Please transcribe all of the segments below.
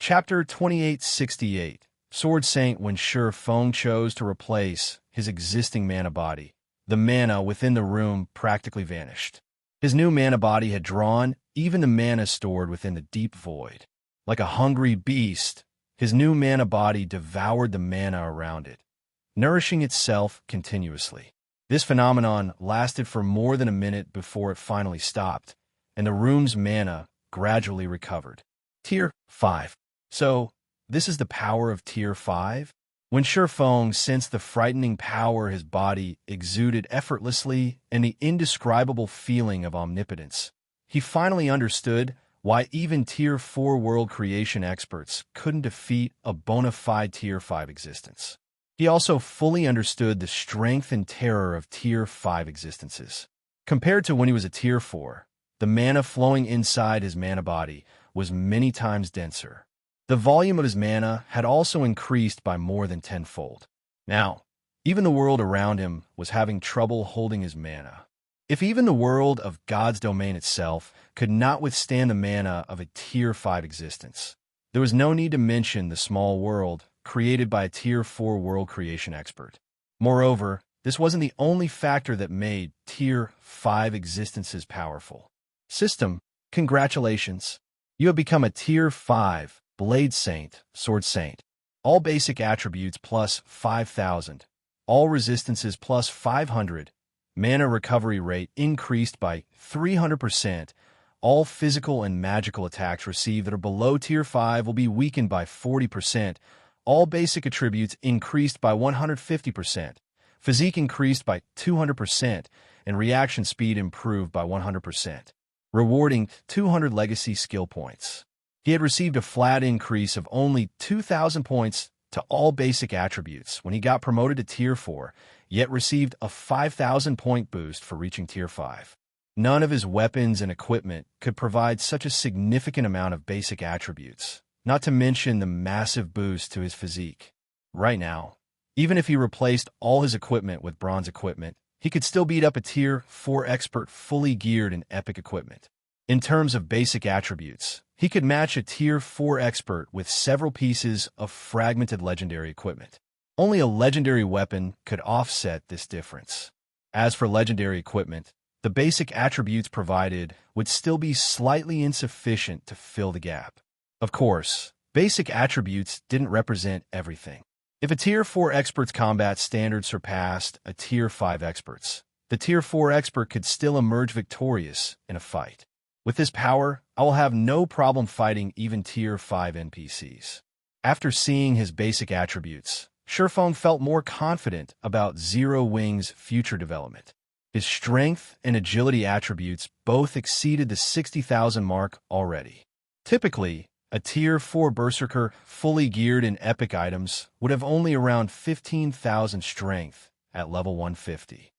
Chapter 2868 Sword Saint. When Feng chose to replace his existing mana body, the mana within the room practically vanished. His new mana body had drawn even the mana stored within the deep void. Like a hungry beast, his new mana body devoured the mana around it, nourishing itself continuously. This phenomenon lasted for more than a minute before it finally stopped, and the room's mana gradually recovered. Tier 5. So, this is the power of Tier 5? When Feng sensed the frightening power his body exuded effortlessly and the indescribable feeling of omnipotence, he finally understood why even Tier 4 world creation experts couldn't defeat a bona fide Tier 5 existence. He also fully understood the strength and terror of Tier 5 existences. Compared to when he was a Tier 4, the mana flowing inside his mana body was many times denser. The volume of his mana had also increased by more than tenfold. Now, even the world around him was having trouble holding his mana. If even the world of God's domain itself could not withstand the mana of a Tier 5 existence, there was no need to mention the small world created by a Tier 4 world creation expert. Moreover, this wasn't the only factor that made Tier 5 existences powerful. System, congratulations. You have become a Tier 5 Blade Saint, Sword Saint. All basic attributes plus 5,000. All resistances plus 500. Mana recovery rate increased by 300%. All physical and magical attacks received that are below Tier 5 will be weakened by 40%. All basic attributes increased by 150%. Physique increased by 200%, and reaction speed improved by 100%. Rewarding 200 legacy skill points. He had received a flat increase of only 2,000 points to all basic attributes when he got promoted to Tier 4, yet received a 5,000 point boost for reaching Tier 5. None of his weapons and equipment could provide such a significant amount of basic attributes, not to mention the massive boost to his physique. Right now, even if he replaced all his equipment with bronze equipment, he could still beat up a Tier 4 expert fully geared in epic equipment. In terms of basic attributes, he could match a Tier 4 expert with several pieces of fragmented legendary equipment. Only a legendary weapon could offset this difference. As for legendary equipment, the basic attributes provided would still be slightly insufficient to fill the gap. Of course, basic attributes didn't represent everything. If a Tier 4 expert's combat standard surpassed a Tier 5 expert's, the Tier 4 expert could still emerge victorious in a fight. With this power, I will have no problem fighting even Tier 5 NPCs. After seeing his basic attributes, Feng felt more confident about Zero Wing's future development. His strength and agility attributes both exceeded the 60,000 mark already. Typically, a Tier 4 Berserker fully geared in epic items would have only around 15,000 strength at level 150.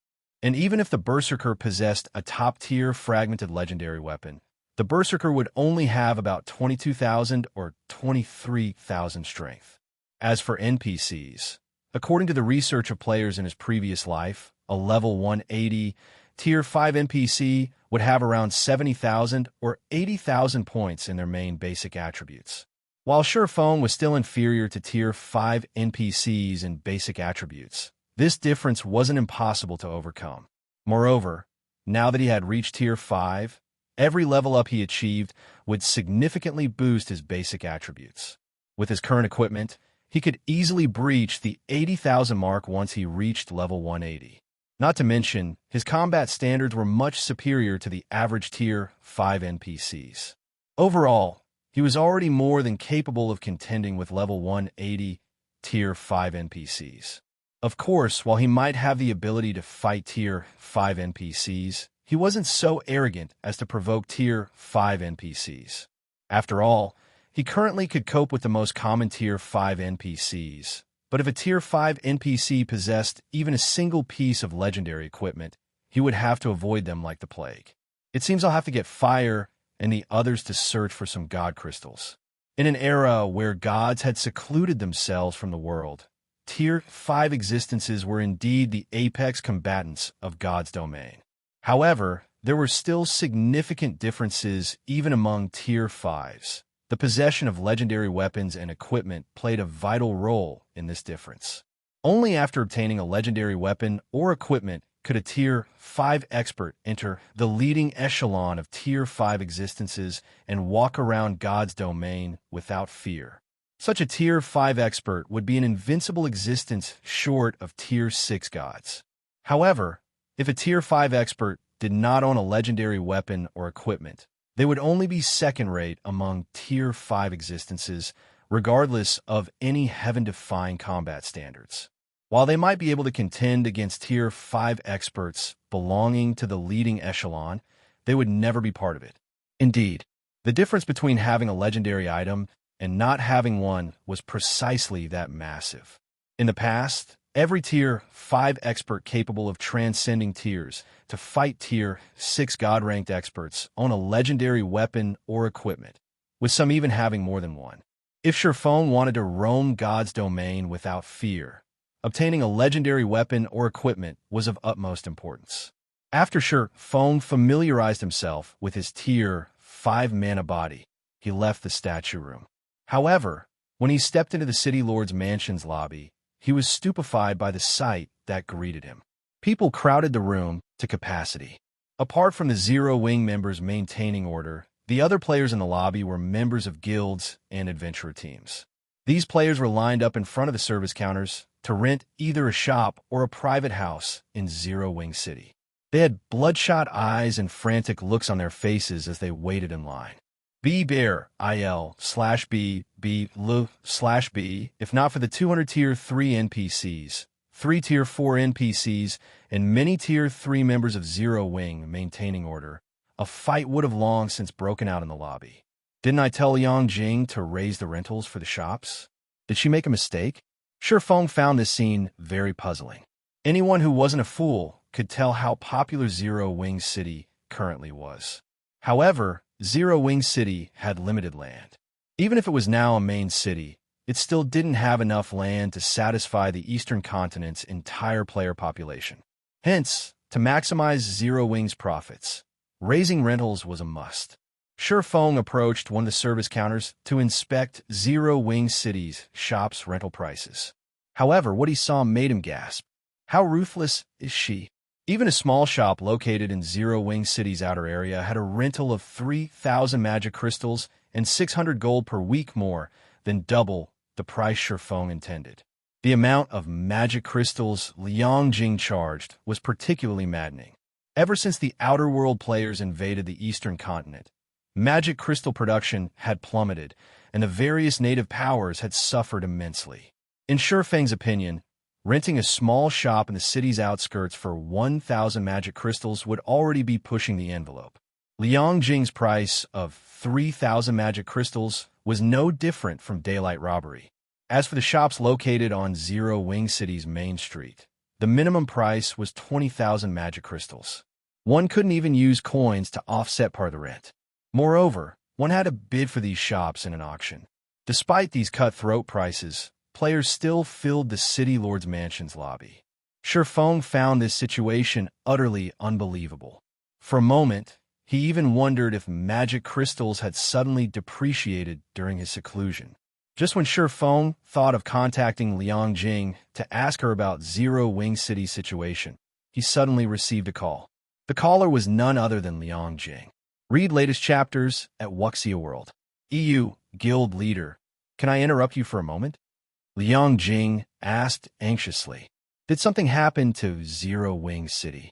And even if the Berserker possessed a top-tier fragmented legendary weapon, the Berserker would only have about 22,000 or 23,000 strength. As for NPCs, according to the research of players in his previous life, a level 180 Tier 5 NPC would have around 70,000 or 80,000 points in their main basic attributes. While Feng was still inferior to Tier 5 NPCs in basic attributes, this difference wasn't impossible to overcome. Moreover, now that he had reached Tier 5, every level up he achieved would significantly boost his basic attributes. With his current equipment, he could easily breach the 80,000 mark once he reached level 180. Not to mention, his combat standards were much superior to the average Tier 5 NPCs. Overall, he was already more than capable of contending with level 180 Tier 5 NPCs. Of course, while he might have the ability to fight Tier 5 NPCs, he wasn't so arrogant as to provoke Tier 5 NPCs. After all, he currently could cope with the most common Tier 5 NPCs, but if a Tier 5 NPC possessed even a single piece of legendary equipment, he would have to avoid them like the plague. It seems I'll have to get Fire and the others to search for some god crystals. In an era where gods had secluded themselves from the world, Tier 5 existences were indeed the apex combatants of God's domain. However, there were still significant differences even among Tier 5s. The possession of legendary weapons and equipment played a vital role in this difference. Only after obtaining a legendary weapon or equipment could a Tier 5 expert enter the leading echelon of Tier 5 existences and walk around God's domain without fear. Such a Tier 5 expert would be an invincible existence short of Tier 6 gods. However, if a Tier 5 expert did not own a legendary weapon or equipment, they would only be second-rate among Tier 5 existences, regardless of any heaven-defying combat standards. While they might be able to contend against Tier 5 experts belonging to the leading echelon, they would never be part of it. Indeed, the difference between having a legendary item and not having one was precisely that massive. In the past, every Tier 5 expert capable of transcending tiers to fight Tier 6 God-ranked experts own a legendary weapon or equipment, with some even having more than one. If Feng wanted to roam God's domain without fear, obtaining a legendary weapon or equipment was of utmost importance. After Feng familiarized himself with his Tier 5 mana body, he left the statue room. However, when he stepped into the City Lord's mansion's lobby, he was stupefied by the sight that greeted him. People crowded the room to capacity. Apart from the Zero Wing members maintaining order, the other players in the lobby were members of guilds and adventurer teams. These players were lined up in front of the service counters to rent either a shop or a private house in Zero Wing City. They had bloodshot eyes and frantic looks on their faces as they waited in line. B-Bear-IL/B-B-L/B, if not for the 200 Tier 3 NPCs, 3 Tier 4 NPCs, and many Tier 3 members of Zero Wing maintaining order, a fight would have long since broken out in the lobby. Didn't I tell Xianxia to raise the rentals for the shops? Did she make a mistake? Feng found this scene very puzzling. Anyone who wasn't a fool could tell how popular Zero Wing City currently was. However, Zero Wing City had limited land. Even if it was now a main city, it still didn't have enough land to satisfy the Eastern Continent's entire player population. Hence, to maximize Zero Wing's profits, raising rentals was a must. Feng approached one of the service counters to inspect Zero Wing City's shop's rental prices. However, what he saw made him gasp. How ruthless is she? Even a small shop located in Zero Wing City's outer area had a rental of 3,000 magic crystals and 600 gold per week, more than double the price Feng intended. The amount of magic crystals Xianxia charged was particularly maddening. Ever since the Outer World players invaded the Eastern Continent, magic crystal production had plummeted, and the various native powers had suffered immensely. In Feng's opinion, renting a small shop in the city's outskirts for 1,000 magic crystals would already be pushing the envelope. Xianxia's price of 3,000 magic crystals was no different from daylight robbery. As for the shops located on Zero Wing City's main street, the minimum price was 20,000 magic crystals. One couldn't even use coins to offset part of the rent. Moreover, one had to bid for these shops in an auction. Despite these cutthroat prices, players still filled the City Lord's mansion's lobby. Feng found this situation utterly unbelievable. For a moment, he even wondered if magic crystals had suddenly depreciated during his seclusion. Just when Feng thought of contacting Xianxia to ask her about Zero Wing City's situation, he suddenly received a call. The caller was none other than Xianxia. Read latest chapters at Wuxia World. EU Guild Leader, can I interrupt you for a moment? Xianxia asked anxiously. Did something happen to Zero Wing City?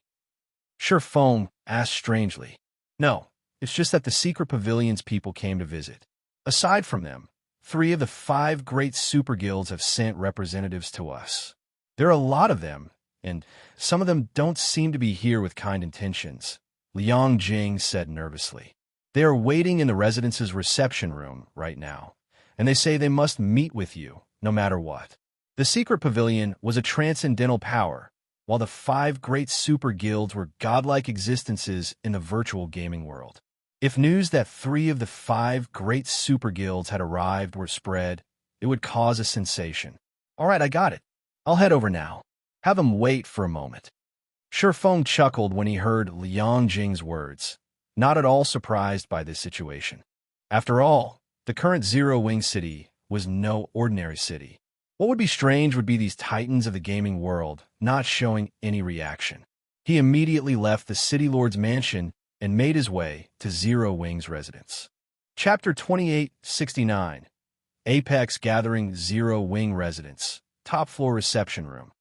Feng asked strangely. No, it's just that the secret pavilion's people came to visit. Aside from them, 3 of the 5 great super guilds have sent representatives to us. There are a lot of them, and some of them don't seem to be here with kind intentions, Xianxia said nervously. They are waiting in the residence's reception room right now, and they say they must meet with you, no matter what. The secret pavilion was a transcendental power, while the 5 great super guilds were godlike existences in the virtual gaming world. If news that 3 of the 5 great super guilds had arrived were spread, it would cause a sensation. All right, I got it. I'll head over now. Have them wait for a moment. Feng chuckled when he heard Xianxia's words, not at all surprised by this situation. After all, The current Zero-Wing City was no ordinary city. What would be strange would be these titans of the gaming world not showing any reaction. He immediately left the City Lord's mansion and made his way to Zero-Wing's residence. Chapter 2869. Apex Gathering Zero-Wing Residence, Top Floor Reception Room.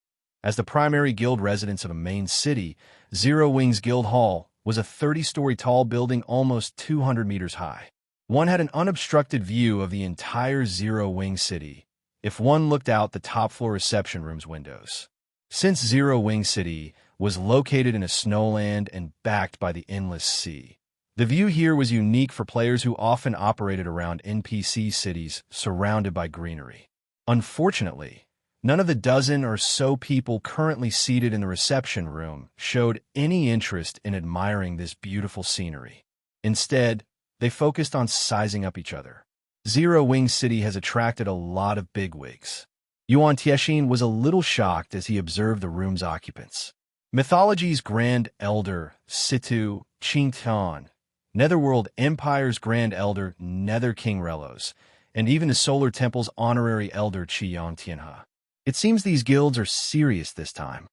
As the primary guild residence of a main city, Zero-Wing's Guild Hall was a 30-story tall building almost 200 meters high. One had an unobstructed view of the entire Zero-Wing City if one looked out the top-floor reception room's windows. Since Zero-Wing City was located in a snowland and backed by the endless sea, the view here was unique for players who often operated around NPC cities surrounded by greenery. Unfortunately, none of the dozen or so people currently seated in the reception room showed any interest in admiring this beautiful scenery. Instead, they focused on sizing up each other. Zero-Wing City has attracted a lot of bigwigs. Xianxia was a little shocked as he observed the room's occupants. Mythology's Grand Elder, Situ Xianxia, Netherworld Empire's Grand Elder, Nether King Relos, and even the Solar Temple's honorary Elder Xianxia. It seems these guilds are serious this time.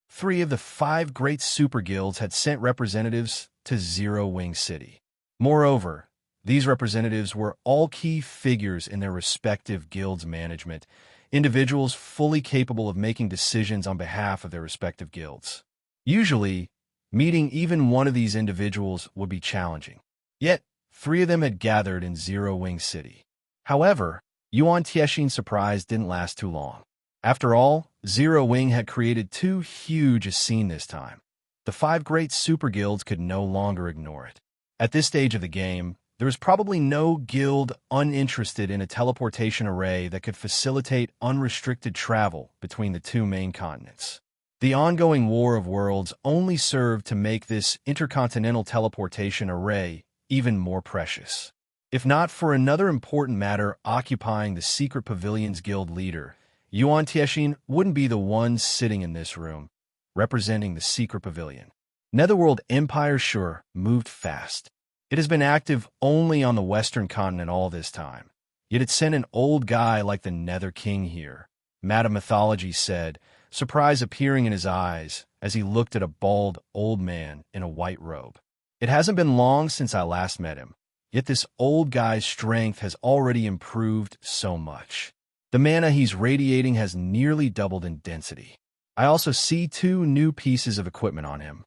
3 of the 5 great super guilds had sent representatives to Zero-Wing City. Moreover, these representatives were all key figures in their respective guilds' management, individuals fully capable of making decisions on behalf of their respective guilds. Usually, meeting even one of these individuals would be challenging. Yet, 3 of them had gathered in Zero-Wing City. However, Xianxia's surprise didn't last too long. After all, Zero-Wing had created too huge a scene this time. The 5 great super guilds could no longer ignore it. At this stage of the game, there was probably no guild uninterested in a teleportation array that could facilitate unrestricted travel between the 2 main continents. The ongoing War of Worlds only served to make this intercontinental teleportation array even more precious. If not for another important matter occupying the Secret Pavilion's guild leader, Xianxia wouldn't be the one sitting in this room, representing the Secret Pavilion. Netherworld Empire sure moved fast. It has been active only on the Western continent all this time, yet it sent an old guy like the Nether King here, Madame Mythology said, surprise appearing in his eyes as he looked at a bald old man in a white robe. It hasn't been long since I last met him, yet this old guy's strength has already improved so much. The mana he's radiating has nearly doubled in density. I also see 2 new pieces of equipment on him.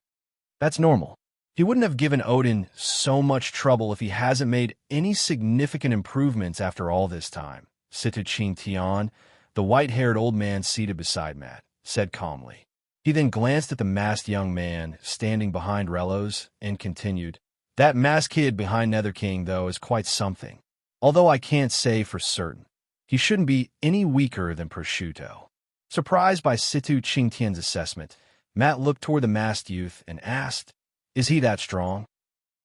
That's normal. He wouldn't have given Odin so much trouble if he hasn't made any significant improvements after all this time. Situ Xianxia, the white-haired old man seated beside Matt, said calmly. He then glanced at the masked young man standing behind Relos and continued, That masked kid behind Nether King, though, is quite something. Although I can't say for certain. He shouldn't be any weaker than Prosciutto. Surprised by Situ Xianxia's assessment, Matt looked toward the masked youth and asked, Is he that strong?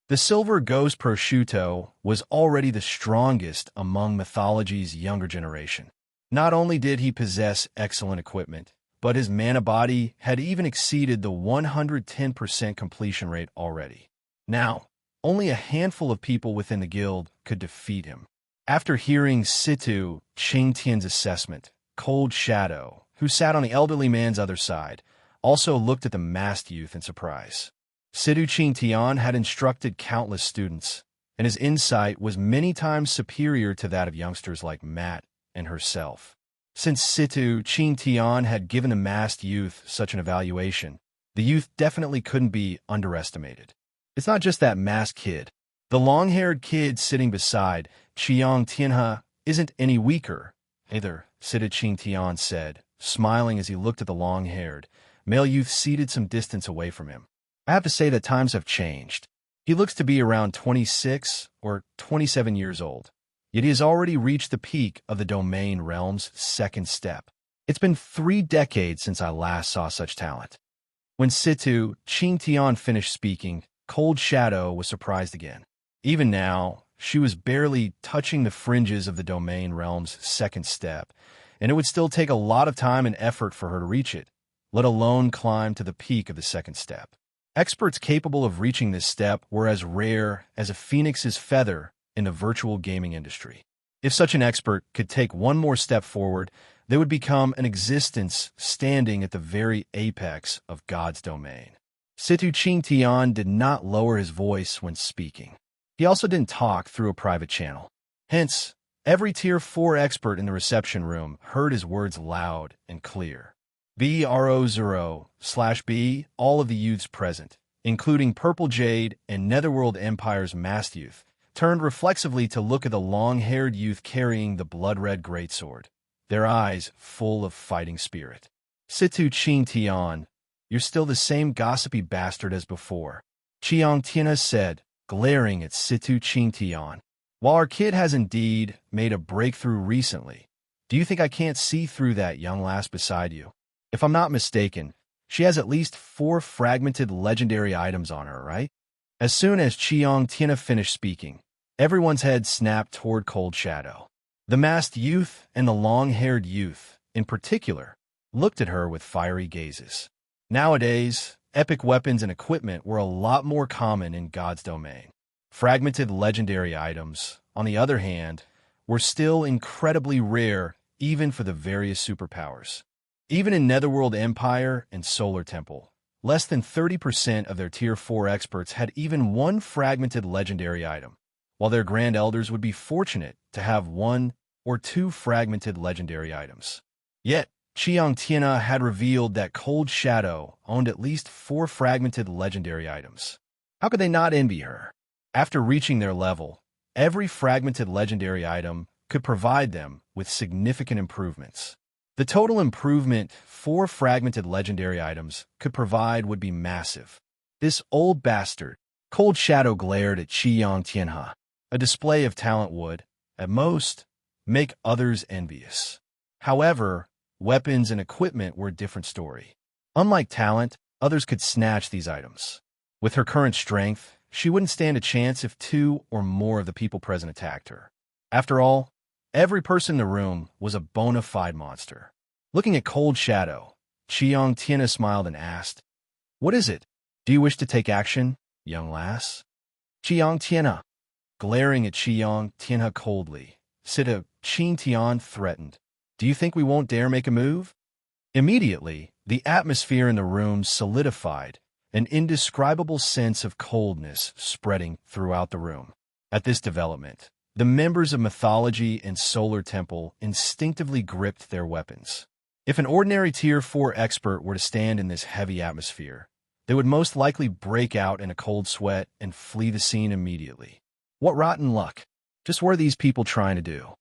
The Silver Ghost Prosciutto was already the strongest among Mythology's younger generation. Not only did he possess excellent equipment, but his mana body had even exceeded the 110% completion rate already. Now, only a handful of people within the guild could defeat him. After hearing Situ Xianxia's assessment, Cold Shadow, who sat on the elderly man's other side, also looked at the masked youth in surprise. Situ Xianxia had instructed countless students, and his insight was many times superior to that of youngsters like Matt and herself. Since Situ Xianxia had given the masked youth such an evaluation, the youth definitely couldn't be underestimated. It's not just that masked kid. The long-haired kid sitting beside Xianxia isn't any weaker, either, Situ Xianxia said, smiling as he looked at the long-haired male youth seated some distance away from him. I have to say that times have changed. He looks to be around 26 or 27 years old, yet he has already reached the peak of the domain realm's 2nd step. It's been 3 decades since I last saw such talent. When Situ Xianxia finished speaking, Cold Shadow was surprised again. Even now, she was barely touching the fringes of the domain realm's 2nd step, and it would still take a lot of time and effort for her to reach it, let alone climb to the peak of the 2nd step. Experts capable of reaching this step were as rare as a phoenix's feather in the virtual gaming industry. If such an expert could take one more step forward, they would become an existence standing at the very apex of God's domain. Situ Xianxia did not lower his voice when speaking. He also didn't talk through a private channel. Hence, every Tier 4 expert in the reception room heard his words loud and clear. BRO0/B, all of the youths present, including Purple Jade and Netherworld Empire's masked youth, turned reflexively to look at the long-haired youth carrying the blood-red greatsword, their eyes full of fighting spirit. Situ Xianxia, you're still the same gossipy bastard as before, Xianxia said, glaring at Situ Xianxia. While our kid has indeed made a breakthrough recently, do you think I can't see through that young lass beside you? If I'm not mistaken, she has at least 4 fragmented legendary items on her, right? As soon as Xianxia finished speaking, everyone's head snapped toward Cold Shadow. The masked youth and the long-haired youth, in particular, looked at her with fiery gazes. Nowadays, epic weapons and equipment were a lot more common in God's domain. Fragmented legendary items, on the other hand, were still incredibly rare even for the various superpowers. Even in Netherworld Empire and Solar Temple, less than 30% of their Tier 4 experts had even one fragmented legendary item, while their Grand Elders would be fortunate to have 1 or 2 fragmented legendary items. Yet, Xianxia had revealed that Cold Shadow owned at least 4 fragmented legendary items. How could they not envy her? After reaching their level, every fragmented legendary item could provide them with significant improvements. The total improvement 4 fragmented legendary items could provide would be massive. This old bastard, Cold Shadow glared at Xianxia. A display of talent would, at most, make others envious. However, weapons and equipment were a different story. Unlike talent, others could snatch these items. With her current strength, she wouldn't stand a chance if 2 or more of the people present attacked her. After all, every person in the room was a bona fide monster. Looking at Cold Shadow, Xianxia smiled and asked, "What is it? Do you wish to take action, young lass?" Xianxia, glaring at Xianxia coldly, Situ Xianxia threatened, "Do you think we won't dare make a move?" Immediately, the atmosphere in the room solidified, an indescribable sense of coldness spreading throughout the room. At this development, the members of Mythology and Solar Temple instinctively gripped their weapons. If an ordinary Tier 4 expert were to stand in this heavy atmosphere, they would most likely break out in a cold sweat and flee the scene immediately. What rotten luck! Just what are these people trying to do?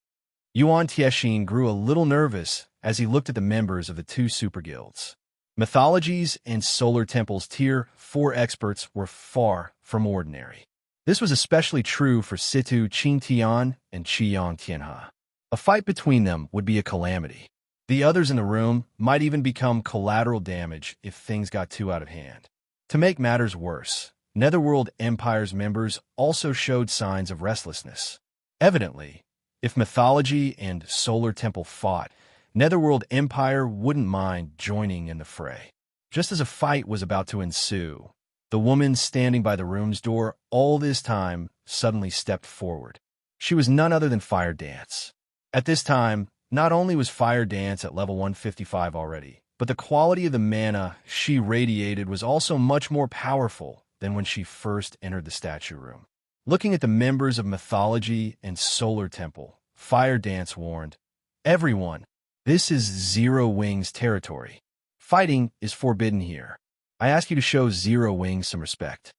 Xianxia grew a little nervous as he looked at the members of the 2 super guilds. Mythologies and Solar Temple's Tier 4 experts were far from ordinary. This was especially true for Situ Xianxia and Xianxia. A fight between them would be a calamity. The others in the room might even become collateral damage if things got too out of hand. To make matters worse, Netherworld Empire's members also showed signs of restlessness. Evidently, if Mythology and Solar Temple fought, Netherworld Empire wouldn't mind joining in the fray. Just as a fight was about to ensue, the woman standing by the room's door all this time suddenly stepped forward. She was none other than Fire Dance. At this time, not only was Fire Dance at level 155 already, but the quality of the mana she radiated was also much more powerful than when she first entered the statue room. Looking at the members of Mythology and Solar Temple, Fire Dance warned, "Everyone, this is Zero Wings territory. Fighting is forbidden here. I ask you to show Zero Wings some respect."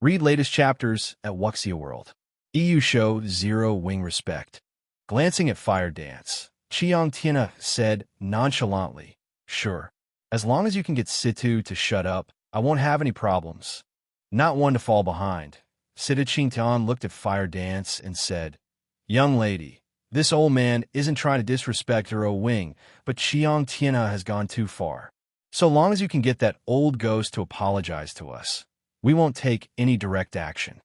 Read latest chapters at Wuxia World. EU show Zero Wing respect. Glancing at Fire Dance, Xianxia said nonchalantly, "Sure. As long as you can get Situ to shut up, I won't have any problems." Not one to fall behind, Situ Xianxia looked at Fire Dance and said, "Young lady, this old man isn't trying to disrespect Zero Wing, but Xianxia has gone too far. So long as you can get that old ghost to apologize to us, we won't take any direct action."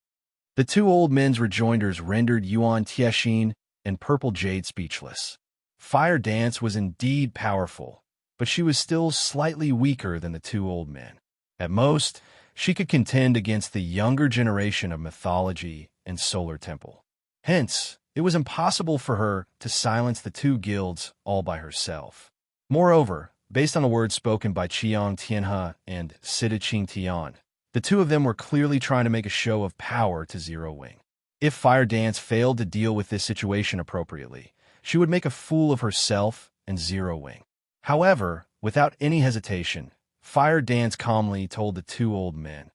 The 2 old men's rejoinders rendered Xianxia and Purple Jade speechless. Fire Dance was indeed powerful, but she was still slightly weaker than the 2 old men. At most, she could contend against the younger generation of Mythology and Solar Temple. Hence, it was impossible for her to silence the two guilds all by herself. Moreover, based on the words spoken by Xianxia and Xianxia, the two of them were clearly trying to make a show of power to Zero Wing. If Fire Dance failed to deal with this situation appropriately, she would make a fool of herself and Zero Wing. However, without any hesitation, Fire Dance calmly told the two old men,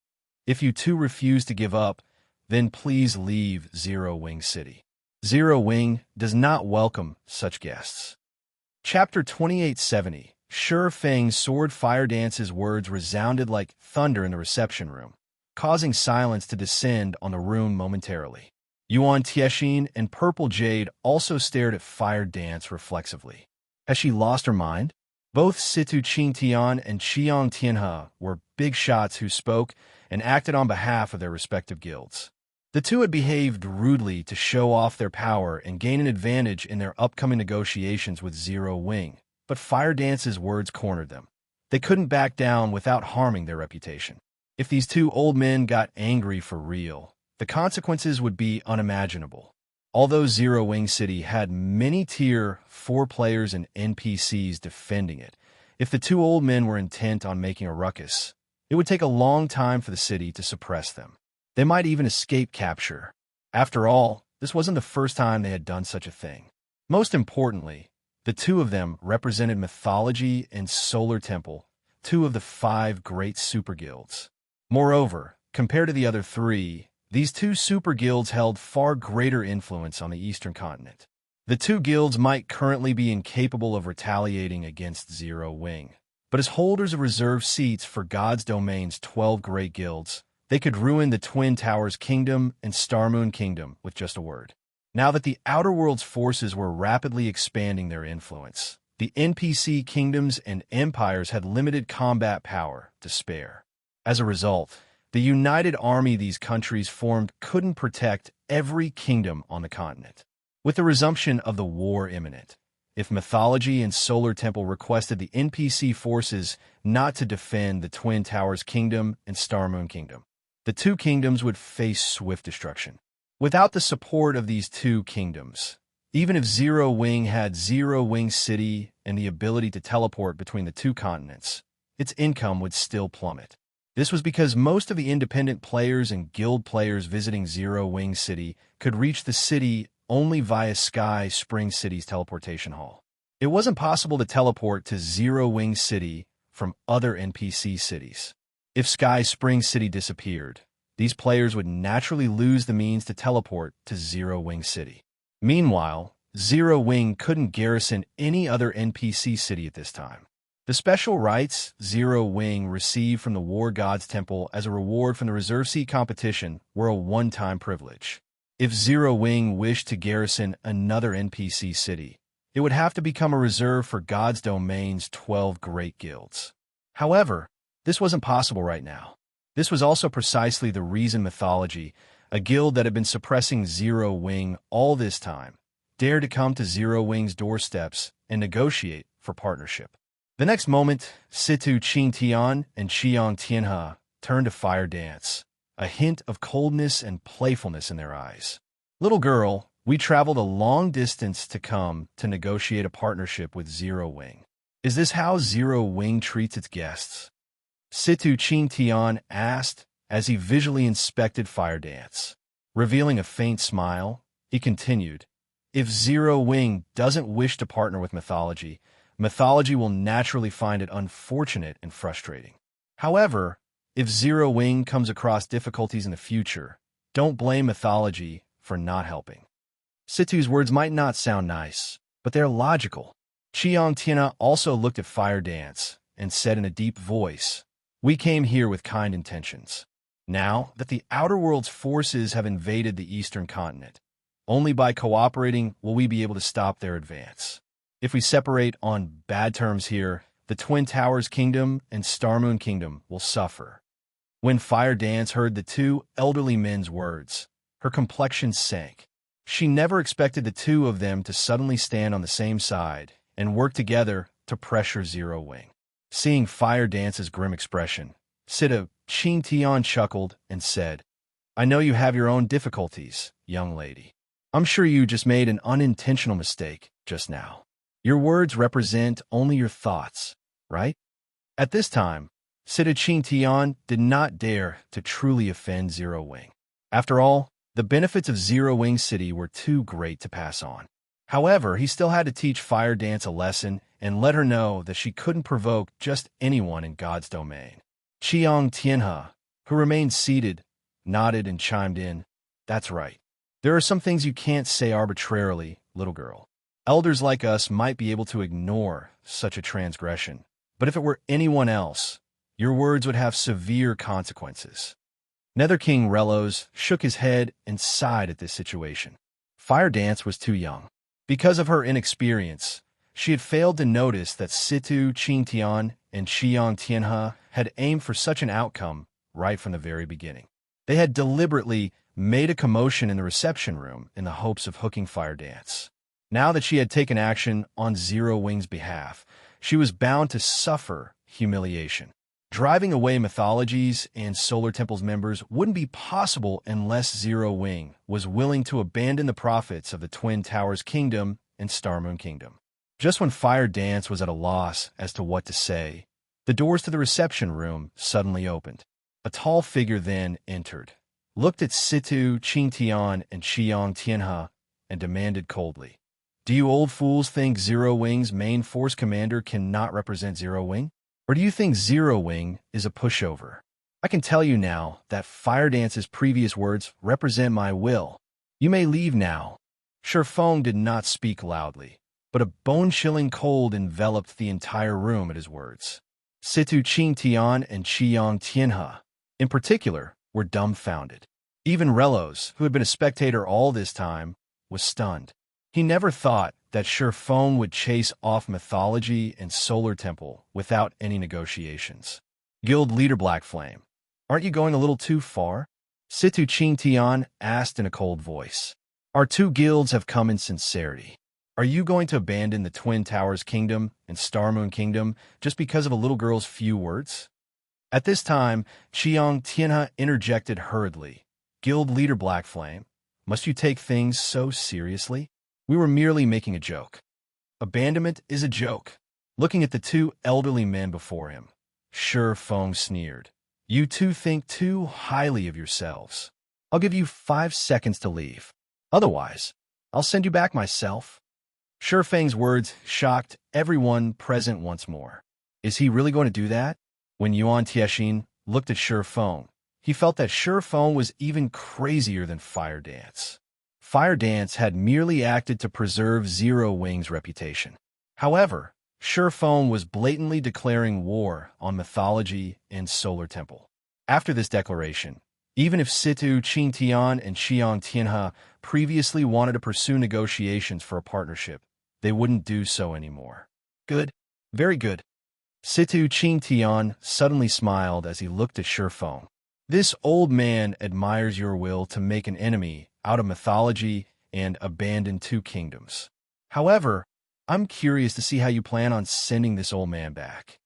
"If you two refuse to give up, then please leave Zero Wing City." Zero Wing does not welcome such guests. Chapter 2870. Feng's sword. Fire Dance's words resounded like thunder in the reception room, causing silence to descend on the room momentarily. Yuan Tiexin and Purple Jade also stared at Fire Dance reflexively. Has she lost her mind? Both Situ Qingtian and Xiang Tianhe were big shots who spoke and acted on behalf of their respective guilds. The two had behaved rudely to show off their power and gain an advantage in their upcoming negotiations with Zero Wing, but Fire Dance's words cornered them. They couldn't back down without harming their reputation. If these two old men got angry for real, the consequences would be unimaginable. Although Zero Wing City had many Tier 4 players and NPCs defending it, if the two old men were intent on making a ruckus, it would take a long time for the city to suppress them. They might even escape capture. After all, this wasn't the first time they had done such a thing. Most importantly, the two of them represented Mythology and Solar Temple, two of the 5 great super guilds. Moreover, compared to the other 3, these 2 super guilds held far greater influence on the Eastern continent. The 2 guilds might currently be incapable of retaliating against Zero Wing, but as holders of reserved seats for God's Domain's 12 great guilds, they could ruin the Twin Towers Kingdom and Starmoon Kingdom with just a word. Now that the Outer World's forces were rapidly expanding their influence, the NPC kingdoms and empires had limited combat power to spare. As a result, the united army these countries formed couldn't protect every kingdom on the continent. With the resumption of the war imminent, if Mythology and Solar Temple requested the NPC forces not to defend the Twin Towers Kingdom and Starmoon Kingdom, the 2 kingdoms would face swift destruction. Without the support of these 2 kingdoms, even if Zero Wing had Zero Wing City and the ability to teleport between the 2 continents, its income would still plummet. This was because most of the independent players and guild players visiting Zero Wing City could reach the city only via Sky Spring City's teleportation hall. It wasn't possible to teleport to Zero Wing City from other NPC cities. If Sky Spring City disappeared, these players would naturally lose the means to teleport to Zero Wing City. Meanwhile, Zero Wing couldn't garrison any other NPC city at this time. The special rights Zero Wing received from the War God's Temple as a reward from the reserve seat competition were a one-time privilege. If Zero Wing wished to garrison another NPC city, it would have to become a reserve for God's Domain's 12 great guilds. However, this wasn't possible right now. This was also precisely the reason Mythology, a guild that had been suppressing Zero Wing all this time, dared to come to Zero Wing's doorsteps and negotiate for partnership. The next moment, Situ Qingtian and Xiang Tianhe turned to Fire Dance, a hint of coldness and playfulness in their eyes. "Little girl, we traveled a long distance to come to negotiate a partnership with Zero Wing. Is this how Zero Wing treats its guests?" Situ Qingtian asked as he visually inspected Fire Dance. Revealing a faint smile, he continued, "If Zero Wing doesn't wish to partner with Mythology, Mythology will naturally find it unfortunate and frustrating. However, if Zero Wing comes across difficulties in the future, don't blame Mythology for not helping." Situ's words might not sound nice, but they're logical. Xiang Tianhe also looked at Fire Dance and said in a deep voice, "We came here with kind intentions. Now that the Outer World's forces have invaded the Eastern continent, only by cooperating will we be able to stop their advance. If we separate on bad terms here, the Twin Towers Kingdom and Starmoon Kingdom will suffer." When Fire Dance heard the 2 elderly men's words, her complexion sank. She never expected the 2 of them to suddenly stand on the same side and work together to pressure Zero Wing. Seeing Fire Dance's grim expression, Situ Qingtian chuckled and said, "I know you have your own difficulties, young lady. I'm sure you just made an unintentional mistake just now. Your words represent only your thoughts, right? At this time, Sita Xianxia did not dare to truly offend Zero Wing. After all, the benefits of Zero Wing City were too great to pass on. However, he still had to teach Fire Dance a lesson and let her know that she couldn't provoke just anyone in God's domain. Xianxia, who remained seated, nodded and chimed in, "That's right. There are some things you can't say arbitrarily, little girl. Elders like us might be able to ignore such a transgression, but if it were anyone else, your words would have severe consequences." Nether King Relos shook his head and sighed at this situation. Fire Dance was too young. Because of her inexperience, she had failed to notice that Situ Qingtian and Xianxia had aimed for such an outcome right from the very beginning. They had deliberately made a commotion in the reception room in the hopes of hooking Fire Dance. Now that she had taken action on Zero Wing's behalf, she was bound to suffer humiliation. Driving away Mythologies and Solar Temple's members wouldn't be possible unless Zero Wing was willing to abandon the prophets of the Twin Towers Kingdom and Starmoon Kingdom. Just when Fire Dance was at a loss as to what to say, the doors to the reception room suddenly opened. A tall figure then entered, looked at Situ Qingtian and Xianxia, and demanded coldly, "Do you old fools think Zero Wing's main force commander cannot represent Zero Wing? Or do you think Zero Wing is a pushover? I can tell you now that Fire Dance's previous words represent my will. You may leave now." Feng did not speak loudly, but a bone-chilling cold enveloped the entire room at his words. Situ Qingtian and Xianxia, in particular, were dumbfounded. Even Relos, who had been a spectator all this time, was stunned. He never thought that Feng would chase off Mythology and Solar Temple without any negotiations. Guild leader Black Flame, aren't you going a little too far? Situ Qingtian asked in a cold voice. Our two guilds have come in sincerity. Are you going to abandon the Twin Towers Kingdom and Starmoon Kingdom just because of a little girl's few words? At this time, Xianxia interjected hurriedly. Guild leader Black Flame, must you take things so seriously? We were merely making a joke. Abandonment is a joke. Looking at the two elderly men before him, Feng sneered. You two think too highly of yourselves. I'll give you 5 seconds to leave. Otherwise, I'll send you back myself. Feng's words shocked everyone present once more. Is he really going to do that? When Yuan Tiexin looked at Feng, he felt that Feng was even crazier than Fire Dance. Fire Dance had merely acted to preserve Zero Wing's reputation. However, Feng was blatantly declaring war on Mythology and Solar Temple. After this declaration, even if Situ Qingtian and Xianxia previously wanted to pursue negotiations for a partnership, they wouldn't do so anymore. Good. Very good. Situ Qingtian suddenly smiled as he looked at Feng. This old man admires your will to make an enemy out of Mythology and abandon 2 kingdoms. However, I'm curious to see how you plan on sending this old man back.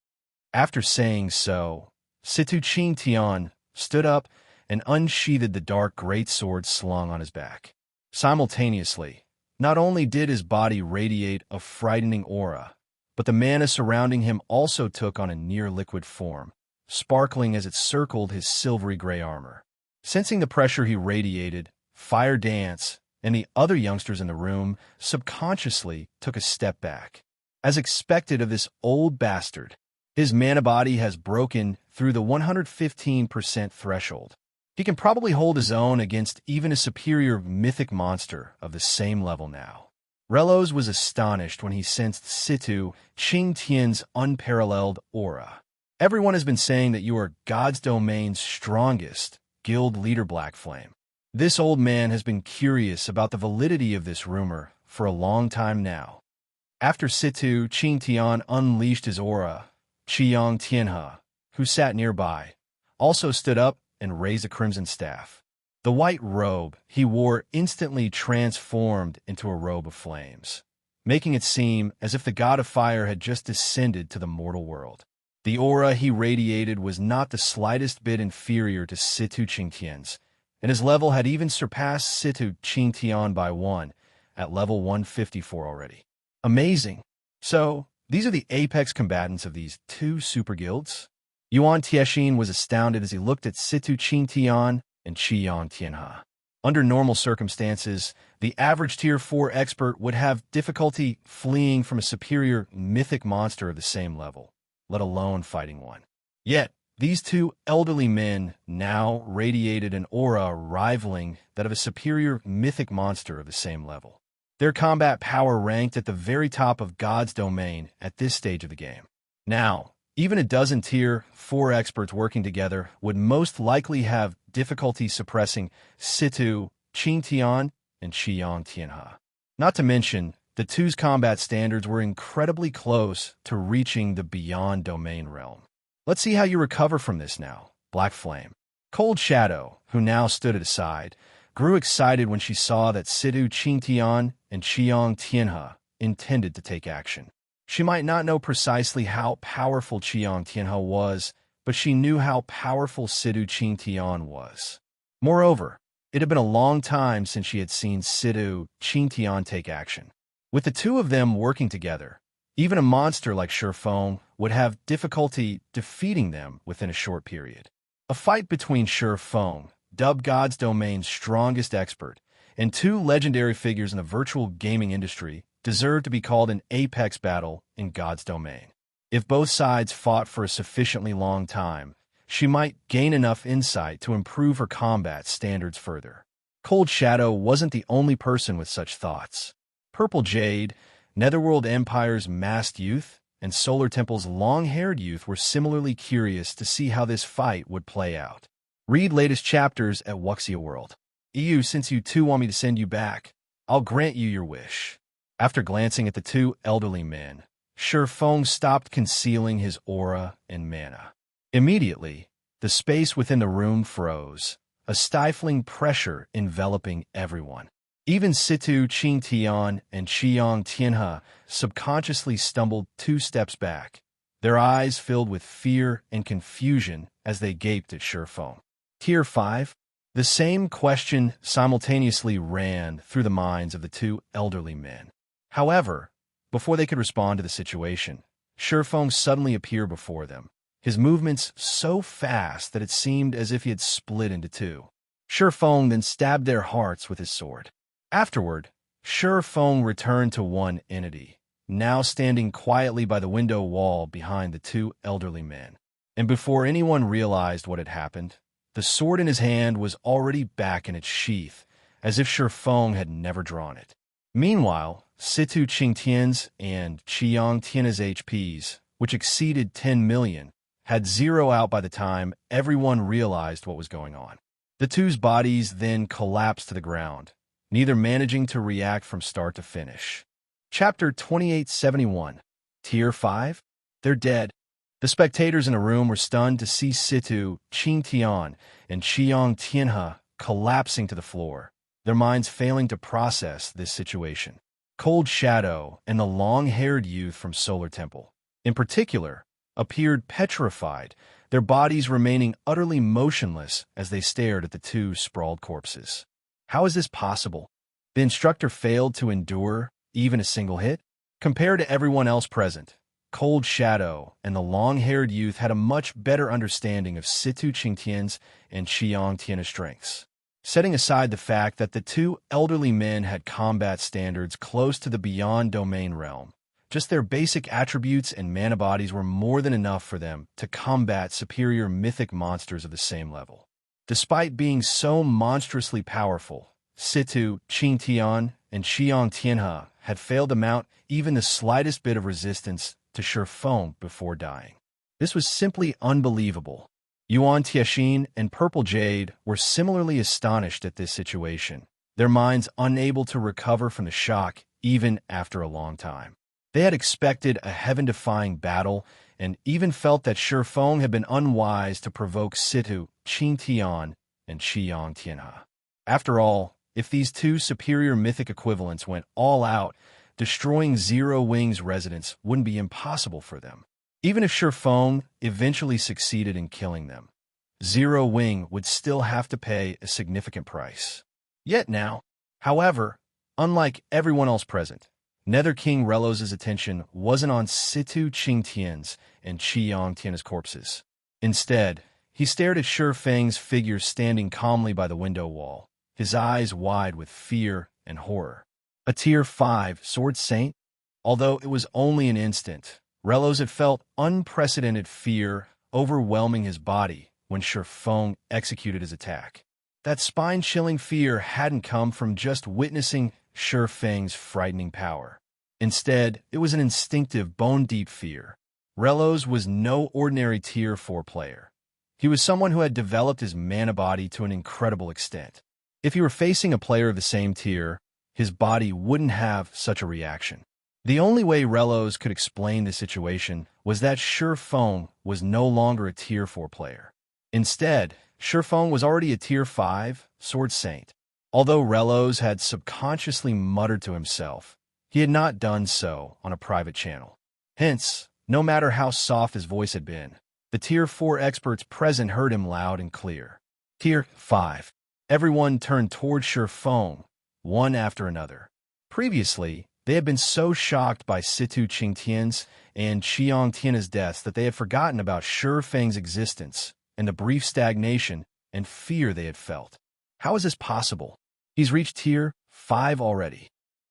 After saying so, Situ Qingtian stood up and unsheathed the dark greatsword slung on his back. Simultaneously, not only did his body radiate a frightening aura, but the mana surrounding him also took on a near-liquid form, sparkling as it circled his silvery gray armor. Sensing the pressure he radiated, Fire Dance and the other youngsters in the room subconsciously took a step back. As expected of this old bastard, his mana body has broken through the 115% threshold. He can probably hold his own against even a superior mythic monster of the same level now. Relos was astonished when he sensed Situ Qingtian's unparalleled aura. Everyone has been saying that you are God's domain's strongest guild leader, Black Flame. This old man has been curious about the validity of this rumor for a long time now. After Situ Qingtian unleashed his aura, Xianxia, who sat nearby, also stood up and raised a crimson staff. The white robe he wore instantly transformed into a robe of flames, making it seem as if the god of fire had just descended to the mortal world. The aura he radiated was not the slightest bit inferior to Situ Qingtian's, and his level had even surpassed Situ Xianxia by 1, at level 154 already. Amazing! So, these are the apex combatants of these two super guilds? Yuan Tianxin was astounded as he looked at Situ Xianxia and Xianxia. Under normal circumstances, the average Tier 4 expert would have difficulty fleeing from a superior mythic monster of the same level, let alone fighting one. Yet, these two elderly men now radiated an aura rivaling that of a superior mythic monster of the same level. Their combat power ranked at the very top of God's domain at this stage of the game. Now, even a dozen Tier 4 experts working together would most likely have difficulty suppressing Situ Xianxia and Xianxia. Not to mention, the two's combat standards were incredibly close to reaching the beyond domain realm. Let's see how you recover from this now, Black Flame. Cold Shadow, who now stood at his side, grew excited when she saw that Situ Xianxia and Xianxia intended to take action. She might not know precisely how powerful Xianxia was, but she knew how powerful Situ Xianxia was. Moreover, it had been a long time since she had seen Situ Xianxia take action. With the two of them working together, even a monster like Feng would have difficulty defeating them within a short period. A fight between Feng, dubbed God's Domain's strongest expert, and two legendary figures in the virtual gaming industry deserved to be called an apex battle in God's Domain. If both sides fought for a sufficiently long time, she might gain enough insight to improve her combat standards further. Cold Shadow wasn't the only person with such thoughts. Purple Jade, Netherworld Empire's masked youth, and Solar Temple's long-haired youth were similarly curious to see how this fight would play out. Read latest chapters at Wuxia World. EU, since you two want me to send you back, I'll grant you your wish. After glancing at the two elderly men, Feng stopped concealing his aura and mana. Immediately, the space within the room froze, a stifling pressure enveloping everyone. Even Situ Xianxia and Xianxia subconsciously stumbled 2 steps back, their eyes filled with fear and confusion as they gaped at Feng. Tier 5? The same question simultaneously ran through the minds of the two elderly men. However, before they could respond to the situation, Feng suddenly appeared before them, his movements so fast that it seemed as if he had split into two. Feng then stabbed their hearts with his sword. Afterward, Feng returned to one entity, now standing quietly by the window wall behind the two elderly men. And before anyone realized what had happened, the sword in his hand was already back in its sheath, as if Feng had never drawn it. Meanwhile, Situ Xianxia's and Xianxia's HPs, which exceeded 10 million, had zero out by the time everyone realized what was going on. The two's bodies then collapsed to the ground, neither managing to react from start to finish. Chapter 2871. Tier 5? They're dead. The spectators in the room were stunned to see Situ Xianxia and Xianxia collapsing to the floor, their minds failing to process this situation. Cold Shadow and the long-haired youth from Solar Temple, in particular, appeared petrified, their bodies remaining utterly motionless as they stared at the two sprawled corpses. How is this possible? The instructor failed to endure even a single hit? Compared to everyone else present, Cold Shadow and the long-haired youth had a much better understanding of Situ Xianxia's and Xianxia's strengths. Setting aside the fact that the two elderly men had combat standards close to the beyond domain realm, just their basic attributes and mana bodies were more than enough for them to combat superior mythic monsters of the same level. Despite being so monstrously powerful, Situ Xianxia and Xianxia had failed to mount even the slightest bit of resistance to Feng before dying. This was simply unbelievable. Yuan Tianxin and Purple Jade were similarly astonished at this situation, their minds unable to recover from the shock even after a long time. They had expected a heaven-defying battle and even felt that Feng had been unwise to provoke Situ Xianxia and Xianxia. After all, if these two superior mythic equivalents went all out, destroying Zero Wing's residence wouldn't be impossible for them. Even if Feng eventually succeeded in killing them, Zero Wing would still have to pay a significant price. Yet now, however, unlike everyone else present, Nether King Relos's attention wasn't on Situ Qingtian's and Xianxia's corpses. Instead, he stared at Feng's figure standing calmly by the window wall, his eyes wide with fear and horror. A Tier 5 Sword Saint? Although it was only an instant, Relos had felt unprecedented fear overwhelming his body when Feng executed his attack. That spine-chilling fear hadn't come from just witnessing Feng's frightening power. Instead, it was an instinctive, bone-deep fear. Relos was no ordinary Tier 4 player. He was someone who had developed his mana body to an incredible extent. If he were facing a player of the same tier, his body wouldn't have such a reaction. The only way Relos could explain the situation was that Feng was no longer a Tier 4 player. Instead, Feng was already a Tier 5 Sword Saint. Although Relos had subconsciously muttered to himself, he had not done so on a private channel. Hence, no matter how soft his voice had been, the Tier 4 experts present heard him loud and clear. Tier 5. Everyone turned toward Feng, one after another. Previously, they had been so shocked by Situ Qingtian's and Xianxia's deaths that they had forgotten about Feng's existence and the brief stagnation and fear they had felt. How is this possible? He's reached Tier 5 already.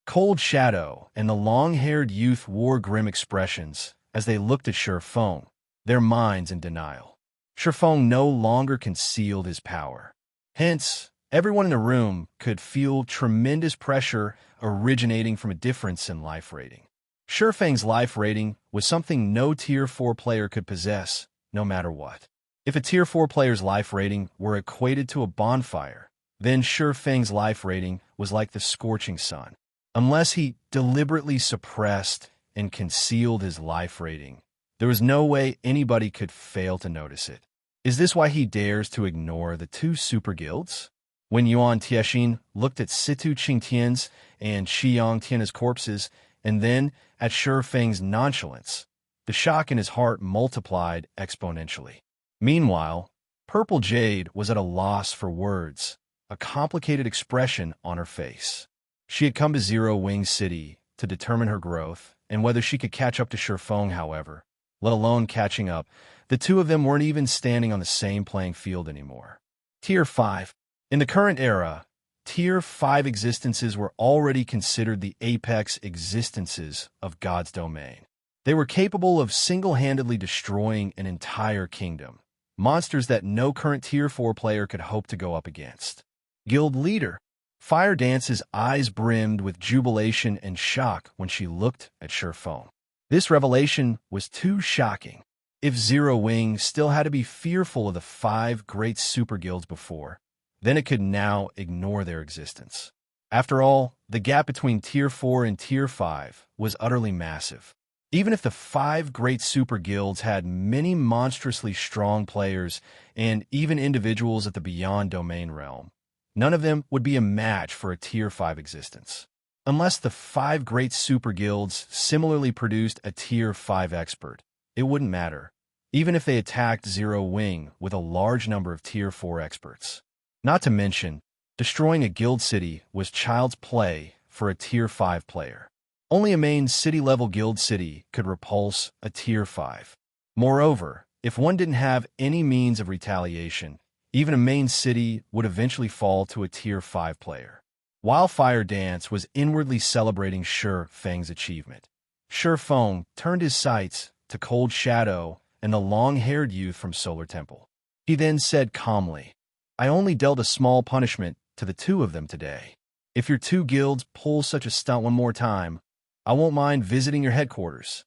Cold Shadow and the long-haired youth wore grim expressions as they looked at Feng, their minds in denial. Feng no longer concealed his power. Hence, everyone in the room could feel tremendous pressure originating from a difference in life rating. Feng's life rating was something no Tier 4 player could possess, no matter what. If a Tier 4 player's life rating were equated to a bonfire, then Feng's life rating was like the scorching sun. Unless he deliberately suppressed and concealed his life rating, there was no way anybody could fail to notice it. Is this why he dares to ignore the two super guilds? When Yuan Tiexin looked at Situ Qingtian's and Xianxia's corpses, and then at Feng's nonchalance, the shock in his heart multiplied exponentially. Meanwhile, Purple Jade was at a loss for words, a complicated expression on her face. She had come to Zero Wing City to determine her growth and whether she could catch up to Feng, however, let alone catching up. The two of them weren't even standing on the same playing field anymore. Tier 5. In the current era, Tier 5 existences were already considered the apex existences of God's domain. They were capable of single-handedly destroying an entire kingdom, monsters that no current Tier 4 player could hope to go up against. Guild Leader. Fire Dance's eyes brimmed with jubilation and shock when she looked at Feng. This revelation was too shocking. If Zero Wing still had to be fearful of the 5 great super guilds before, then it could now ignore their existence. After all, the gap between Tier 4 and Tier 5 was utterly massive. Even if the 5 great super guilds had many monstrously strong players and even individuals at the Beyond Domain realm, none of them would be a match for a Tier 5 existence. Unless the 5 great super guilds similarly produced a Tier 5 expert, it wouldn't matter, even if they attacked Zero Wing with a large number of Tier 4 experts. Not to mention, destroying a guild city was child's play for a Tier 5 player. Only a main city-level guild city could repulse a Tier 5. Moreover, if one didn't have any means of retaliation, even a main city would eventually fall to a Tier 5 player. While Fire Dance was inwardly celebrating Feng's achievement, Feng turned his sights to Cold Shadow and the long-haired youth from Solar Temple. He then said calmly, "I only dealt a small punishment to the two of them today. If your 2 guilds pull such a stunt one more time, I won't mind visiting your headquarters."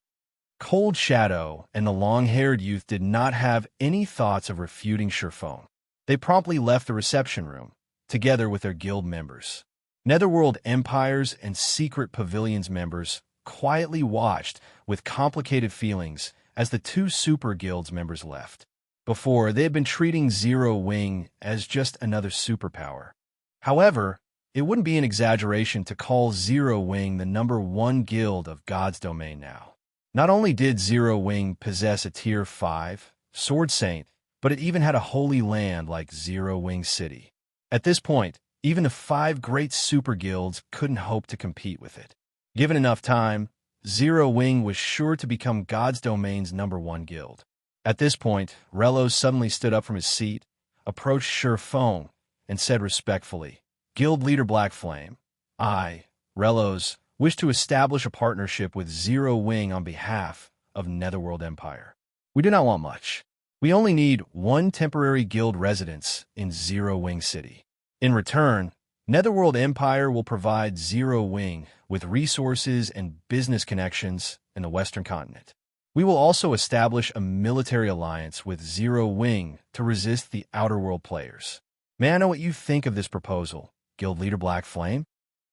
Cold Shadow and the long-haired youth did not have any thoughts of refuting Feng. They promptly left the reception room, together with their guild members. Netherworld Empires and Secret Pavilions members quietly watched with complicated feelings as the 2 Super Guilds members left. Before, they had been treating Zero Wing as just another superpower. However, it wouldn't be an exaggeration to call Zero Wing the #1 guild of God's domain now. Not only did Zero Wing possess a Tier 5 Sword Saint, but it even had a holy land like Zero-Wing City. At this point, even the 5 great super guilds couldn't hope to compete with it. Given enough time, Zero-Wing was sure to become God's Domain's #1 guild. At this point, Relos suddenly stood up from his seat, approached Feng, and said respectfully, "Guild leader Black Flame, I, Relos, wish to establish a partnership with Zero-Wing on behalf of Netherworld Empire. We do not want much. We only need 1 temporary guild residence in Zero-Wing City. In return, Netherworld Empire will provide Zero-Wing with resources and business connections in the Western continent. We will also establish a military alliance with Zero-Wing to resist the Outer World players. May I know what you think of this proposal, Guild Leader Black Flame?"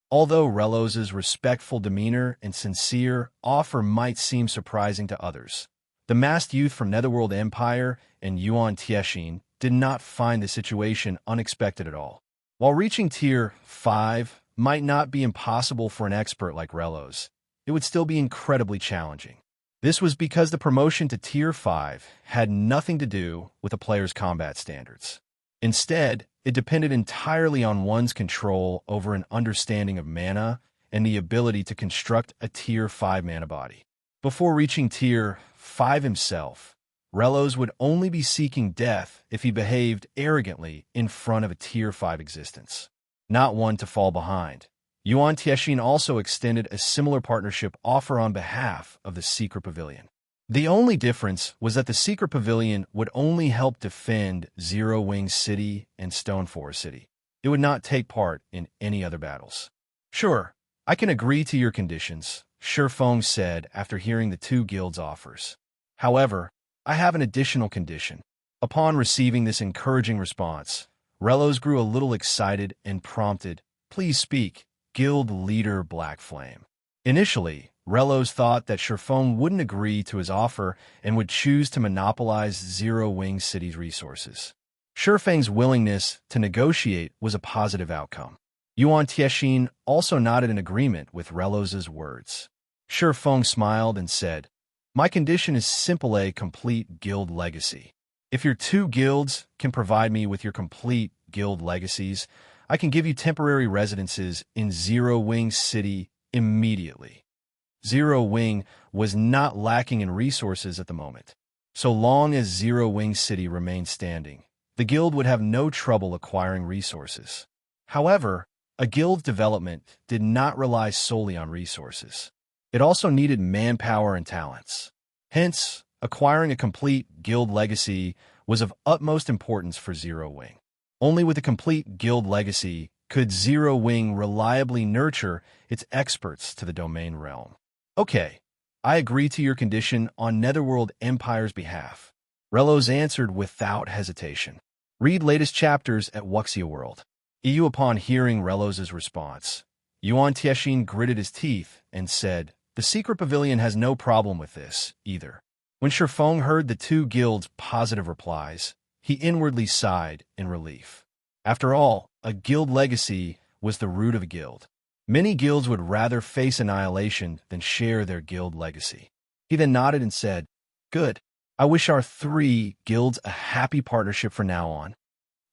Although Relos's respectful demeanor and sincere offer might seem surprising to others, the masked youth from Netherworld Empire and Yuan Tiexin did not find the situation unexpected at all. While reaching Tier 5 might not be impossible for an expert like Relos, it would still be incredibly challenging. This was because the promotion to Tier 5 had nothing to do with a player's combat standards. Instead, it depended entirely on one's control over an understanding of mana and the ability to construct a Tier 5 mana body. Before reaching Tier 5 himself, Relos would only be seeking death if he behaved arrogantly in front of a Tier 5 existence, not one to fall behind. Yuan Tiexin also extended a similar partnership offer on behalf of the Secret Pavilion. The only difference was that the Secret Pavilion would only help defend Zero-Wing City and Stoneforest City. It would not take part in any other battles. "Sure, I can agree to your conditions," Feng said after hearing the 2 guilds' offers. "However, I have an additional condition." Upon receiving this encouraging response, Relos grew a little excited and prompted, "Please speak, Guild Leader Black Flame." Initially, Relos thought that Feng wouldn't agree to his offer and would choose to monopolize Zero-Wing City's resources. Feng's willingness to negotiate was a positive outcome. Yuan Tiexin also nodded in agreement with Relos's words. Feng smiled and said, "My condition is simple: a complete guild legacy. If your 2 guilds can provide me with your complete guild legacies, I can give you temporary residences in Zero-Wing City immediately." Zero-Wing was not lacking in resources at the moment. So long as Zero-Wing City remained standing, the guild would have no trouble acquiring resources. However, a guild's development did not rely solely on resources. It also needed manpower and talents. Hence, acquiring a complete guild legacy was of utmost importance for Zero-Wing. Only with a complete guild legacy could Zero-Wing reliably nurture its experts to the domain realm. "Okay, I agree to your condition on Netherworld Empire's behalf," Relos answered without hesitation. Read latest chapters at Wuxia World. EU. Upon hearing Relos's response, Yuan Tiexin gritted his teeth and said, "The Secret Pavilion has no problem with this, either." When Feng heard the 2 guilds' positive replies, he inwardly sighed in relief. After all, a guild legacy was the root of a guild. Many guilds would rather face annihilation than share their guild legacy. He then nodded and said, "Good. I wish our 3 guilds a happy partnership from now on."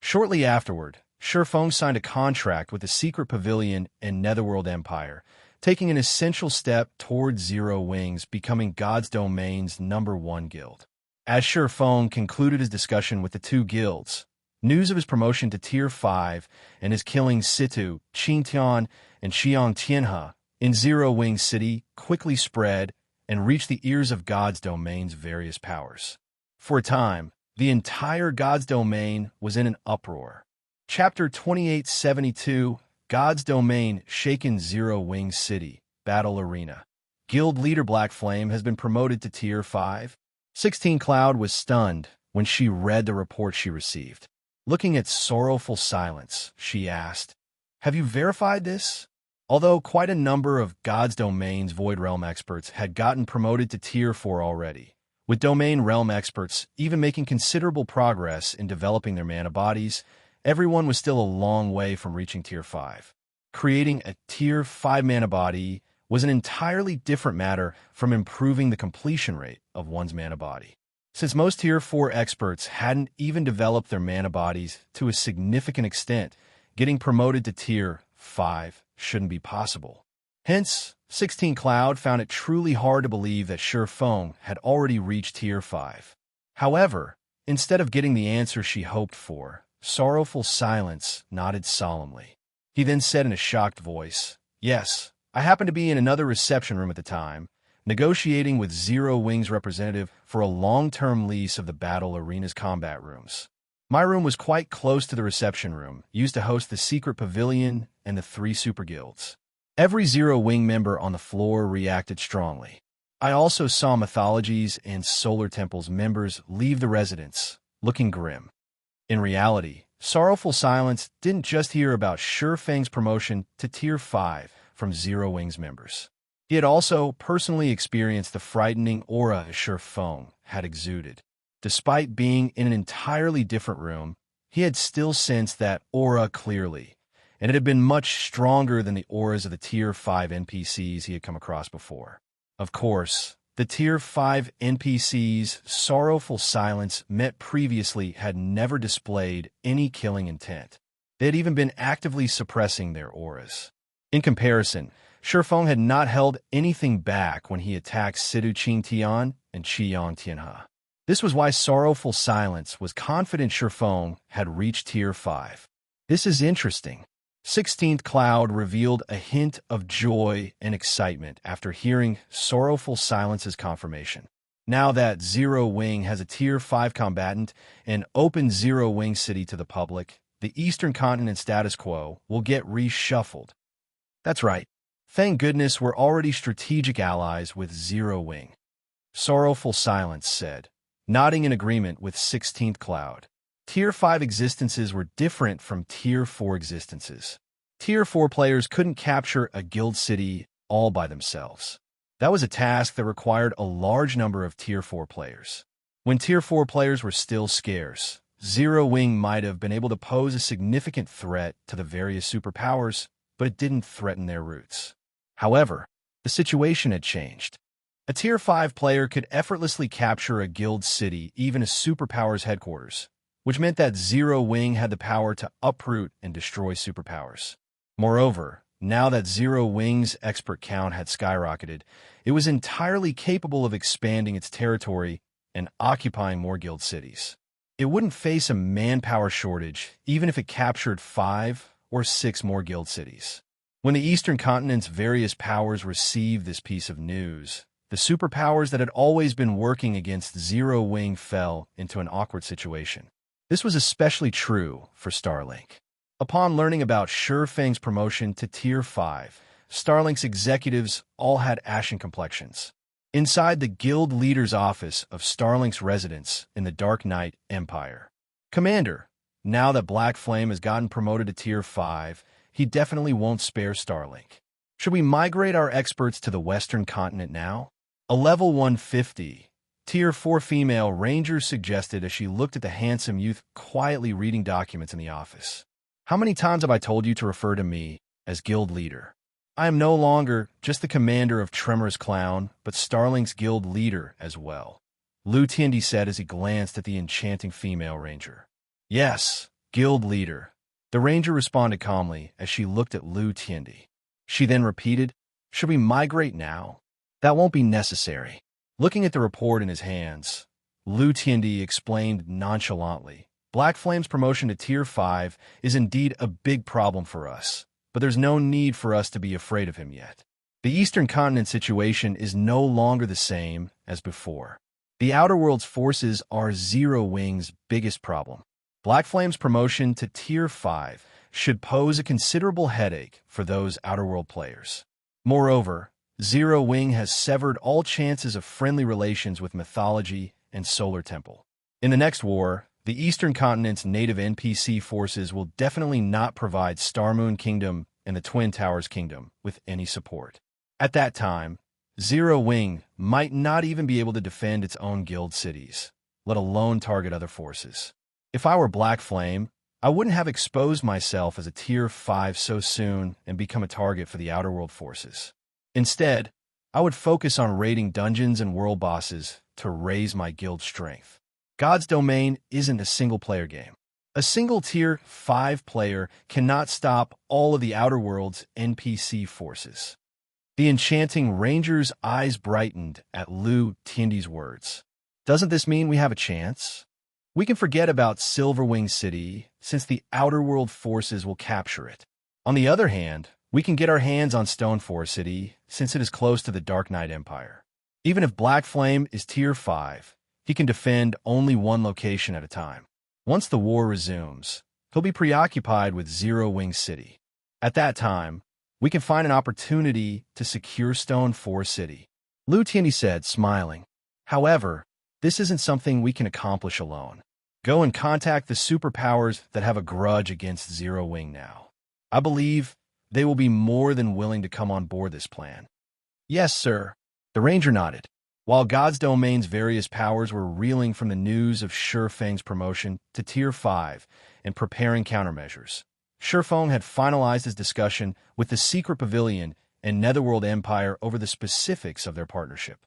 Shortly afterward, Feng signed a contract with the Secret Pavilion and Netherworld Empire, taking an essential step towards Zero-Wing's becoming God's Domain's #1 guild. As Feng concluded his discussion with the 2 guilds, news of his promotion to Tier 5 and his killing Situ, Qingtian, and Xianxia in Zero-Wing City quickly spread and reached the ears of God's Domain's various powers. For a time, the entire God's Domain was in an uproar. Chapter 2872, God's Domain Shaken Zero-Wing City, Battle Arena. Guild Leader Black Flame has been promoted to Tier 5. 16 Cloud was stunned when she read the report she received. Looking at sorrowful silence, she asked, "Have you verified this?" Although quite a number of God's Domain's Void Realm experts had gotten promoted to Tier 4 already, with Domain Realm experts even making considerable progress in developing their mana bodies, everyone was still a long way from reaching Tier 5. Creating a Tier 5 mana body was an entirely different matter from improving the completion rate of one's mana body. Since most Tier 4 experts hadn't even developed their mana bodies to a significant extent, getting promoted to Tier 5 shouldn't be possible. Hence, 16 Cloud found it truly hard to believe that Feng had already reached Tier 5. However, instead of getting the answer she hoped for, Sorrowful Silence nodded solemnly. He then said in a shocked voice, "Yes, I happened to be in another reception room at the time, negotiating with Zero Wing's representative for a long-term lease of the Battle Arena's combat rooms. My room was quite close to the reception room, used to host the secret pavilion and the 3 super guilds. Every Zero Wing member on the floor reacted strongly. I also saw Mythologies and Solar Temple's members leave the residence, looking grim. In reality, Sorrowful Silence didn't just hear about Feng's promotion to Tier 5 from Zero Wing's members. He had also personally experienced the frightening aura Feng had exuded. Despite being in an entirely different room, he had still sensed that aura clearly, and it had been much stronger than the auras of the Tier 5 NPCs he had come across before. Of course, the Tier 5 NPCs Sorrowful Silence met previously had never displayed any killing intent. They had even been actively suppressing their auras. In comparison, Feng had not held anything back when he attacked Sidu Qingtian and Qiyang Tianhe. This was why Sorrowful Silence was confident Feng had reached Tier 5. This is interesting. 16th Cloud revealed a hint of joy and excitement after hearing Sorrowful Silence's confirmation. Now that Zero Wing has a Tier 5 combatant and opened Zero Wing City to the public, the Eastern Continent status quo will get reshuffled. That's right. Thank goodness we're already strategic allies with Zero Wing, Sorrowful Silence said, nodding in agreement with 16th Cloud. Tier 5 existences were different from Tier 4 existences. Tier 4 players couldn't capture a guild city all by themselves. That was a task that required a large number of Tier 4 players. When Tier 4 players were still scarce, Zero Wing might have been able to pose a significant threat to the various superpowers, but it didn't threaten their roots. However, the situation had changed. A Tier 5 player could effortlessly capture a guild city, even a superpower's headquarters, which meant that Zero Wing had the power to uproot and destroy superpowers. Moreover, now that Zero Wing's expert count had skyrocketed, it was entirely capable of expanding its territory and occupying more guild cities. It wouldn't face a manpower shortage even if it captured 5 or 6 more guild cities. When the Eastern Continent's various powers received this piece of news, the superpowers that had always been working against Zero Wing fell into an awkward situation. This was especially true for Starlink. Upon learning about Feng's promotion to Tier 5, Starlink's executives all had ashen complexions. Inside the guild leader's office of Starlink's residence in the Dark Knight Empire. "Commander, now that Black Flame has gotten promoted to Tier 5, he definitely won't spare Starlink. Should we migrate our experts to the Western Continent now?" A level 150, Tier 4 female ranger suggested as she looked at the handsome youth quietly reading documents in the office. "How many times have I told you to refer to me as guild leader? I am no longer just the commander of Tremor's Clown, but Starlink's guild leader as well," Lu Tiandi said as he glanced at the enchanting female ranger. "Yes, guild leader," the ranger responded calmly as she looked at Lu Tiandi. She then repeated, "Should we migrate now?" "That won't be necessary." Looking at the report in his hands, Lu Tiandi explained nonchalantly, "Black Flame's promotion to Tier 5 is indeed a big problem for us, but there's no need for us to be afraid of him yet. The Eastern Continent situation is no longer the same as before. The Outer World's forces are Zero Wing's biggest problem. Black Flame's promotion to Tier 5 should pose a considerable headache for those Outer World players. Moreover, Zero Wing has severed all chances of friendly relations with Mythology and Solar Temple. In the next war, the Eastern Continent's native NPC forces will definitely not provide Starmoon Kingdom and the Twin Towers Kingdom with any support. At that time, Zero Wing might not even be able to defend its own guild cities, let alone target other forces. If I were Black Flame, I wouldn't have exposed myself as a Tier 5 so soon and become a target for the Outer World forces. Instead, I would focus on raiding dungeons and world bosses to raise my guild strength. God's Domain isn't a single-player game. A single Tier 5 player cannot stop all of the Outer World's NPC forces. The enchanting ranger's eyes brightened at Lu Tiandi's words. Doesn't this mean we have a chance? We can forget about Silverwing City, since the Outer World forces will capture it. On the other hand, we can get our hands on Stoneforest City, since it is close to the Dark Knight Empire. Even if Black Flame is Tier 5, he can defend only one location at a time. Once the war resumes, he'll be preoccupied with Zero Wing City. At that time, we can find an opportunity to secure Stoneforest City. Lu Tiandi said, smiling. However, this isn't something we can accomplish alone. Go and contact the superpowers that have a grudge against Zero Wing now. I believe they will be more than willing to come on board this plan. Yes, sir. The ranger nodded. While God's Domain's various powers were reeling from the news of Feng's promotion to Tier 5 and preparing countermeasures, Feng had finalized his discussion with the Secret Pavilion and Netherworld Empire over the specifics of their partnership.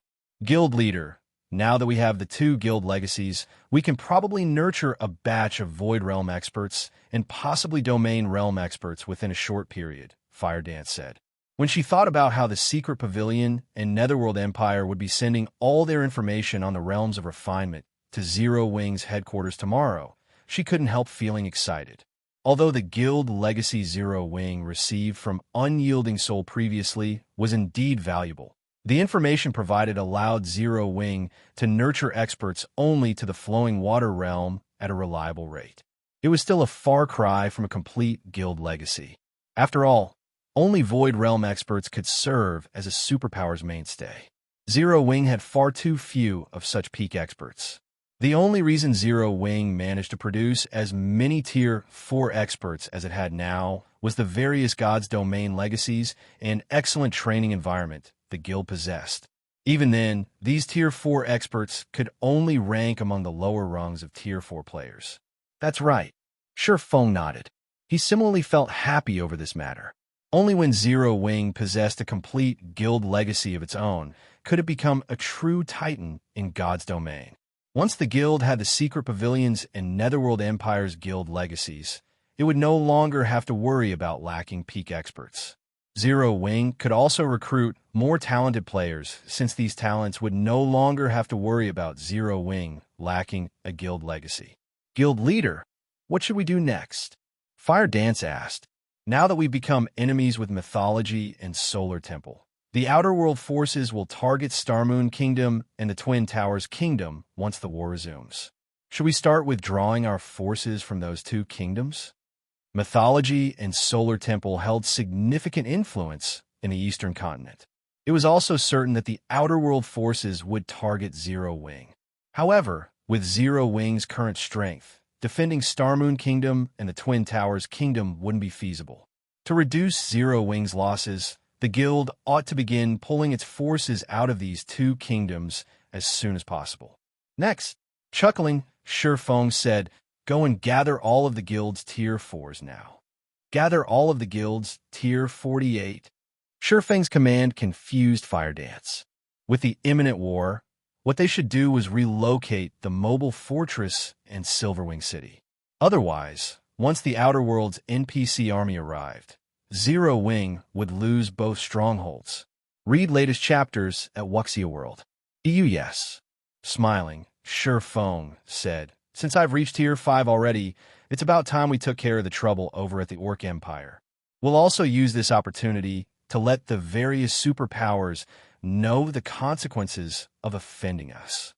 Guild leader, now that we have the two guild legacies, we can probably nurture a batch of Void Realm experts and possibly Domain Realm experts within a short period, Fire Dance said. When she thought about how the Secret Pavilion and Netherworld Empire would be sending all their information on the Realms of Refinement to Zero Wing's headquarters tomorrow, she couldn't help feeling excited. Although the guild legacy Zero Wing received from Unyielding Soul previously was indeed valuable, the information provided allowed Zero Wing to nurture experts only to the Flowing Water Realm at a reliable rate. It was still a far cry from a complete guild legacy. After all, only Void Realm experts could serve as a superpower's mainstay. Zero Wing had far too few of such peak experts. The only reason Zero Wing managed to produce as many Tier 4 experts as it had now was the various God's Domain legacies and excellent training environment the guild possessed. Even then, these Tier 4 experts could only rank among the lower rungs of Tier 4 players. That's right. Feng nodded. He similarly felt happy over this matter. Only when Zero Wing possessed a complete guild legacy of its own could it become a true titan in God's Domain. Once the guild had the Secret Pavilions and Netherworld Empire's guild legacies, it would no longer have to worry about lacking peak experts. Zero Wing could also recruit more talented players, since these talents would no longer have to worry about Zero Wing lacking a guild legacy. Guild leader, what should we do next? Fire Dance asked. Now that we've become enemies with Mythology and Solar Temple, the Outer World forces will target Starmoon Kingdom and the Twin Towers Kingdom once the war resumes. Should we start withdrawing our forces from those two kingdoms? Mythology and Solar Temple held significant influence in the Eastern continent. It was also certain that the Outer World forces would target Zero Wing. However, with Zero Wing's current strength, defending Starmoon Kingdom and the Twin Towers Kingdom wouldn't be feasible. To reduce Zero Wing's losses, the guild ought to begin pulling its forces out of these two kingdoms as soon as possible. Next, chuckling, Feng said, go and gather all of the guild's Tier 4s now. Gather all of the guild's Tier 48. Feng's command confused Fire Dance. With the imminent war, what they should do was relocate the mobile fortress in Silverwing City. Otherwise, once the Outer World's NPC army arrived, Zero Wing would lose both strongholds. Read latest chapters at Wuxia World. Yes. Smiling, Feng said, since I've reached Tier 5 already, it's about time we took care of the trouble over at the Orc Empire. We'll also use this opportunity to let the various superpowers know the consequences of offending us.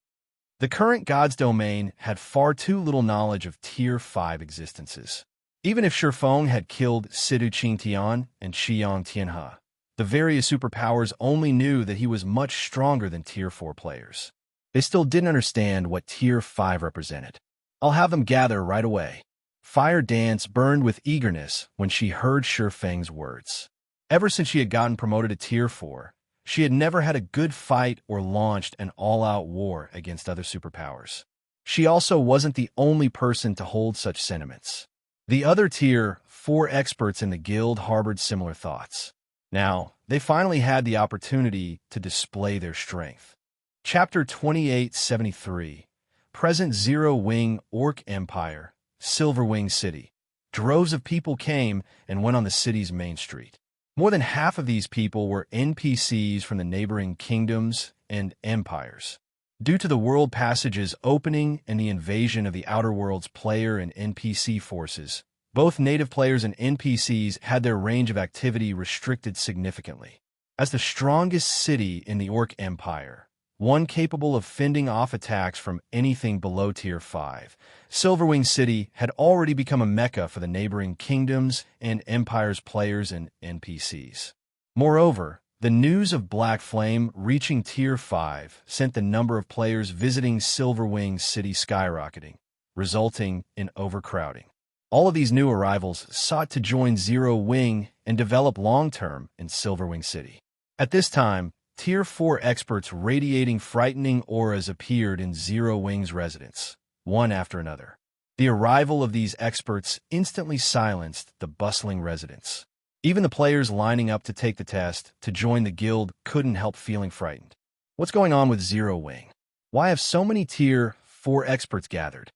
The current God's Domain had far too little knowledge of Tier 5 existences. Even if Feng had killed Sidu Qingtian and Xiang Tianhe, the various superpowers only knew that he was much stronger than Tier 4 players. They still didn't understand what Tier 5 represented. I'll have them gather right away. Fire Dance burned with eagerness when she heard Feng's words. Ever since she had gotten promoted to Tier 4, she had never had a good fight or launched an all-out war against other superpowers. She also wasn't the only person to hold such sentiments. The other Tier 4 experts in the guild harbored similar thoughts. Now, they finally had the opportunity to display their strength. Chapter 2873, Present Zero Wing Orc Empire, Silverwing City. Droves of people came and went on the city's main street. More than half of these people were NPCs from the neighboring kingdoms and empires. Due to the world passage's opening and the invasion of the Outer Worlds player and NPC forces, both native players and NPCs had their range of activity restricted significantly. As the strongest city in the Orc Empire, one capable of fending off attacks from anything below Tier 5, Silverwing City had already become a mecca for the neighboring kingdoms and empires players and NPCs. Moreover, the news of Black Flame reaching Tier 5 sent the number of players visiting Silverwing City skyrocketing, resulting in overcrowding. All of these new arrivals sought to join Zero Wing and develop long-term in Silverwing City. At this time, Tier 4 experts radiating frightening auras appeared in Zero Wing's residence, one after another. The arrival of these experts instantly silenced the bustling residents. Even the players lining up to take the test to join the guild couldn't help feeling frightened. What's going on with Zero Wing? Why have so many Tier 4 experts gathered?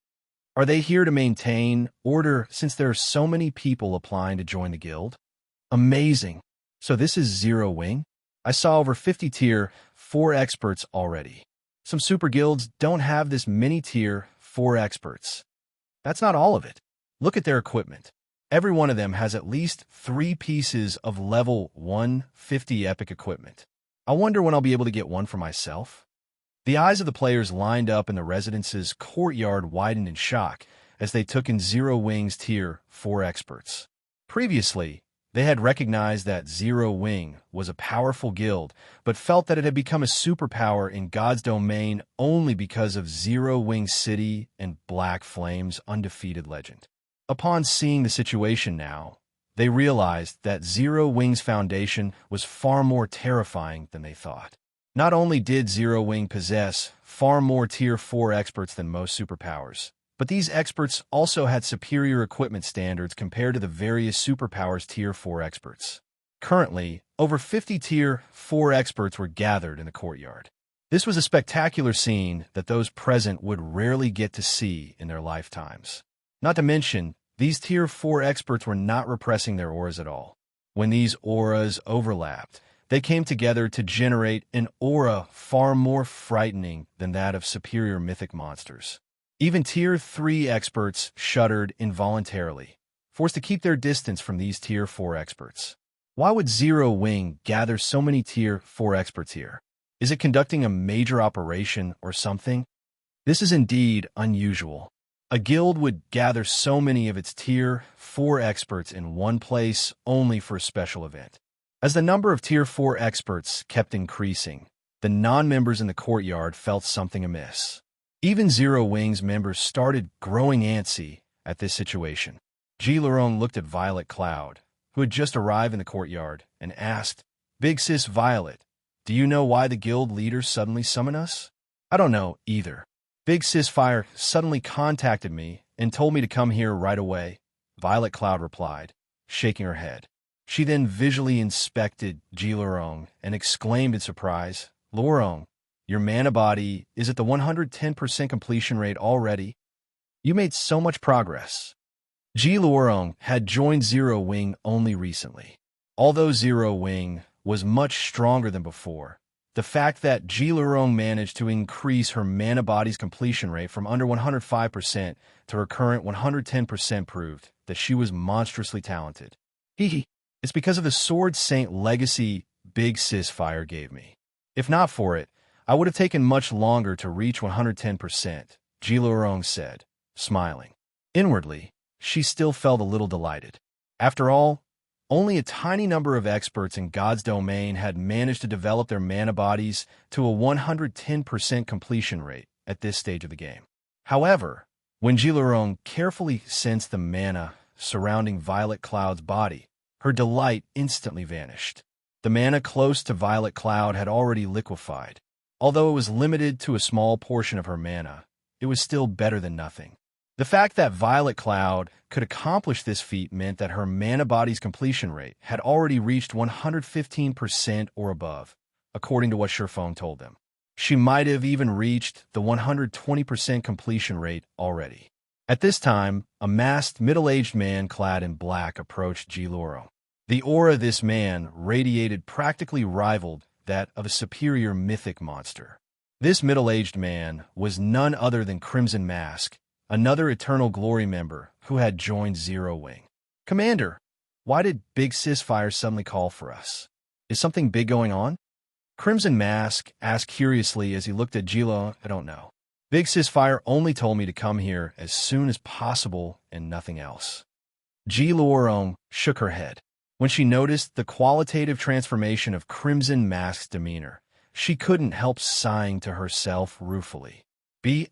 Are they here to maintain order since there are so many people applying to join the guild? Amazing. So this is Zero Wing? I saw over 50 Tier 4 experts already. Some super guilds don't have this many Tier 4 experts. That's not all of it. Look at their equipment. Every one of them has at least 3 pieces of level 150 epic equipment. I wonder when I'll be able to get one for myself. The eyes of the players lined up in the residence's courtyard widened in shock as they took in Zero Wing's Tier 4 experts. Previously, they had recognized that Zero Wing was a powerful guild, but felt that it had become a superpower in God's domain only because of Zero Wing City and Black Flame's undefeated legend. Upon seeing the situation now, they realized that Zero Wing's foundation was far more terrifying than they thought. Not only did Zero Wing possess far more Tier 4 experts than most superpowers, but these experts also had superior equipment standards compared to the various superpowers Tier 4 experts. Currently, over 50 Tier 4 experts were gathered in the courtyard. This was a spectacular scene that those present would rarely get to see in their lifetimes. Not to mention, these Tier 4 experts were not repressing their auras at all. When these auras overlapped, they came together to generate an aura far more frightening than that of superior mythic monsters. Even Tier 3 experts shuddered involuntarily, forced to keep their distance from these Tier 4 experts. Why would Zero Wing gather so many Tier 4 experts here? Is it conducting a major operation or something? This is indeed unusual. A guild would gather so many of its Tier 4 experts in one place only for a special event. As the number of Tier 4 experts kept increasing, the non-members in the courtyard felt something amiss. Even Zero Wing's members started growing antsy at this situation. Xianxia looked at Violet Cloud, who had just arrived in the courtyard, and asked, "Big Sis Violet, do you know why the guild leaders suddenly summon us?" "I don't know either. Big Sis Fire suddenly contacted me and told me to come here right away," Violet Cloud replied, shaking her head. She then visually inspected Xianxia and exclaimed in surprise, "Xianxia, your mana body is at the 110% completion rate already? You made so much progress." Xianxia had joined Zero Wing only recently. Although Zero Wing was much stronger than before, the fact that Xianxia managed to increase her mana body's completion rate from under 105% to her current 110% proved that she was monstrously talented. It's because of the Sword Saint legacy Big Sis Fire gave me. If not for it, I would have taken much longer to reach 110%, Xianxia said, smiling. Inwardly, she still felt a little delighted. After all, only a tiny number of experts in God's domain had managed to develop their mana bodies to a 110% completion rate at this stage of the game. However, when Xianxia carefully sensed the mana surrounding Violet Cloud's body, her delight instantly vanished. The mana close to Violet Cloud had already liquefied. Although it was limited to a small portion of her mana, it was still better than nothing. The fact that Violet Cloud could accomplish this feat meant that her mana body's completion rate had already reached 115% or above, according to what Feng told them. She might have even reached the 120% completion rate already. At this time, a masked, middle-aged man clad in black approached Jiloro. The aura of this man radiated practically rivaled that of a superior mythic monster. This middle-aged man was none other than Crimson Mask, another Eternal Glory member who had joined Zero Wing. "Commander, why did Big Sis Fire suddenly call for us? Is something big going on?" Crimson Mask asked curiously as he looked at Jilo. "I don't know. Big Sis Fire only told me to come here as soon as possible and nothing else." Jilorong shook her head. When she noticed the qualitative transformation of Crimson Mask's demeanor, she couldn't help sighing to herself ruefully. B**B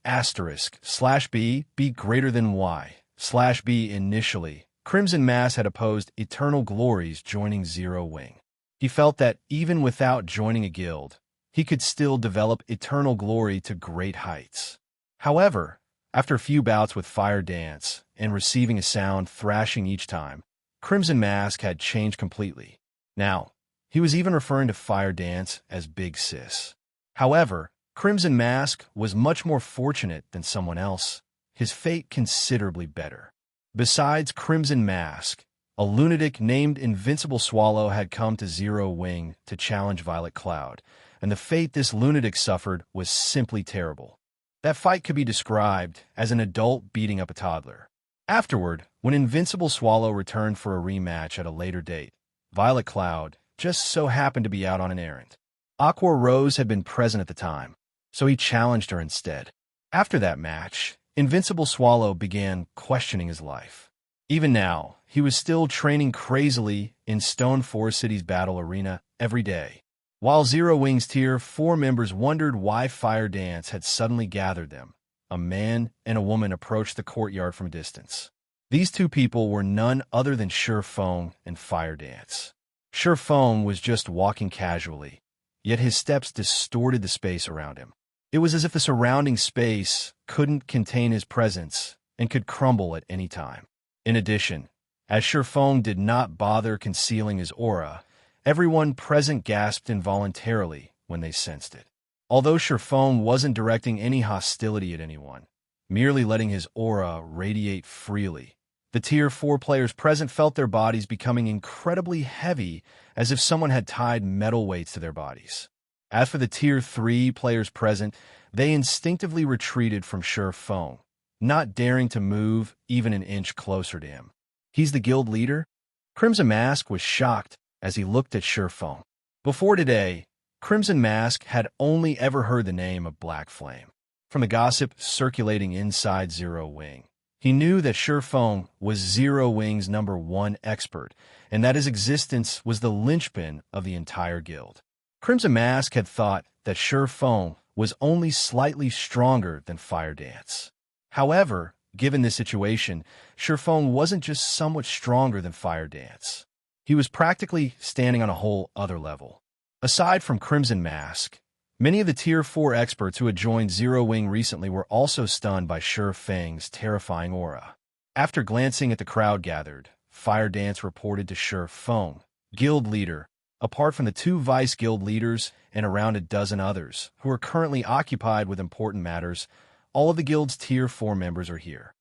be greater than Y/B initially, Crimson Mask had opposed Eternal Glory's joining Zero Wing. He felt that even without joining a guild, he could still develop Eternal Glory to great heights. However, after a few bouts with Fire Dance and receiving a sound thrashing each time, Crimson Mask had changed completely. Now, he was even referring to Fire Dance as Big Sis. However, Crimson Mask was much more fortunate than someone else, his fate considerably better. Besides Crimson Mask, a lunatic named Invincible Swallow had come to Zero Wing to challenge Violet Cloud, and the fate this lunatic suffered was simply terrible. That fight could be described as an adult beating up a toddler. Afterward, when Invincible Swallow returned for a rematch at a later date, Violet Cloud just so happened to be out on an errand. Aqua Rose had been present at the time, so he challenged her instead. After that match, Invincible Swallow began questioning his life. Even now, he was still training crazily in Stone Forest City's battle arena every day. While Zero Wing's Tier 4 members wondered why Fire Dance had suddenly gathered them, a man and a woman approached the courtyard from a distance. These two people were none other than Feng and Fire Dance. Feng was just walking casually, yet his steps distorted the space around him. It was as if the surrounding space couldn't contain his presence and could crumble at any time. In addition, as Feng did not bother concealing his aura, everyone present gasped involuntarily when they sensed it. Although Feng wasn't directing any hostility at anyone, merely letting his aura radiate freely, the Tier 4 players present felt their bodies becoming incredibly heavy, as if someone had tied metal weights to their bodies. As for the Tier 3 players present, they instinctively retreated from Feng, not daring to move even an inch closer to him. "He's the guild leader?" Crimson Mask was shocked as he looked at Feng. Before today, Crimson Mask had only ever heard the name of Black Flame from the gossip circulating inside Zero Wing. He knew that Feng was Zero Wing's #1 expert, and that his existence was the linchpin of the entire guild. Crimson Mask had thought that Feng was only slightly stronger than Fire Dance. However, given this situation, Feng wasn't just somewhat stronger than Fire Dance. He was practically standing on a whole other level. Aside from Crimson Mask, many of the Tier 4 experts who had joined Zero Wing recently were also stunned by Feng's terrifying aura. After glancing at the crowd gathered, Fire Dance reported to Feng, guild leader, apart from the 2 vice guild leaders and around a dozen others who are currently occupied with important matters, all of the guild's Tier 4 members are here.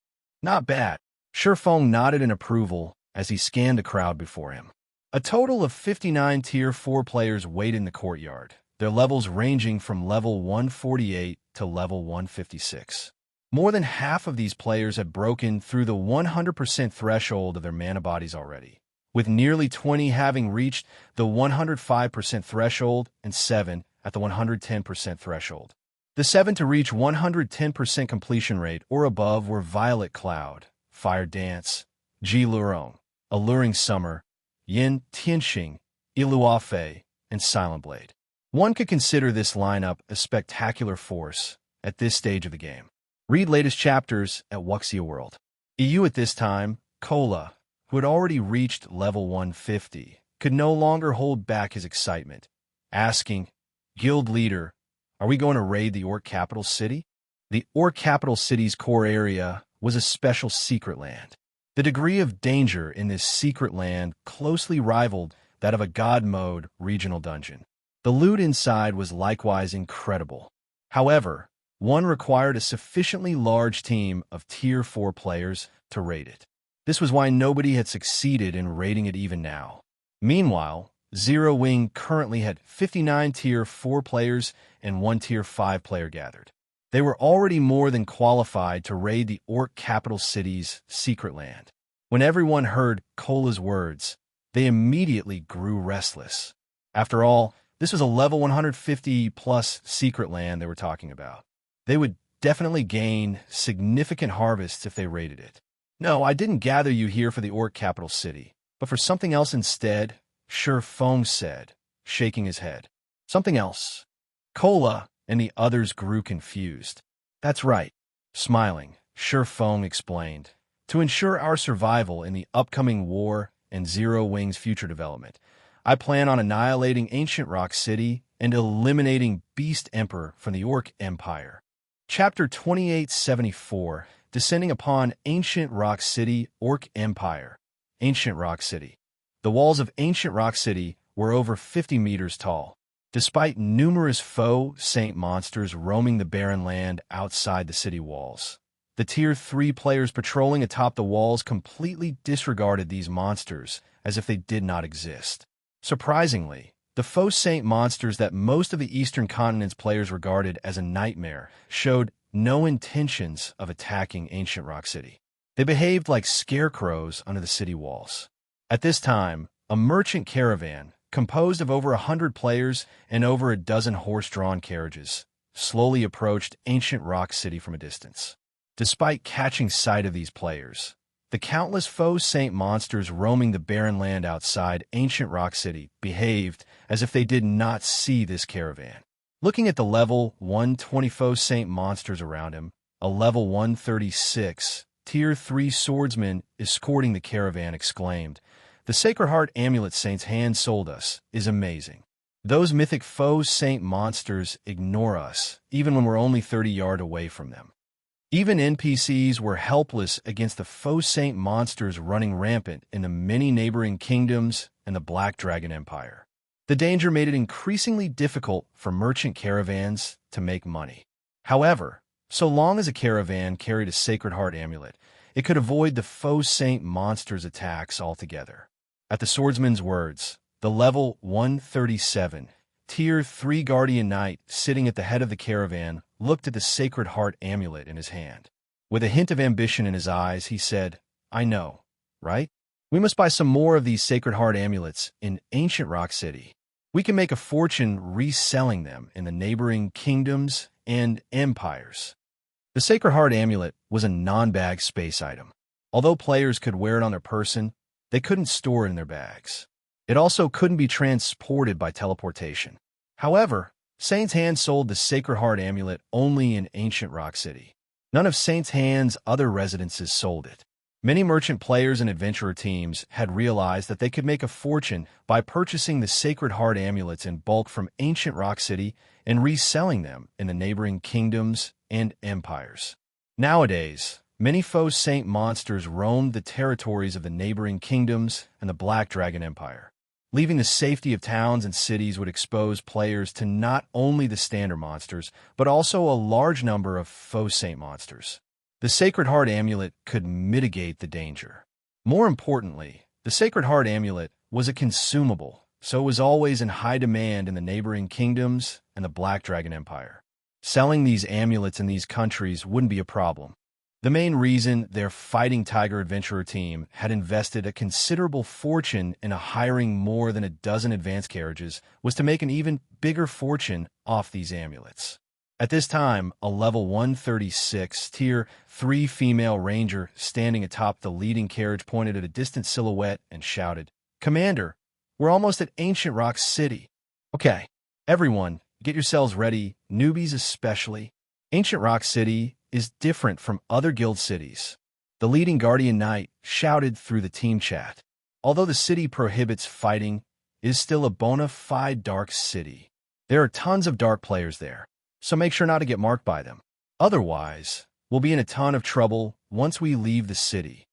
Not bad. Feng nodded in approval as he scanned the crowd before him. A total of 59 Tier 4 players waited in the courtyard, their levels ranging from level 148 to level 156. More than half of these players had broken through the 100% threshold of their mana bodies already, with nearly 20 having reached the 105% threshold and 7 at the 110% threshold. The 7 to reach 110% completion rate or above were Violet Cloud, Fire Dance, Jilorong, Alluring Summer, Yin Tianxing, Iluafei, and Silent Blade. One could consider this lineup a spectacular force at this stage of the game. Read latest chapters at Wuxia World. EU at this time, Cola, who had already reached level 150, could no longer hold back his excitement, asking, "Guild leader, are we going to raid the Orc capital city?" The Orc capital city's core area was a special secret land. The degree of danger in this secret land closely rivaled that of a God-mode regional dungeon. The loot inside was likewise incredible. However, one required a sufficiently large team of Tier 4 players to raid it. This was why nobody had succeeded in raiding it even now. Meanwhile, Zero Wing currently had 59 Tier 4 players and 1 Tier 5 player gathered. They were already more than qualified to raid the Orc capital city's secret land. When everyone heard Cola's words, they immediately grew restless. After all, this was a level 150-plus secret land they were talking about. They would definitely gain significant harvests if they raided it. No, I didn't gather you here for the Orc capital city, but for something else instead, Sure Feng said, shaking his head. Something else. Cola and the others grew confused. That's right. Smiling, Sure Feng explained. To ensure our survival in the upcoming war and Zero Wing's future development, I plan on annihilating Ancient Rock City and eliminating Beast Emperor from the Orc Empire. Chapter 2874, Descending upon Ancient Rock City, Orc Empire. Ancient Rock City. The walls of Ancient Rock City were over 50 meters tall. Despite numerous foe saint monsters roaming the barren land outside the city walls, the Tier 3 players patrolling atop the walls completely disregarded these monsters as if they did not exist. Surprisingly, the foe saint monsters that most of the Eastern Continent's players regarded as a nightmare showed no intentions of attacking Ancient Rock City. They behaved like scarecrows under the city walls. At this time, a merchant caravan, composed of over 100 players and over a dozen horse-drawn carriages, slowly approached Ancient Rock City from a distance. Despite catching sight of these players, the countless foe saint monsters roaming the barren land outside Ancient Rock City behaved as if they did not see this caravan. Looking at the level 120 foe saint monsters around him, a level 136 Tier 3 swordsman escorting the caravan exclaimed, "The Sacred Heart Amulet Saint's hand sold us is amazing. Those mythic foe saint monsters ignore us, even when we're only 30 yards away from them." Even NPCs were helpless against the foe saint monsters running rampant in the many neighboring kingdoms and the Black Dragon Empire. The danger made it increasingly difficult for merchant caravans to make money. However, so long as a caravan carried a Sacred Heart amulet, it could avoid the foe saint monsters' attacks altogether. At the swordsman's words, the level 137, Tier 3 Guardian Knight sitting at the head of the caravan looked at the Sacred Heart amulet in his hand. With a hint of ambition in his eyes, he said, "I know, right? We must buy some more of these Sacred Heart amulets in Ancient Rock City. We can make a fortune reselling them in the neighboring kingdoms and empires." The Sacred Heart amulet was a non-bag space item. Although players could wear it on their person, they couldn't store it in their bags. It also couldn't be transported by teleportation. However, Saint's Hand sold the Sacred Heart amulet only in Ancient Rock City. None of Saint's Hand's other residences sold it. Many merchant players and adventurer teams had realized that they could make a fortune by purchasing the Sacred Heart amulets in bulk from Ancient Rock City and reselling them in the neighboring kingdoms and empires. Nowadays, many foe saint monsters roamed the territories of the neighboring kingdoms and the Black Dragon Empire. Leaving the safety of towns and cities would expose players to not only the standard monsters, but also a large number of foe saint monsters. The Sacred Heart amulet could mitigate the danger. More importantly, the Sacred Heart amulet was a consumable, so it was always in high demand in the neighboring kingdoms and the Black Dragon Empire. Selling these amulets in these countries wouldn't be a problem. The main reason their Fighting Tiger adventurer team had invested a considerable fortune in hiring more than a dozen advanced carriages was to make an even bigger fortune off these amulets. At this time, a level 136 Tier 3 female ranger standing atop the leading carriage pointed at a distant silhouette and shouted, "Commander, we're almost at Ancient Rock City." "Okay, everyone, get yourselves ready, newbies especially. Ancient Rock City is different from other guild cities." The leading Guardian Knight shouted through the team chat. Although the city prohibits fighting, it is still a bona fide dark city. There are tons of dark players there, so make sure not to get marked by them. Otherwise, we'll be in a ton of trouble once we leave the city."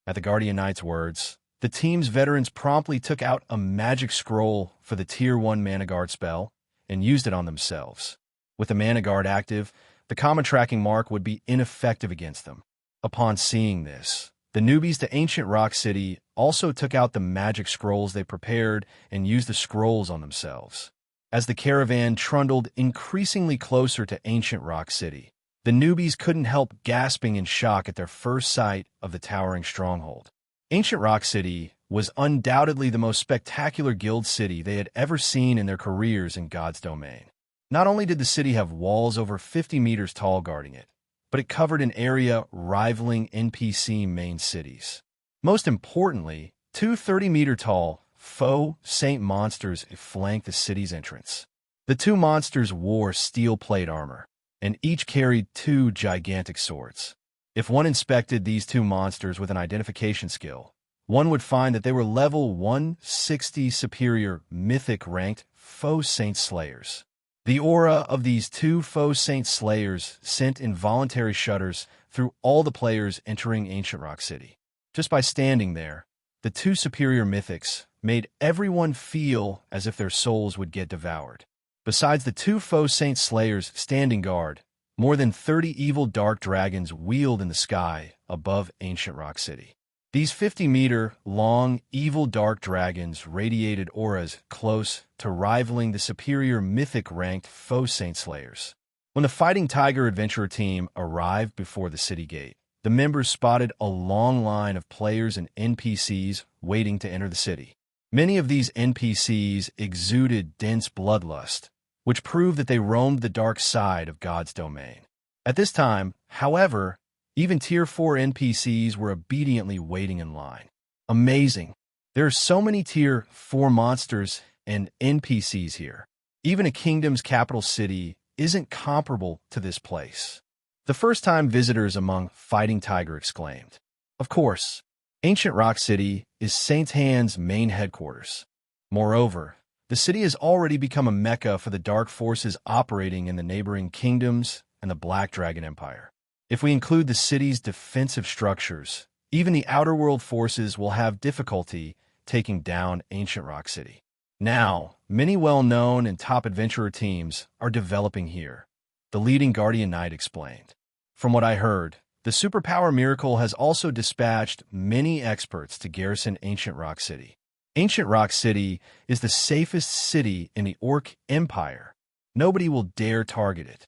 At the Guardian Knight's words, the team's veterans promptly took out a magic scroll for the Tier 1 Mana Guard spell and used it on themselves. With the Mana Guard active, the common tracking mark would be ineffective against them. Upon seeing this, the newbies to Ancient Rock City also took out the magic scrolls they prepared and used the scrolls on themselves. As the caravan trundled increasingly closer to Ancient Rock City, the newbies couldn't help gasping in shock at their first sight of the towering stronghold. Ancient Rock City was undoubtedly the most spectacular guild city they had ever seen in their careers in God's domain. Not only did the city have walls over 50 meters tall guarding it, but it covered an area rivaling NPC main cities. Most importantly, two 30-meter-tall faux saint monsters flanked the city's entrance. The two monsters wore steel plate armor, and each carried two gigantic swords. If one inspected these two monsters with an identification skill, one would find that they were level 160 superior mythic-ranked faux saint slayers. The aura of these two faux saint slayers sent involuntary shudders through all the players entering Ancient Rock City. Just by standing there, the two superior mythics made everyone feel as if their souls would get devoured. Besides the two faux saint slayers standing guard, more than 30 evil dark dragons wheeled in the sky above Ancient Rock City. These 50-meter-long evil dark dragons radiated auras close to rivaling the superior mythic-ranked faux saint slayers. When the Fighting Tiger adventurer team arrived before the city gate, the members spotted a long line of players and NPCs waiting to enter the city. Many of these NPCs exuded dense bloodlust, which proved that they roamed the dark side of God's domain. At this time, however, even Tier 4 NPCs were obediently waiting in line. Amazing. There are so many Tier 4 monsters and NPCs here. Even a kingdom's capital city isn't comparable to this place. The first-time visitors among Fighting Tiger exclaimed. Of course, Ancient Rock City is Saint Hand's main headquarters. Moreover, the city has already become a mecca for the dark forces operating in the neighboring kingdoms and the Black Dragon Empire. If we include the city's defensive structures, even the Outer World forces will have difficulty taking down Ancient Rock City. Now, many well-known and top adventurer teams are developing here, the leading Guardian Knight explained. From what I heard, the Superpower Miracle has also dispatched many experts to garrison Ancient Rock City. Ancient Rock City is the safest city in the Orc Empire. Nobody will dare target it.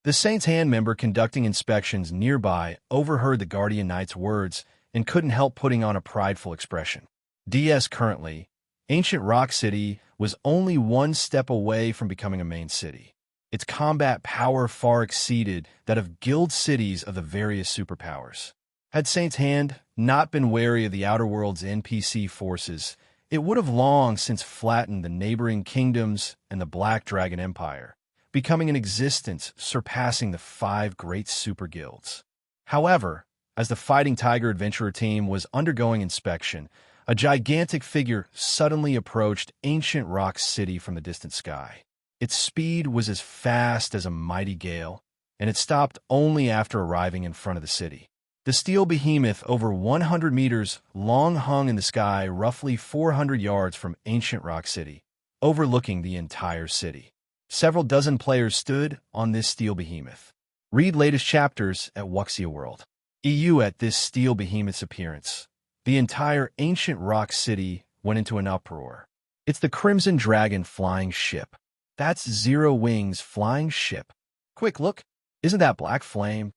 The Saint's Hand member conducting inspections nearby overheard the Guardian Knight's words and couldn't help putting on a prideful expression. DS currently, Ancient Rock City was only one step away from becoming a main city. Its combat power far exceeded that of guild cities of the various superpowers. Had Saint's Hand not been wary of the Outer World's NPC forces, it would have long since flattened the neighboring kingdoms and the Black Dragon Empire, becoming an existence surpassing the 5 great super guilds. However, as the Fighting Tiger adventurer team was undergoing inspection, a gigantic figure suddenly approached Ancient Rock City from the distant sky. Its speed was as fast as a mighty gale, and it stopped only after arriving in front of the city. The steel behemoth, over 100 meters long, hung in the sky roughly 400 yards from Ancient Rock City, overlooking the entire city. Several dozen players stood on this steel behemoth. Read latest chapters at Wuxia World. EU. At this steel behemoth's appearance, the entire Ancient Rock City went into an uproar. It's the Crimson Dragon flying ship. That's Zero Wing's flying ship. Quick look, isn't that black flame?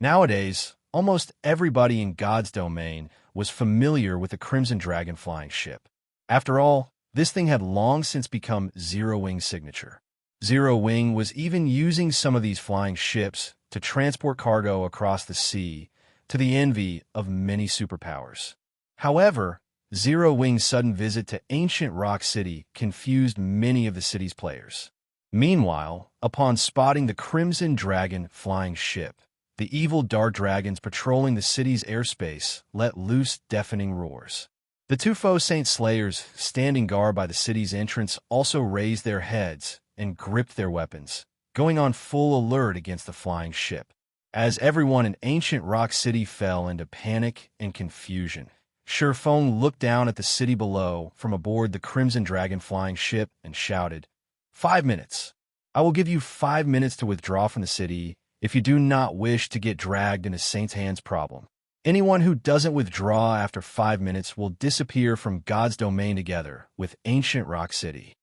Nowadays, almost everybody in God's domain was familiar with the Crimson Dragon flying ship. After all, this thing had long since become Zero Wing's signature. Zero Wing was even using some of these flying ships to transport cargo across the sea, to the envy of many superpowers. However, Zero Wing's sudden visit to Ancient Rock City confused many of the city's players. Meanwhile, upon spotting the Crimson Dragon flying ship, the evil dark dragons patrolling the city's airspace let loose deafening roars. The two faux saint slayers standing guard by the city's entrance also raised their heads and gripped their weapons, going on full alert against the flying ship. As everyone in ancient Rock City fell into panic and confusion, Feng looked down at the city below from aboard the Crimson Dragon flying ship and shouted, 5 minutes. I will give you 5 minutes to withdraw from the city if you do not wish to get dragged into Saint's Hand's problem. Anyone who doesn't withdraw after 5 minutes will disappear from God's domain together with Ancient Rock City.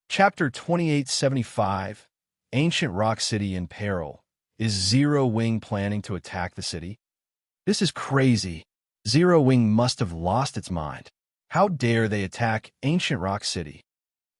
Chapter 2875, Ancient Rock City in Peril. Is Zero Wing planning to attack the city? This is crazy. Zero Wing must have lost its mind. How dare they attack Ancient Rock City?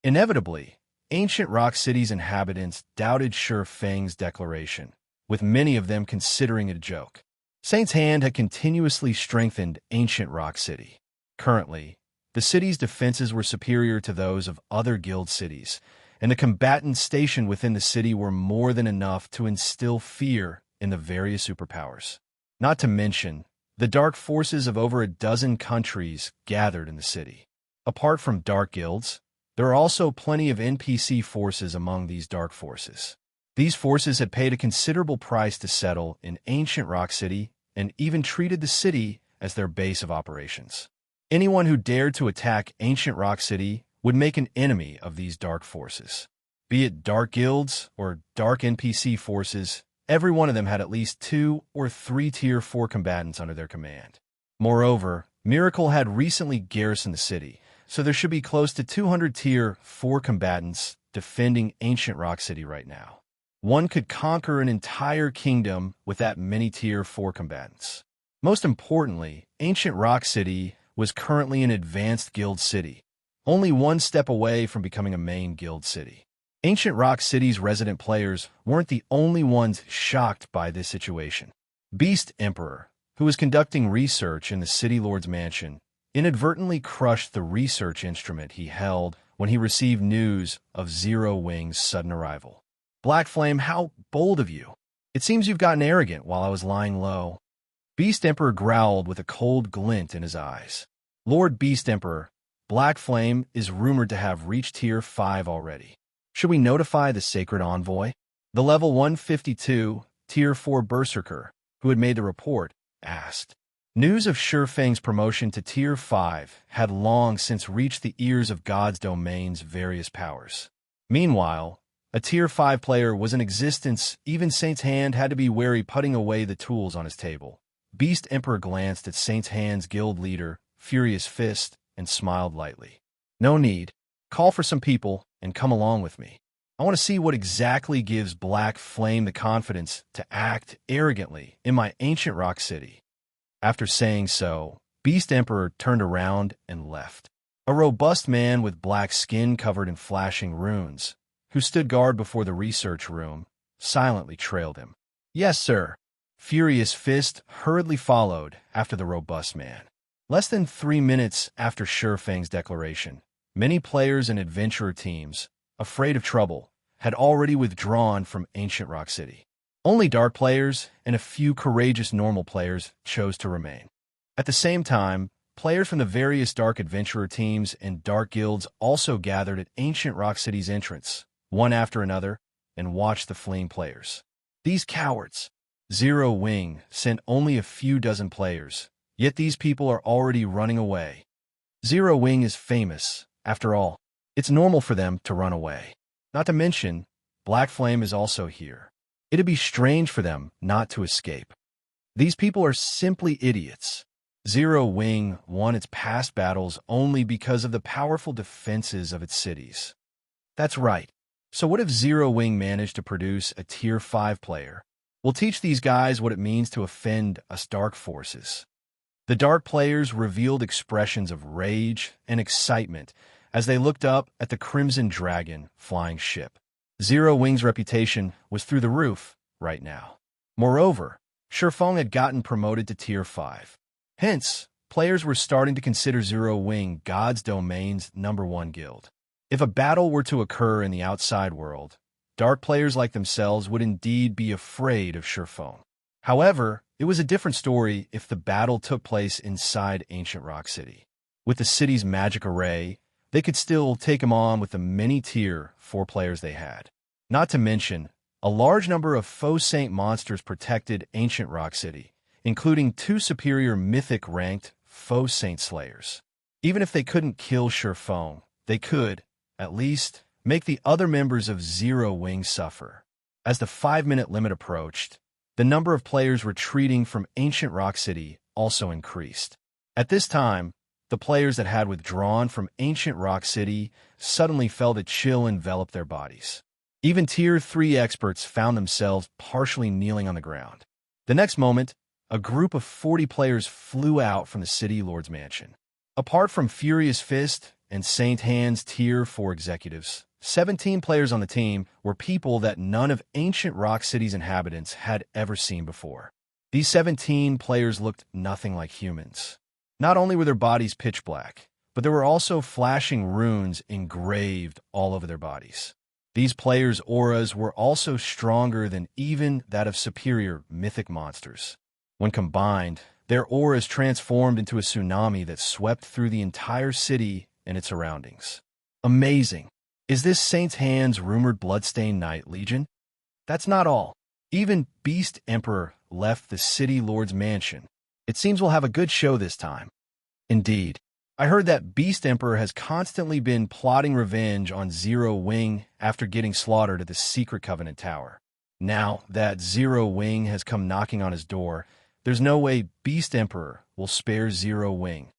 Inevitably, Ancient Rock City's inhabitants doubted Feng's declaration, with many of them considering it a joke. Saint's Hand had continuously strengthened Ancient Rock City. Currently, the city's defenses were superior to those of other guild cities, and the combatants stationed within the city were more than enough to instill fear in the various superpowers. Not to mention, the dark forces of over a dozen countries gathered in the city. Apart from dark guilds, there are also plenty of NPC forces among these dark forces. These forces had paid a considerable price to settle in Ancient Rock City and even treated the city as their base of operations. Anyone who dared to attack Ancient Rock City would make an enemy of these dark forces. Be it dark guilds or dark NPC forces, every one of them had at least 2 or 3 Tier 4 combatants under their command. Moreover, Miracle had recently garrisoned the city, so there should be close to 200 Tier 4 combatants defending Ancient Rock City right now. One could conquer an entire kingdom with that many Tier 4 combatants. Most importantly, Ancient Rock City was currently an advanced guild city, only one step away from becoming a main guild city. Ancient Rock City's resident players weren't the only ones shocked by this situation. Beast Emperor, who was conducting research in the City Lord's mansion, inadvertently crushed the research instrument he held when he received news of Zero Wing's sudden arrival. Black Flame, how bold of you! It seems you've gotten arrogant while I was lying low. Beast Emperor growled with a cold glint in his eyes. Lord Beast Emperor, Black Flame is rumored to have reached Tier 5 already. Should we notify the Sacred Envoy? The level 152, Tier 4 Berserker, who had made the report, asked. News of Feng's promotion to Tier 5 had long since reached the ears of God's domain's various powers. Meanwhile, a Tier 5 player was in existence. Even Saint's Hand had to be wary putting away the tools on his table. Beast Emperor glanced at Saint's Hand's guild leader, Furious Fist, and smiled lightly. No need. Call for some people and come along with me. I want to see what exactly gives Black Flame the confidence to act arrogantly in my Ancient Rock City. After saying so, Beast Emperor turned around and left. A robust man with black skin covered in flashing runes, who stood guard before the research room, silently trailed him. Yes, sir. Furious Fist hurriedly followed after the robust man. Less than 3 minutes after Feng's declaration, many players and adventurer teams, afraid of trouble, had already withdrawn from Ancient Rock City. Only dark players and a few courageous normal players chose to remain. At the same time, players from the various dark adventurer teams and dark guilds also gathered at Ancient Rock City's entrance, one after another, and watched the fleeing players. These cowards! Zero Wing sent only a few dozen players, yet these people are already running away. Zero Wing is famous, after all. It's normal for them to run away. Not to mention, Black Flame is also here. It'd be strange for them not to escape. These people are simply idiots. Zero Wing won its past battles only because of the powerful defenses of its cities. That's right. So what if Zero Wing managed to produce a Tier 5 player? We'll teach these guys what it means to offend us dark forces. The dark players revealed expressions of rage and excitement as they looked up at the Crimson Dragon flying ship. Zero Wing's reputation was through the roof right now. Moreover, Feng had gotten promoted to Tier 5. Hence, players were starting to consider Zero Wing God's domain's #1 guild. If a battle were to occur in the outside world, dark players like themselves would indeed be afraid of Feng. However, it was a different story if the battle took place inside Ancient Rock City. With the city's magic array, they could still take him on with the many Tier 4 players they had. Not to mention, A large number of faux saint monsters protected ancient Rock City, including 2 superior mythic-ranked faux saint slayers. Even if they couldn't kill Feng, they could, at least, make the other members of Zero Wing suffer. As the 5-minute limit approached, the number of players retreating from ancient Rock City also increased. At this time, the players that had withdrawn from ancient Rock City suddenly felt a chill envelop their bodies. Even Tier 3 experts found themselves partially kneeling on the ground. The next moment, a group of 40 players flew out from the City Lord's mansion. Apart from Furious Fist and Saint Hand's Tier 4 executives, 17 players on the team were people that none of ancient Rock City's inhabitants had ever seen before. These 17 players looked nothing like humans. Not only were their bodies pitch black, but there were also flashing runes engraved all over their bodies. These players' auras were also stronger than even that of superior mythic monsters. When combined, their auras transformed into a tsunami that swept through the entire city and its surroundings. Amazing! Is this Saint Hand's rumored Bloodstained Knight Legion? That's not all. Even Beast Emperor left the City Lord's mansion. It seems we'll have a good show this time. Indeed. I heard that Beast Emperor has constantly been plotting revenge on Zero Wing after getting slaughtered at the Secret Covenant Tower. Now that Zero Wing has come knocking on his door, there's no way Beast Emperor will spare Zero Wing.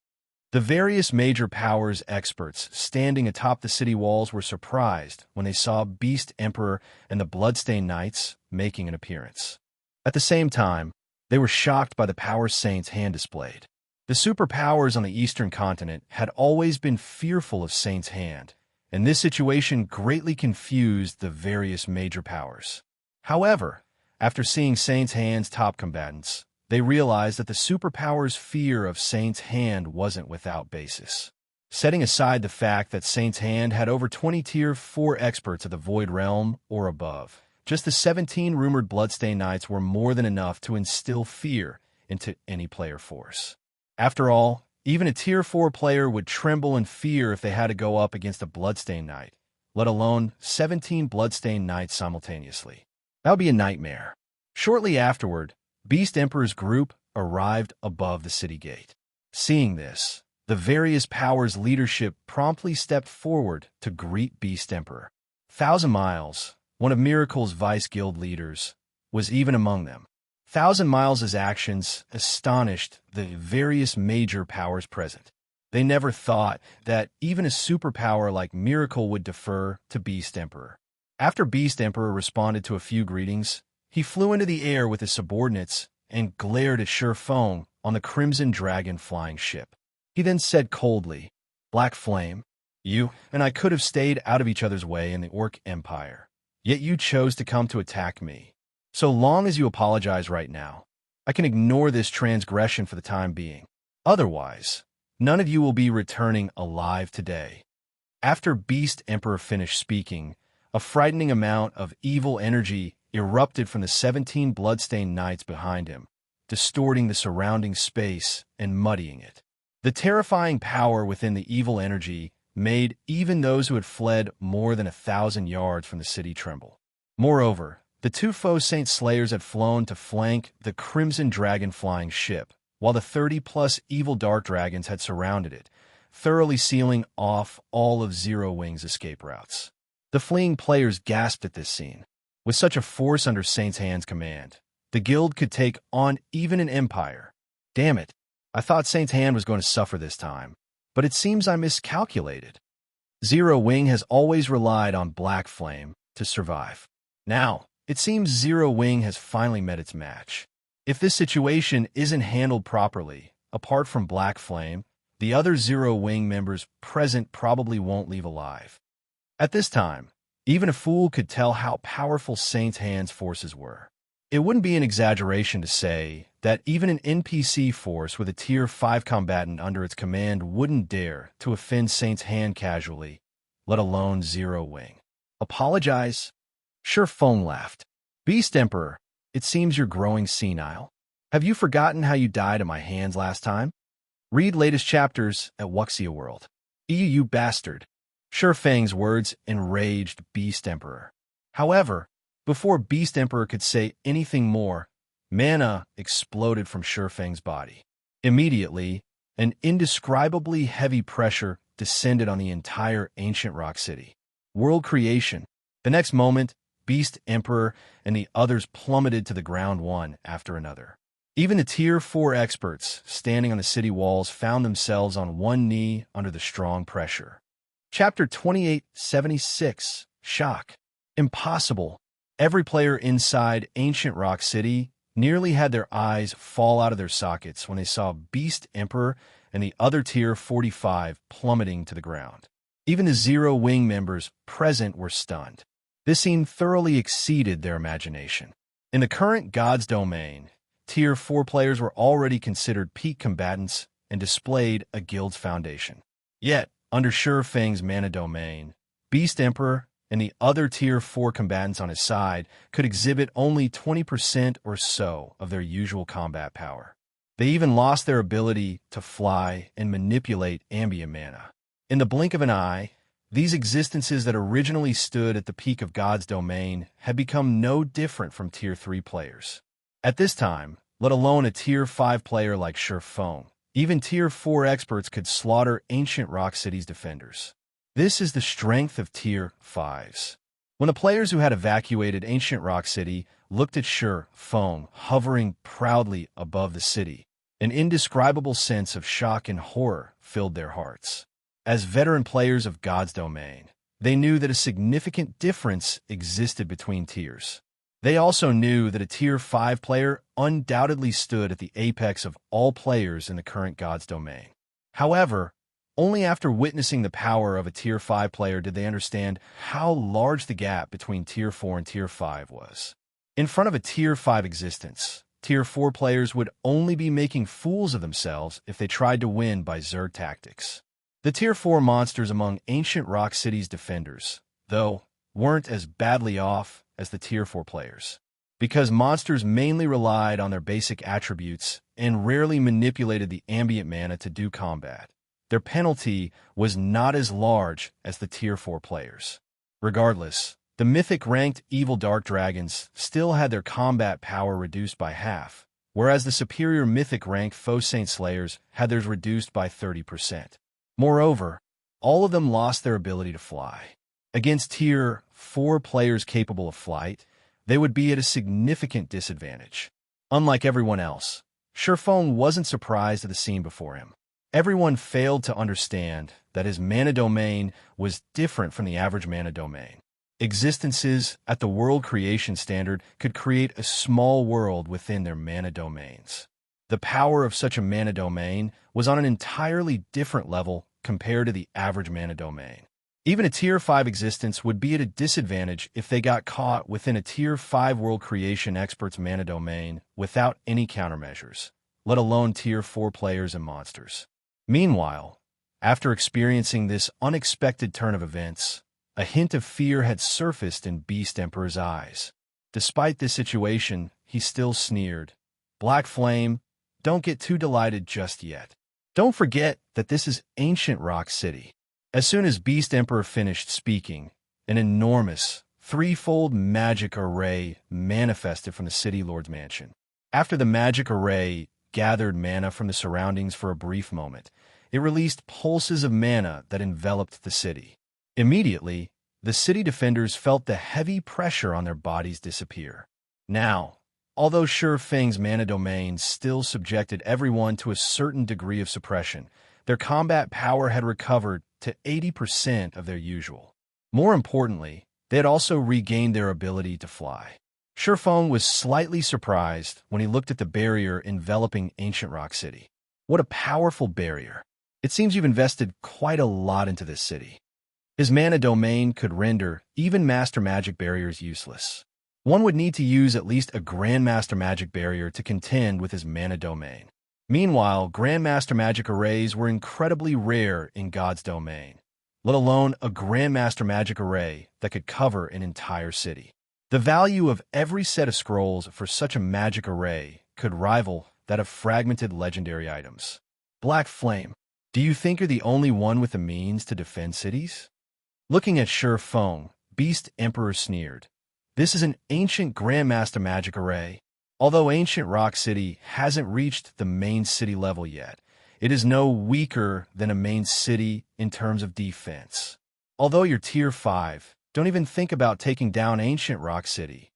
The various major powers experts standing atop the city walls were surprised when they saw Beast Emperor and the Bloodstained Knights making an appearance. At the same time, they were shocked by the power Saint's Hand displayed. The superpowers on the Eastern continent had always been fearful of Saint's Hand, and this situation greatly confused the various major powers. However, after seeing Saint's Hand's top combatants, they realized that the superpowers' fear of Saint's Hand wasn't without basis. Setting aside the fact that Saint's Hand had over 20 Tier 4 experts of the Void Realm or above, just the 17 rumored Bloodstained Knights were more than enough to instill fear into any player force. After all, even a Tier 4 player would tremble in fear if they had to go up against a Bloodstained Knight, let alone 17 Bloodstained Knights simultaneously. That would be a nightmare. Shortly afterward, Beast Emperor's group arrived above the city gate. Seeing this, the various powers' leadership promptly stepped forward to greet Beast Emperor. 1,000 Miles, one of Miracle's Vice Guild leaders, was even among them. 1,000 Miles' actions astonished the various major powers present. They never thought that even a superpower like Miracle would defer to Beast Emperor. After Beast Emperor responded to a few greetings, he flew into the air with his subordinates and glared at Feng on the Crimson Dragon flying ship. He then said coldly, "Black Flame, you and I could have stayed out of each other's way in the Orc Empire, yet you chose to come to attack me. So long as you apologize right now, I can ignore this transgression for the time being. Otherwise, none of you will be returning alive today." After Beast Emperor finished speaking, a frightening amount of evil energy erupted from the 17 Bloodstained Knights behind him, distorting the surrounding space and muddying it. The terrifying power within the evil energy made even those who had fled more than 1,000 yards from the city tremble. Moreover, the 2 faux Saint Slayers had flown to flank the Crimson Dragon flying ship, while the 30-plus evil Dark Dragons had surrounded it, thoroughly sealing off all of Zero Wing's escape routes. The fleeing players gasped at this scene. With such a force under Saint's Hand's command, the guild could take on even an empire. Damn it, I thought Saint's Hand was going to suffer this time, but it seems I miscalculated. Zero Wing has always relied on Black Flame to survive. Now, it seems Zero Wing has finally met its match. If this situation isn't handled properly, apart from Black Flame, the other Zero Wing members present probably won't leave alive. At this time, even a fool could tell how powerful Saint's Hand's forces were. It wouldn't be an exaggeration to say that even an NPC force with a Tier 5 combatant under its command wouldn't dare to offend Saint's Hand casually, let alone Zero Wing. Apologize? Feng laughed. Beast Emperor, it seems you're growing senile. Have you forgotten how you died at my hands last time? Read latest chapters at Wuxia World. You bastard. Feng's words enraged Beast Emperor. However, Before Beast Emperor could say anything more, mana exploded from Feng's body. Immediately, an indescribably heavy pressure descended on the entire ancient rock city. World creation. The next moment, Beast Emperor and the others plummeted to the ground one after another. Even the Tier 4 experts standing on the city walls found themselves on one knee under the strong pressure. Chapter 2876. Shock. Impossible. Every player inside Ancient Rock City nearly had their eyes fall out of their sockets when they saw Beast Emperor and the other Tier 45 plummeting to the ground. Even the Zero Wing members present were stunned. This scene thoroughly exceeded their imagination. In the current God's Domain, Tier 4 players were already considered peak combatants and displayed a guild's foundation. Yet, under Feng's mana domain, Beast Emperor and the other Tier 4 combatants on his side could exhibit only 20% or so of their usual combat power. They even lost their ability to fly and manipulate ambient mana. In the blink of an eye, these existences that originally stood at the peak of God's domain had become no different from Tier 3 players. At this time, let alone a Tier 5 player like Feng, even Tier 4 experts could slaughter Ancient Rock City's defenders. This is the strength of Tier 5s. When the players who had evacuated Ancient Rock City looked at Feng hovering proudly above the city, an indescribable sense of shock and horror filled their hearts. As veteran players of God's Domain, they knew that a significant difference existed between tiers. They also knew that a Tier 5 player undoubtedly stood at the apex of all players in the current God's Domain. However, only after witnessing the power of a Tier 5 player did they understand how large the gap between Tier 4 and Tier 5 was. In front of a Tier 5 existence, Tier 4 players would only be making fools of themselves if they tried to win by Zerg tactics. The Tier 4 monsters among Ancient Rock City's defenders, though, weren't as badly off as the Tier 4 players. Because monsters mainly relied on their basic attributes and rarely manipulated the ambient mana to do combat, their penalty was not as large as the Tier 4 players. Regardless, the mythic-ranked evil dark dragons still had their combat power reduced by half, whereas the superior mythic-ranked foe saint slayers had theirs reduced by 30%. Moreover, all of them lost their ability to fly. Against Tier 4 players capable of flight, they would be at a significant disadvantage. Unlike everyone else, Feng wasn't surprised at the scene before him. Everyone failed to understand that his mana domain was different from the average mana domain. Existences at the world creation standard could create a small world within their mana domains. The power of such a mana domain was on an entirely different level compared to the average mana domain. Even a Tier 5 existence would be at a disadvantage if they got caught within a Tier 5 world creation expert's mana domain without any countermeasures, let alone Tier 4 players and monsters. Meanwhile, after experiencing this unexpected turn of events, a hint of fear had surfaced in Beast Emperor's eyes. Despite this situation, he still sneered. "Black Flame, don't get too delighted just yet. Don't forget that this is Ancient Rock City." As soon as Beast Emperor finished speaking, an enormous, threefold magic array manifested from the City Lord's mansion. After the magic array gathered mana from the surroundings for a brief moment, it released pulses of mana that enveloped the city. Immediately, the city defenders felt the heavy pressure on their bodies disappear. Now, although Feng's mana domain still subjected everyone to a certain degree of suppression, their combat power had recovered to 80% of their usual. More importantly, they had also regained their ability to fly. Feng was slightly surprised when he looked at the barrier enveloping Ancient Rock City. What a powerful barrier. It seems you've invested quite a lot into this city. His mana domain could render even Master Magic barriers useless. One would need to use at least a Grandmaster Magic barrier to contend with his mana domain. Meanwhile, Grandmaster Magic arrays were incredibly rare in God's Domain, let alone a Grandmaster Magic array that could cover an entire city. The value of every set of scrolls for such a magic array could rival that of fragmented legendary items. Black Flame, do you think you're the only one with the means to defend cities? Looking at Feng, Beast Emperor sneered. This is an ancient Grandmaster magic array. Although ancient Rock City hasn't reached the main city level yet, it is no weaker than a main city in terms of defense. Although you're Tier 5, don't even think about taking down ancient Rock City.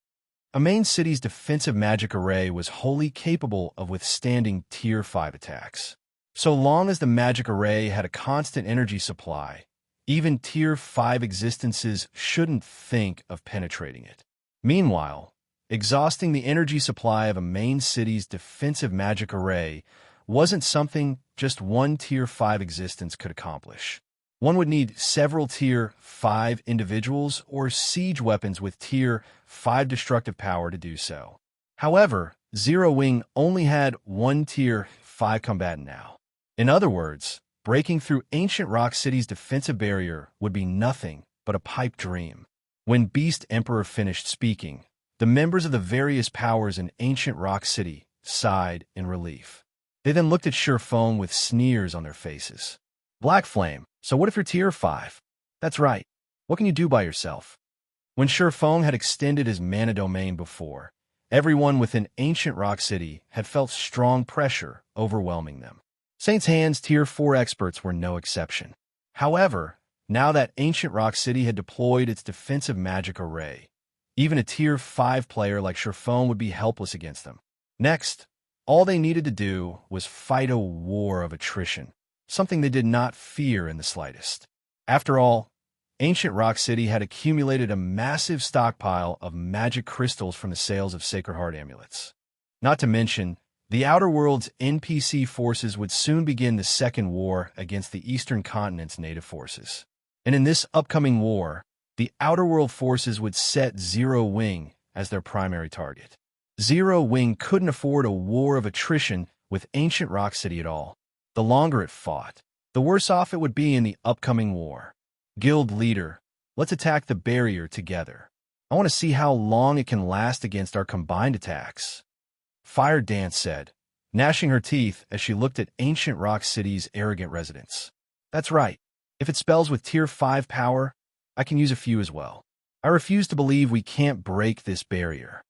A main city's defensive magic array was wholly capable of withstanding Tier 5 attacks. So long as the magic array had a constant energy supply, even Tier 5 existences shouldn't think of penetrating it. Meanwhile, exhausting the energy supply of a main city's defensive magic array wasn't something just one Tier 5 existence could accomplish. One would need several Tier 5 individuals or siege weapons with Tier 5 destructive power to do so. However, Zero Wing only had one Tier 5 combatant now. In other words, breaking through ancient Rock City's defensive barrier would be nothing but a pipe dream. When Beast Emperor finished speaking, the members of the various powers in ancient Rock City sighed in relief. They then looked at Feng with sneers on their faces. Black Flame, so what if you're Tier 5? That's right. What can you do by yourself? When Feng had extended his mana domain before, everyone within ancient Rock City had felt strong pressure overwhelming them. Saint's Hand's Tier 4 experts were no exception. However, now that ancient Rock City had deployed its defensive magic array, even a Tier 5 player like Feng would be helpless against them. Next, all they needed to do was fight a war of attrition, something they did not fear in the slightest. After all, ancient Rock City had accumulated a massive stockpile of magic crystals from the sales of Sacred Heart amulets. Not to mention, the Outer World's NPC forces would soon begin the Second War against the Eastern Continent's native forces. And in this upcoming war, the Outer World forces would set Zero Wing as their primary target. Zero Wing couldn't afford a war of attrition with ancient Rock City at all. The longer it fought, the worse off it would be in the upcoming war. Guild leader, let's attack the barrier together. I want to see how long it can last against our combined attacks. Fire Dance said, gnashing her teeth as she looked at ancient Rock City's arrogant residents. That's right. If it spells with Tier 5 power, I can use a few as well. I refuse to believe we can't break this barrier.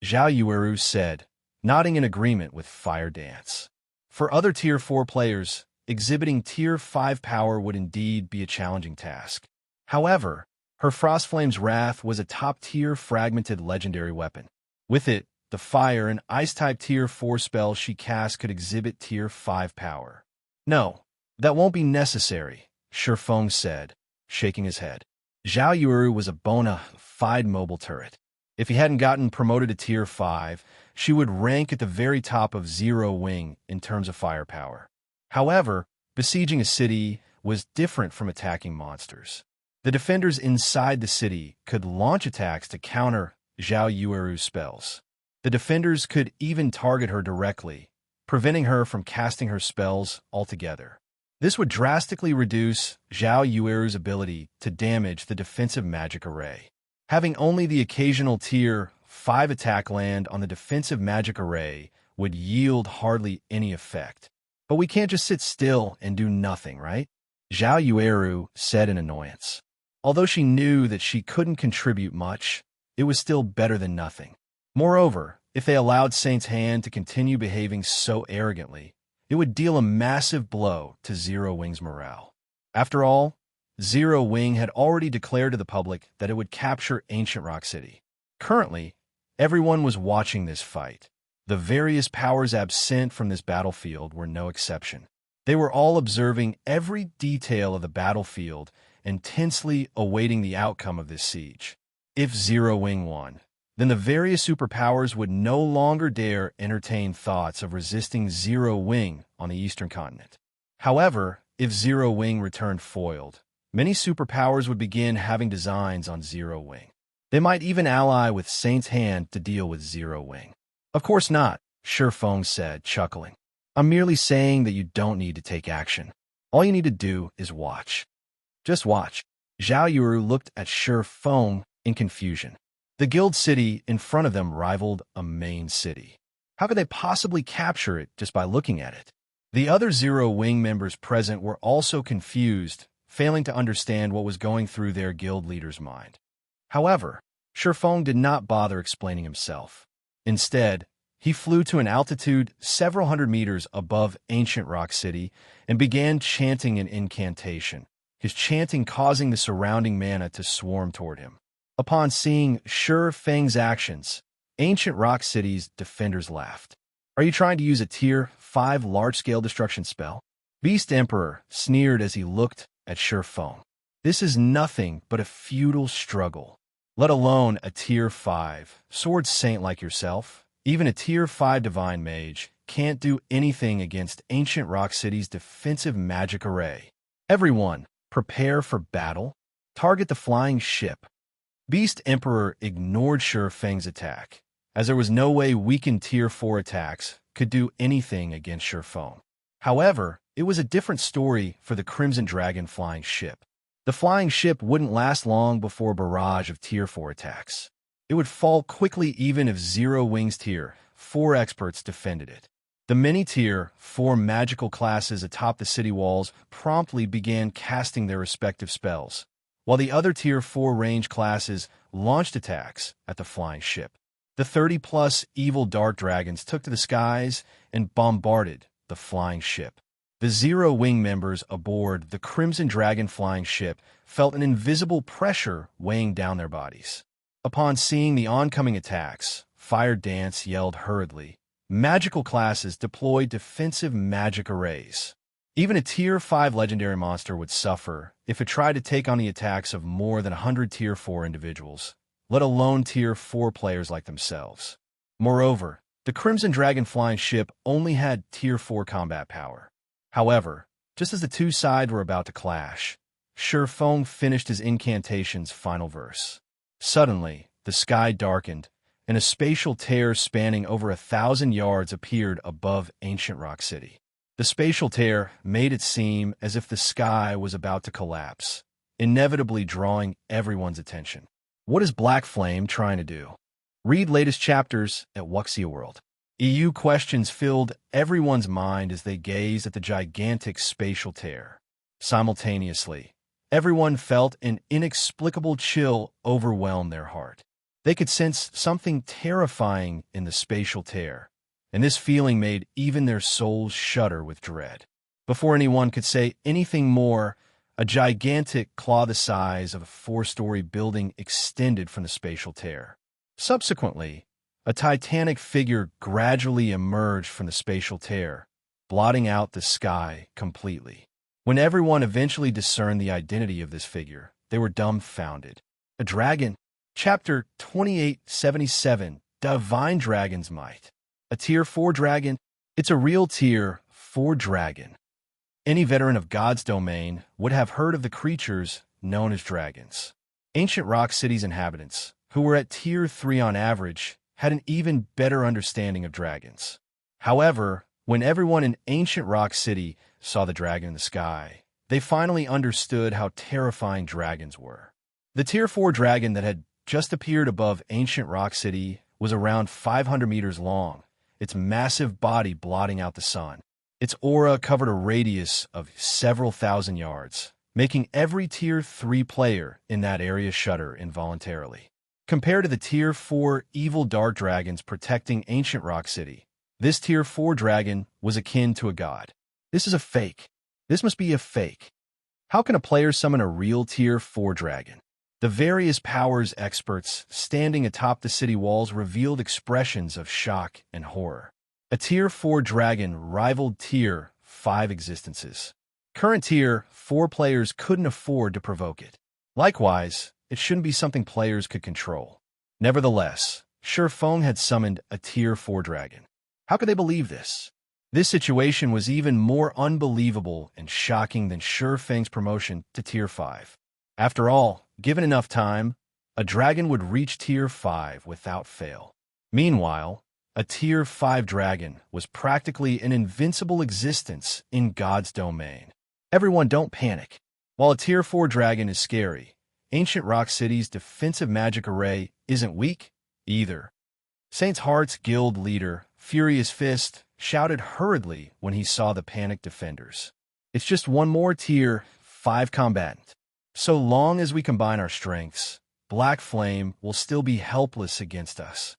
Zhao Yueru said, nodding in agreement with Fire Dance. For other Tier 4 players, exhibiting Tier 5 power would indeed be a challenging task. However, her Frostflame's Wrath was a top-tier fragmented legendary weapon. With it, the Fire and Ice-type Tier 4 spells she cast could exhibit Tier 5 power. No, that won't be necessary, Feng said, shaking his head. Zhao Yueru was a bona fide mobile turret. If he hadn't gotten promoted to Tier 5, she would rank at the very top of Zero Wing in terms of firepower. However, besieging a city was different from attacking monsters. The defenders inside the city could launch attacks to counter Zhao Yueru's spells. The defenders could even target her directly, preventing her from casting her spells altogether. This would drastically reduce Zhao Yueru's ability to damage the defensive magic array. Having only the occasional Tier 5 attack land on the defensive magic array would yield hardly any effect. But we can't just sit still and do nothing, right? Zhao Yueru said in annoyance. Although she knew that she couldn't contribute much, it was still better than nothing. Moreover, if they allowed Saint's Hand to continue behaving so arrogantly, it would deal a massive blow to Zero Wing's morale. After all, Zero Wing had already declared to the public that it would capture ancient Rock City. Currently, everyone was watching this fight. The various powers absent from this battlefield were no exception. They were all observing every detail of the battlefield and tensely awaiting the outcome of this siege. If Zero Wing won, then the various superpowers would no longer dare entertain thoughts of resisting Zero Wing on the Eastern Continent. However, if Zero Wing returned foiled, many superpowers would begin having designs on Zero Wing. They might even ally with Saint's Hand to deal with Zero Wing. Of course not, Feng said, chuckling. I'm merely saying that you don't need to take action. All you need to do is watch. Just watch. Zhao Yueru looked at Feng in confusion. The guild city in front of them rivaled a main city. How could they possibly capture it just by looking at it? The other Zero Wing members present were also confused, failing to understand what was going through their guild leader's mind. However, Feng did not bother explaining himself. Instead, he flew to an altitude several hundred meters above ancient Rock City and began chanting an incantation, his chanting causing the surrounding mana to swarm toward him. Upon seeing Feng's actions, ancient Rock City's defenders laughed. "Are you trying to use a Tier 5 large-scale destruction spell?" Beast Emperor sneered as he looked at Feng. "This is nothing but a futile struggle, let alone a Tier 5 sword saint like yourself. Even a Tier 5 divine mage can't do anything against ancient Rock City's defensive magic array. Everyone, prepare for battle. Target the flying ship." Beast Emperor ignored Feng's attack, as there was no way weakened Tier 4 attacks could do anything against Feng. However, it was a different story for the Crimson Dragon flying ship. The flying ship wouldn't last long before a barrage of Tier 4 attacks. It would fall quickly even if Zero Wings Tier 4 experts defended it. The many Tier 4 magical classes atop the city walls promptly began casting their respective spells, while the other Tier 4 range classes launched attacks at the flying ship. The 30-plus evil dark dragons took to the skies and bombarded the flying ship. The Zero Wing members aboard the Crimson Dragon flying ship felt an invisible pressure weighing down their bodies. Upon seeing the oncoming attacks, Fire Dance yelled hurriedly. Magical classes deployed defensive magic arrays. Even a Tier 5 legendary monster would suffer if it tried to take on the attacks of more than 100 Tier 4 individuals, let alone Tier 4 players like themselves. Moreover, the Crimson Dragon flying ship only had Tier 4 combat power. However, just as the two sides were about to clash, Feng finished his incantation's final verse. Suddenly, the sky darkened, and a spatial tear spanning over 1,000 yards appeared above ancient Rock City. The spatial tear made it seem as if the sky was about to collapse, inevitably drawing everyone's attention. What is Black Flame trying to do? Read latest chapters at Wuxia World. EU questions filled everyone's mind as they gazed at the gigantic spatial tear. Simultaneously, everyone felt an inexplicable chill overwhelm their heart. They could sense something terrifying in the spatial tear, and this feeling made even their souls shudder with dread. Before anyone could say anything more, a gigantic claw the size of a 4-story building extended from the spatial tear. Subsequently, a titanic figure gradually emerged from the spatial tear, blotting out the sky completely. When everyone eventually discerned the identity of this figure, they were dumbfounded. A dragon. Chapter 2877, Divine Dragon's Might. A Tier 4 dragon? It's a real Tier 4 dragon. Any veteran of God's domain would have heard of the creatures known as dragons. Ancient Rock City's inhabitants, who were at Tier 3 on average, had an even better understanding of dragons. However, when everyone in Ancient Rock City saw the dragon in the sky, they finally understood how terrifying dragons were. The Tier 4 dragon that had just appeared above Ancient Rock City was around 500 meters long, its massive body blotting out the sun. Its aura covered a radius of several thousand yards, making every Tier 3 player in that area shudder involuntarily. Compared to the Tier 4 evil dark dragons protecting Ancient Rock City, this Tier 4 dragon was akin to a god. This is a fake. This must be a fake. How can a player summon a real Tier 4 dragon? The various powers experts standing atop the city walls revealed expressions of shock and horror. A Tier 4 dragon rivaled Tier 5 existences. Current Tier 4 players couldn't afford to provoke it. Likewise, it shouldn't be something players could control. Nevertheless, Feng had summoned a Tier 4 dragon. How could they believe this? This situation was even more unbelievable and shocking than Feng's promotion to Tier 5. After all, given enough time, a dragon would reach Tier 5 without fail. Meanwhile, a Tier 5 dragon was practically an invincible existence in God's domain. Everyone don't panic. While a Tier 4 dragon is scary, Ancient Rock City's defensive magic array isn't weak either. Saint's Heart's guild leader, Furious Fist, shouted hurriedly when he saw the panicked defenders. It's just one more Tier 5 combatant. So long as we combine our strengths, Black Flame will still be helpless against us.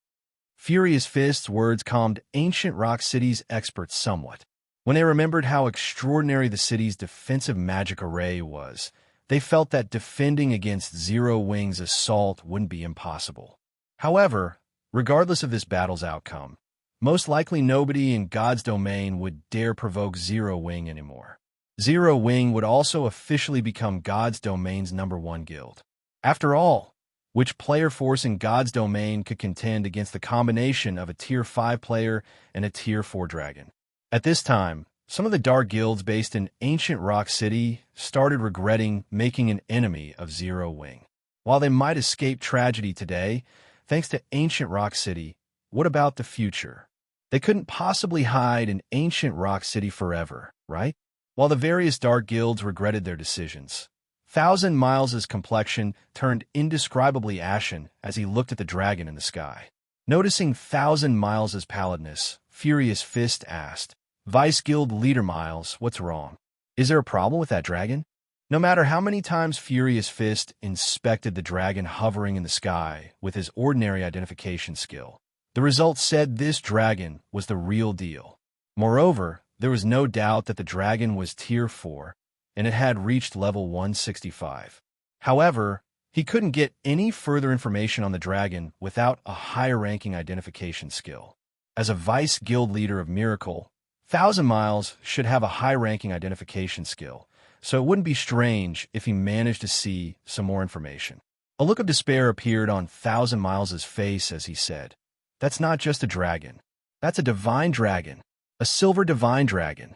Furious Fist's words calmed ancient Rock City's experts somewhat. When they remembered how extraordinary the city's defensive magic array was, they felt that defending against Zero Wing's assault wouldn't be impossible. However, regardless of this battle's outcome, most likely nobody in God's domain would dare provoke Zero Wing anymore. Zero Wing would also officially become God's domain's #1 guild. After all, which player force in God's domain could contend against the combination of a Tier 5 player and a Tier 4 dragon? At this time, some of the dark guilds based in ancient Rock City started regretting making an enemy of Zero Wing. While they might escape tragedy today, thanks to ancient Rock City, what about the future? They couldn't possibly hide in ancient Rock City forever, right? While the various dark guilds regretted their decisions, Thousand Miles' complexion turned indescribably ashen as he looked at the dragon in the sky. Noticing Thousand Miles' pallidness, Furious Fist asked, "Vice Guild Leader Miles, what's wrong? Is there a problem with that dragon?" No matter how many times Furious Fist inspected the dragon hovering in the sky with his ordinary identification skill, the results said this dragon was the real deal. Moreover, there was no doubt that the dragon was Tier 4, and it had reached level 165. However, he couldn't get any further information on the dragon without a higher-ranking identification skill. As a Vice Guild Leader of Miracle, Thousand Miles should have a high-ranking identification skill, so it wouldn't be strange if he managed to see some more information. A look of despair appeared on Thousand Miles' face as he said, "That's not just a dragon. That's a divine dragon. A silver divine dragon."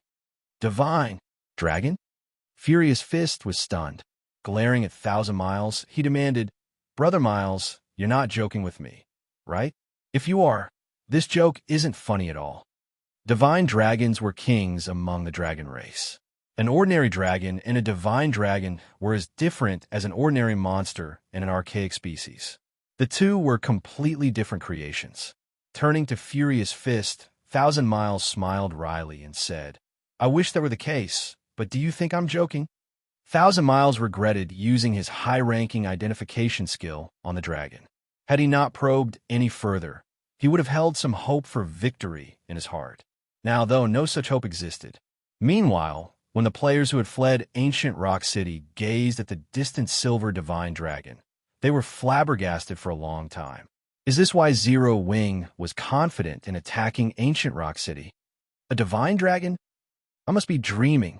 Divine dragon? Furious Fist was stunned. Glaring at Thousand Miles, he demanded, "Brother Miles, you're not joking with me, right? If you are, this joke isn't funny at all." Divine dragons were kings among the dragon race. An ordinary dragon and a divine dragon were as different as an ordinary monster and an archaic species. The two were completely different creations. Turning to Furious Fist, Thousand Miles smiled wryly and said, "I wish that were the case, but do you think I'm joking?" Thousand Miles regretted using his high-ranking identification skill on the dragon. Had he not probed any further, he would have held some hope for victory in his heart. Now, though, no such hope existed. Meanwhile, when the players who had fled ancient Rock City gazed at the distant silver divine dragon, they were flabbergasted for a long time. Is this why Zero Wing was confident in attacking ancient Rock City? A divine dragon? I must be dreaming.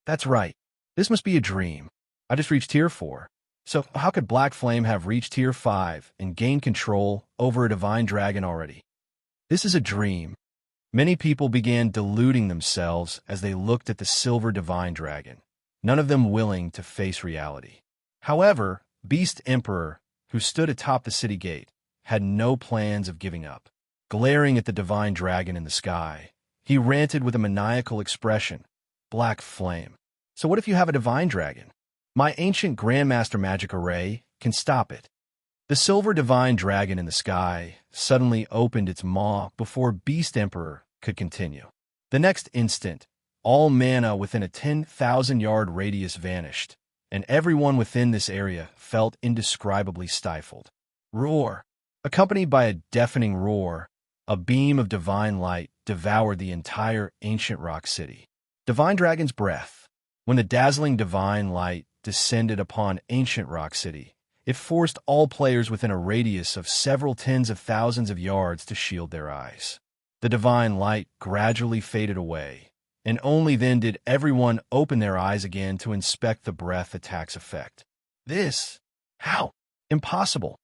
That's right. This must be a dream. I just reached Tier 4. So how could Black Flame have reached Tier 5 and gained control over a divine dragon already? This is a dream. Many people began deluding themselves as they looked at the silver divine dragon, none of them willing to face reality. However, Beast Emperor, who stood atop the city gate, had no plans of giving up. Glaring at the divine dragon in the sky, he ranted with a maniacal expression, "Black Flame. So what if you have a divine dragon? My ancient Grandmaster magic array can stop it." The silver divine dragon in the sky suddenly opened its maw before Beast Emperor could continue. The next instant, all mana within a 10,000-yard radius vanished, and everyone within this area felt indescribably stifled. Roar! Accompanied by a deafening roar, a beam of divine light devoured the entire ancient Rock City. Divine Dragon's breath. When the dazzling divine light descended upon ancient Rock City, it forced all players within a radius of several tens of thousands of yards to shield their eyes. The divine light gradually faded away, and only then did everyone open their eyes again to inspect the breath attack's effect. This? How? Impossible.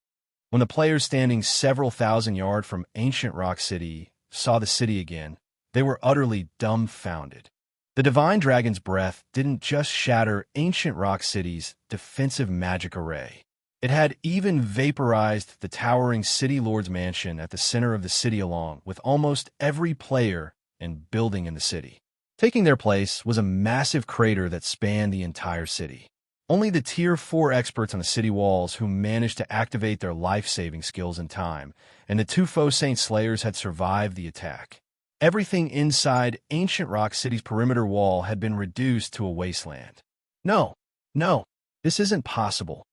When the players standing several thousand yards from ancient Rock City saw the city again, they were utterly dumbfounded. The divine dragon's breath didn't just shatter ancient Rock City's defensive magic array. It had even vaporized the towering City Lord's mansion at the center of the city along with almost every player and building in the city. Taking their place was a massive crater that spanned the entire city. Only the Tier 4 experts on the city walls who managed to activate their life-saving skills in time, and the two Faux Saint Slayers had survived the attack. Everything inside ancient Rock City's perimeter wall had been reduced to a wasteland. No, this isn't possible.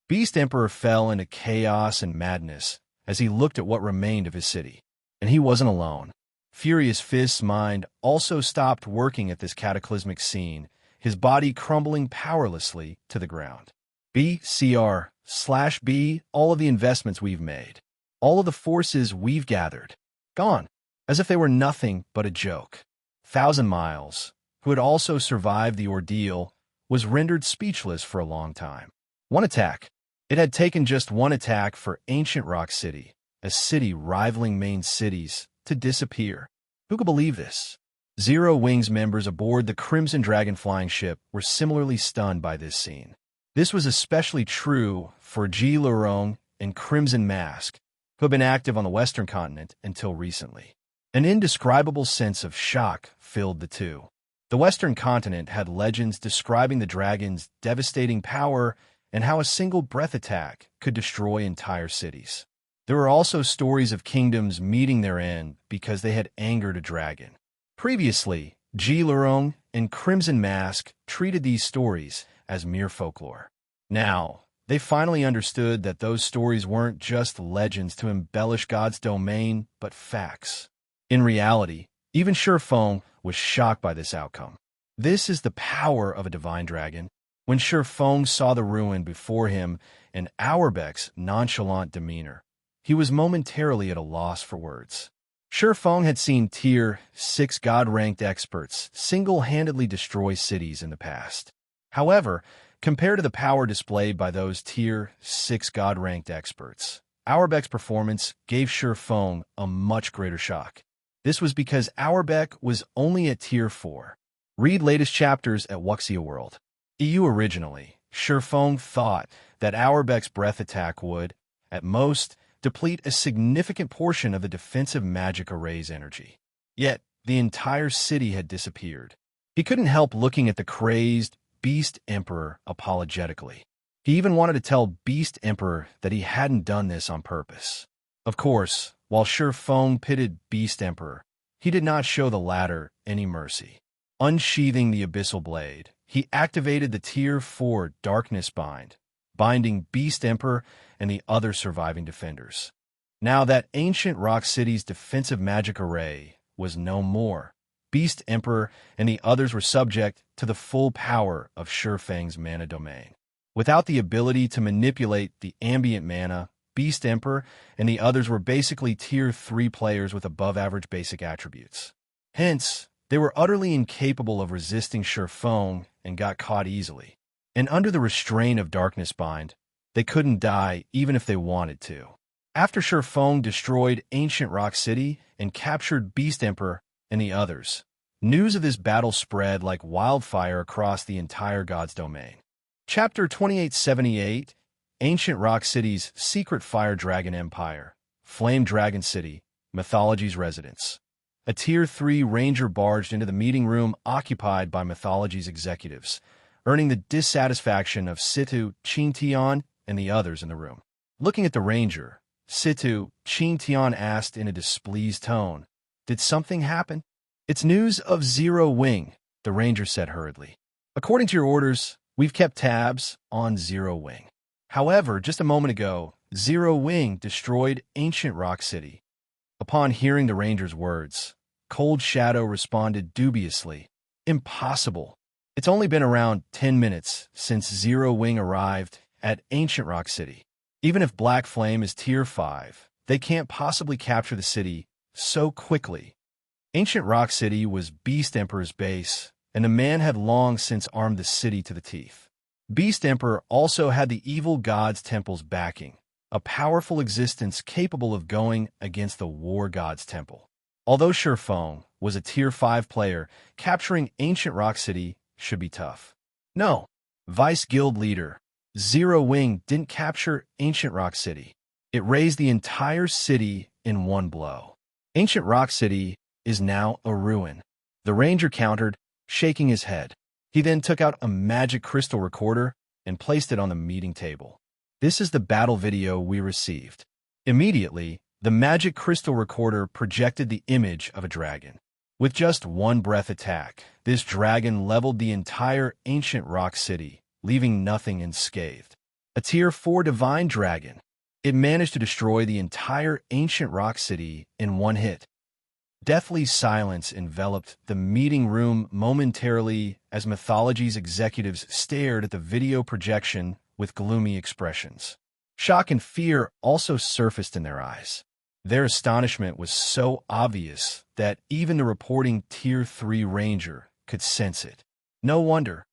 Beast Emperor fell into chaos and madness as he looked at what remained of his city. And he wasn't alone. Furious Fist's mind also stopped working at this cataclysmic scene, his body crumbling powerlessly to the ground. BCR/B, all of the investments we've made, all of the forces we've gathered, gone, as if they were nothing but a joke. 1,000 Miles, who had also survived the ordeal, was rendered speechless for a long time. One attack. It had taken just one attack for Ancient Rock City, a city rivaling main cities, to disappear. Who could believe this? Zero Wing's members aboard the Crimson Dragon flying ship were similarly stunned by this scene. This was especially true for Ji Lurong and Crimson Mask, who had been active on the Western continent until recently. An indescribable sense of shock filled the two. The Western continent had legends describing the dragon's devastating power and how a single breath attack could destroy entire cities. There were also stories of kingdoms meeting their end because they had angered a dragon. Previously, Ji Lurong and Crimson Mask treated these stories as mere folklore. Now, they finally understood that those stories weren't just legends to embellish God's domain, but facts. In reality, even Feng was shocked by this outcome. This is the power of a divine dragon. When Feng saw the ruin before him and Auerbach's nonchalant demeanor, he was momentarily at a loss for words. Feng had seen Tier 6 God-ranked experts single-handedly destroy cities in the past. However, compared to the power displayed by those Tier 6 God-ranked experts, Auerbach's performance gave Feng a much greater shock. This was because Auerbach was only at Tier 4. Read latest chapters at Wuxia World. EU originally, Feng thought that Auerbach's breath attack would, at most, deplete a significant portion of the defensive magic array's energy. Yet, the entire city had disappeared. He couldn't help looking at the crazed Beast Emperor apologetically. He even wanted to tell Beast Emperor that he hadn't done this on purpose. Of course, while Feng pitted Beast Emperor, he did not show the latter any mercy. Unsheathing the Abyssal Blade, he activated the Tier 4 Darkness Bind, binding Beast Emperor and the other surviving defenders. Now that Ancient Rock City's defensive magic array was no more, Beast Emperor and the others were subject to the full power of Feng's mana domain. Without the ability to manipulate the ambient mana, Beast Emperor and the others were basically Tier 3 players with above-average basic attributes. Hence, they were utterly incapable of resisting Feng and got caught easily. And under the restraint of Darkness Bind, they couldn't die even if they wanted to. After Feng destroyed Ancient Rock City and captured Beast Emperor and the others, news of this battle spread like wildfire across the entire God's domain. Chapter 2878, Ancient Rock City's Secret Fire Dragon Empire, Flame Dragon City, Mythology's Residence. A Tier 3 ranger barged into the meeting room occupied by Mythology's executives, earning the dissatisfaction of Situ, Qingtian, and the others in the room. Looking at the ranger, Situ, Qingtian asked in a displeased tone, "Did something happen?" "It's news of Zero Wing," the ranger said hurriedly. "According to your orders, we've kept tabs on Zero Wing. However, just a moment ago, Zero Wing destroyed Ancient Rock City." Upon hearing the ranger's words, Cold Shadow responded dubiously, "Impossible. It's only been around 10 minutes since Zero Wing arrived at Ancient Rock City. Even if Black Flame is Tier 5, they can't possibly capture the city so quickly." Ancient Rock City was Beast Emperor's base, and the man had long since armed the city to the teeth. Beast Emperor also had the evil god's temple's backing, a powerful existence capable of going against the war god's temple. Although Feng was a Tier 5 player, capturing Ancient Rock City should be tough. No, Vice Guild Leader, Zero Wing didn't capture Ancient Rock City. It razed the entire city in one blow. Ancient Rock City is now a ruin. The ranger countered, shaking his head. He then took out a magic crystal recorder and placed it on the meeting table. "This is the battle video we received." Immediately, the magic crystal recorder projected the image of a dragon. With just one breath attack, this dragon leveled the entire Ancient Rock City, leaving nothing unscathed. a Tier 4 Divine Dragon. It managed to destroy the entire ancient rock city in one hit. Deathly silence enveloped the meeting room momentarily as Mythology's executives stared at the video projection with gloomy expressions. Shock and fear also surfaced in their eyes. Their astonishment was so obvious that even the reporting Tier 3 Ranger could sense it. No wonder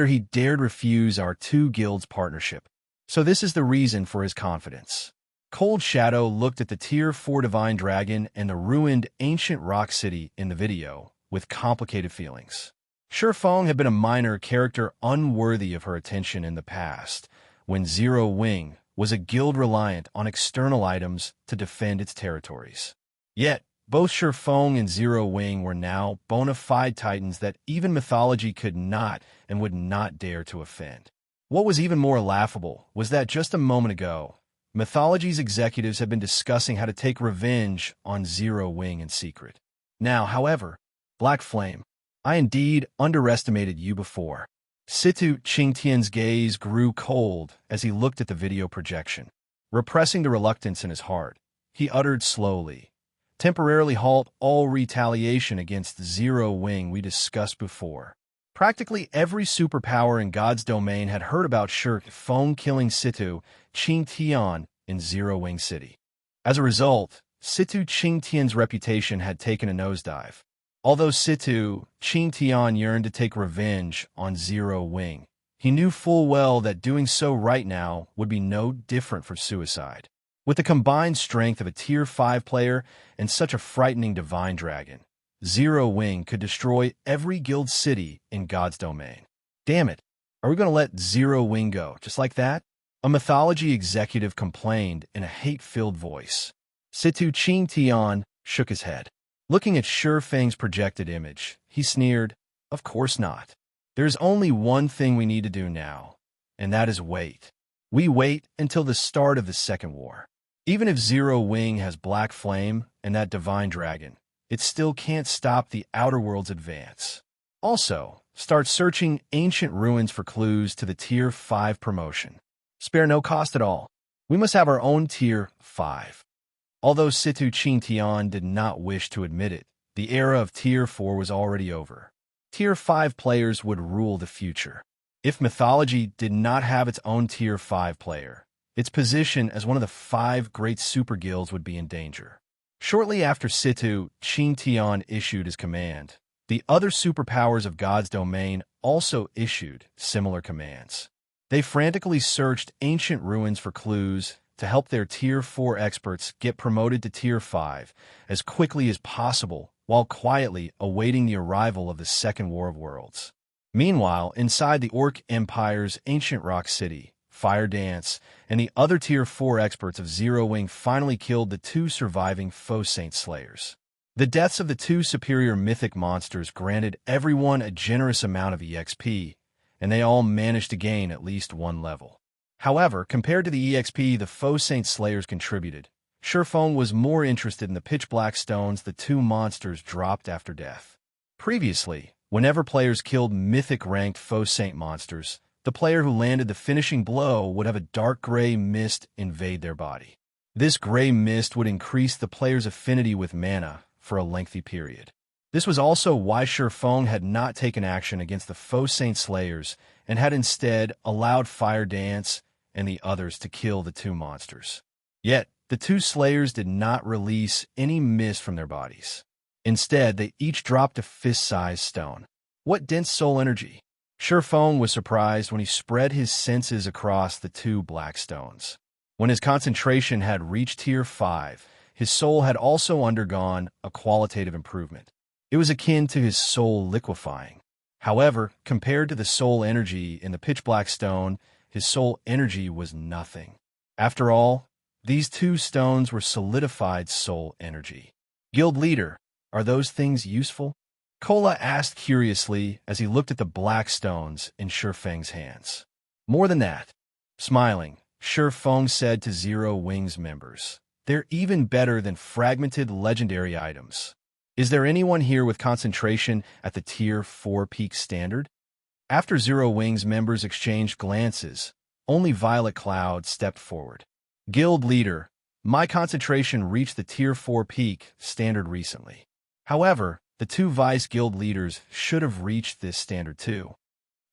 he dared refuse our two guilds' partnership. So this is the reason for his confidence. Cold Shadow looked at the Tier 4 Divine Dragon and the ruined ancient rock city in the video with complicated feelings. Sure, Feng had been a minor character unworthy of her attention in the past, when Zero Wing was a guild reliant on external items to defend its territories. Yet, both Sure Feng and Zero Wing were now bona fide titans that even Mythology could not and would not dare to offend. What was even more laughable was that just a moment ago, Mythology's executives had been discussing how to take revenge on Zero Wing in secret. Now, however, Black Flame, I indeed underestimated you before. Situ Qingtian's gaze grew cold as he looked at the video projection. Repressing the reluctance in his heart, he uttered slowly, temporarily halt all retaliation against Zero Wing we discussed before. Practically every superpower in God's domain had heard about Shirk Feng killing Situ Qingtian in Zero Wing City. As a result, Situ Qingtian's reputation had taken a nosedive. Although Situ Qingtian yearned to take revenge on Zero Wing, he knew full well that doing so right now would be no different from suicide. With the combined strength of a Tier 5 player and such a frightening Divine Dragon, Zero Wing could destroy every guild city in God's domain. Damn it, are we going to let Zero Wing go just like that? A Mythology executive complained in a hate-filled voice. Situ Qingtian shook his head. Looking at Sure Feng's projected image, he sneered, "Of course not. There's only one thing we need to do now, and that is wait. We wait until the start of the Second War. Even if Zero Wing has Black Flame and that Divine Dragon, it still can't stop the Outer World's advance. Also, start searching ancient ruins for clues to the Tier 5 promotion. Spare no cost at all. We must have our own Tier 5. Although Situ Qingtian did not wish to admit it, the era of Tier 4 was already over. Tier 5 players would rule the future. If Mythology did not have its own Tier 5 player, its position as one of the 5 great super guilds would be in danger. Shortly after Situ Qingtian issued his command, the other superpowers of God's domain also issued similar commands. They frantically searched ancient ruins for clues to help their Tier 4 experts get promoted to Tier 5 as quickly as possible while quietly awaiting the arrival of the Second War of Worlds. Meanwhile, inside the Orc Empire's ancient rock city, Fire Dance and the other Tier 4 experts of Zero Wing finally killed the 2 surviving Foe Saint Slayers. The deaths of the 2 superior mythic monsters granted everyone a generous amount of EXP, and they all managed to gain at least 1 level. However, compared to the EXP the Foe Saint Slayers contributed, Sure Feng was more interested in the pitch-black stones the 2 monsters dropped after death. Previously, whenever players killed mythic-ranked Foe Saint monsters, the player who landed the finishing blow would have a dark gray mist invade their body. This gray mist would increase the player's affinity with mana for a lengthy period. This was also why Sure Feng had not taken action against the Foe Saint Slayers and had instead allowed Fire Dance and the others to kill the 2 monsters. Yet, the 2 Slayers did not release any mist from their bodies. Instead, they each dropped a fist-sized stone. What dense soul energy! Sure Feng was surprised when he spread his senses across the 2 black stones. When his concentration had reached Tier 5, his soul had also undergone a qualitative improvement. It was akin to his soul liquefying. However, compared to the soul energy in the pitch-black stone, his soul energy was nothing. After all, these 2 stones were solidified soul energy. Guild leader, are those things useful? Kola asked curiously as he looked at the black stones in Sure Feng's hands. More than that. Smiling, Sure Feng said to Zero Wing's members, they're even better than fragmented legendary items. Is there anyone here with concentration at the Tier 4 peak standard? After Zero Wing's members exchanged glances, only Violet Cloud stepped forward. Guild leader, my concentration reached the Tier 4 peak standard recently. However, the two vice guild leaders should have reached this standard too.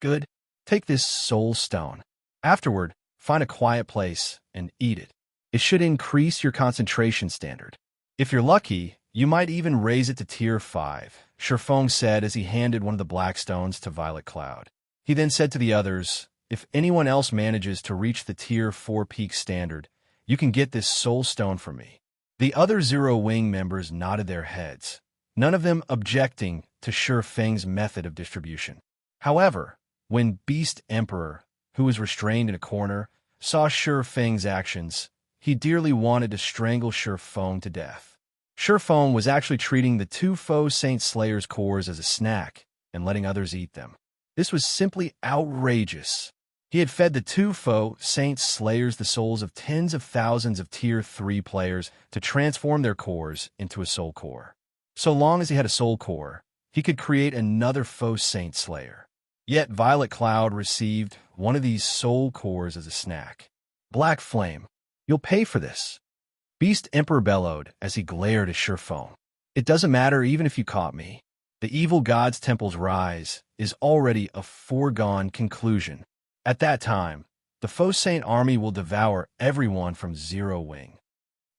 Good. Take this soul stone. Afterward, find a quiet place and eat it. It should increase your concentration standard. If you're lucky, you might even raise it to Tier 5, Feng said as he handed one of the black stones to Violet Cloud. He then said to the others, if anyone else manages to reach the Tier 4 peak standard, you can get this soul stone from me. The other Zero Wing members nodded their heads, none of them objecting to Feng's method of distribution. However, when Beast Emperor, who was restrained in a corner, saw Feng's actions, he dearly wanted to strangle Feng to death. Feng was actually treating the two foe Saint Slayer's cores as a snack and letting others eat them. This was simply outrageous. He had fed the two foe Saint Slayers the souls of tens of thousands of Tier 3 players to transform their cores into a soul core. So long as he had a soul core, he could create another foe Saint Slayer. Yet Violet Cloud received one of these soul cores as a snack. Black Flame, you'll pay for this. Beast Emperor bellowed as he glared at Feng. It doesn't matter even if you caught me. The evil god's temple's rise is already a foregone conclusion. At that time, the foe Saint army will devour everyone from Zero Wing.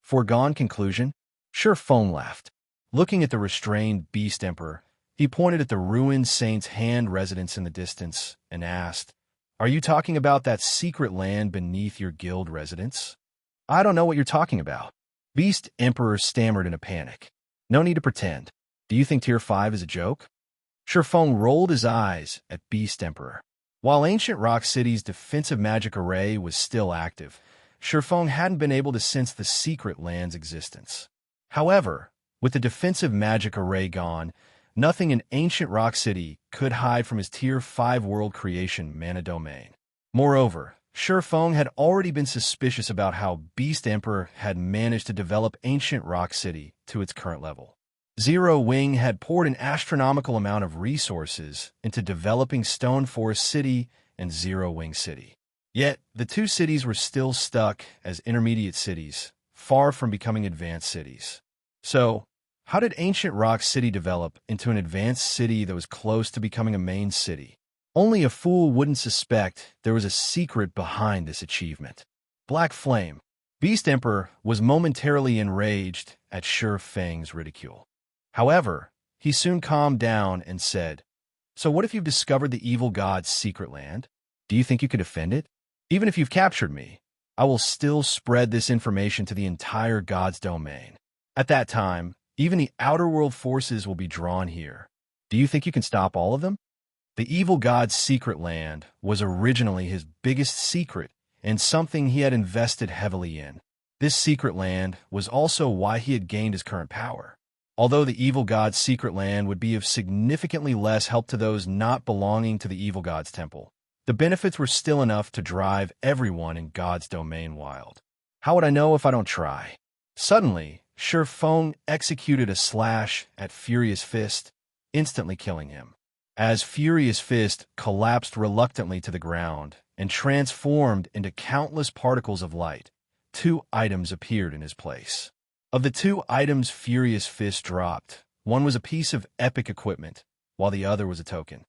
Foregone conclusion? Feng laughed. Looking at the restrained Beast Emperor, he pointed at the ruined Saint's hand residence in the distance and asked, are you talking about that secret land beneath your guild residence? I don't know what you're talking about. Beast Emperor stammered in a panic. No need to pretend. Do you think Tier 5 is a joke? Feng rolled his eyes at Beast Emperor. While Ancient Rock City's defensive magic array was still active, Feng hadn't been able to sense the secret land's existence. However, with the defensive magic array gone, nothing in Ancient Rock City could hide from his Tier 5 world creation mana domain. Moreover, Feng had already been suspicious about how Beast Emperor had managed to develop Ancient Rock City to its current level. Zero Wing had poured an astronomical amount of resources into developing Stone Forest City and Zero Wing City. Yet, the two cities were still stuck as intermediate cities, far from becoming advanced cities. So, how did Ancient Rock City develop into an advanced city that was close to becoming a main city? Only a fool wouldn't suspect there was a secret behind this achievement. Black Flame. Beast Emperor was momentarily enraged at Feng's ridicule. However, he soon calmed down and said, so what if you've discovered the evil god's secret land? Do you think you could defend it? Even if you've captured me, I will still spread this information to the entire god's domain. At that time, even the outer world forces will be drawn here. Do you think you can stop all of them? The evil god's secret land was originally his biggest secret and something he had invested heavily in. This secret land was also why he had gained his current power. Although the evil god's secret land would be of significantly less help to those not belonging to the evil god's temple, the benefits were still enough to drive everyone in God's domain wild. How would I know if I don't try? Suddenly, Feng executed a slash at Furious Fist, instantly killing him. As Furious Fist collapsed reluctantly to the ground and transformed into countless particles of light, two items appeared in his place. Of the two items Furious Fist dropped, one was a piece of epic equipment, while the other was a token.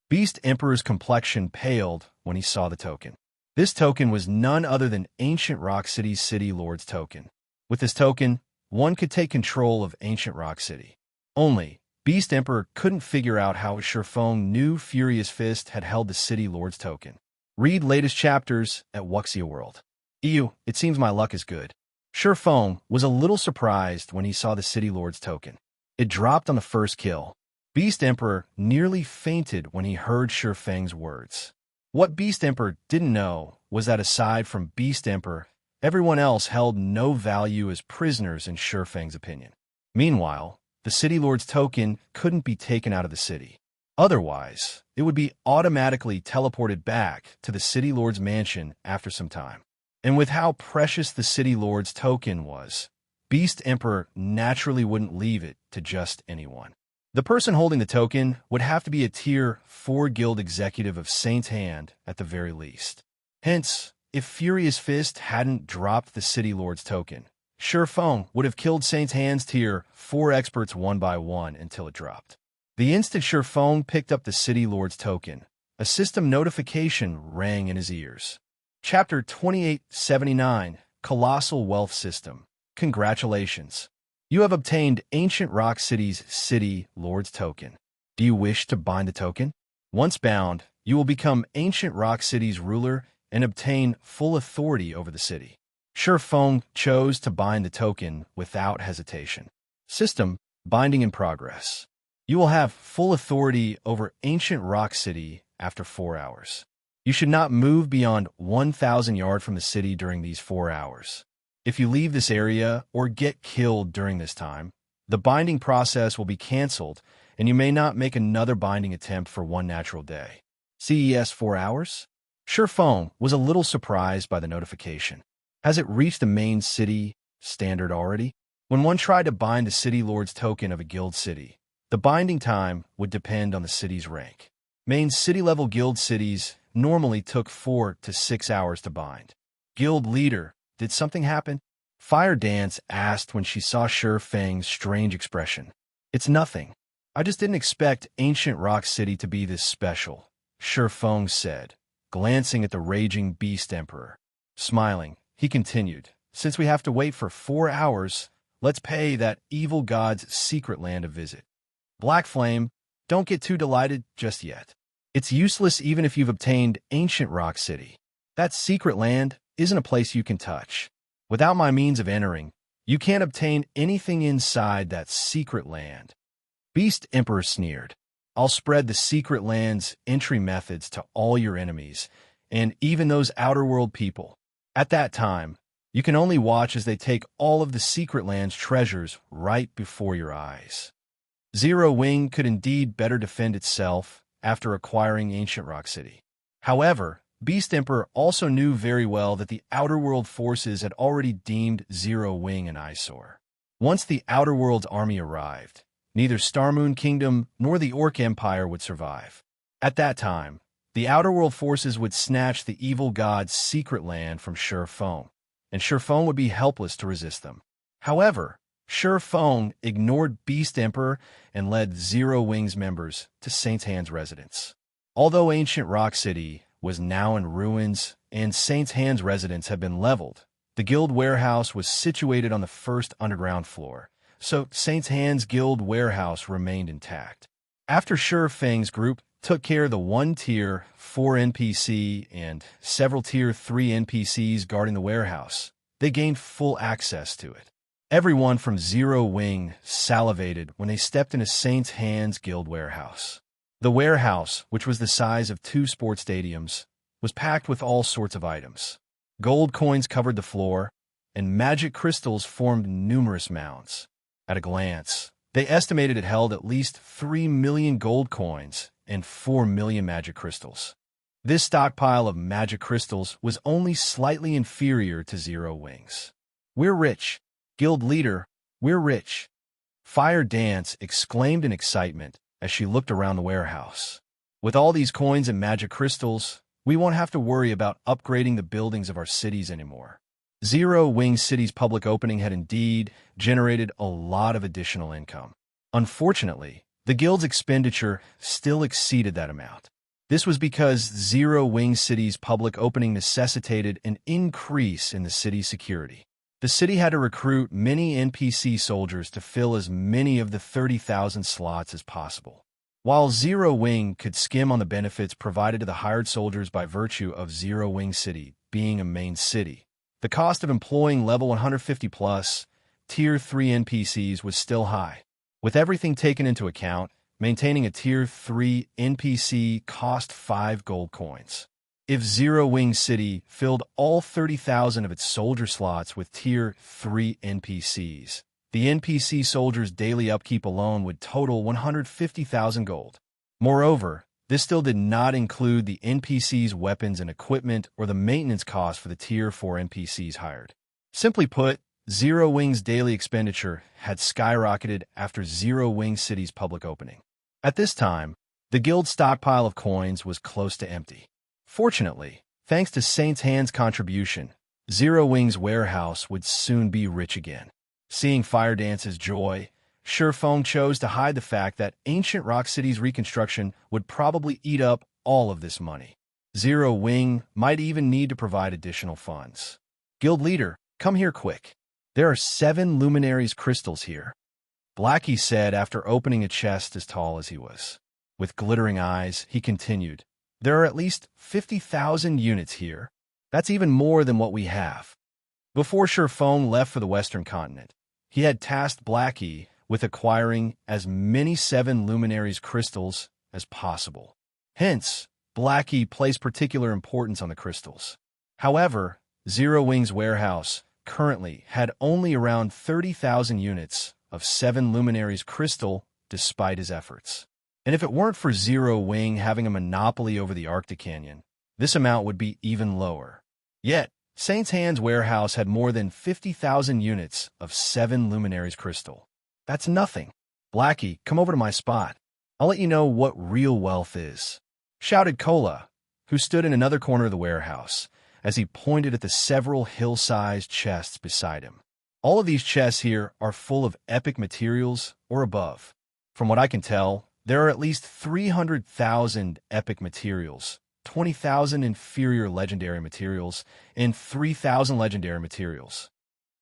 Beast Emperor's complexion paled when he saw the token. This token was none other than Ancient Rock City's City Lord's token. With this token, one could take control of Ancient Rock City. Only, Beast Emperor couldn't figure out how Feng knew Furious Fist had held the City Lord's token. Read latest chapters at Wuxia World. It seems my luck is good. Feng was a little surprised when he saw the City Lord's token. It dropped on the first kill. Beast Emperor nearly fainted when he heard Feng's words. What Beast Emperor didn't know was that aside from Beast Emperor, everyone else held no value as prisoners in Feng's opinion. Meanwhile, the City Lord's token couldn't be taken out of the city. Otherwise, it would be automatically teleported back to the City Lord's mansion after some time. And with how precious the City Lord's token was, Beast Emperor naturally wouldn't leave it to just anyone. The person holding the token would have to be a Tier 4 guild executive of Saint's Hand at the very least. Hence, if Furious Fist hadn't dropped the City Lord's token, Feng would have killed Saint's Hand's tier 4 experts one by one until it dropped. The instant Feng picked up the City Lord's token, a system notification rang in his ears. Chapter 2879, Colossal Wealth System. Congratulations. You have obtained Ancient Rock City's City Lord's token. Do you wish to bind the token? Once bound, you will become Ancient Rock City's ruler and obtain full authority over the city. Feng chose to bind the token without hesitation. System, binding in progress. You will have full authority over Ancient Rock City after 4 hours. You should not move beyond 1,000 yards from the city during these 4 hours. If you leave this area or get killed during this time, the binding process will be cancelled and you may not make another binding attempt for 1 natural day. CES 4 hours? Feng was a little surprised by the notification. Has it reached the main city standard already? When one tried to bind the City Lord's token of a guild city, the binding time would depend on the city's rank. Main city-level guild cities normally took 4 to 6 hours to bind. Guild leader, did something happen? Fire Dance asked when she saw Feng's strange expression. It's nothing. I just didn't expect Ancient Rock City to be this special, Feng said, glancing at the raging Beast Emperor. Smiling, he continued, since we have to wait for 4 hours, let's pay that evil god's secret land a visit. Black Flame, don't get too delighted just yet. It's useless even if you've obtained Ancient Rock City. That secret land isn't a place you can touch. Without my means of entering, you can't obtain anything inside that secret land. Beast Emperor sneered. I'll spread the secret land's entry methods to all your enemies, and even those outer world people. At that time, you can only watch as they take all of the secret land's treasures right before your eyes. Zero Wing could indeed better defend itself after acquiring Ancient Rock City. However, Beast Emperor also knew very well that the Outer World forces had already deemed Zero Wing an eyesore. Once the Outer World's army arrived, neither Starmoon Kingdom nor the Orc Empire would survive. At that time, the Outer World forces would snatch the evil god's secret land from Feng, and Feng would be helpless to resist them. However, Feng ignored Beast Emperor and led Zero Wing's members to Saint's Hand's residence. Although Ancient Rock City was now in ruins and Saint's Hand's residence had been leveled, the guild warehouse was situated on the first underground floor, so Saint's Hand's guild warehouse remained intact. After Feng's group took care of the 1 Tier 4 NPC and several Tier 3 NPCs guarding the warehouse, they gained full access to it. Everyone from Zero Wing salivated when they stepped into Saint's Hand's guild warehouse. The warehouse, which was the size of 2 sports stadiums, was packed with all sorts of items. Gold coins covered the floor, and magic crystals formed numerous mounds. At a glance, they estimated it held at least 3 million gold coins and 4 million magic crystals. This stockpile of magic crystals was only slightly inferior to Zero Wing's. We're rich. Guild leader, we're rich. Fire Dance exclaimed in excitement as she looked around the warehouse. With all these coins and magic crystals, we won't have to worry about upgrading the buildings of our cities anymore. Zero Wing City's public opening had indeed generated a lot of additional income. Unfortunately, the guild's expenditure still exceeded that amount. This was because Zero Wing City's public opening necessitated an increase in the city's security. The city had to recruit many NPC soldiers to fill as many of the 30,000 slots as possible. While Zero Wing could skim on the benefits provided to the hired soldiers by virtue of Zero Wing City being a main city, the cost of employing level 150+ Tier 3 NPCs was still high. With everything taken into account, maintaining a Tier 3 NPC cost 5 gold coins. If Zero Wing City filled all 30,000 of its soldier slots with Tier 3 NPCs, the NPC soldiers' daily upkeep alone would total 150,000 gold. Moreover, this still did not include the NPCs' weapons and equipment or the maintenance cost for the Tier 4 NPCs hired. Simply put, Zero Wing's daily expenditure had skyrocketed after Zero Wing City's public opening. At this time, the guild's stockpile of coins was close to empty. Fortunately, Thanks to Saint's Hand's contribution, Zero Wing's warehouse would soon be rich again. Seeing Fire Dance's joy, Feng chose to hide the fact that ancient Rock City's reconstruction would probably eat up all of this money. Zero Wing might even need to provide additional funds. Guild leader, come here quick. There are 7 luminaries crystals here, Blackie said after opening a chest as tall as he was. With glittering eyes, he continued, there are at least 50,000 units here. That's even more than what we have. Before Feng left for the Western continent, he had tasked Blackie with acquiring as many 7 luminaries crystals as possible. Hence, Blackie placed particular importance on the crystals. However, Zero Wing's warehouse currently had only around 30,000 units of 7 luminaries crystal despite his efforts. And if it weren't for Zero Wing having a monopoly over the Arctic Canyon, this amount would be even lower. Yet, Saint's Hand's warehouse had more than 50,000 units of 7 luminaries crystal. That's nothing. Blackie, come over to my spot. I'll let you know what real wealth is, shouted Cola, who stood in another corner of the warehouse, as he pointed at the several hill-sized chests beside him. All of these chests here are full of epic materials or above. From what I can tell, there are at least 300,000 epic materials, 20,000 inferior legendary materials, and 3,000 legendary materials.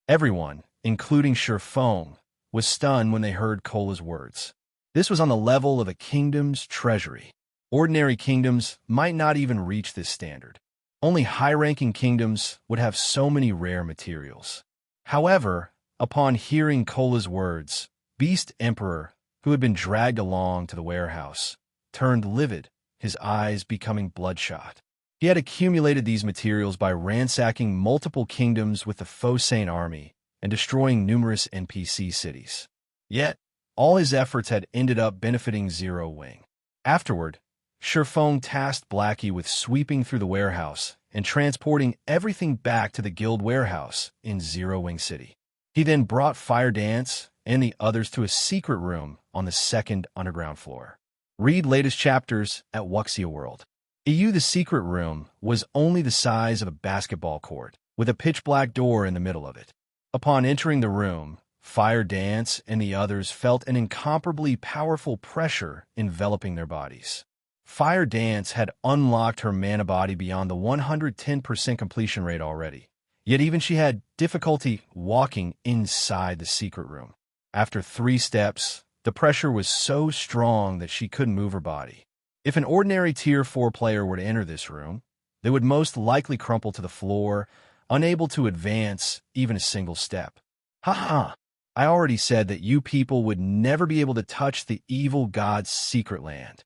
Everyone, including Feng, was stunned when they heard Cola's words. This was on the level of a kingdom's treasury. Ordinary kingdoms might not even reach this standard. Only high-ranking kingdoms would have so many rare materials. However, upon hearing Cola's words, Beast Emperor, who had been dragged along to the warehouse, turned livid, his eyes becoming bloodshot. He had accumulated these materials by ransacking multiple kingdoms with the Fosane army and destroying numerous NPC cities. Yet, all his efforts had ended up benefiting Zero Wing. Afterward, Feng tasked Blackie with sweeping through the warehouse and transporting everything back to the guild warehouse in Zero Wing City. He then brought Fire Dance and the others to a secret room on the 2nd underground floor. Read latest chapters at Wuxia World. EU The secret room was only the size of a basketball court, with a pitch-black door in the middle of it. Upon entering the room, Fire Dance and the others felt an incomparably powerful pressure enveloping their bodies. Fire Dance had unlocked her mana body beyond the 110% completion rate already, yet even she had difficulty walking inside the secret room. After 3 steps, the pressure was so strong that she couldn't move her body. If an ordinary Tier 4 player were to enter this room, they would most likely crumple to the floor, unable to advance even a single step. Ha! I already said that you people would never be able to touch the evil god's secret land.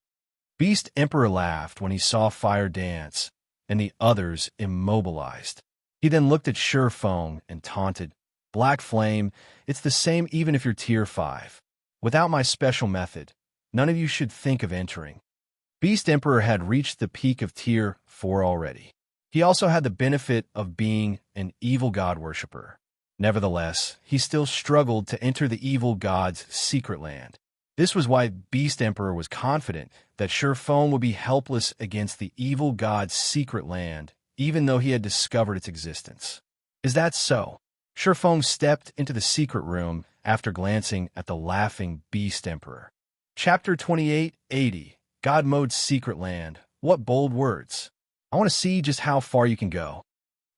Beast Emperor laughed when he saw Fire Dance and the others immobilized. He then looked at Feng and taunted, Black Flame, it's the same even if you're Tier 5. Without my special method, none of you should think of entering. Beast Emperor had reached the peak of Tier 4 already. He also had the benefit of being an evil god worshipper. Nevertheless, he still struggled to enter the evil god's secret land. This was why Beast Emperor was confident that Feng would be helpless against the evil god's secret land, even though he had discovered its existence. Is that so? Feng stepped into the secret room after glancing at the laughing Beast Emperor. Chapter 2880, God Mode's Secret Land. What bold words. I want to see just how far you can go.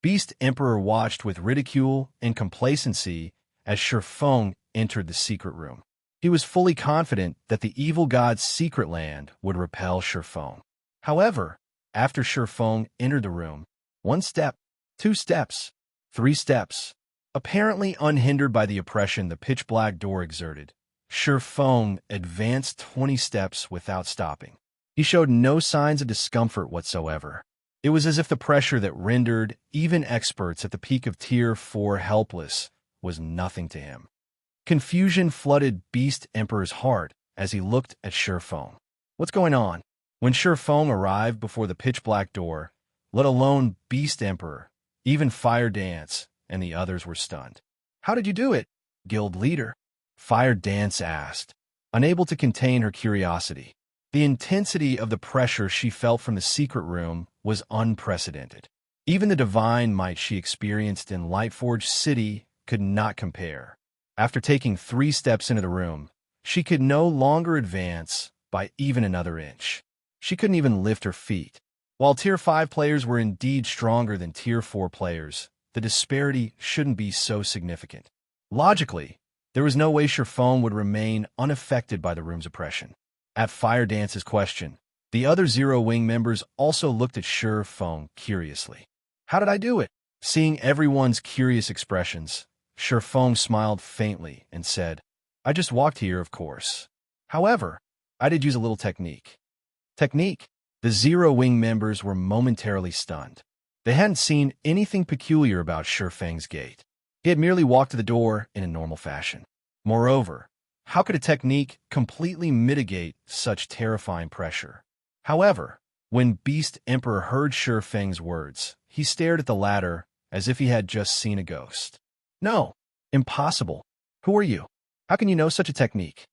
Beast Emperor watched with ridicule and complacency as Feng entered the secret room. He was fully confident that the evil god's secret land would repel Feng. However, after Feng entered the room, 1 step, 2 steps, 3 steps, apparently unhindered by the oppression the pitch-black door exerted, Feng advanced 20 steps without stopping. He showed no signs of discomfort whatsoever. It was as if the pressure that rendered even experts at the peak of Tier 4 helpless was nothing to him. Confusion flooded Beast Emperor's heart as he looked at Feng. What's going on? When Feng arrived before the pitch-black door, let alone Beast Emperor, even Fire Dance and the others were stunned. How did you do it, guild leader? Fire Dance asked, unable to contain her curiosity. The intensity of the pressure she felt from the secret room was unprecedented. Even the divine might she experienced in Lightforge City could not compare. After taking 3 steps into the room, she could no longer advance by even another inch. She couldn't even lift her feet. While Tier 5 players were indeed stronger than Tier 4 players, the disparity shouldn't be so significant. Logically, there was no way Feng would remain unaffected by the room's oppression. At Fire Dance's question, the other Zero Wing members also looked at Feng curiously. How did I do it? Seeing everyone's curious expressions, Feng smiled faintly and said, I just walked here, of course. However, I did use a little technique. Technique? The Zero Wing members were momentarily stunned. They hadn't seen anything peculiar about Feng's gait. He had merely walked to the door in a normal fashion. Moreover, how could a technique completely mitigate such terrifying pressure? However, when Beast Emperor heard Feng's words, he stared at the latter as if he had just seen a ghost. No, impossible. Who are you? How can you know such a technique?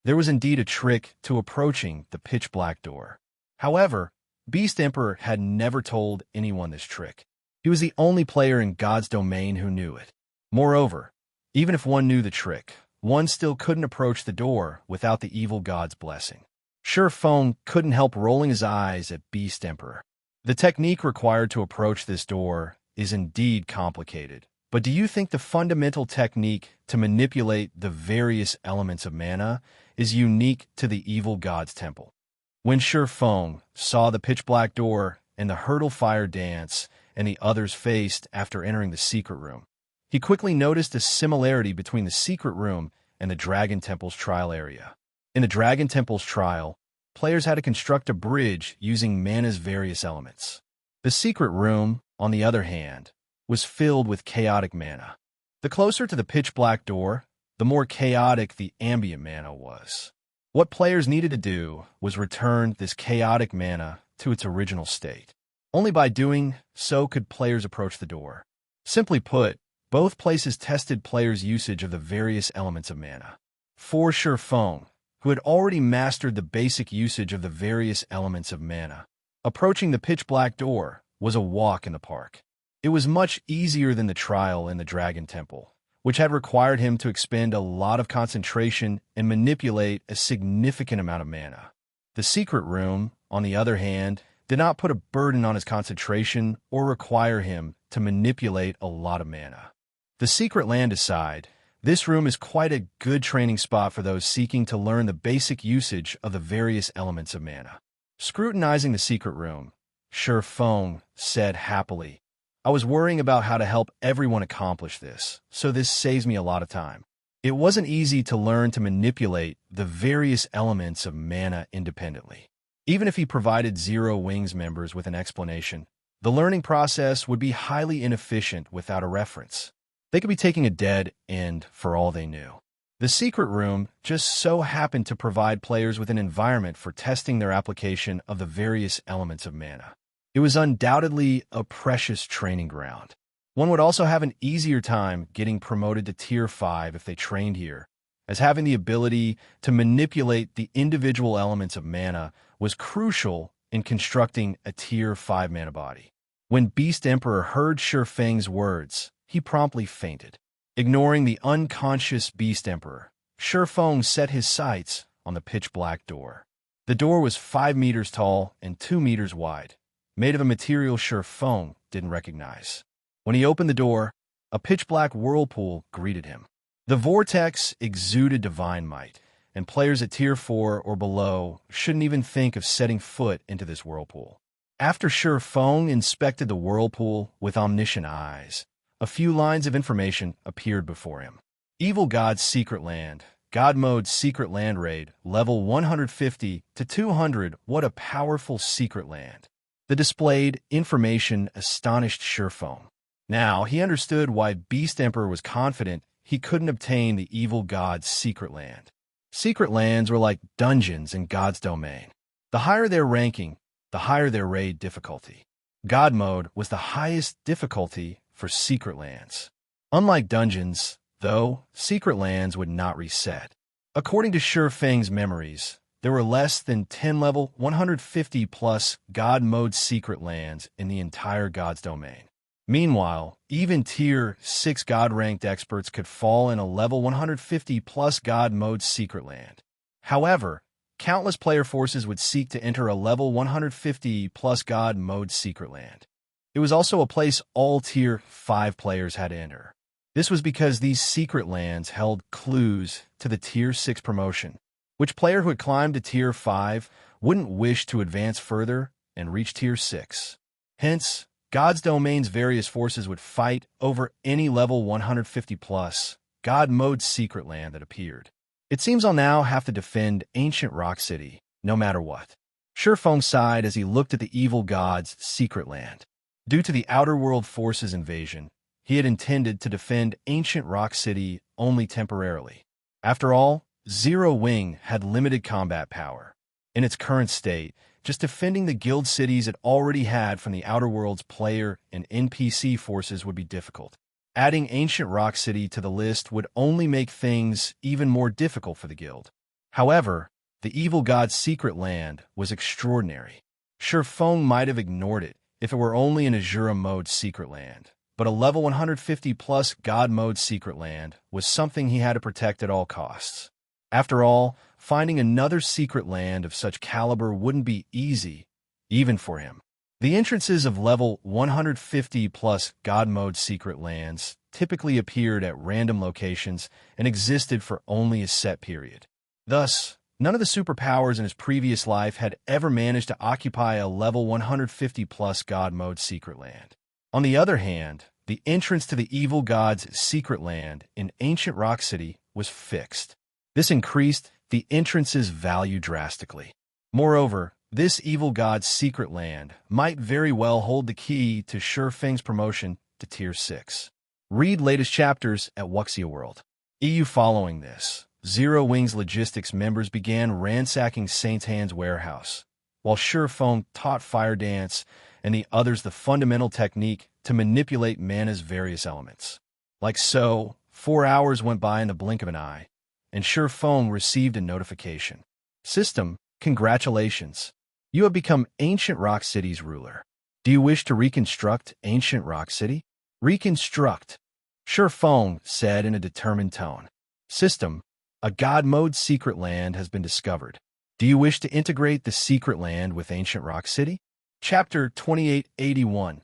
There was indeed a trick to approaching the pitch-black door. However, Beast Emperor had never told anyone this trick. He was the only player in God's domain who knew it. Moreover, even if one knew the trick, one still couldn't approach the door without the evil god's blessing. Feng couldn't help rolling his eyes at Beast Emperor. The technique required to approach this door is indeed complicated, but do you think the fundamental technique to manipulate the various elements of mana is unique to the evil god's temple? When Feng saw the pitch-black door and the hurdle fire dance and the others faced after entering the secret room, he quickly noticed a similarity between the secret room and the Dragon Temple's trial area. In the Dragon Temple's trial, players had to construct a bridge using mana's various elements. The secret room, on the other hand, was filled with chaotic mana. The closer to the pitch-black door, the more chaotic the ambient mana was. What players needed to do was return this chaotic mana to its original state. Only by doing so could players approach the door. Simply put, both places tested players' usage of the various elements of mana. For Feng, who had already mastered the basic usage of the various elements of mana, approaching the pitch-black door was a walk in the park. It was much easier than the trial in the Dragon Temple, which had required him to expend a lot of concentration and manipulate a significant amount of mana. The secret room, on the other hand, did not put a burden on his concentration or require him to manipulate a lot of mana. The secret land aside, this room is quite a good training spot for those seeking to learn the basic usage of the various elements of mana. Scrutinizing the secret room, Feng said happily, I was worrying about how to help everyone accomplish this, so this saves me a lot of time. It wasn't easy to learn to manipulate the various elements of mana independently. Even if he provided Zero Wings members with an explanation, the learning process would be highly inefficient without a reference. They could be taking a dead end for all they knew. The secret room just so happened to provide players with an environment for testing their application of the various elements of mana. It was undoubtedly a precious training ground. One would also have an easier time getting promoted to Tier 5 if they trained here, as having the ability to manipulate the individual elements of mana was crucial in constructing a Tier 5 mana body. When Beast Emperor heard Feng's words, he promptly fainted. Ignoring the unconscious Beast Emperor, Feng set his sights on the pitch-black door. The door was 5 meters tall and 2 meters wide, made of a material Feng didn't recognize. When he opened the door, a pitch-black whirlpool greeted him. The vortex exuded divine might, and players at Tier 4 or below shouldn't even think of setting foot into this whirlpool. After Feng inspected the whirlpool with omniscient eyes, a few lines of information appeared before him. Evil God's Secret Land, God Mode Secret Land Raid, level 150 to 200. What a powerful secret land. The displayed information astonished Feng. Now he understood why Beast Emperor was confident he couldn't obtain the evil god's secret land. Secret lands were like dungeons in God's domain. The higher their ranking, the higher their raid difficulty. God Mode was the highest difficulty for secret lands. Unlike dungeons, though, secret lands would not reset. According to Feng's memories, there were less than 10 level 150 plus God mode secret lands in the entire God's domain. Meanwhile, even Tier 6 God-ranked experts could fall in a level 150 plus God mode secret land. However, countless player forces would seek to enter a level 150 plus God mode secret land. It was also a place all Tier 5 players had to enter. This was because these secret lands held clues to the Tier 6 promotion, which player who had climbed to Tier 5 wouldn't wish to advance further and reach Tier 6. Hence, God's domain's various forces would fight over any level 150 plus God mode secret land that appeared. It seems I'll now have to defend ancient Rock City, no matter what. Feng sighed as he looked at the evil god's secret land. Due to the Outer World Forces invasion, he had intended to defend ancient Rock City only temporarily. After all, Zero Wing had limited combat power. In its current state, just defending the guild cities it already had from the Outer World's player and NPC forces would be difficult. Adding ancient Rock City to the list would only make things even more difficult for the guild. However, the evil god's secret land was extraordinary. Feng might have ignored it if it were only an Azura mode secret land, but a level 150 plus God mode secret land was something he had to protect at all costs. After all, finding another secret land of such caliber wouldn't be easy, even for him. The entrances of level 150 plus God mode secret lands typically appeared at random locations and existed for only a set period. Thus, none of the superpowers in his previous life had ever managed to occupy a level 150 plus God mode secret land. On the other hand, the entrance to the evil god's secret land in ancient Rock City was fixed. This increased the entrance's value drastically. Moreover, this evil god's secret land might very well hold the key to Feng's promotion to Tier 6. Read latest chapters at Wuxia World. EU following this, Zero Wing's logistics members began ransacking Saint's Hand's warehouse, while Feng taught Fire Dance and the others the fundamental technique to manipulate mana's various elements. Like so, 4 hours went by in the blink of an eye, and Feng received a notification. System, congratulations. You have become Ancient Rock City's ruler. Do you wish to reconstruct Ancient Rock City? Reconstruct, Feng said in a determined tone. System, a God mode secret land has been discovered. Do you wish to integrate the secret land with Ancient Rock City? Chapter 2881.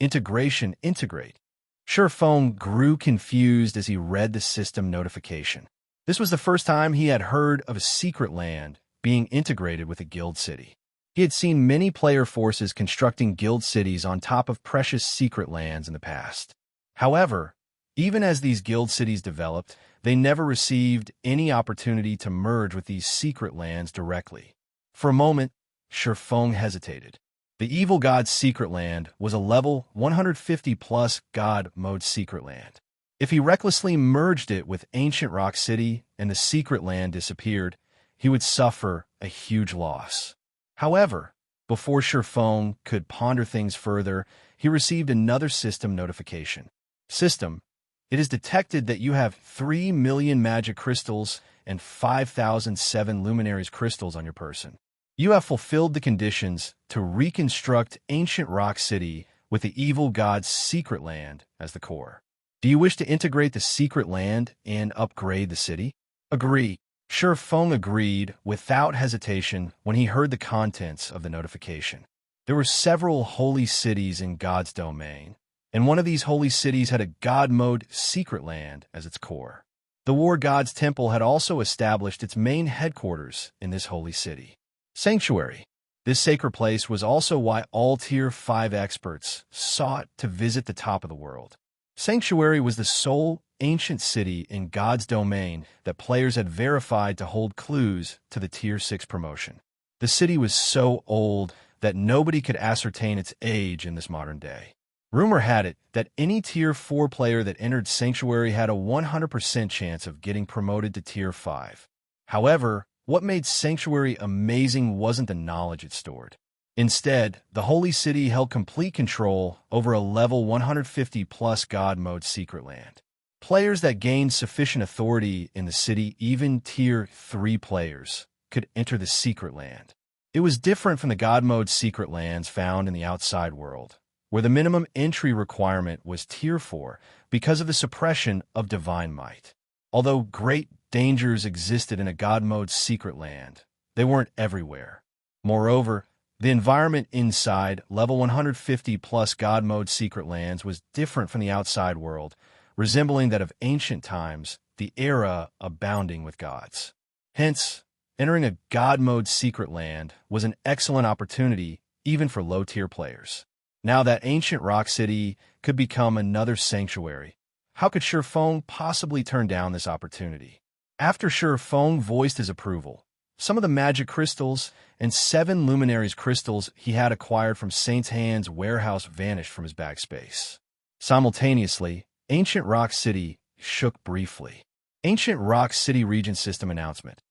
Integration Integrate. Feng grew confused as he read the system notification. This was the first time he had heard of a secret land being integrated with a guild city. He had seen many player forces constructing guild cities on top of precious secret lands in the past. However, even as these guild cities developed, they never received any opportunity to merge with these secret lands directly. For a moment, Feng hesitated. The evil god's secret land was a level 150 plus God mode secret land. If he recklessly merged it with ancient Rock City and the secret land disappeared, he would suffer a huge loss. However, before Feng could ponder things further, he received another system notification. System, it is detected that you have 3 million magic crystals and 5,007 luminaries crystals on your person. You have fulfilled the conditions to reconstruct ancient Rock City with the evil god's secret land as the core. Do you wish to integrate the secret land and upgrade the city? Agree. Feng agreed without hesitation when he heard the contents of the notification. There were several holy cities in God's domain, and one of these holy cities had a God mode secret land as its core. The War God's Temple had also established its main headquarters in this holy city. Sanctuary. This sacred place was also why all Tier 5 experts sought to visit the top of the world. Sanctuary was the sole ancient city in God's domain that players had verified to hold clues to the Tier 6 promotion. The city was so old that nobody could ascertain its age in this modern day. Rumor had it that any Tier 4 player that entered Sanctuary had a 100% chance of getting promoted to Tier 5. However, what made Sanctuary amazing wasn't the knowledge it stored. Instead, the Holy City held complete control over a level 150 plus God mode secret land. Players that gained sufficient authority in the city, even Tier 3 players, could enter the secret land. It was different from the God Mode secret lands found in the outside world, where the minimum entry requirement was Tier 4 because of the suppression of divine might. Although great dangers existed in a God Mode secret land, they weren't everywhere. Moreover, the environment inside level 150 plus God Mode secret lands was different from the outside world, resembling that of ancient times, the era abounding with gods. Hence, entering a God Mode secret land was an excellent opportunity even for low-tier players. Now that ancient rock city could become another sanctuary, how could Feng possibly turn down this opportunity? After Feng voiced his approval, some of the magic crystals and 7 luminaries crystals he had acquired from Saint's Hand's warehouse vanished from his backspace. Simultaneously, Ancient Rock City shook briefly. Ancient Rock City Region System Announcement.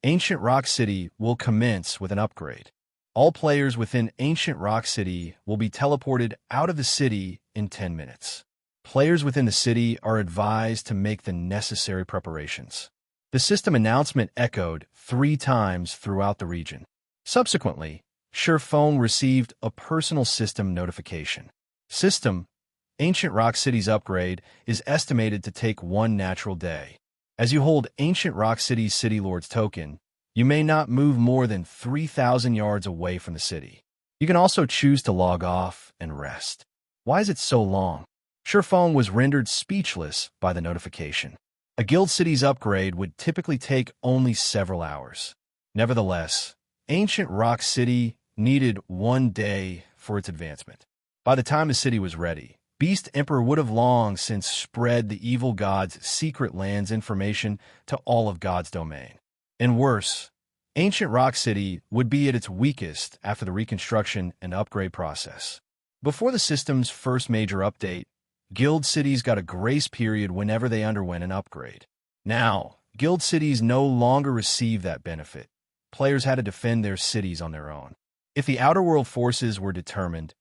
Ancient Rock City will commence with an upgrade. All players within Ancient Rock City will be teleported out of the city in 10 minutes. Players within the city are advised to make the necessary preparations. The system announcement echoed 3 times throughout the region. Subsequently, Feng received a personal system notification. System: Ancient Rock City's upgrade is estimated to take 1 natural day. As you hold Ancient Rock City's City Lord's token, you may not move more than 3,000 yards away from the city. You can also choose to log off and rest. Why is it so long? Feng was rendered speechless by the notification. A guild city's upgrade would typically take only several hours. Nevertheless, Ancient Rock City needed 1 day for its advancement. By the time the city was ready, Beast Emperor would have long since spread the evil god's secret lands information to all of God's domain. And worse, Ancient Rock City would be at its weakest after the reconstruction and upgrade process. Before the system's first major update, guild cities got a grace period whenever they underwent an upgrade. Now, guild cities no longer receive that benefit. Players had to defend their cities on their own. If the Outer World forces were determined,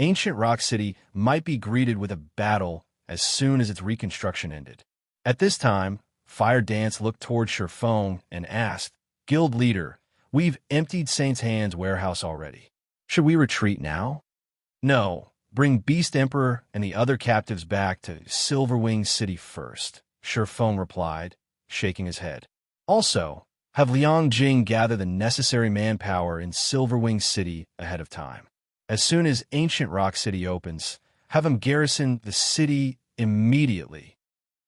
Ancient Rock City might be greeted with a battle as soon as its reconstruction ended. At this time, Fire Dance looked toward Feng and asked, "Guild leader, we've emptied Saint's Hand's warehouse already. Should we retreat now?" "No. Bring Beast Emperor and the other captives back to Silverwing City first," Feng replied, shaking his head. "Also, have Liang Jing gather the necessary manpower in Silverwing City ahead of time. As soon as Ancient Rock City opens, have him garrison the city immediately."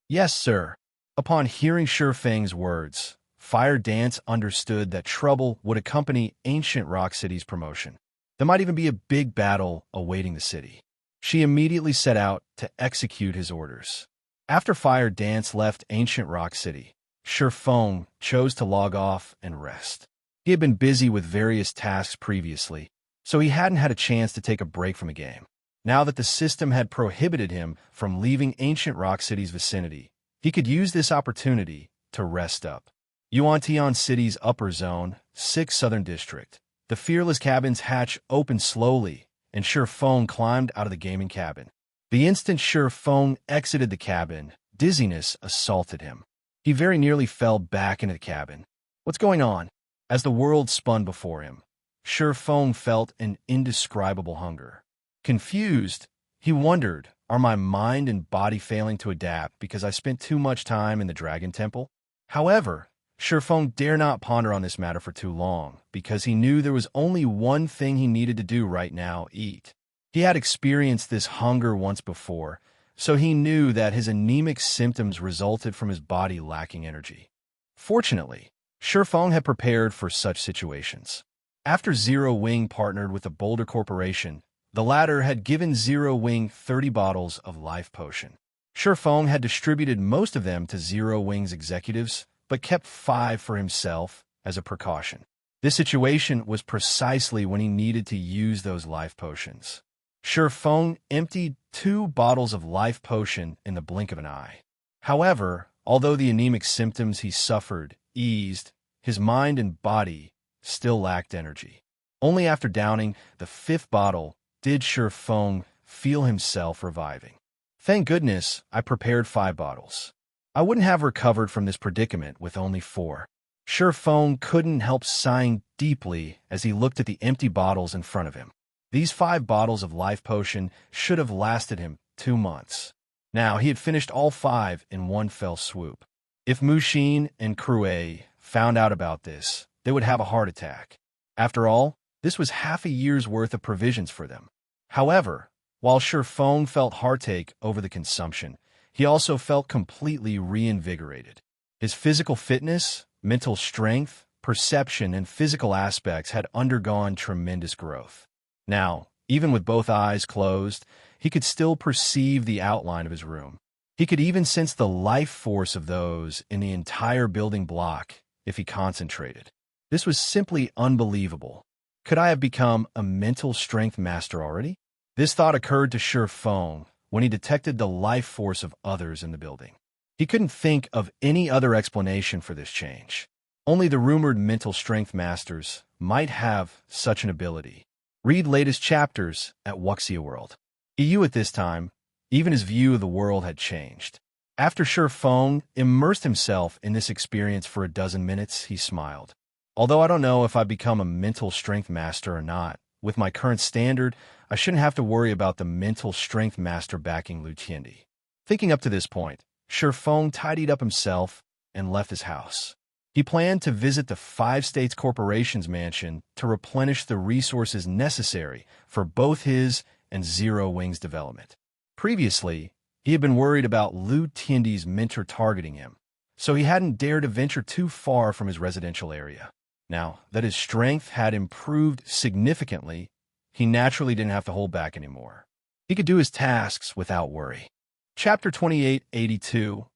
"Yes, sir." Upon hearing Feng's words, Fire Dance understood that trouble would accompany Ancient Rock City's promotion. There might even be a big battle awaiting the city. She immediately set out to execute his orders. After Fire Dance left Ancient Rock City, Feng chose to log off and rest. He had been busy with various tasks previously, so he hadn't had a chance to take a break from the game. Now that the system had prohibited him from leaving Ancient Rock City's vicinity, he could use this opportunity to rest up. Yuantian City's upper zone, 6th Southern District. The Fearless Cabin's hatch opened slowly, and Feng climbed out of the gaming cabin. The instant Feng exited the cabin, dizziness assaulted him. He very nearly fell back into the cabin. What's going on? As the world spun before him, Feng felt an indescribable hunger. Confused, he wondered, are my mind and body failing to adapt because I spent too much time in the Dragon Temple? However, Feng dare not ponder on this matter for too long, because he knew there was only one thing he needed to do right now: eat. He had experienced this hunger once before, so he knew that his anemic symptoms resulted from his body lacking energy. Fortunately, Feng had prepared for such situations. After Zero Wing partnered with the Boulder Corporation, the latter had given Zero Wing 30 bottles of life potion. Feng had distributed most of them to Zero Wing's executives, but kept 5 for himself as a precaution. This situation was precisely when he needed to use those life potions. Feng emptied 2 bottles of life potion in the blink of an eye. However, although the anemic symptoms he suffered eased, his mind and body still lacked energy. Only after downing the 5th bottle did Feng feel himself reviving. "Thank goodness I prepared 5 bottles. I wouldn't have recovered from this predicament with only 4. Feng couldn't help sighing deeply as he looked at the empty bottles in front of him. These 5 bottles of life potion should have lasted him 2 months. Now he had finished all 5 in one fell swoop. If Mushin and Krue found out about this, they would have a heart attack. After all, this was half a year's worth of provisions for them. However, while Feng felt heartache over the consumption, he also felt completely reinvigorated. His physical fitness, mental strength, perception, and physical aspects had undergone tremendous growth. Now, even with both eyes closed, he could still perceive the outline of his room. He could even sense the life force of those in the entire building block if he concentrated. This was simply unbelievable. Could I have become a mental strength master already? This thought occurred to Feng when he detected the life force of others in the building. He couldn't think of any other explanation for this change. Only the rumored mental strength masters might have such an ability. Read latest chapters at Wuxia World. EU at this time, even his view of the world had changed. After Feng immersed himself in this experience for a dozen minutes, he smiled. Although I don't know if I become a mental strength master or not, with my current standard, I shouldn't have to worry about the mental strength master backing Lu Tiendi. Thinking up to this point, Feng tidied up himself and left his house. He planned to visit the 5 States Corporation's mansion to replenish the resources necessary for both his and Zero Wing's development. Previously, he had been worried about Lu Tiendi's mentor targeting him, so he hadn't dared to venture too far from his residential area. Now that his strength had improved significantly, he naturally didn't have to hold back anymore. He could do his tasks without worry. Chapter 2882,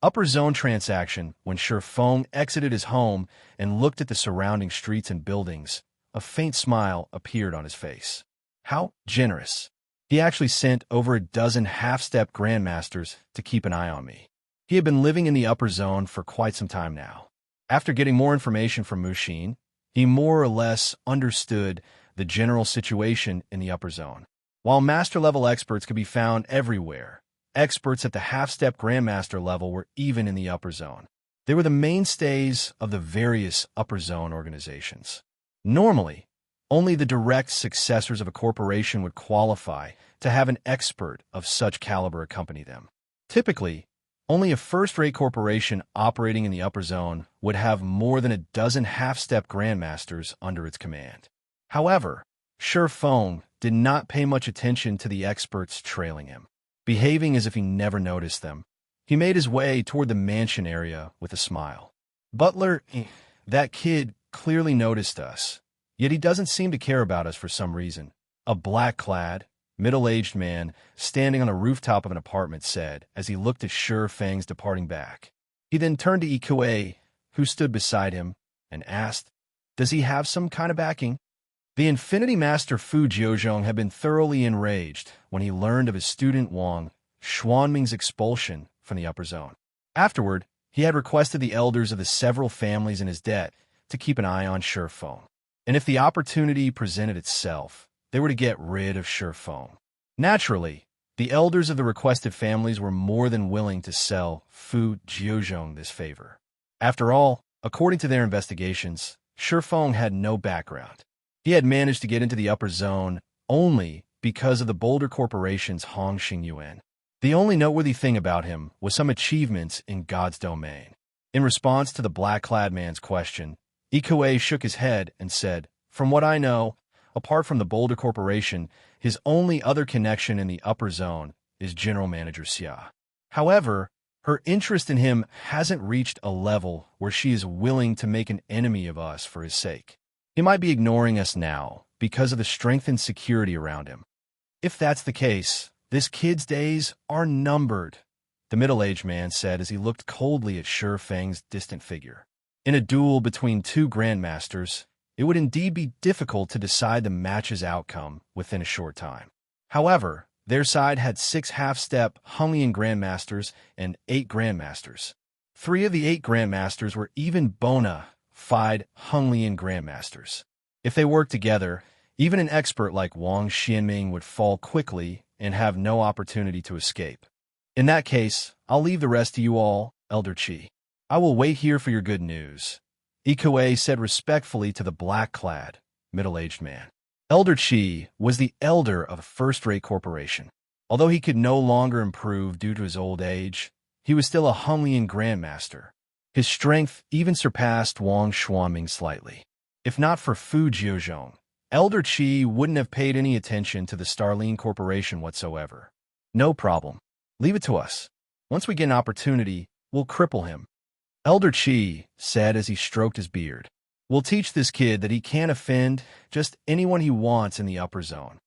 Upper Zone Transaction. When Feng exited his home and looked at the surrounding streets and buildings, a faint smile appeared on his face. How generous. He actually sent over a dozen half-step grandmasters to keep an eye on me. He had been living in the upper zone for quite some time now. After getting more information from Mushin, he more or less understood the general situation in the upper zone. While master-level experts could be found everywhere, experts at the half-step grandmaster level were even in the upper zone. They were the mainstays of the various upper zone organizations. Normally, only the direct successors of a corporation would qualify to have an expert of such caliber accompany them. Typically, only a first-rate corporation operating in the upper zone would have more than a dozen half-step grandmasters under its command. However, Feng did not pay much attention to the experts trailing him. Behaving as if he never noticed them, he made his way toward the mansion area with a smile. Butler, that kid clearly noticed us, yet he doesn't seem to care about us for some reason. A black-clad, middle-aged man standing on the rooftop of an apartment said as he looked at Feng's departing back. He then turned to Ikue, who stood beside him, and asked, "Does he have some kind of backing?" The Infinity Master Fu Jiuzhong had been thoroughly enraged when he learned of his student Wang Xuanming's expulsion from the upper zone. Afterward, he had requested the elders of the several families in his debt to keep an eye on Feng. And if the opportunity presented itself, they were to get rid of Feng. Naturally, the elders of the requested families were more than willing to sell Fu Jiuzhong this favor. After all, according to their investigations, Feng had no background. He had managed to get into the upper zone only because of the Boulder Corporation's Hong Xingyuan. The only noteworthy thing about him was some achievements in God's domain. In response to the black-clad man's question, Ikue shook his head and said, "From what I know, apart from the Boulder Corporation, his only other connection in the upper zone is General Manager Xia. However, her interest in him hasn't reached a level where she is willing to make an enemy of us for his sake. He might be ignoring us now because of the strengthened security around him. If that's the case, this kid's days are numbered," the middle-aged man said as he looked coldly at Feng's distant figure. In a duel between 2 grandmasters, it would indeed be difficult to decide the match's outcome within a short time. However, their side had 6 half-step Hunglian grandmasters and 8 grandmasters. 3 of the 8 grandmasters were even bona fide Hunglian grandmasters. If they worked together, even an expert like Wang Xianming would fall quickly and have no opportunity to escape. In that case, I'll leave the rest to you all, Elder Qi. I will wait here for your good news. Ikue said respectfully to the black-clad, middle-aged man. Elder Qi was the elder of a first-rate corporation. Although he could no longer improve due to his old age, he was still a Hunlian grandmaster. His strength even surpassed Wang Xuanming slightly. If not for Fu Jiuzhong, Elder Qi wouldn't have paid any attention to the Starline Corporation whatsoever. No problem. Leave it to us. Once we get an opportunity, we'll cripple him. Elder Qi said as he stroked his beard. We'll teach this kid that he can't offend just anyone he wants in the upper zone.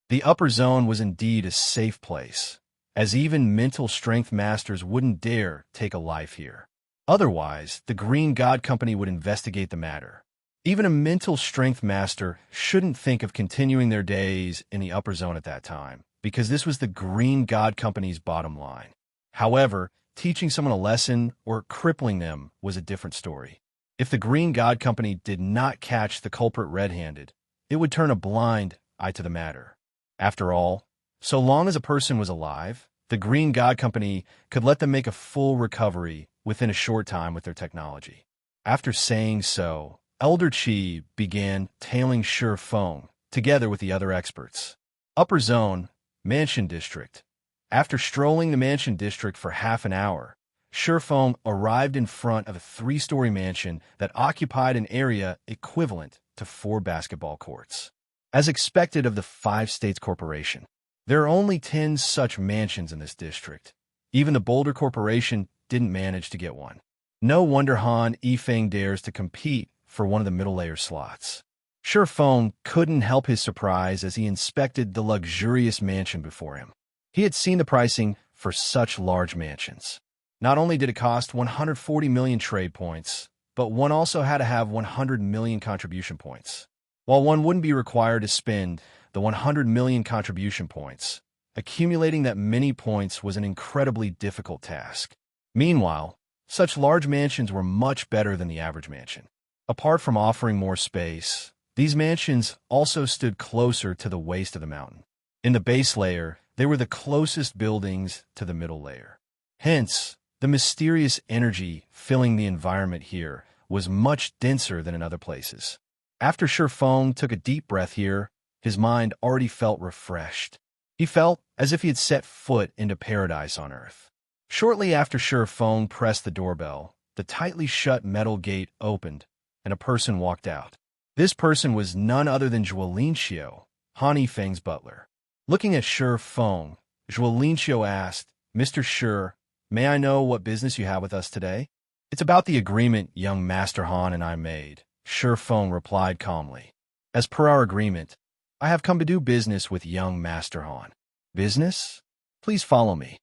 The upper zone was indeed a safe place, as even mental strength masters wouldn't dare take a life here. Otherwise, the Green God Company would investigate the matter. Even a mental strength master shouldn't think of continuing their days in the upper zone at that time, because this was the Green God Company's bottom line. However, teaching someone a lesson or crippling them was a different story. If the Green God Company did not catch the culprit red-handed, it would turn a blind eye to the matter. After all, so long as a person was alive, the Green God Company could let them make a full recovery within a short time with their technology. After saying so, Elder Qi began tailing Feng together with the other experts. Upper Zone, Mansion District. After strolling the Mansion District for half an hour, Feng arrived in front of a 3-story mansion that occupied an area equivalent to 4 basketball courts. As expected of the 5 States Corporation, there are only 10 such mansions in this district. Even the Boulder Corporation didn't manage to get one. No wonder Han Yifeng dares to compete for one of the middle-layer slots. Feng couldn't help his surprise as he inspected the luxurious mansion before him. He had seen the pricing for such large mansions. Not only did it cost 140 million trade points, but one also had to have 100 million contribution points. While one wouldn't be required to spend the 100 million contribution points, accumulating that many points was an incredibly difficult task. Meanwhile, such large mansions were much better than the average mansion. Apart from offering more space, these mansions also stood closer to the waist of the mountain. In the base layer, they were the closest buildings to the middle layer. Hence, the mysterious energy filling the environment here was much denser than in other places. After Feng took a deep breath here, his mind already felt refreshed. He felt as if he had set foot into paradise on earth. Shortly after Feng pressed the doorbell, the tightly shut metal gate opened, and a person walked out. This person was none other than Xianxia, Han Yifeng's butler. Looking at Feng, Xianxia asked, Mr. Shi, may I know what business you have with us today? It's about the agreement young Master Han and I made, Feng replied calmly. As per our agreement, I have come to do business with young Master Han. Business? Please follow me.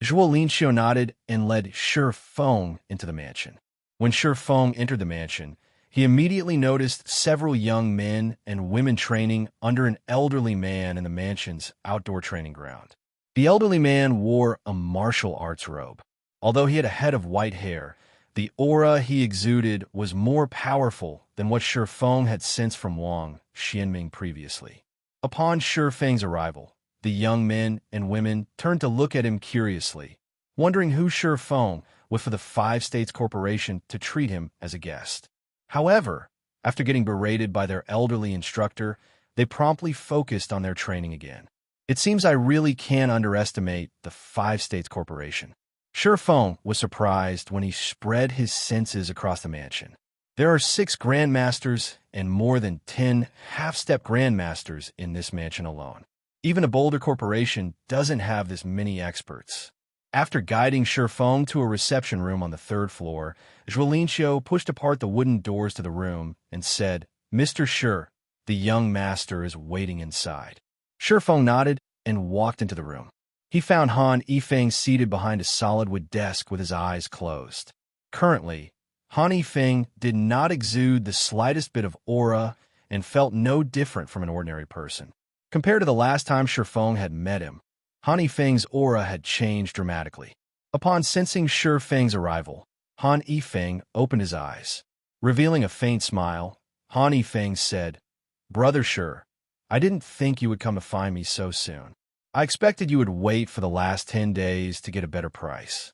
Xianxia nodded and led Feng into the mansion. When Feng entered the mansion, he immediately noticed several young men and women training under an elderly man in the mansion's outdoor training ground. The elderly man wore a martial arts robe. Although he had a head of white hair, the aura he exuded was more powerful than what Feng had sensed from Wang Xianming previously. Upon Feng's arrival, the young men and women turned to look at him curiously, wondering who Feng was for the 5 States Corporation to treat him as a guest. However, after getting berated by their elderly instructor, they promptly focused on their training again. It seems I really can't underestimate the 5 States Corporation. Feng was surprised when he spread his senses across the mansion. There are 6 grandmasters and more than 10 half-step grandmasters in this mansion alone. Even a Boulder Corporation doesn't have this many experts. After guiding Feng to a reception room on the 3rd floor, Xianxia pushed apart the wooden doors to the room and said, Mr. Shi, the young master is waiting inside. Feng nodded and walked into the room. He found Han Yifeng seated behind a solid wood desk with his eyes closed. Currently, Han Yifeng did not exude the slightest bit of aura and felt no different from an ordinary person. Compared to the last time Feng had met him, Han Yifeng's aura had changed dramatically. Upon sensing Feng's arrival, Han Yifeng opened his eyes. Revealing a faint smile, Han Yifeng said, Brother Shi, I didn't think you would come to find me so soon. I expected you would wait for the last 10 days to get a better price.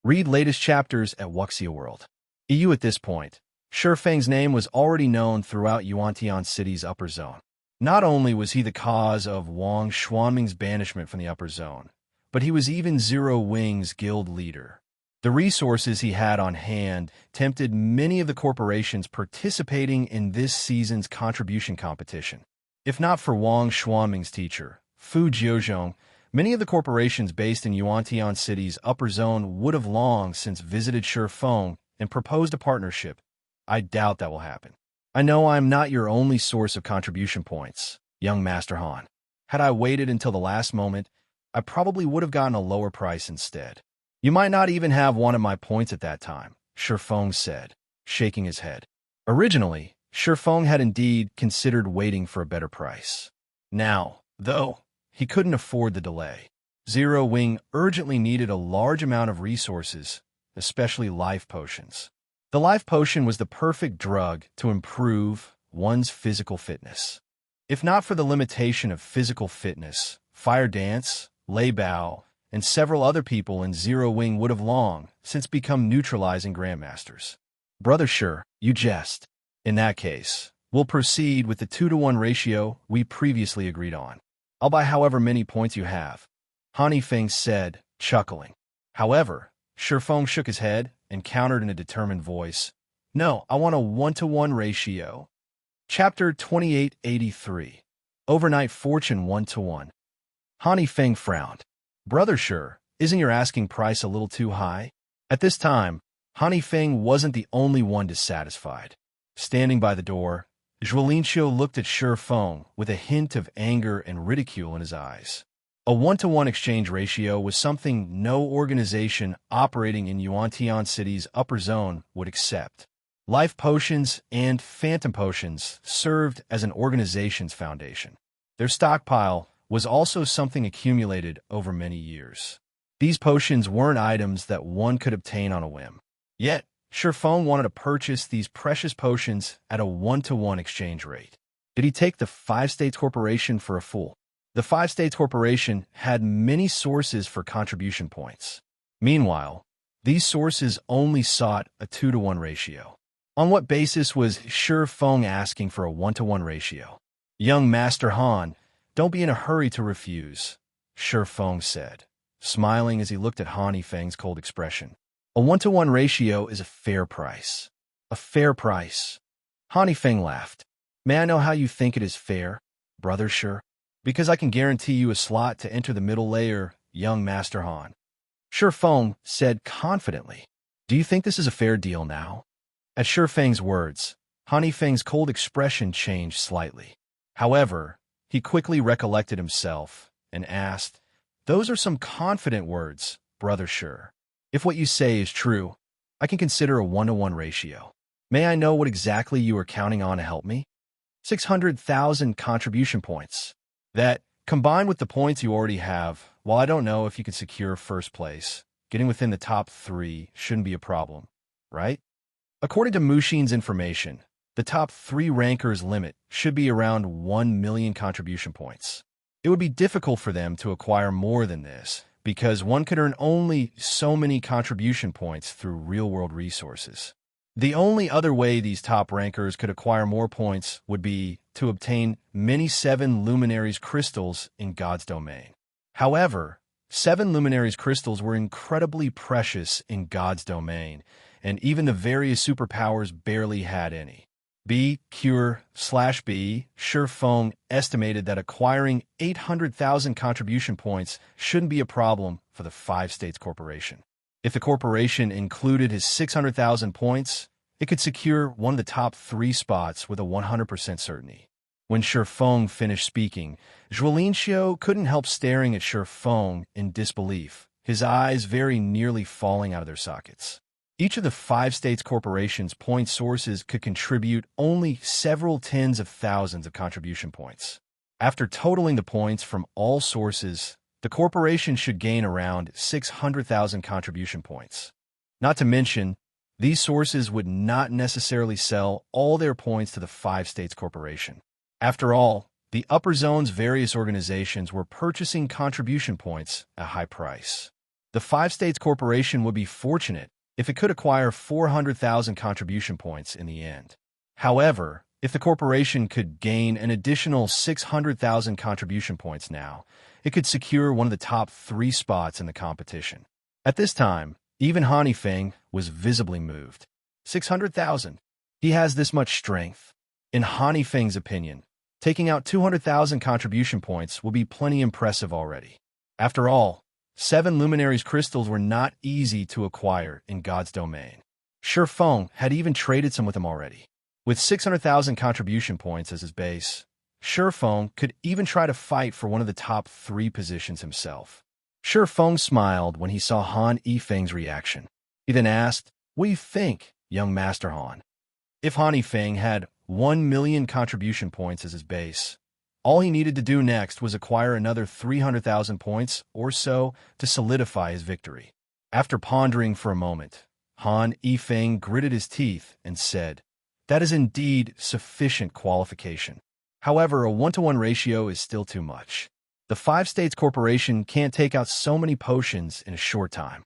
Read latest chapters at Wuxia World. EU at this point, Feng's name was already known throughout Yuantian City's upper zone. Not only was he the cause of Wang Xuanming's banishment from the upper zone, but he was even Zero Wing's guild leader. The resources he had on hand tempted many of the corporations participating in this season's contribution competition. If not for Wang Xuanming's teacher, Fu Jiuzhong, many of the corporations based in Yuantian City's upper zone would have long since visited Feng and proposed a partnership. I doubt that will happen. I know I'm not your only source of contribution points, young Master Han. Had I waited until the last moment, I probably would have gotten a lower price instead. You might not even have wanted my points at that time, Feng said, shaking his head. Originally, Feng had indeed considered waiting for a better price. Now, though, he couldn't afford the delay. Zero Wing urgently needed a large amount of resources, especially life potions. The life potion was the perfect drug to improve one's physical fitness. If not for the limitation of physical fitness, Fire Dance, Lei Bao, and several other people in Zero Wing would have long since become neutralizing grandmasters. Brother Sure, you jest. In that case, we'll proceed with the 2-to-1 ratio we previously agreed on. I'll buy however many points you have, Feng said, chuckling. However, Feng shook his head and countered in a determined voice, No, I want a 1-to-1 ratio. Chapter 2883. Overnight Fortune 1-to-1. Feng frowned. Brother Sure, isn't your asking price a little too high? At this time, Feng wasn't the only one dissatisfied. Standing by the door, Xianxia looked at Feng with a hint of anger and ridicule in his eyes. A 1-to-1 exchange ratio was something no organization operating in Yuantian City's upper zone would accept. Life potions and phantom potions served as an organization's foundation. Their stockpile was also something accumulated over many years. These potions weren't items that one could obtain on a whim. Yet, Feng wanted to purchase these precious potions at a 1-to-1 exchange rate. Did he take the Five States Corporation for a fool? The Five States Corporation had many sources for contribution points. Meanwhile, these sources only sought a 2-to-1 ratio. On what basis was Feng asking for a 1-to-1 ratio? Young Master Han, don't be in a hurry to refuse, Feng said, smiling as he looked at Feng's cold expression. A 1-to-1 ratio is a fair price. A fair price. Feng laughed. May I know how you think it is fair, Brother Sure? Because I can guarantee you a slot to enter the middle layer, young Master Han. Feng said confidently. Do you think this is a fair deal now? At Feng's words, Feng's cold expression changed slightly. However, he quickly recollected himself and asked, Those are some confident words, Brother Sure. If what you say is true, I can consider a 1-to-1 ratio. May I know what exactly you are counting on to help me? 600,000 contribution points. That, combined with the points you already have, while I don't know if you can secure first place, getting within the top 3 shouldn't be a problem, right? According to Mushin's information, the top 3 rankers' limit should be around 1 million contribution points. It would be difficult for them to acquire more than this, because one could earn only so many contribution points through real-world resources. The only other way these top rankers could acquire more points would be to obtain many 7 Luminaries crystals in God's domain. However, 7 Luminaries crystals were incredibly precious in God's domain, and even the various superpowers barely had any. B. Feng estimated that acquiring 800,000 contribution points shouldn't be a problem for the Five States Corporation. If the corporation included his 600,000 points, it could secure one of the top 3 spots with a 100% certainty. When Feng finished speaking, Xianxia couldn't help staring at Feng in disbelief, his eyes very nearly falling out of their sockets. Each of the Five States Corporation's point sources could contribute only several tens of thousands of contribution points. After totaling the points from all sources, the corporation should gain around 600,000 contribution points. Not to mention, these sources would not necessarily sell all their points to the Five States Corporation. After all, the upper zone's various organizations were purchasing contribution points at a high price. The Five States Corporation would be fortunate if it could acquire 400,000 contribution points in the end. However, if the corporation could gain an additional 600,000 contribution points now, it could secure one of the top 3 spots in the competition. At this time, even Han Feng was visibly moved. 600,000. He has this much strength. In Han Feng's opinion, taking out 200,000 contribution points will be plenty impressive already. After all, 7 Luminaries crystals were not easy to acquire in God's domain. Feng had even traded some with him already. With 600,000 contribution points as his base, Feng could even try to fight for one of the top 3 positions himself. Feng smiled when he saw Han Feng's reaction. He then asked, "What do you think, young Master Han?" If Han Feng had 1 million contribution points as his base, all he needed to do next was acquire another 300,000 points or so to solidify his victory. After pondering for a moment, Han Feng gritted his teeth and said, "That is indeed sufficient qualification. However, a 1-to-1 ratio is still too much. The 5 States Corporation can't take out so many potions in a short time.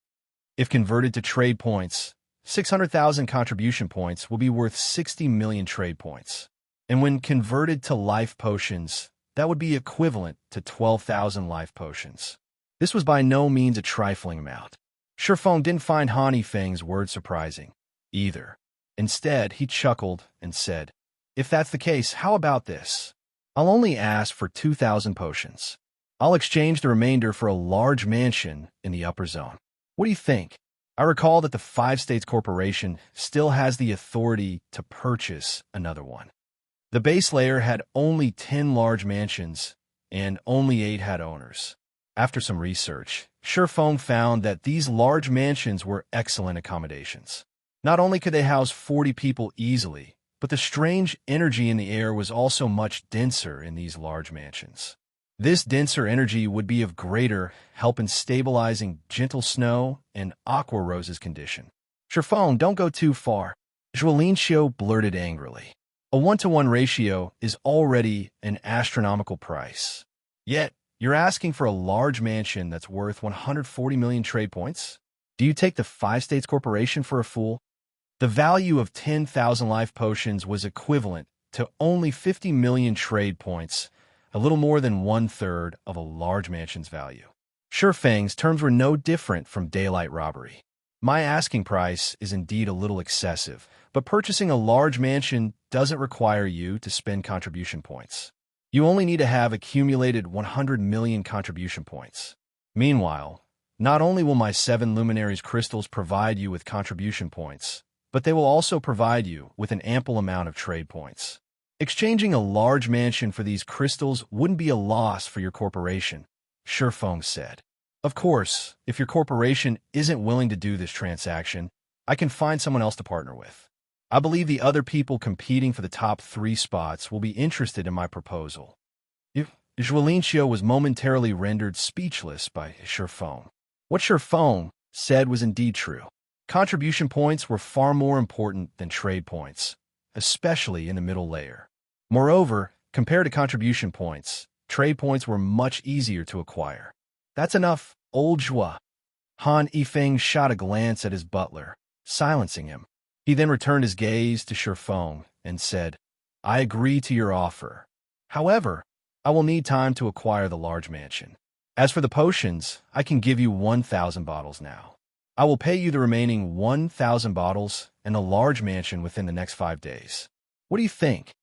If converted to trade points, 600,000 contribution points will be worth 60 million trade points. And when converted to life potions, that would be equivalent to 12,000 life potions." This was by no means a trifling amount. Feng didn't find Han Feng's words surprising, either. Instead, he chuckled and said, "If that's the case, how about this? I'll only ask for 2,000 potions. I'll exchange the remainder for a large mansion in the upper zone. What do you think?" I recall that the 5 States Corporation still has the authority to purchase another one. The base layer had only 10 large mansions, and only 8 had owners. After some research, Feng found that these large mansions were excellent accommodations. Not only could they house 40 people easily, but the strange energy in the air was also much denser in these large mansions. This denser energy would be of greater help in stabilizing gentle snow and aqua rose's condition. "Feng, don't go too far," Xianxia blurted angrily. "A 1-to-1 ratio is already an astronomical price. Yet, you're asking for a large mansion that's worth 140 million trade points? Do you take the 5 States Corporation for a fool?" The value of 10,000 life potions was equivalent to only 50 million trade points, a little more than 1/3 of a large mansion's value. Feng's terms were no different from daylight robbery. "My asking price is indeed a little excessive, but purchasing a large mansion doesn't require you to spend contribution points. You only need to have accumulated 100 million contribution points. Meanwhile, not only will my 7 Luminaries crystals provide you with contribution points, but they will also provide you with an ample amount of trade points. Exchanging a large mansion for these crystals wouldn't be a loss for your corporation," Feng said. "Of course, if your corporation isn't willing to do this transaction, I can find someone else to partner with. I believe the other people competing for the top 3 spots will be interested in my proposal." Xianxia was momentarily rendered speechless by Feng. What Feng said was indeed true. Contribution points were far more important than trade points, especially in the middle layer. Moreover, compared to contribution points, trade points were much easier to acquire. "That's enough, old Zhua." Han Feng shot a glance at his butler, silencing him. He then returned his gaze to Feng and said, "I agree to your offer. However, I will need time to acquire the large mansion. As for the potions, I can give you 1,000 bottles now. I will pay you the remaining 1,000 bottles and a large mansion within the next 5 days. What do you think?"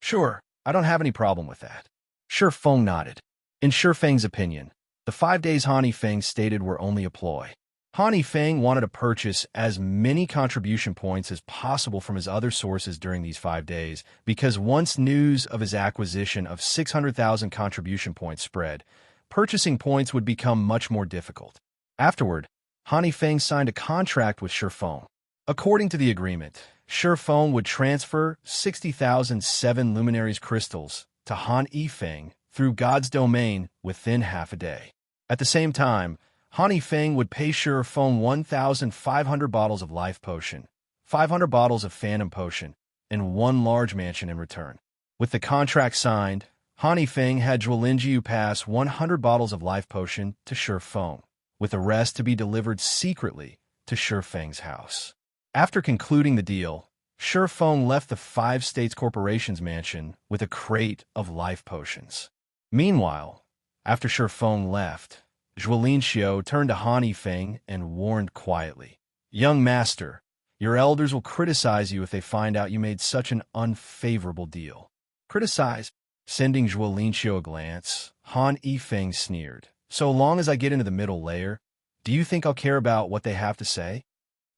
"Sure, I don't have any problem with that." Feng nodded. In Feng's opinion, the 5 days Han Feng stated were only a ploy. Han Feng wanted to purchase as many contribution points as possible from his other sources during these 5 days, because once news of his acquisition of 600,000 contribution points spread, purchasing points would become much more difficult. Afterward, Han Feng signed a contract with Feng. According to the agreement, Feng would transfer 60,000 7 Luminaries crystals to Han Feng through God's domain within half a day. At the same time, Han Feng would pay Feng 1,500 bottles of life potion, 500 bottles of phantom potion, and 1 large mansion in return. With the contract signed, Han Feng had Xianxia pass 100 bottles of life potion to Feng, with the rest to be delivered secretly to Feng's house. After concluding the deal, Feng left the 5 States Corporation's mansion with a crate of life potions. Meanwhile, after Feng left, Xianxia turned to Feng and warned quietly, "Young master, your elders will criticize you if they find out you made such an unfavorable deal." "Criticize?" Sending Xianxia a glance, Feng sneered. "So long as I get into the middle layer, do you think I'll care about what they have to say?"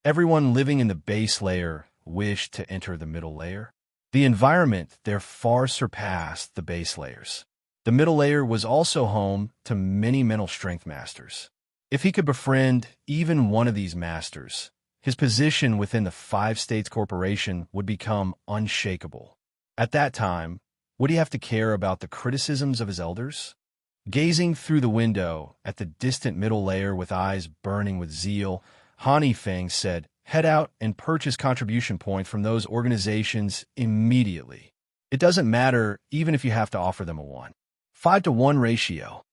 Everyone living in the base layer wished to enter the middle layer. The environment there far surpassed the base layers. The middle layer was also home to many mental strength masters. If he could befriend even one of these masters, his position within the 5 States Corporation would become unshakable. At that time, would he have to care about the criticisms of his elders? Gazing through the window at the distant middle layer with eyes burning with zeal, Feng said, "Head out and purchase contribution points from those organizations immediately. It doesn't matter even if you have to offer them a 1:5 ratio."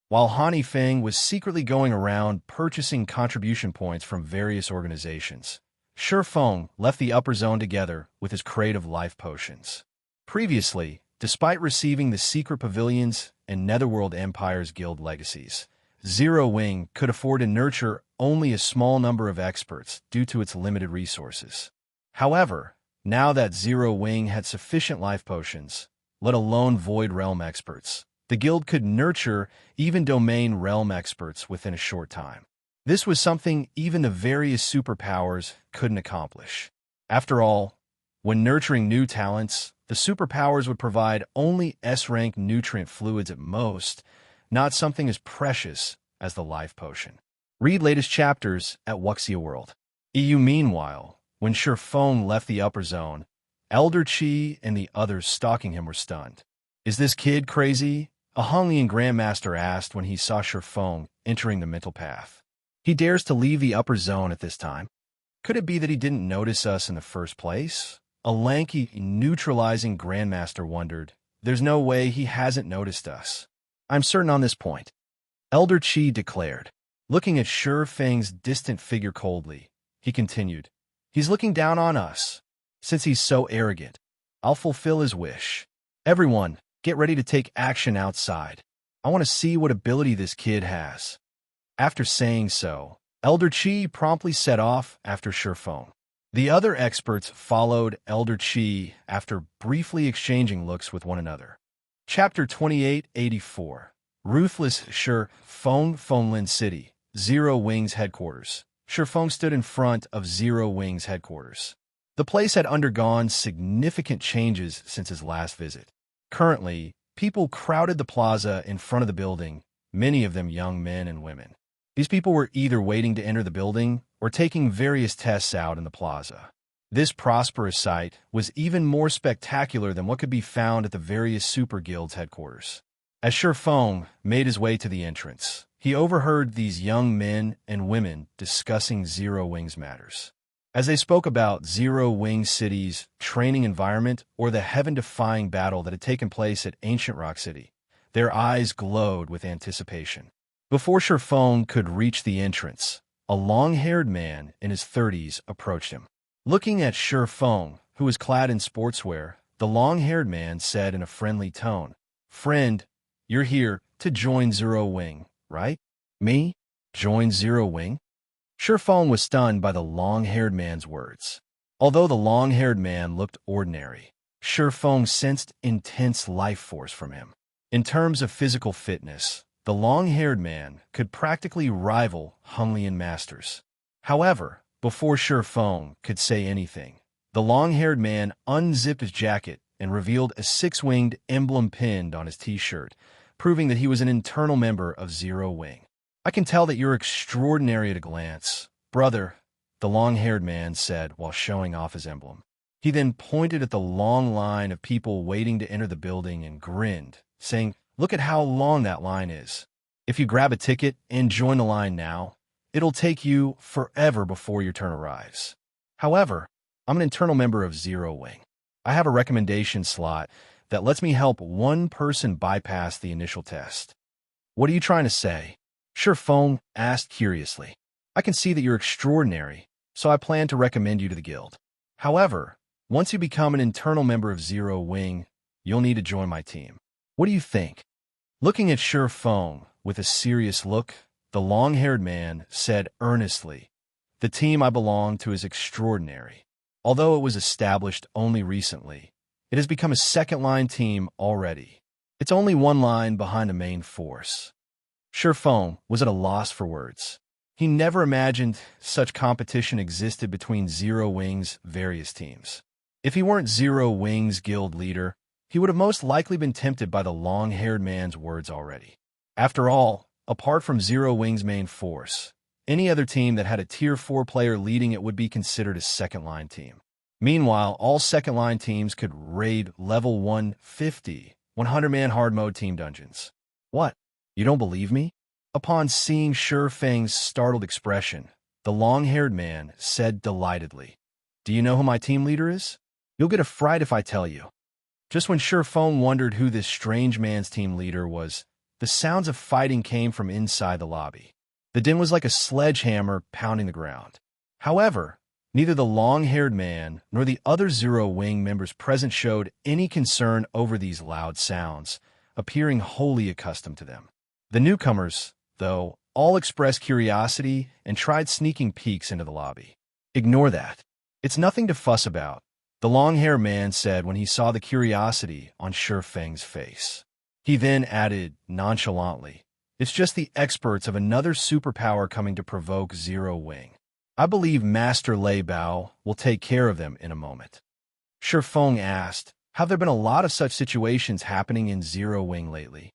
While Feng was secretly going around purchasing contribution points from various organizations, Feng left the upper zone together with his crate of life potions. Previously, despite receiving the secret pavilions and Netherworld Empire's guild legacies, Zero Wing could afford to nurture only a small number of experts due to its limited resources. However, now that Zero Wing had sufficient life potions, let alone Void Realm experts, the guild could nurture even Domain Realm experts within a short time. This was something even the various superpowers couldn't accomplish. After all, when nurturing new talents, the superpowers would provide only S-rank nutrient fluids at most, not something as precious as the life potion. Read latest chapters at Wuxia World. EU. Meanwhile, when Feng left the upper zone, Elder Qi and the others stalking him were stunned. "Is this kid crazy?" a Honglian Grandmaster asked when he saw Feng entering the mental path. "He dares to leave the upper zone at this time? Could it be that he didn't notice us in the first place?" A lanky, neutralizing Grandmaster wondered. "There's no way he hasn't noticed us. I'm certain on this point," Elder Qi declared. Looking at Feng's distant figure coldly, he continued, "He's looking down on us. Since he's so arrogant, I'll fulfill his wish. Everyone, get ready to take action outside. I want to see what ability this kid has." After saying so, Elder Qi promptly set off after Feng. The other experts followed Elder Qi after briefly exchanging looks with one another. Chapter 2884. Ruthless. Fenglin City, Zero Wing's headquarters. Feng stood in front of Zero Wing's headquarters. The place had undergone significant changes since his last visit. Currently, people crowded the plaza in front of the building, many of them young men and women. These people were either waiting to enter the building or taking various tests out in the plaza. This prosperous site was even more spectacular than what could be found at the various super guilds' headquarters. As Feng made his way to the entrance, he overheard these young men and women discussing Zero Wing's matters. As they spoke about Zero Wing City's training environment or the heaven-defying battle that had taken place at Ancient Rock City, their eyes glowed with anticipation. Before Feng could reach the entrance, a long-haired man in his 30s approached him. Looking at Feng, who was clad in sportswear, the long-haired man said in a friendly tone, "Friend, you're here to join Zero Wing, right?" "Me? Join Zero Wing?" Feng was stunned by the long-haired man's words. Although the long-haired man looked ordinary, Feng sensed intense life force from him. In terms of physical fitness, the long-haired man could practically rival Honglian masters. However, before Feng could say anything, the long-haired man unzipped his jacket and revealed a 6-winged emblem pinned on his t-shirt, proving that he was an internal member of Zero Wing. "I can tell that you're extraordinary at a glance, brother," the long-haired man said while showing off his emblem. He then pointed at the long line of people waiting to enter the building and grinned, saying, "Look at how long that line is. If you grab a ticket and join the line now, it'll take you forever before your turn arrives. However, I'm an internal member of Zero Wing. I have a recommendation slot that lets me help one person bypass the initial test." "What are you trying to say?" Feng asked curiously. I can see that you're extraordinary, so I plan to recommend you to the guild. However, once you become an internal member of Zero Wing, you'll need to join my team. What do you think?" Looking at Feng with a serious look, the long-haired man said earnestly, "The team I belong to is extraordinary. Although it was established only recently, it has become a second-line team already. It's only one line behind the main force." Feng was at a loss for words. He never imagined such competition existed between Zero Wing's various teams. If he weren't Zero Wing's guild leader, he would have most likely been tempted by the long-haired man's words already. After all, apart from Zero Wing's main force, any other team that had a Tier 4 player leading it would be considered a second-line team. Meanwhile, all second-line teams could raid level 150, 100-man hard mode team dungeons. "What? You don't believe me?" Upon seeing Feng's startled expression, the long-haired man said delightedly, "Do you know who my team leader is? You'll get a fright if I tell you." Just when Feng wondered who this strange man's team leader was, the sounds of fighting came from inside the lobby. The din was like a sledgehammer pounding the ground. However, neither the long-haired man nor the other Zero Wing members present showed any concern over these loud sounds, appearing wholly accustomed to them. The newcomers, though, all expressed curiosity and tried sneaking peeks into the lobby. "Ignore that. It's nothing to fuss about," the long-haired man said when he saw the curiosity on Feng's face. He then added nonchalantly, "It's just the experts of another superpower coming to provoke Zero Wing. I believe Master Lei Bao will take care of them in a moment." Feng asked, "Have there been a lot of such situations happening in Zero Wing lately?"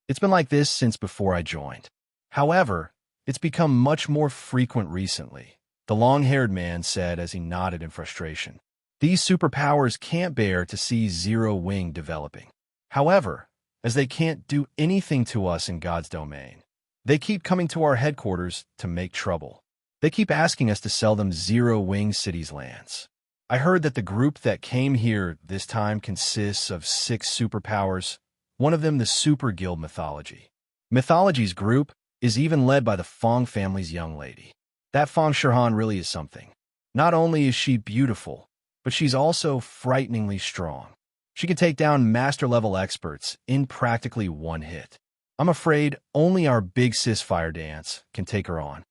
"It's been like this since before I joined. However, it's become much more frequent recently," the long-haired man said as he nodded in frustration. "These superpowers can't bear to see Zero Wing developing. However, as they can't do anything to us in God's domain, they keep coming to our headquarters to make trouble. They keep asking us to sell them Zero Wing City's lands. I heard that the group that came here this time consists of 6 superpowers, one of them the Super Guild Mythology. Mythology's group is even led by the Feng family's young lady. That Feng Shihan really is something. Not only is she beautiful, but she's also frighteningly strong. She can take down master-level experts in practically one hit. I'm afraid only our big sis Fire Dance can take her on."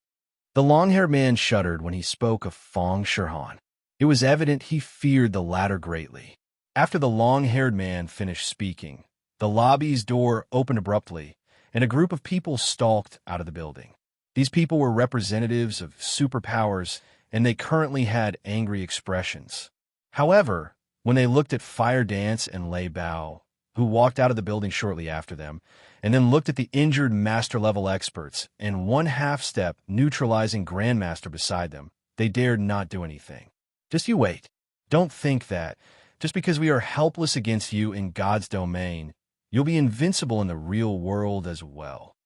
The long-haired man shuddered when he spoke of Feng Shihan. It was evident he feared the latter greatly. After the long-haired man finished speaking, the lobby's door opened abruptly, and a group of people stalked out of the building. These people were representatives of superpowers, and they currently had angry expressions. However, when they looked at Fire Dance and Lei Bao, who walked out of the building shortly after them, and then looked at the injured master-level experts and one half-step neutralizing Grandmaster beside them, they dared not do anything. "Just you wait. Don't think that, just because we are helpless against you in God's domain, you'll be invincible in the real world as well.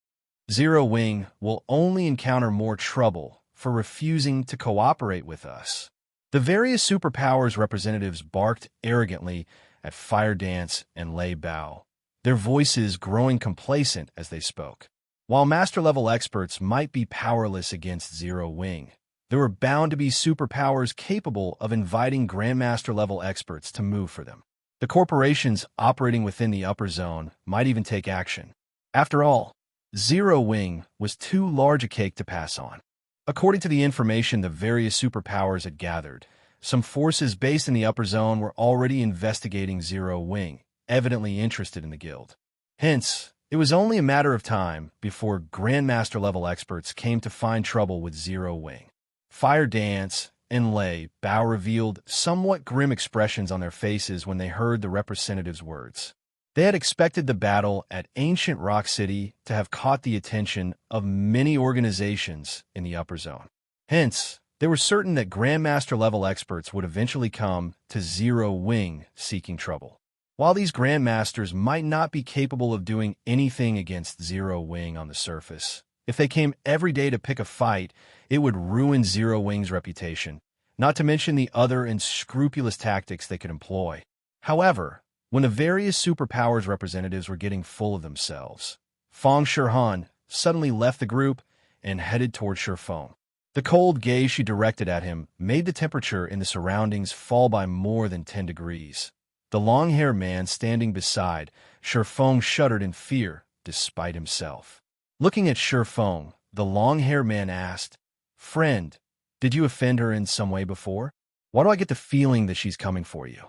Zero Wing will only encounter more trouble for refusing to cooperate with us." The various superpowers representatives barked arrogantly at Fire Dance and Lei Bao, their voices growing complacent as they spoke. While master-level experts might be powerless against Zero Wing, there were bound to be superpowers capable of inviting Grandmaster-level experts to move for them. The corporations operating within the upper zone might even take action. After all, Zero Wing was too large a cake to pass on. According to the information the various superpowers had gathered, some forces based in the upper zone were already investigating Zero Wing, evidently interested in the guild. Hence, it was only a matter of time before Grandmaster-level experts came to find trouble with Zero Wing. Fire Dance and Lei Bao revealed somewhat grim expressions on their faces when they heard the representative's words. They had expected the battle at Ancient Rock City to have caught the attention of many organizations in the upper zone. Hence, they were certain that Grandmaster-level experts would eventually come to Zero Wing seeking trouble. While these Grandmasters might not be capable of doing anything against Zero Wing on the surface, if they came every day to pick a fight, it would ruin Zero Wing's reputation, not to mention the other unscrupulous tactics they could employ. However, when the various superpowers representatives were getting full of themselves, Feng Shihan suddenly left the group and headed toward Feng. The cold gaze she directed at him made the temperature in the surroundings fall by more than 10 degrees. The long-haired man standing beside Feng shuddered in fear, despite himself. Looking at Feng, the long-haired man asked, "Friend, did you offend her in some way before? Why do I get the feeling that she's coming for you?"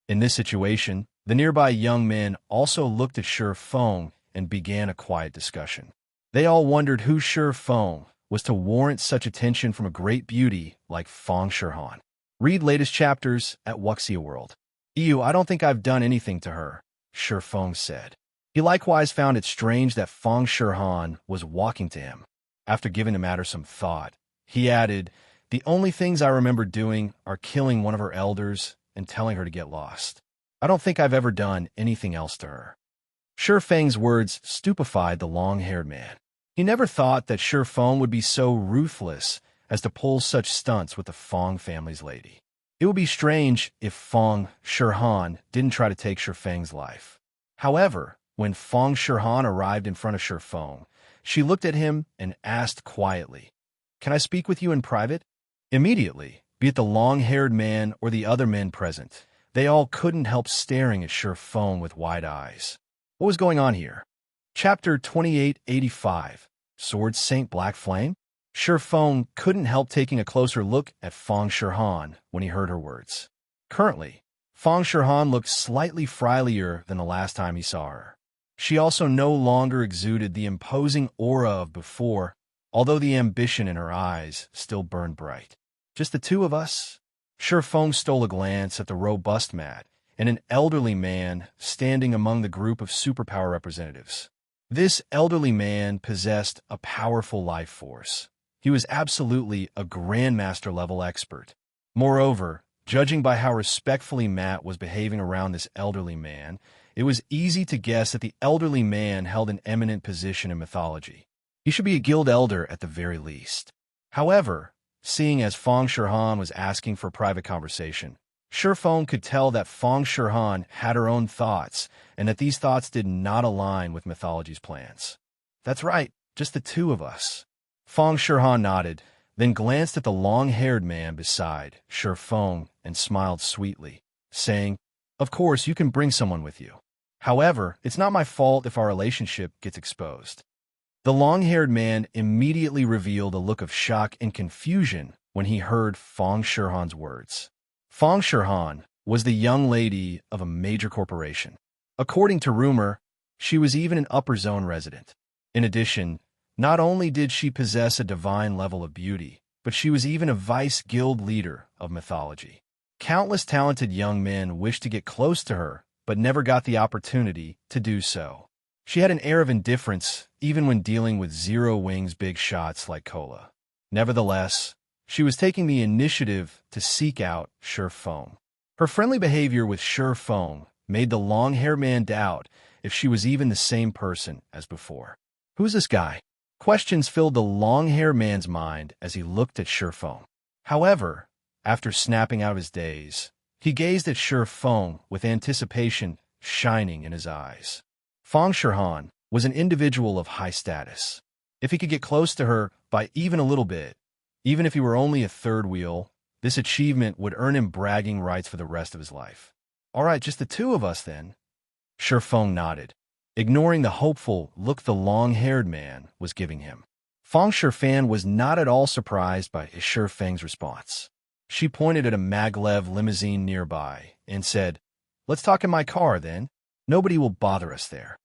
In this situation, the nearby young men also looked at Feng and began a quiet discussion. They all wondered who Feng was to warrant such attention from a great beauty like Feng Shihan. Read latest chapters at Wuxia World. I don't think I've done anything to her, Feng said. He likewise found it strange that Feng Shihan was walking to him. After giving the matter some thought, he added, "The only things I remember doing are killing one of her elders and telling her to get lost. I don't think I've ever done anything else to her." Feng's words stupefied the long-haired man. He never thought that Feng would be so ruthless as to pull such stunts with the Feng family's lady. It would be strange if Feng Shihan didn't try to take Feng's life. However, when Feng Shihan arrived in front of Feng, she looked at him and asked quietly, "Can I speak with you in private?" Immediately, be it the long-haired man or the other men present, they all couldn't help staring at Feng with wide eyes. What was going on here? Chapter 2885, Sword Saint Black Flame? Feng couldn't help taking a closer look at Feng Shihan when he heard her words. Currently, Feng Shihan looked slightly frilier than the last time he saw her. She also no longer exuded the imposing aura of before, although the ambition in her eyes still burned bright. "Just the two of us?" Feng stole a glance at the robust mat and an elderly man standing among the group of superpower representatives. This elderly man possessed a powerful life force. He was absolutely a Grandmaster-level expert. Moreover, judging by how respectfully Matt was behaving around this elderly man, it was easy to guess that the elderly man held an eminent position in mythology. He should be a guild elder at the very least. However, seeing as Feng Shihan was asking for private conversation, Feng could tell that Feng Shihan had her own thoughts and that these thoughts did not align with mythology's plans. "That's right, just the two of us." Feng Shihan nodded, then glanced at the long-haired man beside Feng and smiled sweetly, saying, "Of course, you can bring someone with you. However, it's not my fault if our relationship gets exposed." The long-haired man immediately revealed a look of shock and confusion when he heard Feng Shihan's words. Feng Shihan was the young lady of a major corporation. According to rumor, she was even an upper zone resident. In addition, not only did she possess a divine level of beauty, but she was even a vice guild leader of mythology. Countless talented young men wished to get close to her, but never got the opportunity to do so. She had an air of indifference, even when dealing with Zero Wing's big shots like Cola. Nevertheless, she was taking the initiative to seek out Feng. Her friendly behavior with Feng made the long-haired man doubt if she was even the same person as before. "Who's this guy?" Questions filled the long-haired man's mind as he looked at Feng. However, after snapping out of his daze, he gazed at Feng with anticipation shining in his eyes. Feng Shihan was an individual of high status. If he could get close to her by even a little bit, even if he were only a third wheel, this achievement would earn him bragging rights for the rest of his life. "All right, just the two of us then." Feng nodded, ignoring the hopeful look the long-haired man was giving him. Feng Shihan was not at all surprised by Feng's response. She pointed at a maglev limousine nearby and said, "Let's talk in my car, then. Nobody will bother us there."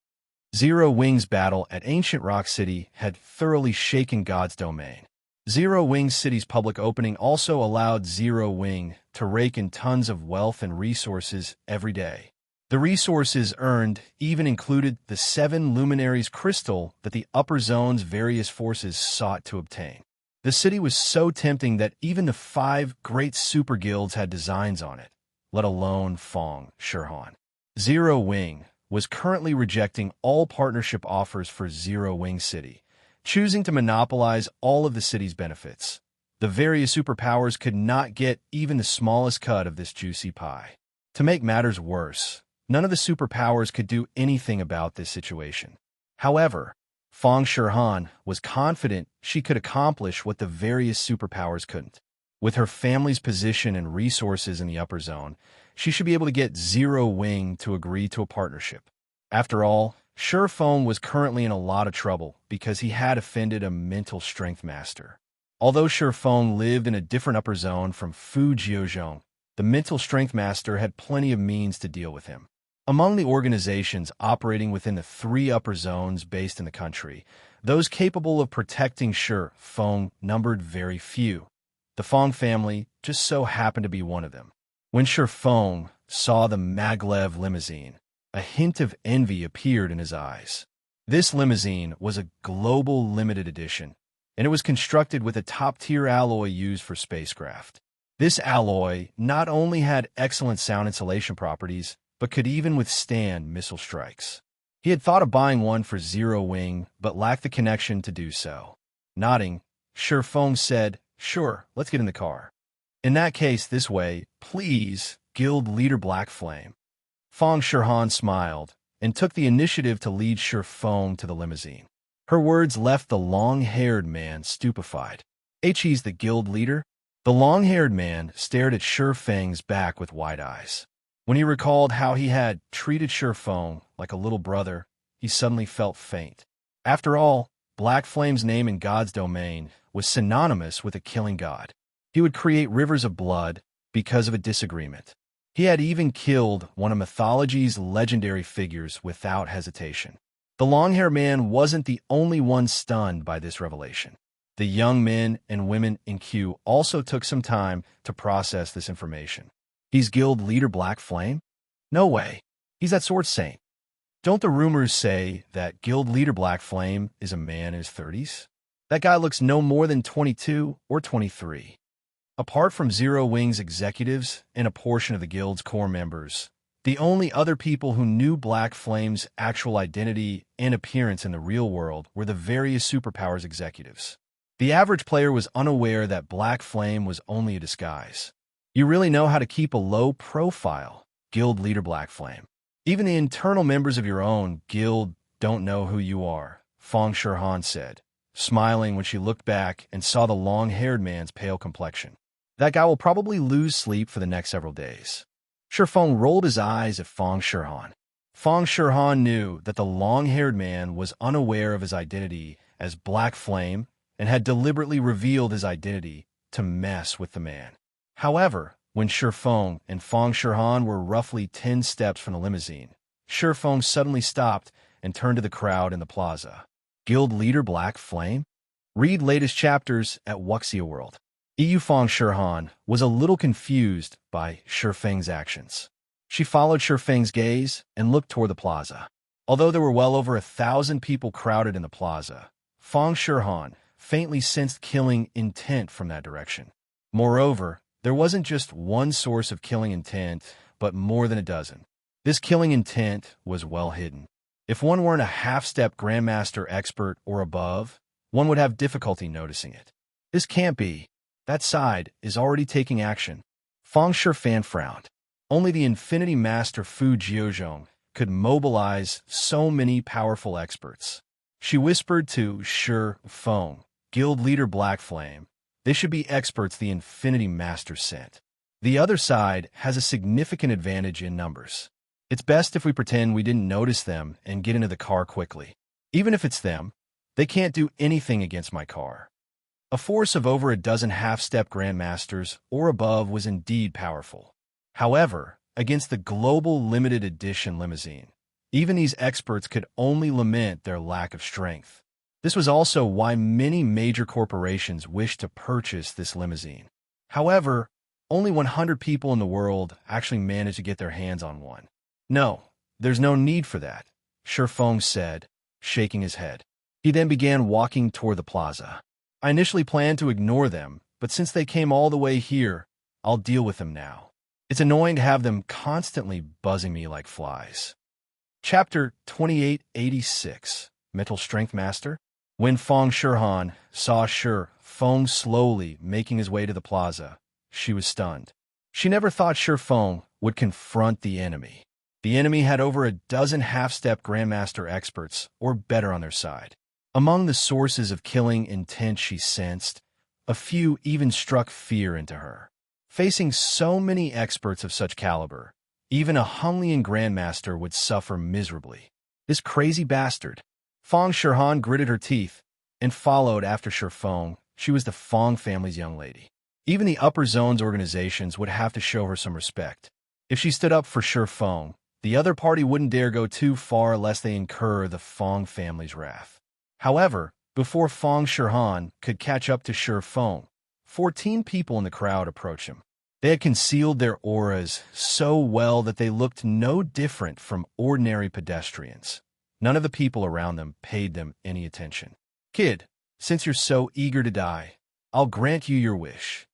Zero Wing's battle at Ancient Rock City had thoroughly shaken God's domain. Zero Wing City's public opening also allowed Zero Wing to rake in tons of wealth and resources every day. The resources earned even included the 7 Luminaries crystal that the upper zone's various forces sought to obtain. The city was so tempting that even the 5 great super guilds had designs on it, let alone Feng Shihan. Zero Wing was currently rejecting all partnership offers for Zero Wing City, choosing to monopolize all of the city's benefits. The various superpowers could not get even the smallest cut of this juicy pie. To make matters worse, none of the superpowers could do anything about this situation. However, Feng Shirhan was confident she could accomplish what the various superpowers couldn't. With her family's position and resources in the upper zone, she should be able to get Zero Wing to agree to a partnership. After all, Feng was currently in a lot of trouble because he had offended a mental strength master. Although Feng lived in a different upper zone from Fu Jiuzhong, the mental strength master had plenty of means to deal with him. Among the organizations operating within the 3 upper zones based in the country, those capable of protecting Feng numbered very few. The Feng family just so happened to be one of them. When Feng saw the maglev limousine, a hint of envy appeared in his eyes. This limousine was a global limited edition, and it was constructed with a top-tier alloy used for spacecraft. This alloy not only had excellent sound insulation properties, but could even withstand missile strikes. He had thought of buying one for Zero Wing, but lacked the connection to do so. Nodding, Feng said, "Sure, let's get in the car." "In that case, this way, please, Guild Leader Black Flame." Feng Shirhan smiled and took the initiative to lead Feng to the limousine. Her words left the long-haired man stupefied. "He's the guild leader?" The long-haired man stared at Feng's back with wide eyes. When he recalled how he had treated Feng like a little brother, he suddenly felt faint. After all, Black Flame's name in God's domain was synonymous with a killing god. He would create rivers of blood because of a disagreement. He had even killed one of mythology's legendary figures without hesitation. The long-haired man wasn't the only one stunned by this revelation. The young men and women in queue also took some time to process this information. "He's Guild Leader Black Flame? No way. He's that sword saint. Don't the rumors say that Guild Leader Black Flame is a man in his 30s? That guy looks no more than 22 or 23. Apart from Zero Wing's executives and a portion of the guild's core members, the only other people who knew Black Flame's actual identity and appearance in the real world were the various superpowers executives. The average player was unaware that Black Flame was only a disguise. You really know how to keep a low profile, Guild Leader Black Flame. Even the internal members of your own guild don't know who you are," Feng Shirhan said, smiling when she looked back and saw the long-haired man's pale complexion. "That guy will probably lose sleep for the next several days." Feng rolled his eyes at Feng Shirhan. Feng Shirhan knew that the long-haired man was unaware of his identity as Black Flame and had deliberately revealed his identity to mess with the man. However, when Feng and Feng Shirhan were roughly 10 steps from the limousine, Feng suddenly stopped and turned to the crowd in the plaza. "Guild Leader Black Flame?" Read latest chapters at Wuxia World. Feng Shirhan was a little confused by Feng's actions. She followed Feng's gaze and looked toward the plaza. Although there were well over 1,000 people crowded in the plaza, Feng Shirhan faintly sensed killing intent from that direction. Moreover, there wasn't just one source of killing intent, but more than a dozen. This killing intent was well hidden. If one weren't a half-step Grandmaster expert or above, one would have difficulty noticing it. "This can't be. That side is already taking action." Feng Shirhan frowned. Only the Infinity Master Fu Jiuzhong could mobilize so many powerful experts. She whispered to Feng, "Guild Leader Black Flame, they should be experts the Infinity Master sent. The other side has a significant advantage in numbers. It's best if we pretend we didn't notice them and get into the car quickly. Even if it's them, they can't do anything against my car." A force of over a dozen half-step Grandmasters or above was indeed powerful. However, against the global limited edition limousine, even these experts could only lament their lack of strength. This was also why many major corporations wished to purchase this limousine. However, only 100 people in the world actually managed to get their hands on one. "No, there's no need for that," Feng said, shaking his head. He then began walking toward the plaza. "I initially planned to ignore them, but since they came all the way here, I'll deal with them now. It's annoying to have them constantly buzzing me like flies." Chapter 2886, Mental Strength Master. When Feng Shirhan saw Feng slowly making his way to the plaza, she was stunned. She never thought Feng would confront the enemy. The enemy had over a dozen half-step Grandmaster experts or better on their side. Among the sources of killing intent she sensed, a few even struck fear into her. Facing so many experts of such caliber, even a Honglian Grandmaster would suffer miserably. This crazy bastard. Feng Shihan gritted her teeth and followed after Feng. She was the Feng family's young lady. Even the upper zones organizations would have to show her some respect. If she stood up for Feng, the other party wouldn't dare go too far lest they incur the Feng family's wrath. However, before Feng Shihan could catch up to Feng, 14 people in the crowd approached him. They had concealed their auras so well that they looked no different from ordinary pedestrians. None of the people around them paid them any attention. "Kid, since you're so eager to die, I'll grant you your wish,"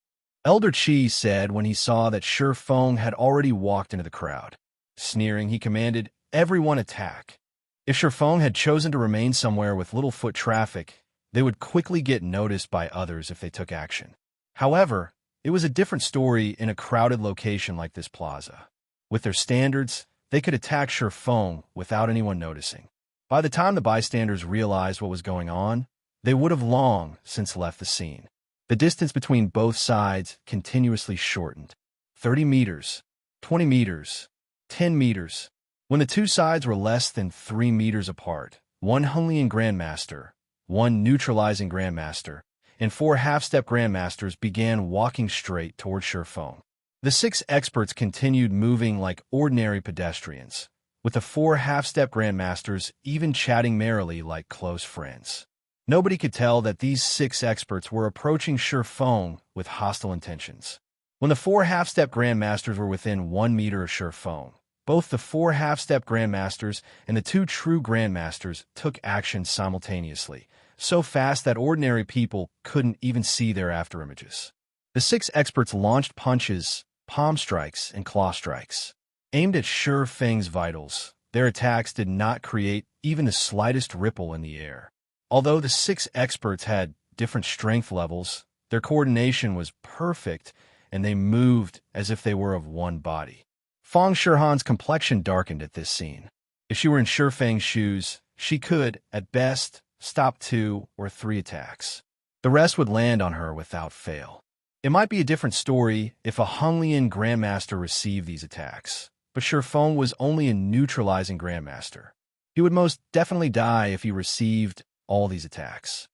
Elder Qi said when he saw that Feng had already walked into the crowd. Sneering, he commanded, "Everyone attack." If Feng had chosen to remain somewhere with little foot traffic, they would quickly get noticed by others if they took action. However, it was a different story in a crowded location like this plaza. With their standards, they could attack Feng without anyone noticing. By the time the bystanders realized what was going on, they would have long since left the scene. The distance between both sides continuously shortened. 30 meters, 20 meters, 10 meters. When the two sides were less than 3 meters apart, one Honglian Grandmaster, one neutralizing Grandmaster, and 4 half-step Grandmasters began walking straight toward Feng. The 6 experts continued moving like ordinary pedestrians, with the 4 half-step Grandmasters even chatting merrily like close friends. Nobody could tell that these 6 experts were approaching Feng with hostile intentions. When the 4 half-step Grandmasters were within 1 meter of Feng, both the 4 half-step Grandmasters and the 2 true Grandmasters took action simultaneously, so fast that ordinary people couldn't even see their afterimages. The 6 experts launched punches, palm strikes, and claw strikes. Aimed at Feng's vitals, their attacks did not create even the slightest ripple in the air. Although the 6 experts had different strength levels, their coordination was perfect, and they moved as if they were of one body. Feng Shihan's complexion darkened at this scene. If she were in Feng's shoes, she could, at best, stop 2 or 3 attacks. The rest would land on her without fail. It might be a different story if a Honglian Grandmaster received these attacks, but Feng was only a neutralizing Grandmaster. He would most definitely die if he received all these attacks.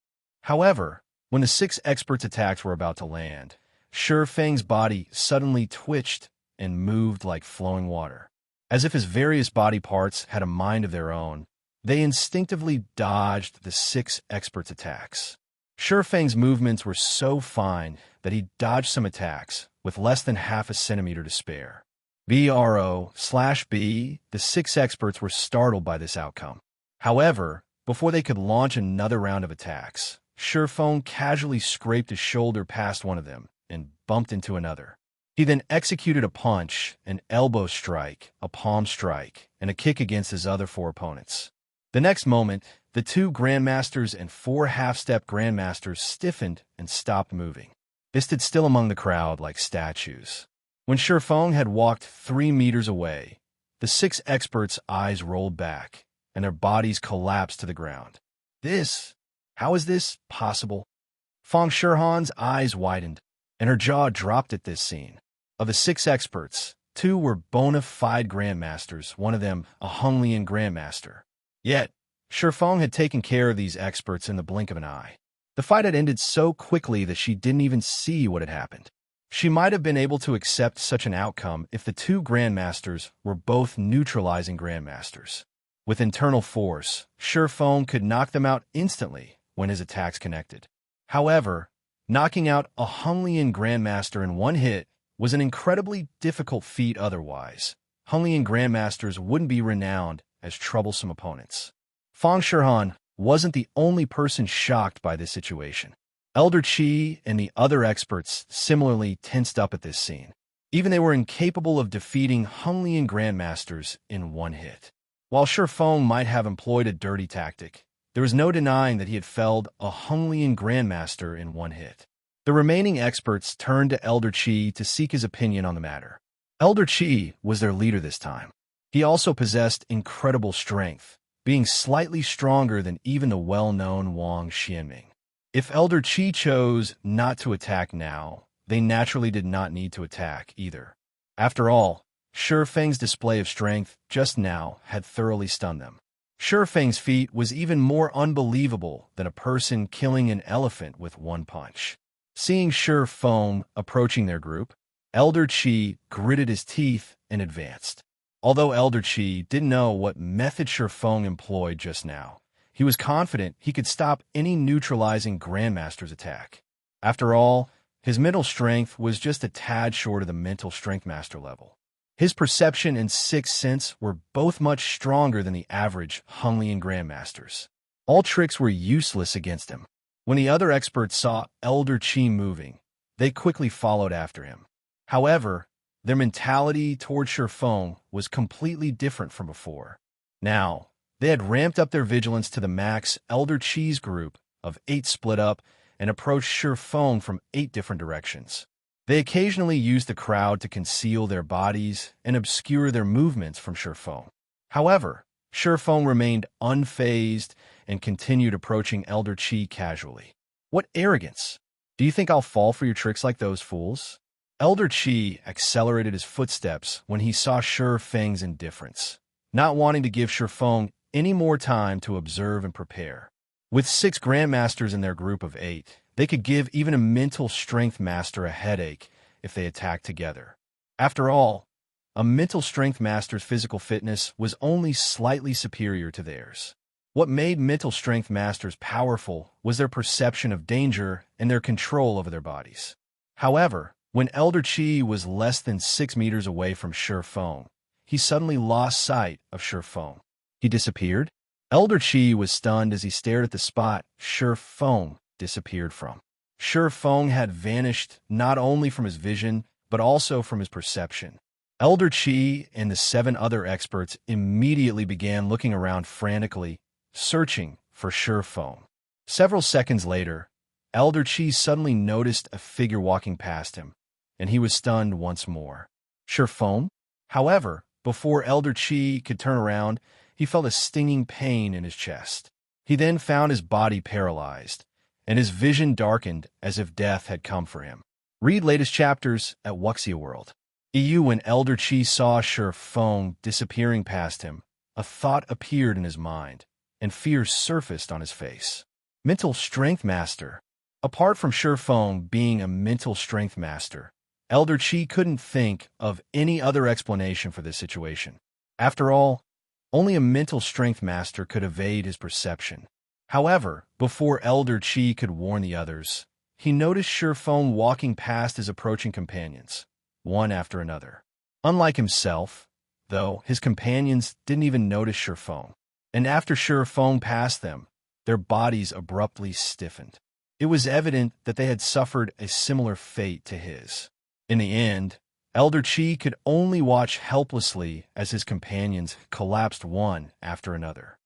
However, when the 6 experts' attacks were about to land, Feng's body suddenly twitched and moved like flowing water. As if his various body parts had a mind of their own, they instinctively dodged the 6 experts' attacks. Feng's movements were so fine that he dodged some attacks with less than half a centimeter to spare. BRO/B, the 6 experts were startled by this outcome. However, before they could launch another round of attacks, Feng casually scraped his shoulder past one of them and bumped into another. He then executed a punch, an elbow strike, a palm strike, and a kick against his other 4 opponents. The next moment, the 2 Grandmasters and 4 half-step Grandmasters stiffened and stopped moving. They stood still among the crowd like statues. When Feng had walked 3 meters away, the 6 experts' eyes rolled back, and their bodies collapsed to the ground. How is this possible? Feng Shihan's eyes widened, and her jaw dropped at this scene. Of the 6 experts, 2 were bona fide Grandmasters, one of them a Honglian Grandmaster. Yet, Feng had taken care of these experts in the blink of an eye. The fight had ended so quickly that she didn't even see what had happened. She might have been able to accept such an outcome if the 2 Grandmasters were both neutralizing Grandmasters. With internal force, Feng could knock them out instantly when his attacks connected. However, knocking out a Honglian Grandmaster in one hit was an incredibly difficult feat otherwise. Honglian Grandmasters wouldn't be renowned as troublesome opponents. Feng Shihan wasn't the only person shocked by this situation. Elder Qi and the other experts similarly tensed up at this scene. Even they were incapable of defeating Honglian Grandmasters in one hit. While Feng might have employed a dirty tactic, there was no denying that he had felled a Honglian Grandmaster in one hit. The remaining experts turned to Elder Qi to seek his opinion on the matter. Elder Qi was their leader this time. He also possessed incredible strength, being slightly stronger than even the well-known Wang Xianming. If Elder Qi chose not to attack now, they naturally did not need to attack either. After all, Feng's display of strength just now had thoroughly stunned them. Feng's feat was even more unbelievable than a person killing an elephant with one punch. Seeing Feng approaching their group, Elder Qi gritted his teeth and advanced. Although Elder Qi didn't know what method Feng employed just now, he was confident he could stop any neutralizing Grandmaster's attack. After all, his mental strength was just a tad short of the mental strength master level. His perception and sixth sense were both much stronger than the average Honglian Grandmasters. All tricks were useless against him. When the other experts saw Elder Qi moving, they quickly followed after him. However, their mentality toward Feng was completely different from before. Now, they had ramped up their vigilance to the max. Elder Qi's group of 8 split up and approached Feng from 8 different directions. They occasionally used the crowd to conceal their bodies and obscure their movements from Feng. However, Feng remained unfazed and continued approaching Elder Qi casually. What arrogance! Do you think I'll fall for your tricks like those fools? Elder Qi accelerated his footsteps when he saw Feng's indifference, not wanting to give Feng any more time to observe and prepare. With 6 Grandmasters in their group of 8, they could give even a mental strength master a headache if they attacked together. After all, a mental strength master's physical fitness was only slightly superior to theirs. What made mental strength masters powerful was their perception of danger and their control over their bodies. However, when Elder Qi was less than 6 meters away from Feng, he suddenly lost sight of Feng. He disappeared? Elder Qi was stunned as he stared at the spot Feng disappeared from. Feng had vanished not only from his vision, but also from his perception. Elder Qi and the 7 other experts immediately began looking around frantically, searching for Feng. Several seconds later, Elder Qi suddenly noticed a figure walking past him, and he was stunned once more. Feng? However, before Elder Qi could turn around, he felt a stinging pain in his chest. He then found his body paralyzed, and his vision darkened as if death had come for him. Read latest chapters at Wuxia World. When Elder Qi saw Feng disappearing past him, a thought appeared in his mind, and fear surfaced on his face. Mental Strength Master. Apart from Feng being a mental strength master, Elder Qi couldn't think of any other explanation for this situation. After all, only a mental strength master could evade his perception. However, before Elder Qi could warn the others, he noticed Feng walking past his approaching companions, one after another. Unlike himself, though, his companions didn't even notice Feng. And after Feng passed them, their bodies abruptly stiffened. It was evident that they had suffered a similar fate to his. In the end, Elder Qi could only watch helplessly as his companions collapsed one after another.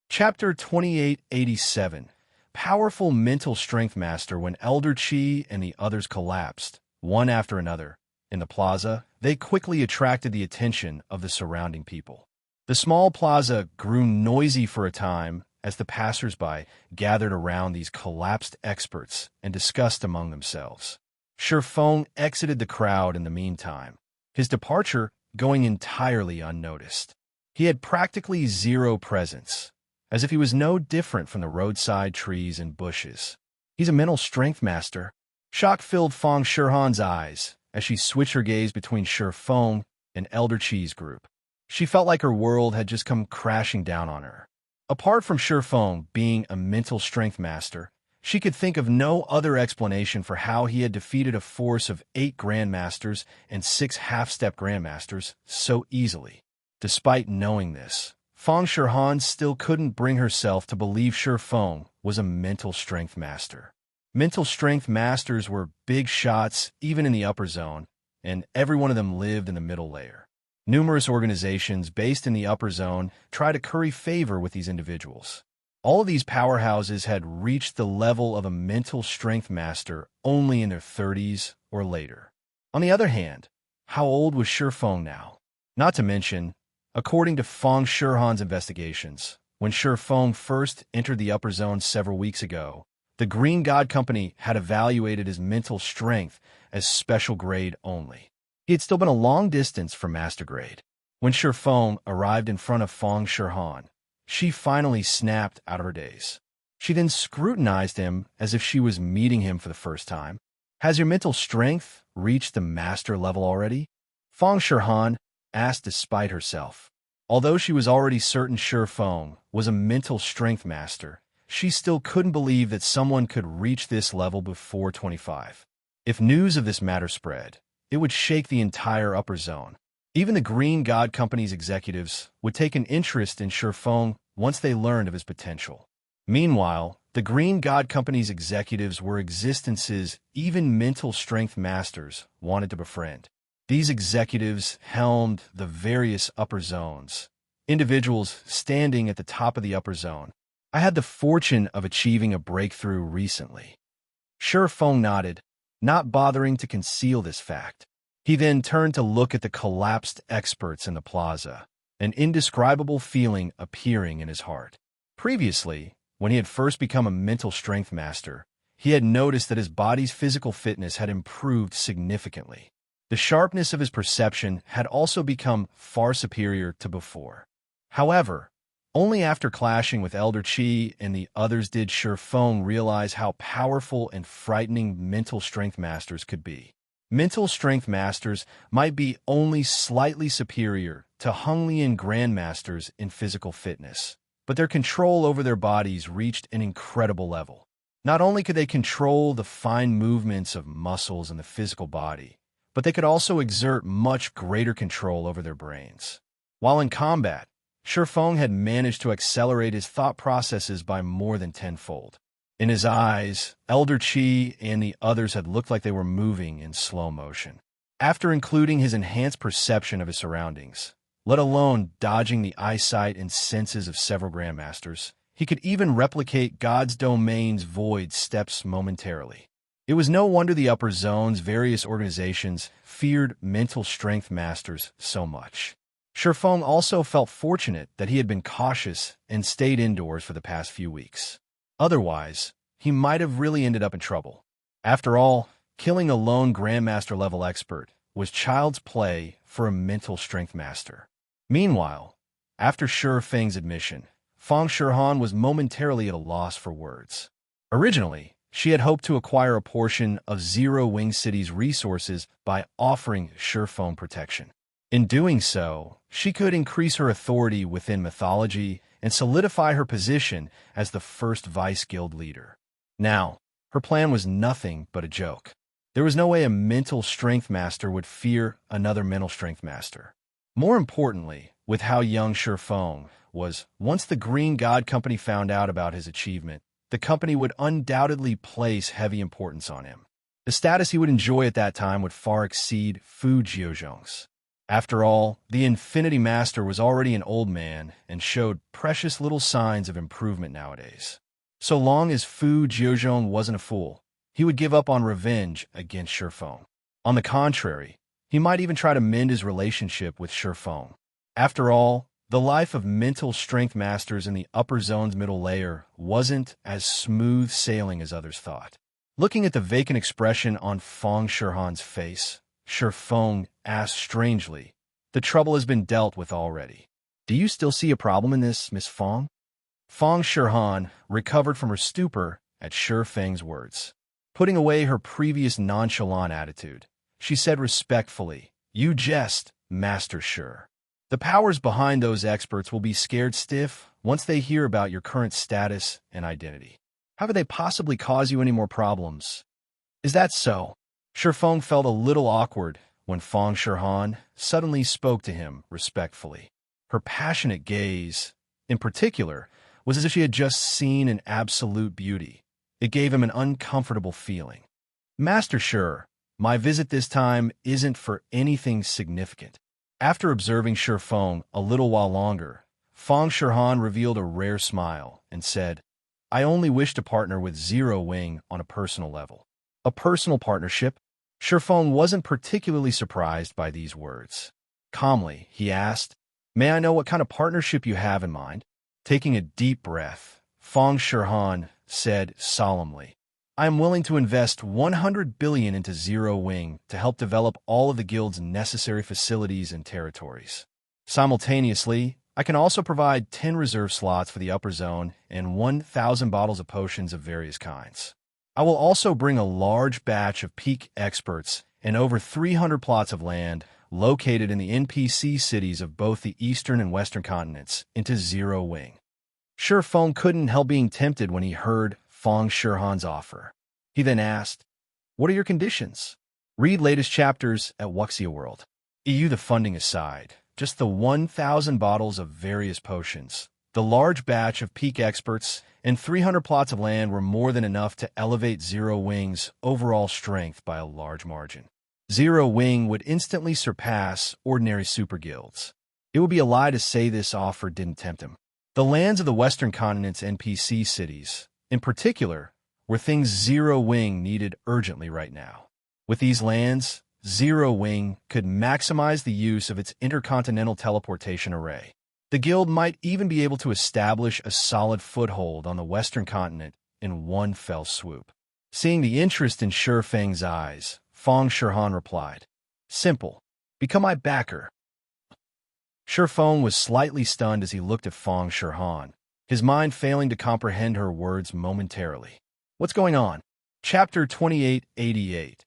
Chapter 2887. Powerful Mental Strength Master. When Elder Qi and the others collapsed, one after another, in the plaza, they quickly attracted the attention of the surrounding people. The small plaza grew noisy for a time as the passers-by gathered around these collapsed experts and discussed among themselves. Feng exited the crowd in the meantime, his departure going entirely unnoticed. He had practically zero presence, as if he was no different from the roadside trees and bushes. He's a mental strength master. Shock filled Feng Shihan's eyes as she switched her gaze between Feng and Elder Qi's group. She felt like her world had just come crashing down on her. Apart from Feng being a mental strength master, she could think of no other explanation for how he had defeated a force of 8 Grandmasters and 6 half-step Grandmasters so easily. Despite knowing this, Feng Shihan still couldn't bring herself to believe Feng was a mental strength master. Mental strength masters were big shots even in the upper zone, and every one of them lived in the middle layer. Numerous organizations based in the upper zone try to curry favor with these individuals. All of these powerhouses had reached the level of a mental strength master only in their 30s or later. On the other hand, how old was Feng now? Not to mention, according to Feng Shihan's investigations, when Feng first entered the upper zone several weeks ago, the Green God Company had evaluated his mental strength as special grade only. He had still been a long distance from master grade. When Feng arrived in front of Feng Shihan, she finally snapped out of her daze. She then scrutinized him as if she was meeting him for the first time. "Has your mental strength reached the master level already?" Feng Shihan asked despite herself. Although she was already certain Feng was a mental strength master, she still couldn't believe that someone could reach this level before 25. If news of this matter spread, it would shake the entire upper zone. Even the Green God Company's executives would take an interest in Feng once they learned of his potential. Meanwhile, the Green God Company's executives were existences even mental strength masters wanted to befriend. These executives helmed the various upper zones, individuals standing at the top of the upper zone. "I had the fortune of achieving a breakthrough recently." Feng nodded, not bothering to conceal this fact. He then turned to look at the collapsed experts in the plaza, an indescribable feeling appearing in his heart. Previously, when he had first become a mental strength master, he had noticed that his body's physical fitness had improved significantly. The sharpness of his perception had also become far superior to before. However, only after clashing with Elder Qi and the others did Feng realize how powerful and frightening mental strength masters could be. Mental strength masters might be only slightly superior to Honglian grandmasters in physical fitness, but their control over their bodies reached an incredible level. Not only could they control the fine movements of muscles in the physical body, but they could also exert much greater control over their brains. While in combat, Feng had managed to accelerate his thought processes by more than tenfold. In his eyes, Elder Qi and the others had looked like they were moving in slow motion. After including his enhanced perception of his surroundings, let alone dodging the eyesight and senses of several grandmasters, he could even replicate God's domain's void steps momentarily. It was no wonder the upper zone's various organizations feared mental strength masters so much. Feng also felt fortunate that he had been cautious and stayed indoors for the past few weeks. Otherwise, he might have really ended up in trouble. After all, killing a lone Grandmaster-level expert was child's play for a mental strength master. Meanwhile, after Feng's admission, Feng Shihan was momentarily at a loss for words. Originally, she had hoped to acquire a portion of Zero Wing City's resources by offering Feng protection. In doing so, she could increase her authority within mythology and solidify her position as the first Vice Guild leader. Now, her plan was nothing but a joke. There was no way a mental strength master would fear another mental strength master. More importantly, with how young Feng was, once the Green God Company found out about his achievement, the company would undoubtedly place heavy importance on him. The status he would enjoy at that time would far exceed Fu Jiuzhong's. After all, the Infinity Master was already an old man and showed precious little signs of improvement nowadays. So long as Fu Jiuzhong wasn't a fool, he would give up on revenge against Feng. On the contrary, he might even try to mend his relationship with Feng. After all, the life of mental strength masters in the upper zone's middle layer wasn't as smooth sailing as others thought. Looking at the vacant expression on Feng Shihan's face, Feng asked strangely, "The trouble has been dealt with already. Do you still see a problem in this, Miss Feng?" Feng Shihan recovered from her stupor at Feng's words. Putting away her previous nonchalant attitude, she said respectfully, "You jest, Master Shi. The powers behind those experts will be scared stiff once they hear about your current status and identity. How could they possibly cause you any more problems?" "Is that so?" Feng felt a little awkward when Feng Shihan suddenly spoke to him respectfully. Her passionate gaze, in particular, was as if she had just seen an absolute beauty. It gave him an uncomfortable feeling. "Master Shi, my visit this time isn't for anything significant." After observing Feng a little while longer, Feng Shihan revealed a rare smile and said, "I only wish to partner with Zero Wing on a personal level." "A personal partnership?" Feng wasn't particularly surprised by these words. Calmly, he asked, "May I know what kind of partnership you have in mind?" Taking a deep breath, Feng Shirhan said solemnly, I am willing to invest 100 billion into Zero Wing to help develop all of the guild's necessary facilities and territories. Simultaneously, I can also provide 10 reserve slots for the upper zone and 1,000 bottles of potions of various kinds. I will also bring a large batch of peak experts and over 300 plots of land located in the NPC cities of both the eastern and western continents into Zero Wing. Feng couldn't help being tempted when he heard Feng Shirhan's offer. He then asked, What are your conditions? Read latest chapters at Wuxia World. EU the funding aside, just the 1,000 bottles of various potions, the large batch of peak experts, and 300 plots of land were more than enough to elevate Zero Wing's overall strength by a large margin. Zero Wing would instantly surpass ordinary super guilds. It would be a lie to say this offer didn't tempt him. The lands of the Western Continent's NPC cities, in particular, were things Zero Wing needed urgently right now. With these lands, Zero Wing could maximize the use of its intercontinental teleportation array. The guild might even be able to establish a solid foothold on the Western Continent in one fell swoop. Seeing the interest in Feng's eyes, Feng Shirhan replied, Simple. Become my backer. Feng was slightly stunned as he looked at Feng Shirhan, his mind failing to comprehend her words momentarily. What's going on? Chapter 2888.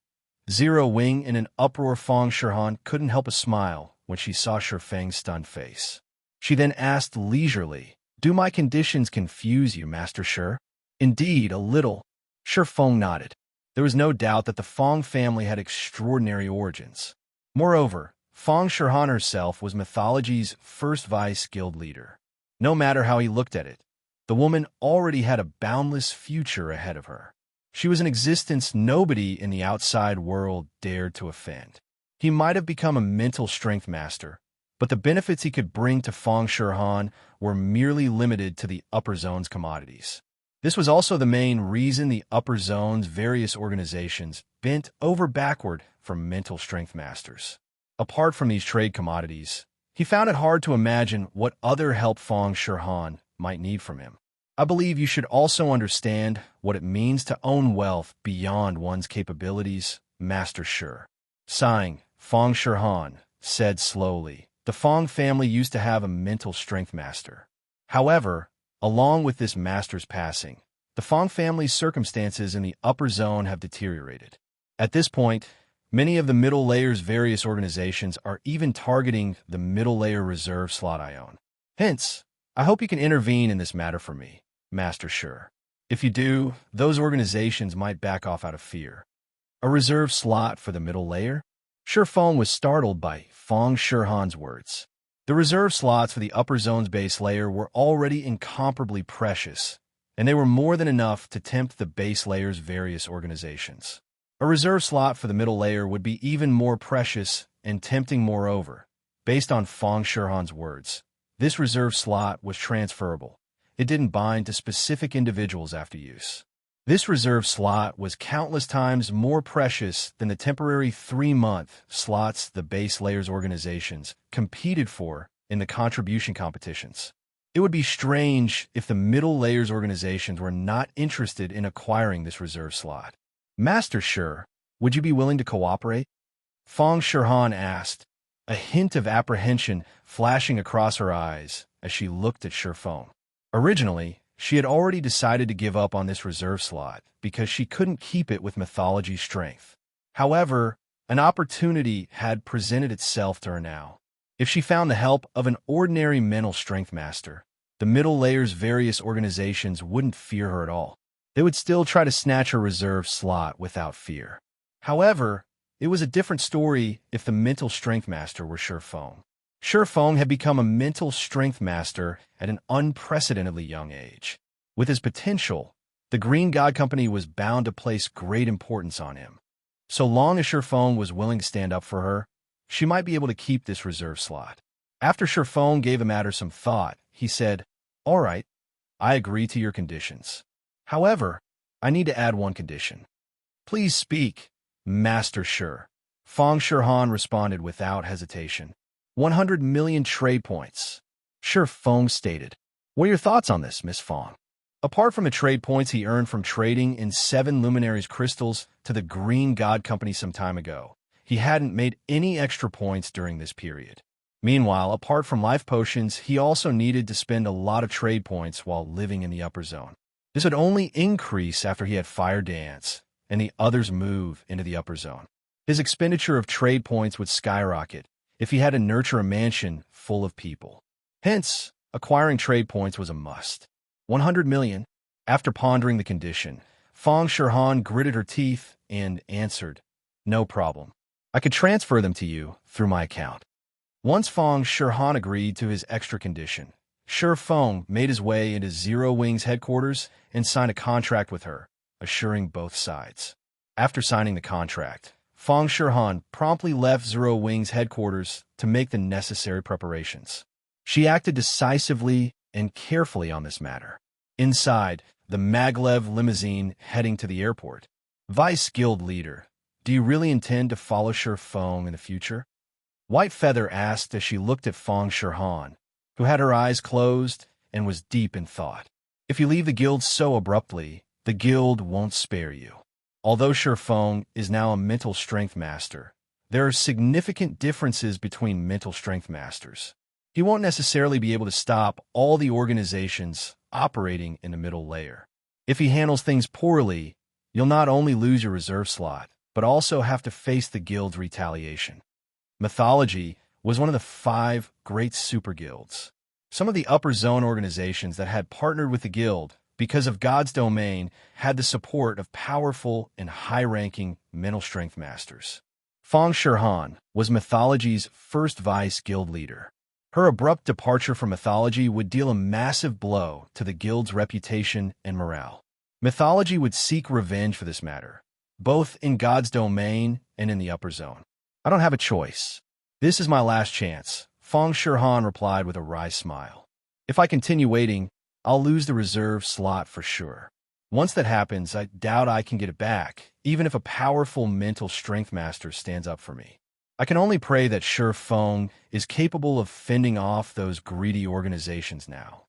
Zero Wing in an uproar. Feng Shirhan couldn't help a smile when she saw Feng's stunned face. She then asked leisurely, Do my conditions confuse you, Master Shi? Indeed, a little. Feng nodded. There was no doubt that the Feng family had extraordinary origins. Moreover, Feng Shirhan herself was mythology's first vice guild leader. No matter how he looked at it, the woman already had a boundless future ahead of her. She was an existence nobody in the outside world dared to offend. He might have become a mental strength master, but the benefits he could bring to Feng Shirhan were merely limited to the upper zone's commodities. This was also the main reason the upper zone's various organizations bent over backward for mental strength masters. Apart from these trade commodities, he found it hard to imagine what other help Feng Shirhan might need from him. I believe you should also understand what it means to own wealth beyond one's capabilities, Master Shi. Sighing, Feng Shirhan said slowly, The Feng family used to have a mental strength master. However, along with this master's passing, the Feng family's circumstances in the upper zone have deteriorated. At this point, many of the middle layer's various organizations are even targeting the middle layer reserve slot I own. Hence, I hope you can intervene in this matter for me, Master Shi. If you do, those organizations might back off out of fear. A reserve slot for the middle layer? Feng was startled by Feng Shirhan's words. The reserve slots for the upper zone's base layer were already incomparably precious, and they were more than enough to tempt the base layer's various organizations. A reserve slot for the middle layer would be even more precious and tempting. Moreover, based on Feng Shirhan's words, this reserve slot was transferable. It didn't bind to specific individuals after use. This reserve slot was countless times more precious than the temporary 3-month slots the base layer's organizations competed for in the contribution competitions. It would be strange if the middle layer's organizations were not interested in acquiring this reserve slot. Master Shi, would you be willing to cooperate? Feng Shirhan asked, a hint of apprehension flashing across her eyes as she looked at Feng. Originally, she had already decided to give up on this reserve slot because she couldn't keep it with mythology's strength. However, an opportunity had presented itself to her now. If she found the help of an ordinary mental strength master, the middle layer's various organizations wouldn't fear her at all. They would still try to snatch her reserve slot without fear. However, it was a different story if the mental strength master were Feng. Feng had become a mental strength master at an unprecedentedly young age. With his potential, the Green God Company was bound to place great importance on him. So long as Feng was willing to stand up for her, she might be able to keep this reserve slot. After Feng gave the matter some thought, he said, All right, I agree to your conditions. However, I need to add one condition. Please speak, Master Shi. Feng Shirhan responded without hesitation. 100 million trade points. Feng stated. What are your thoughts on this, Miss Feng? Apart from the trade points he earned from trading in 7 Luminaries crystals to the Green God Company some time ago, he hadn't made any extra points during this period. Meanwhile, apart from life potions, he also needed to spend a lot of trade points while living in the upper zone. This would only increase after he had Fire Dance and the others move into the upper zone. His expenditure of trade points would skyrocket if he had to nurture a mansion full of people. Hence, acquiring trade points was a must. 100 million. After pondering the condition, Feng Shirhan gritted her teeth and answered, "No problem. I could transfer them to you through my account." Once Feng Shirhan agreed to his extra condition, Shi Feng made his way into Zero Wing's headquarters and signed a contract with her, assuring both sides. After signing the contract, Feng Shirhan promptly left Zero Wing's headquarters to make the necessary preparations. She acted decisively and carefully on this matter. Inside, the Maglev limousine heading to the airport. Vice Guild Leader, do you really intend to follow Shi Feng in the future? White Feather asked as she looked at Feng Shirhan, who had her eyes closed and was deep in thought. If you leave the guild so abruptly, the guild won't spare you. Although Shi Feng is now a mental strength master, there are significant differences between mental strength masters. He won't necessarily be able to stop all the organizations operating in the middle layer. If he handles things poorly, you'll not only lose your reserve slot, but also have to face the guild's retaliation. Mythology was one of the 5 great super guilds. Some of the upper zone organizations that had partnered with the guild because of God's domain had the support of powerful and high-ranking mental strength masters. Feng Shirhan was Mythology's first vice guild leader. Her abrupt departure from Mythology would deal a massive blow to the guild's reputation and morale. Mythology would seek revenge for this matter, both in God's domain and in the upper zone. I don't have a choice. This is my last chance, Feng Shirhan replied with a wry smile. If I continue waiting, I'll lose the reserve slot for sure. Once that happens, I doubt I can get it back, even if a powerful mental strength master stands up for me. I can only pray that Shi Feng is capable of fending off those greedy organizations now.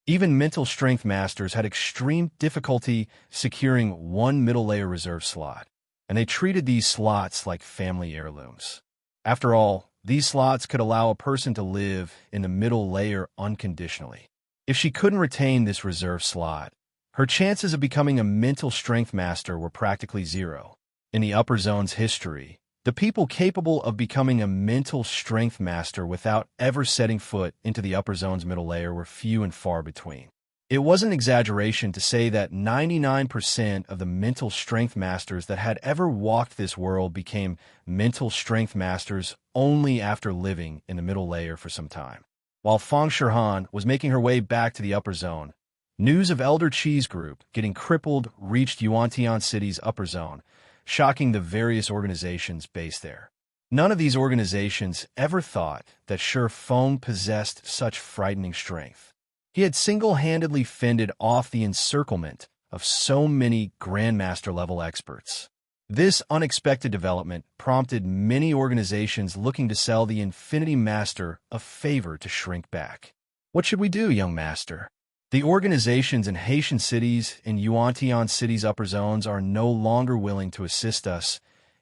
Even mental strength masters had extreme difficulty securing 1 middle layer reserve slot, and they treated these slots like family heirlooms. After all, these slots could allow a person to live in the middle layer unconditionally. If she couldn't retain this reserve slot, her chances of becoming a mental strength master were practically zero. In the upper zone's history, the people capable of becoming a mental strength master without ever setting foot into the upper zone's middle layer were few and far between. It wasn't an exaggeration to say that 99% of the mental strength masters that had ever walked this world became mental strength masters only after living in the middle layer for some time. While Feng Shirhan was making her way back to the upper zone, news of Elder Chi's group getting crippled reached Yuantian City's upper zone, shocking the various organizations based there. None of these organizations ever thought that Shi Feng possessed such frightening strength. He had single-handedly fended off the encirclement of so many Grandmaster-level experts. This unexpected development prompted many organizations looking to sell the Infinity Master a favor to shrink back. What should we do, young master? The organizations in Haitian cities and Yuantian cities' upper zones are no longer willing to assist us,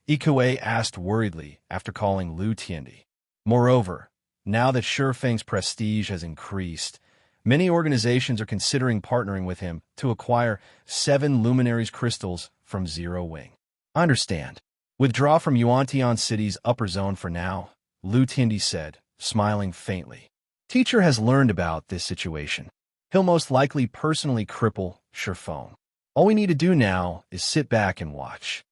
Ikue asked worriedly after calling Lu Tiandi. Moreover, now that Shi Feng's prestige has increased, many organizations are considering partnering with him to acquire 7 Luminaries crystals from Zero Wing. I understand. Withdraw from Yuantian city's upper zone for now, Lu Tiandi said, smiling faintly. Teacher has learned about this situation. He'll most likely personally cripple Shi Feng. All we need to do now is sit back and watch.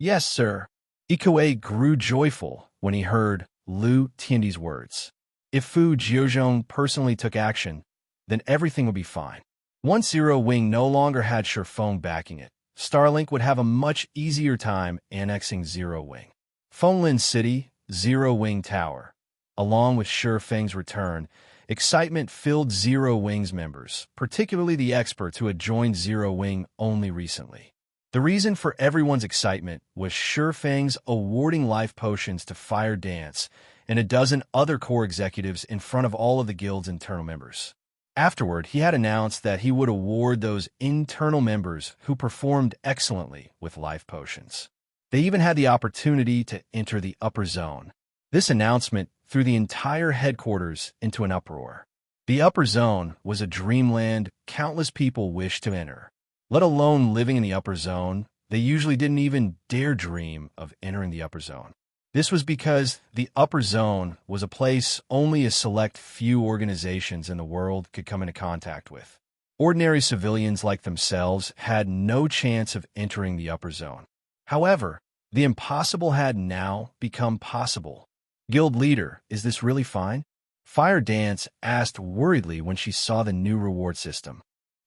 Yes, sir. Ikue grew joyful when he heard Lu Tiandi's words. If Fu Jiuzhong personally took action, then everything would be fine. Once Zero Wing no longer had Shi Feng backing it, Starlink would have a much easier time annexing Zero Wing. Fenglin City, Zero Wing Tower. Along with Shi Feng's return, excitement filled Zero Wing's members, particularly the experts who had joined Zero Wing only recently. The reason for everyone's excitement was Shi Feng's awarding life potions to Fire Dance and a dozen other core executives in front of all of the guild's internal members. Afterward, he had announced that he would award those internal members who performed excellently with life potions. They even had the opportunity to enter the upper zone. This announcement threw the entire headquarters into an uproar. The upper zone was a dreamland countless people wished to enter. Let alone living in the upper zone, they usually didn't even dare dream of entering the upper zone. This was because the upper zone was a place only a select few organizations in the world could come into contact with. Ordinary civilians like themselves had no chance of entering the upper zone. However, the impossible had now become possible. Guild leader, is this really fine? Fire Dance asked worriedly when she saw the new reward system.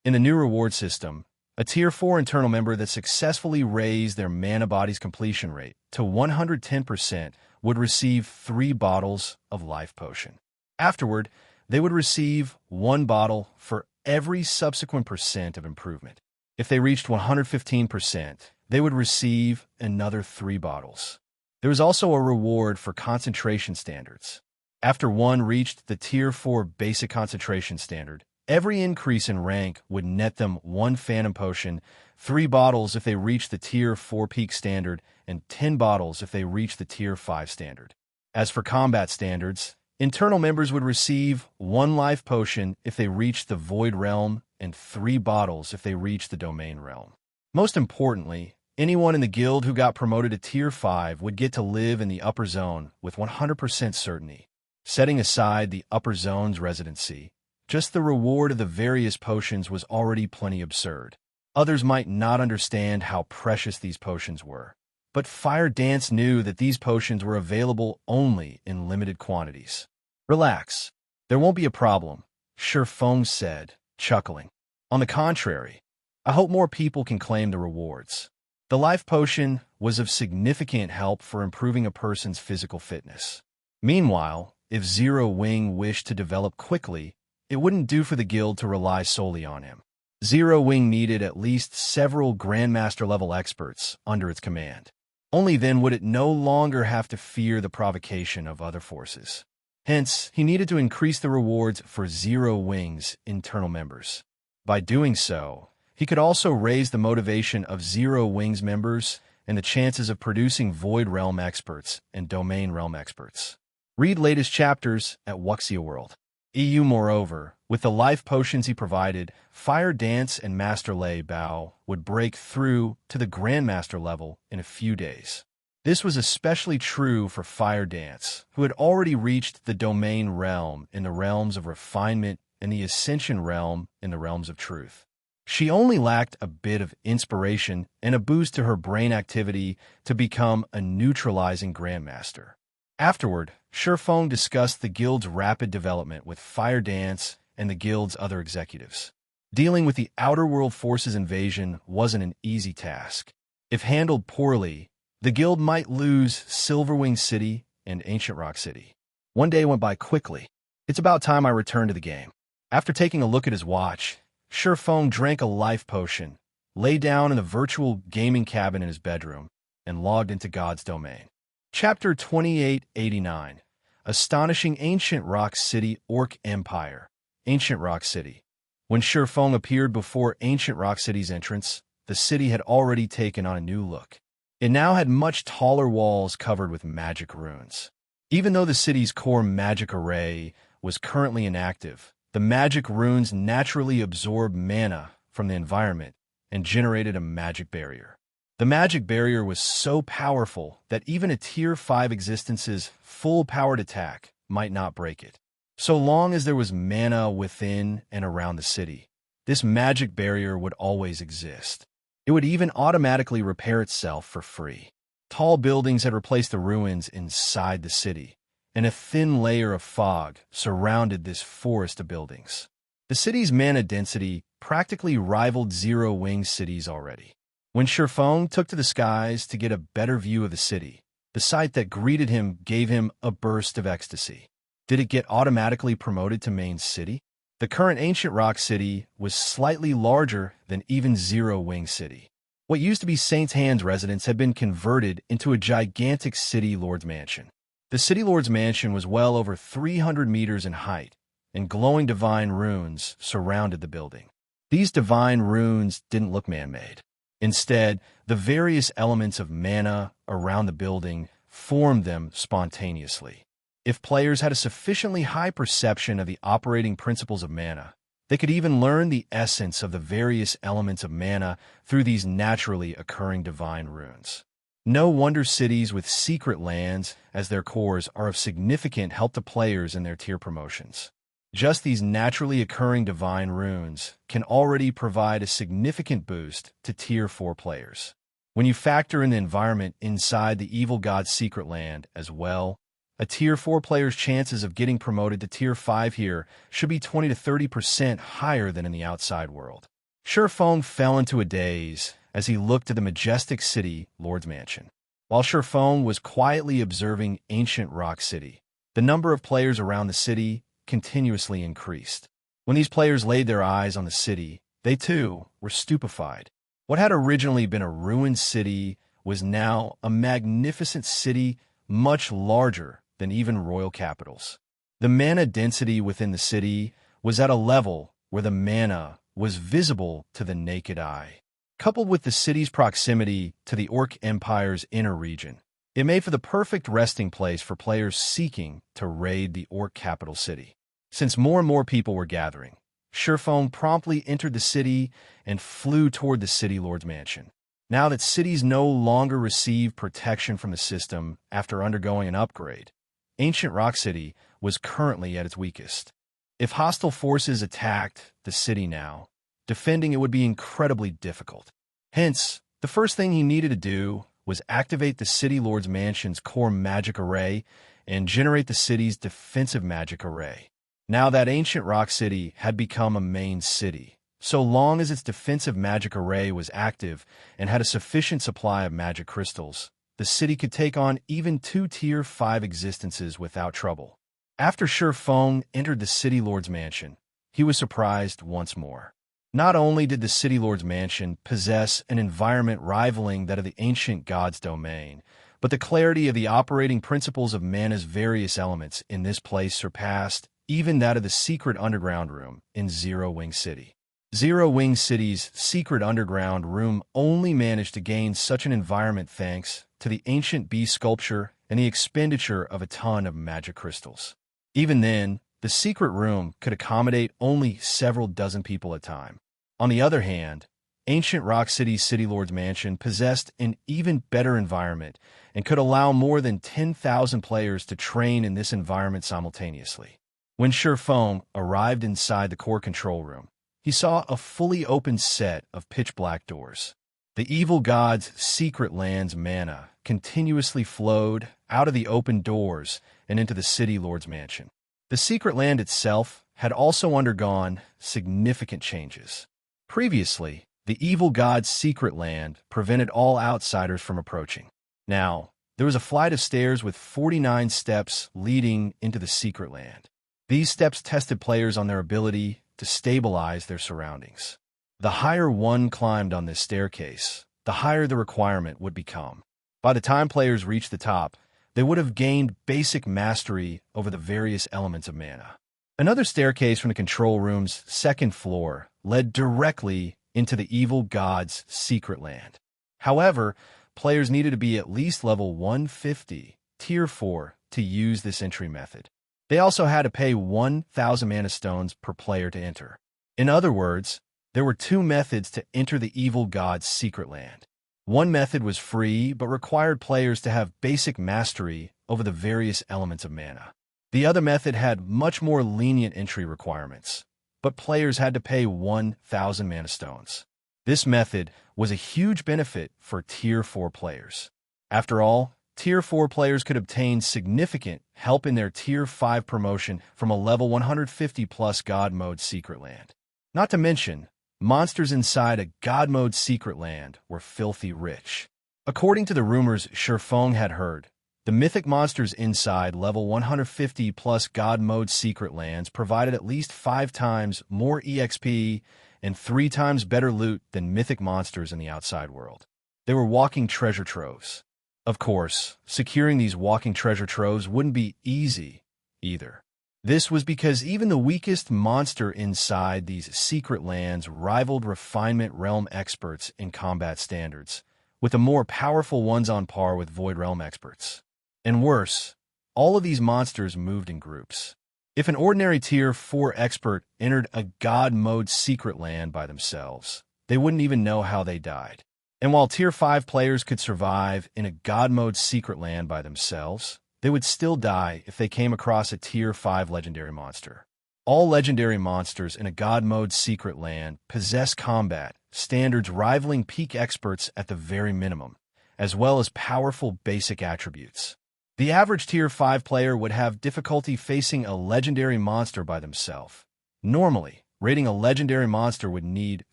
In the new reward system, a Tier 4 internal member that successfully raised their mana body's completion rate to 110% would receive 3 bottles of life potion. Afterward, they would receive 1 bottle for every subsequent percent of improvement. If they reached 115%, they would receive another 3 bottles. There was also a reward for concentration standards. After one reached the Tier 4 basic concentration standard, every increase in rank would net them 1 Phantom Potion, 3 bottles if they reached the Tier 4 peak standard, and 10 bottles if they reached the Tier 5 standard. As for combat standards, internal members would receive 1 life potion if they reached the Void Realm and 3 bottles if they reached the Domain Realm. Most importantly, anyone in the guild who got promoted to Tier 5 would get to live in the upper zone with 100% certainty. Setting aside the upper zone's residency, just the reward of the various potions was already plenty absurd. Others might not understand how precious these potions were, but Fire Dance knew that these potions were available only in limited quantities. Relax. There won't be a problem, Feng said, chuckling. On the contrary, I hope more people can claim the rewards. The life potion was of significant help for improving a person's physical fitness. Meanwhile, if Zero Wing wished to develop quickly, it wouldn't do for the guild to rely solely on him. Zero Wing needed at least several Grandmaster-level experts under its command. Only then would it no longer have to fear the provocation of other forces. Hence, he needed to increase the rewards for Zero Wing's internal members. By doing so, he could also raise the motivation of Zero Wing's members and the chances of producing Void Realm experts and Domain Realm experts. Read latest chapters at Wuxia World. Moreover, with the life potions he provided, Fire Dance and Master Lei Bao would break through to the Grandmaster level in a few days. This was especially true for Fire Dance, who had already reached the Domain Realm in the realms of refinement and the Ascension Realm in the realms of truth. She only lacked a bit of inspiration and a boost to her brain activity to become a neutralizing Grandmaster. Afterward, Feng discussed the guild's rapid development with Fire Dance and the guild's other executives. Dealing with the Outer World Forces invasion wasn't an easy task. If handled poorly, the guild might lose Silverwing City and Ancient Rock City. One day went by quickly. It's about time I returned to the game. After taking a look at his watch, Feng drank a life potion, lay down in the virtual gaming cabin in his bedroom, and logged into God's domain. Chapter 2889, Astonishing Ancient Rock City Orc Empire, Ancient Rock City. When Feng appeared before Ancient Rock City's entrance, the city had already taken on a new look. It now had much taller walls covered with magic runes. Even though the city's core magic array was currently inactive, the magic runes naturally absorbed mana from the environment and generated a magic barrier. The magic barrier was so powerful that even a Tier 5 existence's full-powered attack might not break it. So long as there was mana within and around the city, this magic barrier would always exist. It would even automatically repair itself for free. Tall buildings had replaced the ruins inside the city, and a thin layer of fog surrounded this forest of buildings. The city's mana density practically rivaled Zero Wing cities already. When Feng took to the skies to get a better view of the city, the sight that greeted him gave him a burst of ecstasy. Did it get automatically promoted to main city? The current Ancient Rock City was slightly larger than even Zero Wing City. What used to be Saint's Hand's residence had been converted into a gigantic City Lord's Mansion. The City Lord's Mansion was well over 300 meters in height and glowing divine runes surrounded the building. These divine runes didn't look man-made. Instead, the various elements of mana around the building formed them spontaneously. If players had a sufficiently high perception of the operating principles of mana, they could even learn the essence of the various elements of mana through these naturally occurring divine runes. No wonder cities with secret lands as their cores are of significant help to players in their tier promotions. Just these naturally occurring divine runes can already provide a significant boost to Tier 4 players. When you factor in the environment inside the Evil God's secret land as well, a Tier 4 player's chances of getting promoted to Tier 5 here should be 20 to 30% higher than in the outside world. Feng fell into a daze as he looked at the majestic city, Lord's Mansion. While Feng was quietly observing ancient Rock City, the number of players around the city continuously increased. When these players laid their eyes on the city, they too were stupefied. What had originally been a ruined city was now a magnificent city much larger than even royal capitals. The mana density within the city was at a level where the mana was visible to the naked eye. Coupled with the city's proximity to the Orc Empire's inner region, it made for the perfect resting place for players seeking to raid the Orc capital city. Since more and more people were gathering, Feng promptly entered the city and flew toward the City Lord's mansion. Now that cities no longer receive protection from the system after undergoing an upgrade, Ancient Rock City was currently at its weakest. If hostile forces attacked the city now, defending it would be incredibly difficult. Hence, the first thing he needed to do was activate the City Lord's Mansion's core magic array and generate the city's defensive magic array. Now that Ancient Rock City had become a main city, so long as its defensive magic array was active and had a sufficient supply of magic crystals, the city could take on even 2 Tier 5 existences without trouble. After Feng entered the City Lord's Mansion, he was surprised once more. Not only did the City Lord's Mansion possess an environment rivaling that of the ancient god's domain, but the clarity of the operating principles of mana's various elements in this place surpassed even that of the secret underground room in Zero Wing City. Zero Wing City's secret underground room only managed to gain such an environment thanks to the ancient beast sculpture and the expenditure of a ton of magic crystals. Even then, the secret room could accommodate only several dozen people at a time. On the other hand, Ancient Rock City's City Lord's Mansion possessed an even better environment and could allow more than 10,000 players to train in this environment simultaneously. When Feng arrived inside the core control room, he saw a fully open set of pitch-black doors. The evil god's secret land's mana continuously flowed out of the open doors and into the City Lord's Mansion. The secret land itself had also undergone significant changes. Previously, the evil god's secret land prevented all outsiders from approaching. Now, there was a flight of stairs with 49 steps leading into the secret land. These steps tested players on their ability to stabilize their surroundings. The higher one climbed on this staircase, the higher the requirement would become. By the time players reached the top, they would have gained basic mastery over the various elements of mana. Another staircase from the control room's second floor led directly into the evil god's secret land. However, players needed to be at least level 150, Tier 4, to use this entry method. They also had to pay 1,000 mana stones per player to enter. In other words, there were 2 methods to enter the evil god's secret land. One method was free but required players to have basic mastery over the various elements of mana. The other method had much more lenient entry requirements, but players had to pay 1,000 mana stones. This method was a huge benefit for Tier 4 players. After all, Tier 4 players could obtain significant help in their Tier 5 promotion from a level 150 plus God Mode secret land. Not to mention, monsters inside a God Mode secret land were filthy rich. According to the rumors Feng had heard, the mythic monsters inside level 150 plus God Mode secret lands provided at least 5 times more EXP and 3 times better loot than mythic monsters in the outside world. They were walking treasure troves. Of course, securing these walking treasure troves wouldn't be easy either. This was because even the weakest monster inside these secret lands rivaled Refinement Realm experts in combat standards, with the more powerful ones on par with Void Realm experts. And worse, all of these monsters moved in groups. If an ordinary Tier 4 expert entered a God Mode secret land by themselves, they wouldn't even know how they died. And while Tier 5 players could survive in a God Mode secret land by themselves, they would still die if they came across a Tier 5 legendary monster. All legendary monsters in a God Mode secret land possess combat standards rivaling peak experts at the very minimum, as well as powerful basic attributes. The average Tier 5 player would have difficulty facing a legendary monster by themselves. Normally, raiding a legendary monster would need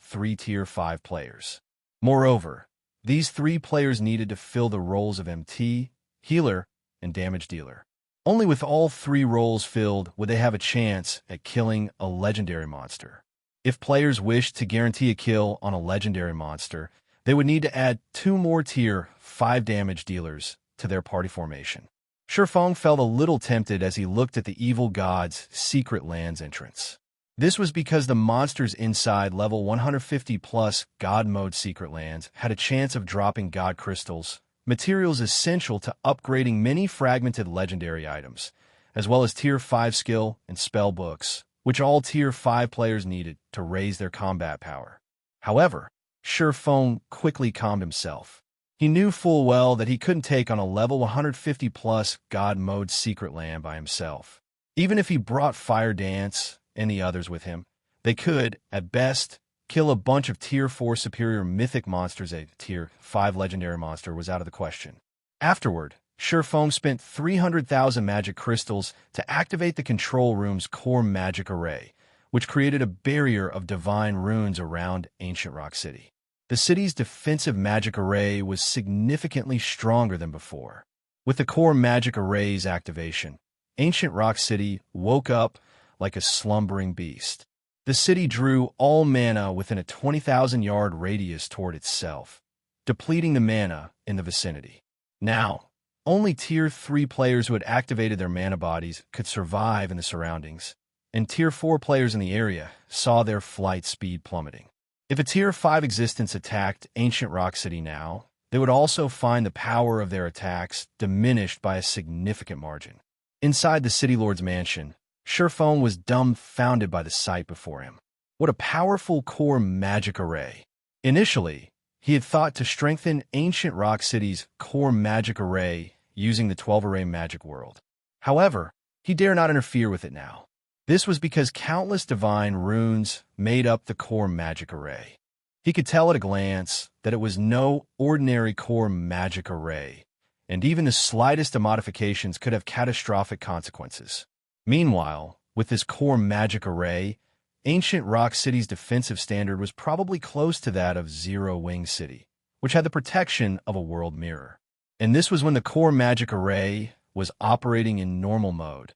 3 Tier 5 players. Moreover, these 3 players needed to fill the roles of MT, healer, and damage dealer. Only with all 3 roles filled would they have a chance at killing a legendary monster. If players wished to guarantee a kill on a legendary monster, they would need to add 2 more Tier 5 damage dealers to their party formation. Feng felt a little tempted as he looked at the evil god's secret lands entrance. This was because the monsters inside level 150 plus God Mode secret lands had a chance of dropping God crystals, materials essential to upgrading many fragmented legendary items, as well as Tier 5 skill and spell books, which all Tier 5 players needed to raise their combat power. However, Feng quickly calmed himself. He knew full well that he couldn't take on a level 150 plus God Mode secret land by himself. Even if he brought Fire Dance and the others with him, they could, at best, kill a bunch of Tier 4 superior mythic monsters. A Tier 5 legendary monster was out of the question. Afterward, Feng spent 300,000 magic crystals to activate the control room's core magic array, which created a barrier of divine runes around Ancient Rock City. The city's defensive magic array was significantly stronger than before. With the core magic array's activation, Ancient Rock City woke up like a slumbering beast. The city drew all mana within a 20,000-yard radius toward itself, depleting the mana in the vicinity. Now, only Tier 3 players who had activated their mana bodies could survive in the surroundings, and Tier 4 players in the area saw their flight speed plummeting. If a Tier 5 existence attacked Ancient Rock City now, they would also find the power of their attacks diminished by a significant margin. Inside the City Lord's mansion, Feng was dumbfounded by the sight before him. What a powerful core magic array. Initially, he had thought to strengthen Ancient Rock City's core magic array using the 12-array magic world. However, he dare not interfere with it now. This was because countless divine runes made up the core magic array. He could tell at a glance that it was no ordinary core magic array, and even the slightest of modifications could have catastrophic consequences. Meanwhile, with this core magic array, Ancient Rock City's defensive standard was probably close to that of Zero Wing City, which had the protection of a world mirror. And this was when the core magic array was operating in normal mode,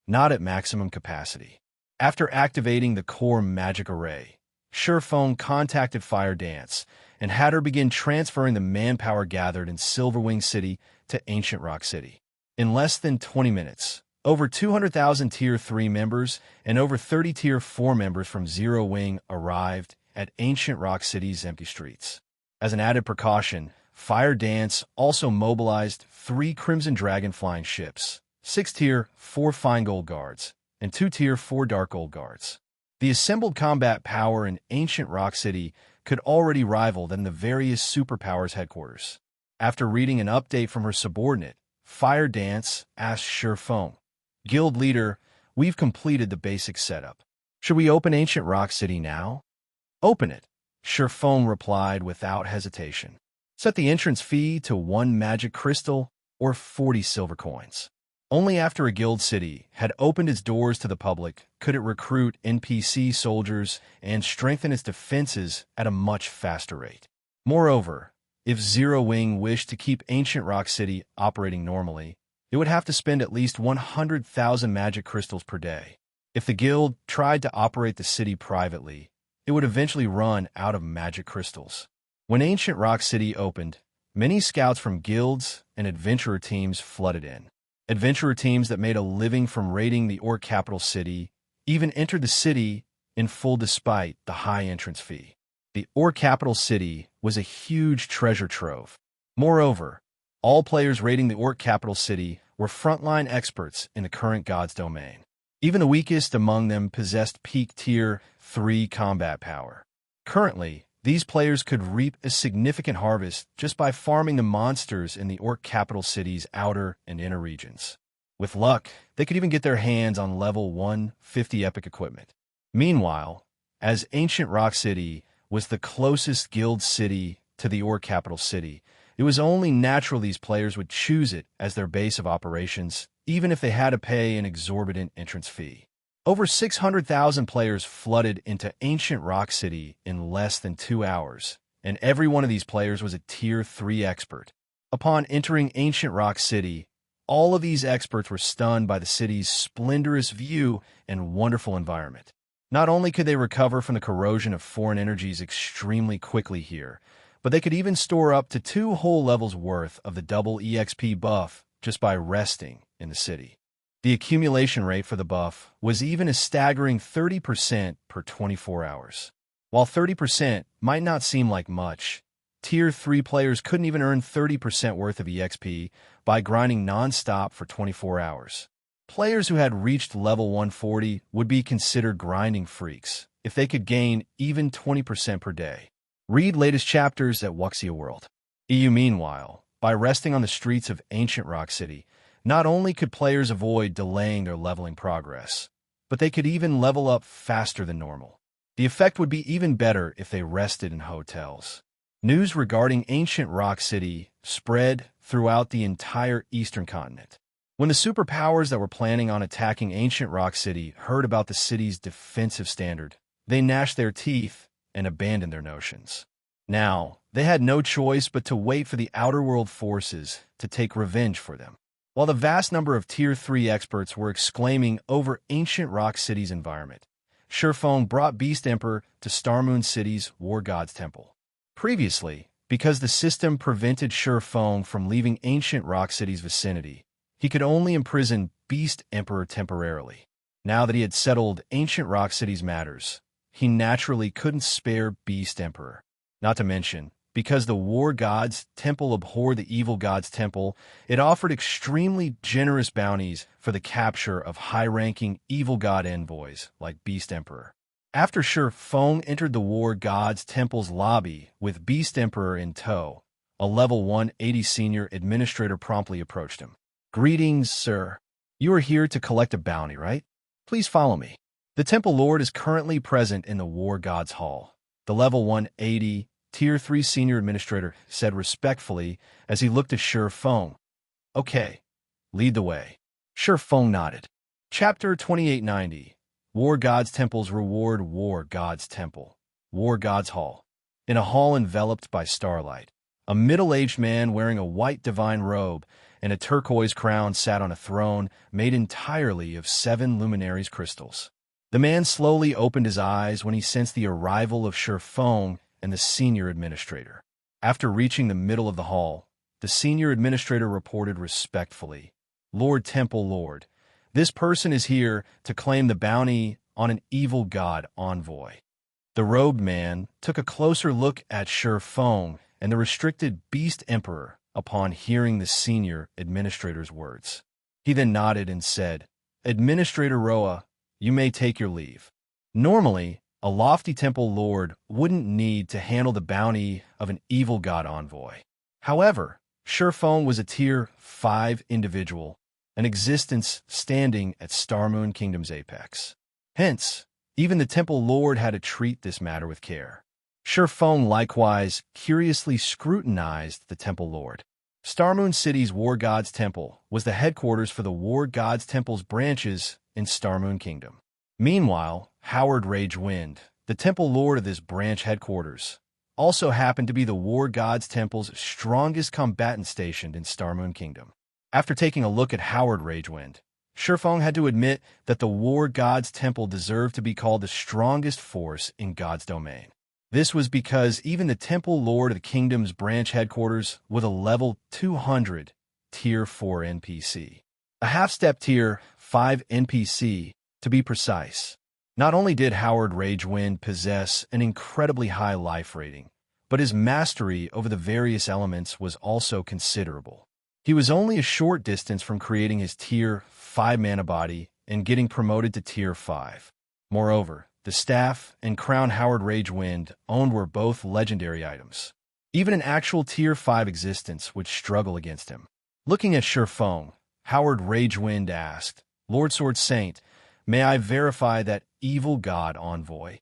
not at maximum capacity. After activating the core magic array, Feng contacted Fire Dance and had her begin transferring the manpower gathered in Silverwing City to Ancient Rock City. In less than 20 minutes, over 200,000 Tier 3 members and over 30 Tier 4 members from Zero Wing arrived at Ancient Rock City's empty streets. As an added precaution, Fire Dance also mobilized 3 Crimson Dragon flying ships, 6 Tier 4 Fine Gold Guards, and 2 Tier 4 Dark Gold Guards. The assembled combat power in Ancient Rock City could already rival than the various superpowers' headquarters. After reading an update from her subordinate, Fire Dance asked Feng, "Guild leader, we've completed the basic setup. Should we open Ancient Rock City now?" "Open it," Feng replied without hesitation. "Set the entrance fee to 1 magic crystal or 40 silver coins." Only after a guild city had opened its doors to the public could it recruit NPC soldiers and strengthen its defenses at a much faster rate. Moreover, if Zero Wing wished to keep Ancient Rock City operating normally, it would have to spend at least 100,000 magic crystals per day. If the guild tried to operate the city privately, it would eventually run out of magic crystals. When Ancient Rock City opened, many scouts from guilds and adventurer teams flooded in. Adventurer teams that made a living from raiding the Orc capital city even entered the city in full despite the high entrance fee. The Orc capital city was a huge treasure trove. Moreover, all players raiding the Orc capital city were frontline experts in the current god's domain. Even the weakest among them possessed peak Tier 3 combat power. Currently, these players could reap a significant harvest just by farming the monsters in the Orc capital city's outer and inner regions. With luck, they could even get their hands on level 150 epic equipment. Meanwhile, as Ancient Rock City was the closest guild city to the Orc capital city, it was only natural these players would choose it as their base of operations, even if they had to pay an exorbitant entrance fee. Over 600,000 players flooded into Ancient Rock City in less than 2 hours, and every one of these players was a Tier 3 expert. Upon entering Ancient Rock City, all of these experts were stunned by the city's splendorous view and wonderful environment. Not only could they recover from the corrosion of foreign energies extremely quickly here, but they could even store up to 2 whole levels worth of the double EXP buff just by resting in the city. The accumulation rate for the buff was even a staggering 30% per 24 hours. While 30% might not seem like much, Tier 3 players couldn't even earn 30% worth of EXP by grinding non-stop for 24 hours. Players who had reached level 140 would be considered grinding freaks if they could gain even 20% per day. Read latest chapters at Xianxia World. EU Meanwhile, by resting on the streets of Ancient Rock City, not only could players avoid delaying their leveling progress, but they could even level up faster than normal. The effect would be even better if they rested in hotels. News regarding Ancient Rock City spread throughout the entire eastern continent. When the superpowers that were planning on attacking Ancient Rock City heard about the city's defensive standard, they gnashed their teeth and abandoned their notions. Now, they had no choice but to wait for the outer world forces to take revenge for them. While the vast number of Tier 3 experts were exclaiming over Ancient Rock City's environment, Feng brought Beast Emperor to Starmoon City's War God's Temple. Previously, because the system prevented Feng from leaving Ancient Rock City's vicinity, he could only imprison Beast Emperor temporarily. Now that he had settled Ancient Rock City's matters, he naturally couldn't spare Beast Emperor. Not to mention, because the War God's Temple abhorred the Evil God's Temple, it offered extremely generous bounties for the capture of high-ranking Evil God envoys like Beast Emperor. After Feng entered the War God's Temple's lobby with Beast Emperor in tow, a level 180 senior administrator promptly approached him. "Greetings, sir. You are here to collect a bounty, right? Please follow me." The Temple Lord is currently present in the War God's Hall. The level 180, Tier 3 Senior Administrator said respectfully as he looked at Feng. "Okay, lead the way." Feng nodded. Chapter 2890, War God's Temple's Reward. War God's Temple, War God's Hall. In a hall enveloped by starlight, a middle-aged man wearing a white divine robe and a turquoise crown sat on a throne made entirely of 7 luminaries crystals. The man slowly opened his eyes when he sensed the arrival of Feng and the senior administrator. After reaching the middle of the hall, the senior administrator reported respectfully, "Lord Temple Lord, this person is here to claim the bounty on an evil god envoy." The robed man took a closer look at Feng and the restricted Beast Emperor upon hearing the senior administrator's words. He then nodded and said, "Administrator Roa, you may take your leave." Normally, a lofty temple lord wouldn't need to handle the bounty of an evil god envoy. However, Feng was a Tier 5 individual, an existence standing at Starmoon Kingdom's apex. Hence, even the temple lord had to treat this matter with care. Feng likewise curiously scrutinized the temple lord. Starmoon City's War God's Temple was the headquarters for the War God's Temple's branches in Starmoon Kingdom. Meanwhile, Howard Ragewind, the temple lord of this branch headquarters, also happened to be the War God's Temple's strongest combatant stationed in Starmoon Kingdom. After taking a look at Howard Ragewind, Feng had to admit that the War God's Temple deserved to be called the strongest force in God's domain. This was because even the temple lord of the kingdom's branch headquarters was a level 200 Tier 4 NPC. a half-step tier 5 NPC, to be precise. Not only did Howard Ragewind possess an incredibly high life rating, but his mastery over the various elements was also considerable. He was only a short distance from creating his tier 5 mana body and getting promoted to tier 5. Moreover, the staff and crown Howard Ragewind owned were both legendary items. Even an actual tier 5 existence would struggle against him. Looking at Feng, Howard Ragewind asked, "Lord Sword Saint, may I verify that evil god envoy?"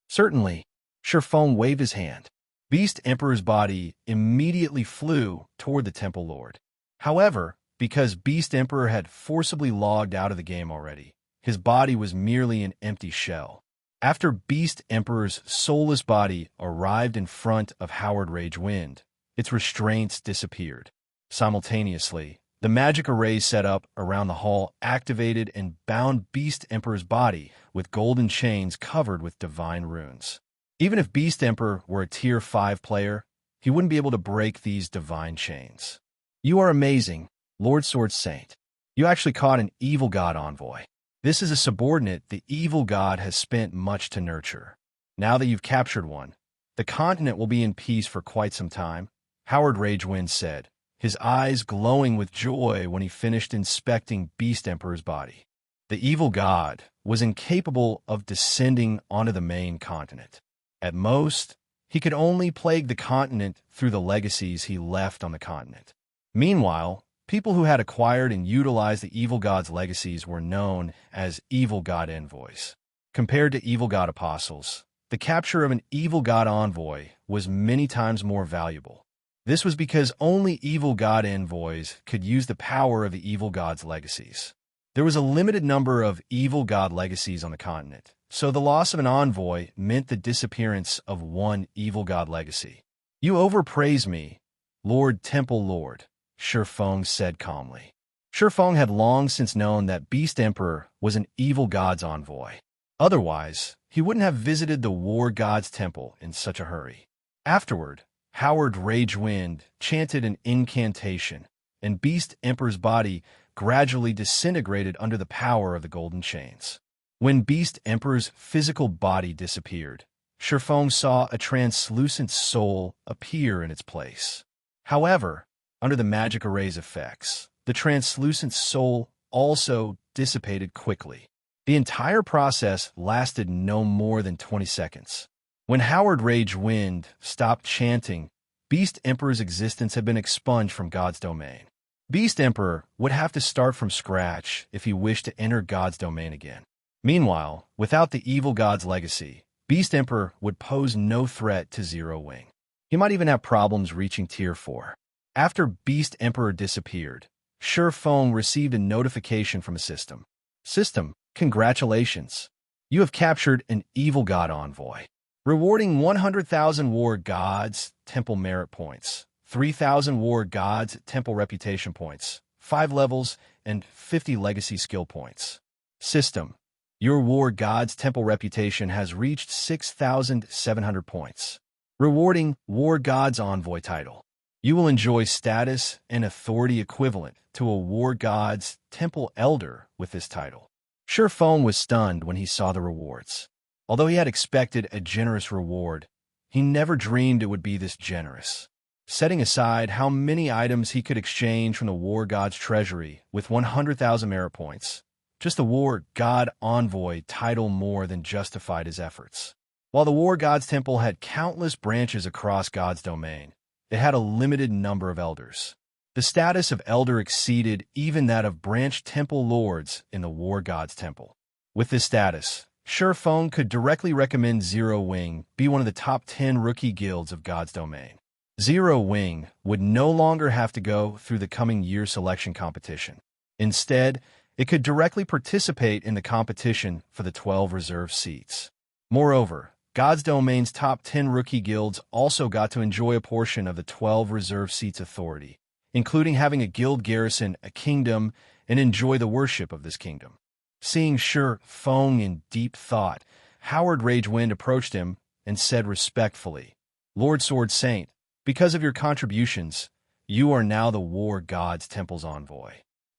"Certainly." Feng waved his hand. Beast Emperor's body immediately flew toward the Temple Lord. However, because Beast Emperor had forcibly logged out of the game already, his body was merely an empty shell. After Beast Emperor's soulless body arrived in front of Howard Ragewind, its restraints disappeared. Simultaneously, the magic array set up around the hall activated and bound Beast Emperor's body with golden chains covered with divine runes. Even if Beast Emperor were a tier 5 player, he wouldn't be able to break these divine chains. "You are amazing, Lord Sword Saint. You actually caught an evil god envoy. This is a subordinate the evil god has spent much to nurture. Now that you've captured one, the continent will be in peace for quite some time," Howard Ragewind said, his eyes glowing with joy when he finished inspecting Beast Emperor's body. The evil god was incapable of descending onto the main continent. At most, he could only plague the continent through the legacies he left on the continent. Meanwhile, people who had acquired and utilized the evil god's legacies were known as evil god envoys. Compared to evil god apostles, the capture of an evil god envoy was many times more valuable. This was because only evil god envoys could use the power of the evil god's legacies. There was a limited number of evil god legacies on the continent, so the loss of an envoy meant the disappearance of one evil god legacy. "You overpraise me, Lord Temple Lord," Feng said calmly. Feng had long since known that Beast Emperor was an evil god's envoy. Otherwise, he wouldn't have visited the war god's temple in such a hurry. Afterward, Howard Ragewind chanted an incantation, and Beast Emperor's body gradually disintegrated under the power of the golden chains. When Beast Emperor's physical body disappeared, Feng saw a translucent soul appear in its place. However, under the magic array's effects, the translucent soul also dissipated quickly. The entire process lasted no more than 20 seconds. When Howard Ragewind stopped chanting, Beast Emperor's existence had been expunged from God's domain. Beast Emperor would have to start from scratch if he wished to enter God's domain again. Meanwhile, without the evil god's legacy, Beast Emperor would pose no threat to Zero Wing. He might even have problems reaching tier 4. After Beast Emperor disappeared, Feng received a notification from a system. "System, congratulations. You have captured an evil god envoy. Rewarding 100,000 War Gods Temple Merit Points, 3,000 War Gods Temple Reputation Points, 5 levels, and 50 Legacy Skill Points. System, your War Gods Temple Reputation has reached 6,700 points. Rewarding War Gods Envoy title. You will enjoy status and authority equivalent to a War Gods Temple Elder with this title." Feng was stunned when he saw the rewards. Although he had expected a generous reward, he never dreamed it would be this generous. Setting aside how many items he could exchange from the War God's treasury with 100,000 merit points, just the War God Envoy title more than justified his efforts. While the War God's Temple had countless branches across God's domain, it had a limited number of elders. The status of elder exceeded even that of branch temple lords in the War God's Temple. With this status, Feng could directly recommend Zero Wing be one of the top 10 rookie guilds of God's domain. Zero Wing would no longer have to go through the coming year selection competition. Instead, it could directly participate in the competition for the 12 reserve seats. Moreover, God's Domain's top 10 rookie guilds also got to enjoy a portion of the 12 reserve seats authority, including having a guild garrison a kingdom and enjoy the worship of this kingdom. Seeing Feng in deep thought, Howard Ragewind approached him and said respectfully, "Lord Sword Saint, because of your contributions, you are now the War God's Temple's envoy.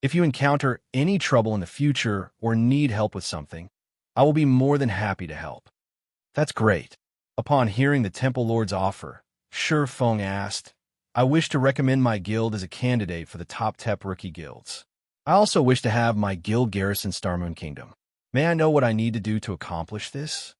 If you encounter any trouble in the future or need help with something, I will be more than happy to help." "That's great." Upon hearing the Temple Lord's offer, Feng asked, "I wish to recommend my guild as a candidate for the top 10 rookie guilds. I also wish to have my guild garrison Starmoon Kingdom. May I know what I need to do to accomplish this?"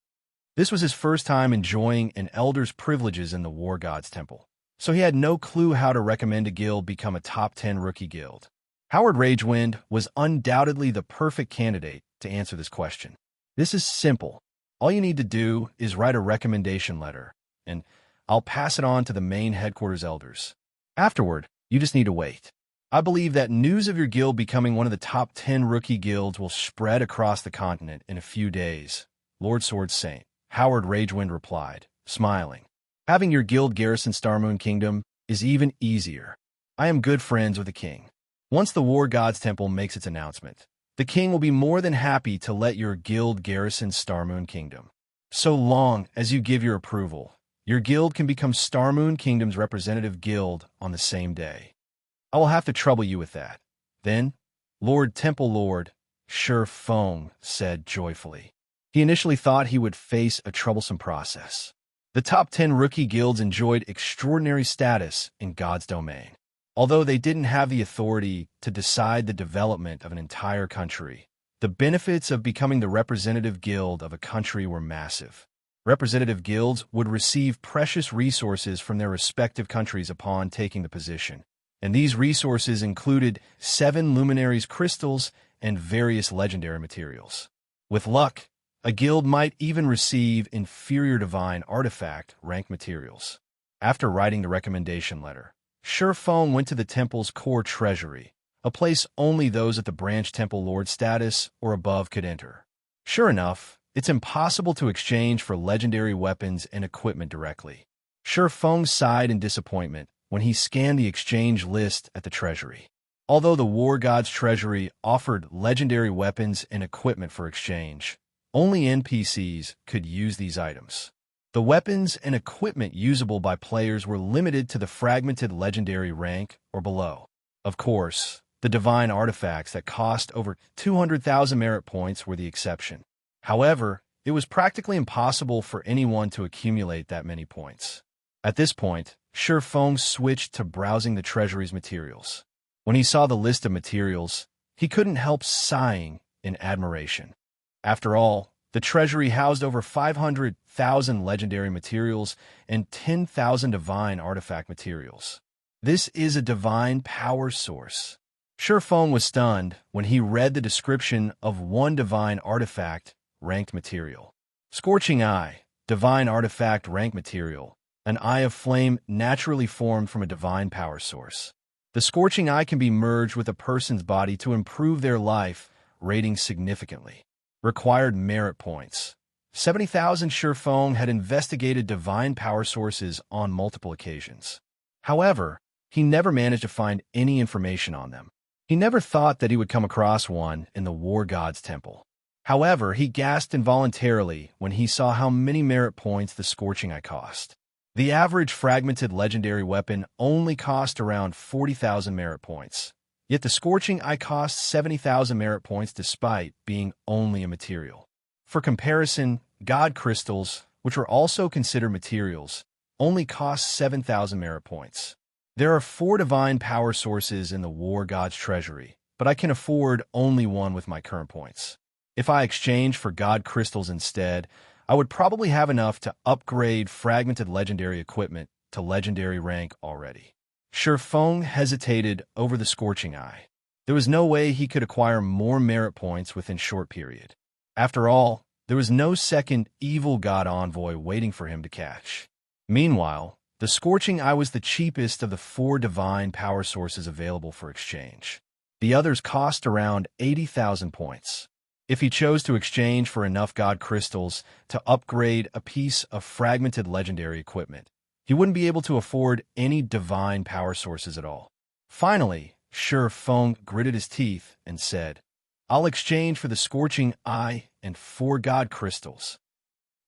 This was his first time enjoying an elder's privileges in the War God's Temple, so he had no clue how to recommend a guild become a top 10 rookie guild. Howard Ragewind was undoubtedly the perfect candidate to answer this question. "This is simple. All you need to do is write a recommendation letter, and I'll pass it on to the main headquarters elders. Afterward, you just need to wait. I believe that news of your guild becoming one of the top 10 rookie guilds will spread across the continent in a few days." "Lord Sword Saint," Howard Ragewind replied, smiling. "Having your guild garrison Starmoon Kingdom is even easier. I am good friends with the king. Once the War God's Temple makes its announcement, the king will be more than happy to let your guild garrison Starmoon Kingdom. So long as you give your approval, your guild can become Starmoon Kingdom's representative guild on the same day. I will have to trouble you with that." Then, Lord Temple Lord Feng said joyfully. He initially thought he would face a troublesome process. The top 10 rookie guilds enjoyed extraordinary status in God's domain. Although they didn't have the authority to decide the development of an entire country, the benefits of becoming the representative guild of a country were massive. Representative guilds would receive precious resources from their respective countries upon taking the position, and these resources included 7 luminaries crystals and various legendary materials. With luck, a guild might even receive inferior divine artifact rank materials. After writing the recommendation letter, Feng went to the temple's core treasury, a place only those at the branch temple lord status or above could enter. Sure enough, it's impossible to exchange for legendary weapons and equipment directly. Feng sighed in disappointment when he scanned the exchange list at the treasury. Although the War God's treasury offered legendary weapons and equipment for exchange, only NPCs could use these items. The weapons and equipment usable by players were limited to the fragmented legendary rank or below. Of course, the divine artifacts that cost over 200,000 merit points were the exception. However, it was practically impossible for anyone to accumulate that many points. At this point, Feng switched to browsing the treasury's materials. When he saw the list of materials, he couldn't help sighing in admiration. After all, the treasury housed over 500,000 legendary materials and 10,000 divine artifact materials. This is a divine power source. Feng was stunned when he read the description of one divine artifact ranked material. Scorching Eye, divine artifact rank material, an eye of flame naturally formed from a divine power source. The Scorching Eye can be merged with a person's body to improve their life rating significantly. Required merit points. 70,000. Feng had investigated divine power sources on multiple occasions. However, he never managed to find any information on them. He never thought that he would come across one in the War God's Temple. However, he gasped involuntarily when he saw how many merit points the Scorching Eye cost. The average fragmented legendary weapon only cost around 40,000 merit points. Yet the Scorching Eye costs 70,000 merit points despite being only a material. For comparison, God crystals, which are also considered materials, only cost 7,000 merit points. There are 4 divine power sources in the War God's treasury, but I can afford only one with my current points. If I exchange for God crystals instead, I would probably have enough to upgrade fragmented legendary equipment to legendary rank already. Feng hesitated over the Scorching Eye. There was no way he could acquire more merit points within short period. After all, there was no second evil god envoy waiting for him to catch. Meanwhile, the Scorching Eye was the cheapest of the 4 divine power sources available for exchange. The others cost around 80,000 points. If he chose to exchange for enough God crystals to upgrade a piece of fragmented legendary equipment, he wouldn't be able to afford any divine power sources at all. Finally, Feng gritted his teeth and said, "I'll exchange for the Scorching Eye and 4 God crystals."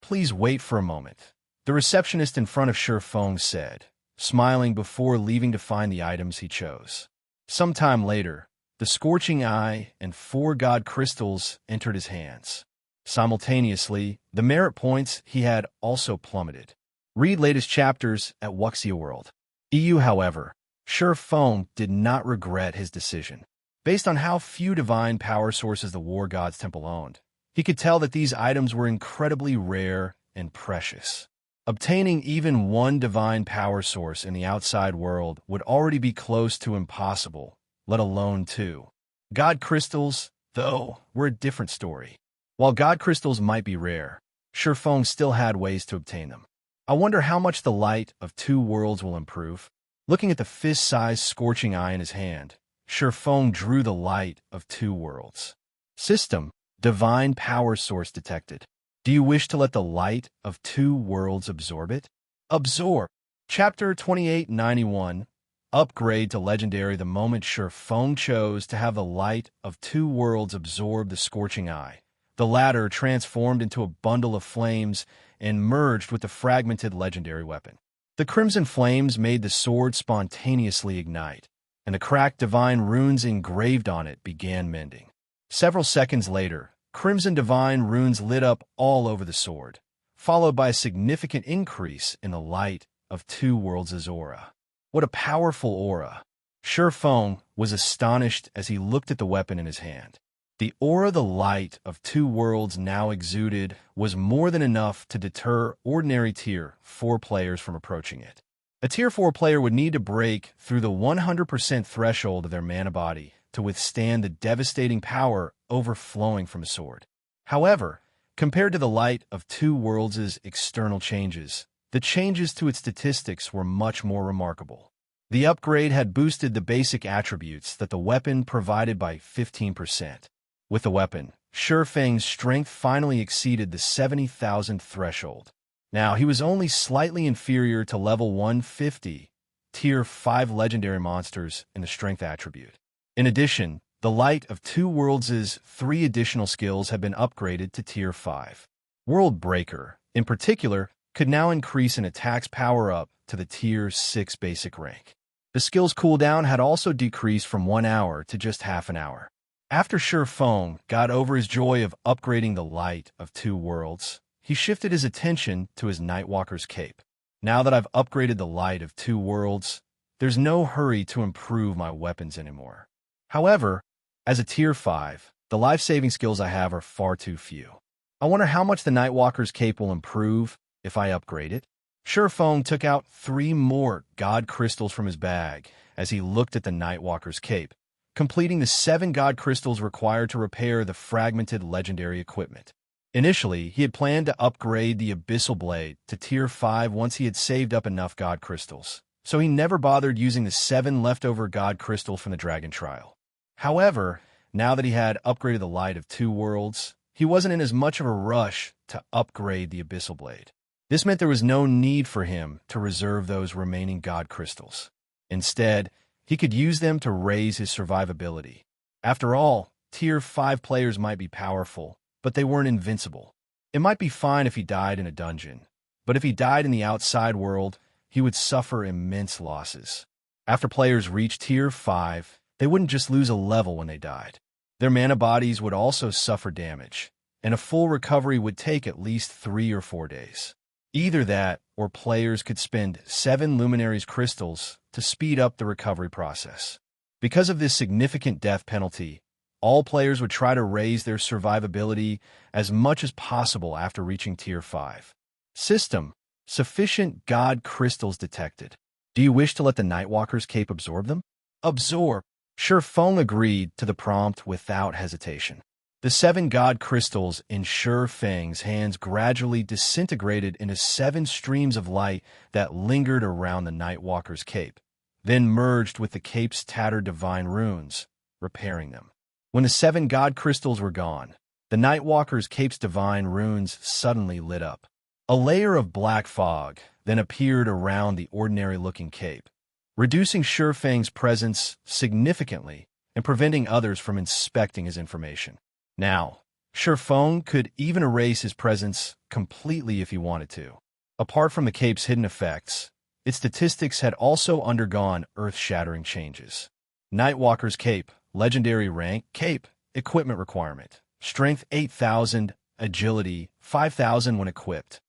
"Please wait for a moment," the receptionist in front of Feng said, smiling before leaving to find the items he chose. Sometime later, the Scorching Eye and 4 God crystals entered his hands. Simultaneously, the merit points he had also plummeted. Read latest chapters at Wuxia World. EU, however, Feng did not regret his decision. Based on how few divine power sources the War God's Temple owned, he could tell that these items were incredibly rare and precious. Obtaining even one divine power source in the outside world would already be close to impossible, let alone 2. God crystals, though, were a different story. While God crystals might be rare, Feng still had ways to obtain them. I wonder how much the light of 2 worlds will improve. Looking at the fist-sized Scorching Eye in his hand, Feng drew the light of 2 worlds. System: Divine power source detected. Do you wish to let the light of 2 worlds absorb it? Absorb. Chapter 2891. Upgrade to Legendary. The moment Feng chose to have the light of 2 worlds absorb the Scorching Eye, the latter transformed into a bundle of flames and merged with the fragmented legendary weapon. The crimson flames made the sword spontaneously ignite, and the cracked divine runes engraved on it began mending. Several seconds later, crimson divine runes lit up all over the sword, followed by a significant increase in the light of 2 worlds' aura. What a powerful aura! Feng was astonished as he looked at the weapon in his hand. The aura the light of 2 worlds now exuded was more than enough to deter ordinary Tier 4 players from approaching it. A Tier 4 player would need to break through the 100% threshold of their mana body to withstand the devastating power overflowing from a sword. However, compared to the light of 2 worlds' external changes, the changes to its statistics were much more remarkable. The upgrade had boosted the basic attributes that the weapon provided by 15%. With the weapon, Feng's strength finally exceeded the 70,000 threshold. Now, he was only slightly inferior to level 150, Tier 5 legendary monsters in the strength attribute. In addition, the light of 2 worlds' 3 additional skills had been upgraded to Tier 5. World Breaker, in particular, could now increase an attack's power up to the Tier 6 basic rank. The skill's cooldown had also decreased from 1 hour to just half an hour. After Feng got over his joy of upgrading the light of 2 worlds, he shifted his attention to his Nightwalker's cape. Now that I've upgraded the light of 2 worlds, there's no hurry to improve my weapons anymore. However, as a Tier 5, the life-saving skills I have are far too few. I wonder how much the Nightwalker's cape will improve if I upgrade it. Feng took out 3 more God crystals from his bag as he looked at the Nightwalker's cape, completing the 7 God crystals required to repair the fragmented legendary equipment. Initially, he had planned to upgrade the Abyssal Blade to Tier 5 once he had saved up enough God crystals, so he never bothered using the 7 leftover God crystals from the Dragon Trial. However, now that he had upgraded the light of 2 worlds, he wasn't in as much of a rush to upgrade the Abyssal Blade. This meant there was no need for him to reserve those remaining God crystals. Instead, he could use them to raise his survivability. After all, Tier 5 players might be powerful, but they weren't invincible. It might be fine if he died in a dungeon, but if he died in the outside world, he would suffer immense losses. After players reached Tier 5, they wouldn't just lose a level when they died. Their mana bodies would also suffer damage, and a full recovery would take at least 3 or 4 days. Either that, or players could spend 7 Luminaries crystals to speed up the recovery process. Because of this significant death penalty, all players would try to raise their survivability as much as possible after reaching Tier 5. System: Sufficient God crystals detected. Do you wish to let the Nightwalker's cape absorb them? Absorb. Feng agreed to the prompt without hesitation. The 7 God crystals in Feng's hands gradually disintegrated into 7 streams of light that lingered around the Nightwalker's cape, then merged with the cape's tattered divine runes, repairing them. When the 7 God crystals were gone, the Nightwalker's cape's divine runes suddenly lit up. A layer of black fog then appeared around the ordinary-looking cape, reducing Feng's presence significantly and preventing others from inspecting his information. Now, Feng could even erase his presence completely if he wanted to. Apart from the cape's hidden effects, its statistics had also undergone earth-shattering changes. Nightwalker's cape, Legendary rank, Cape, equipment requirement. Strength 8,000, agility 5,000 when equipped.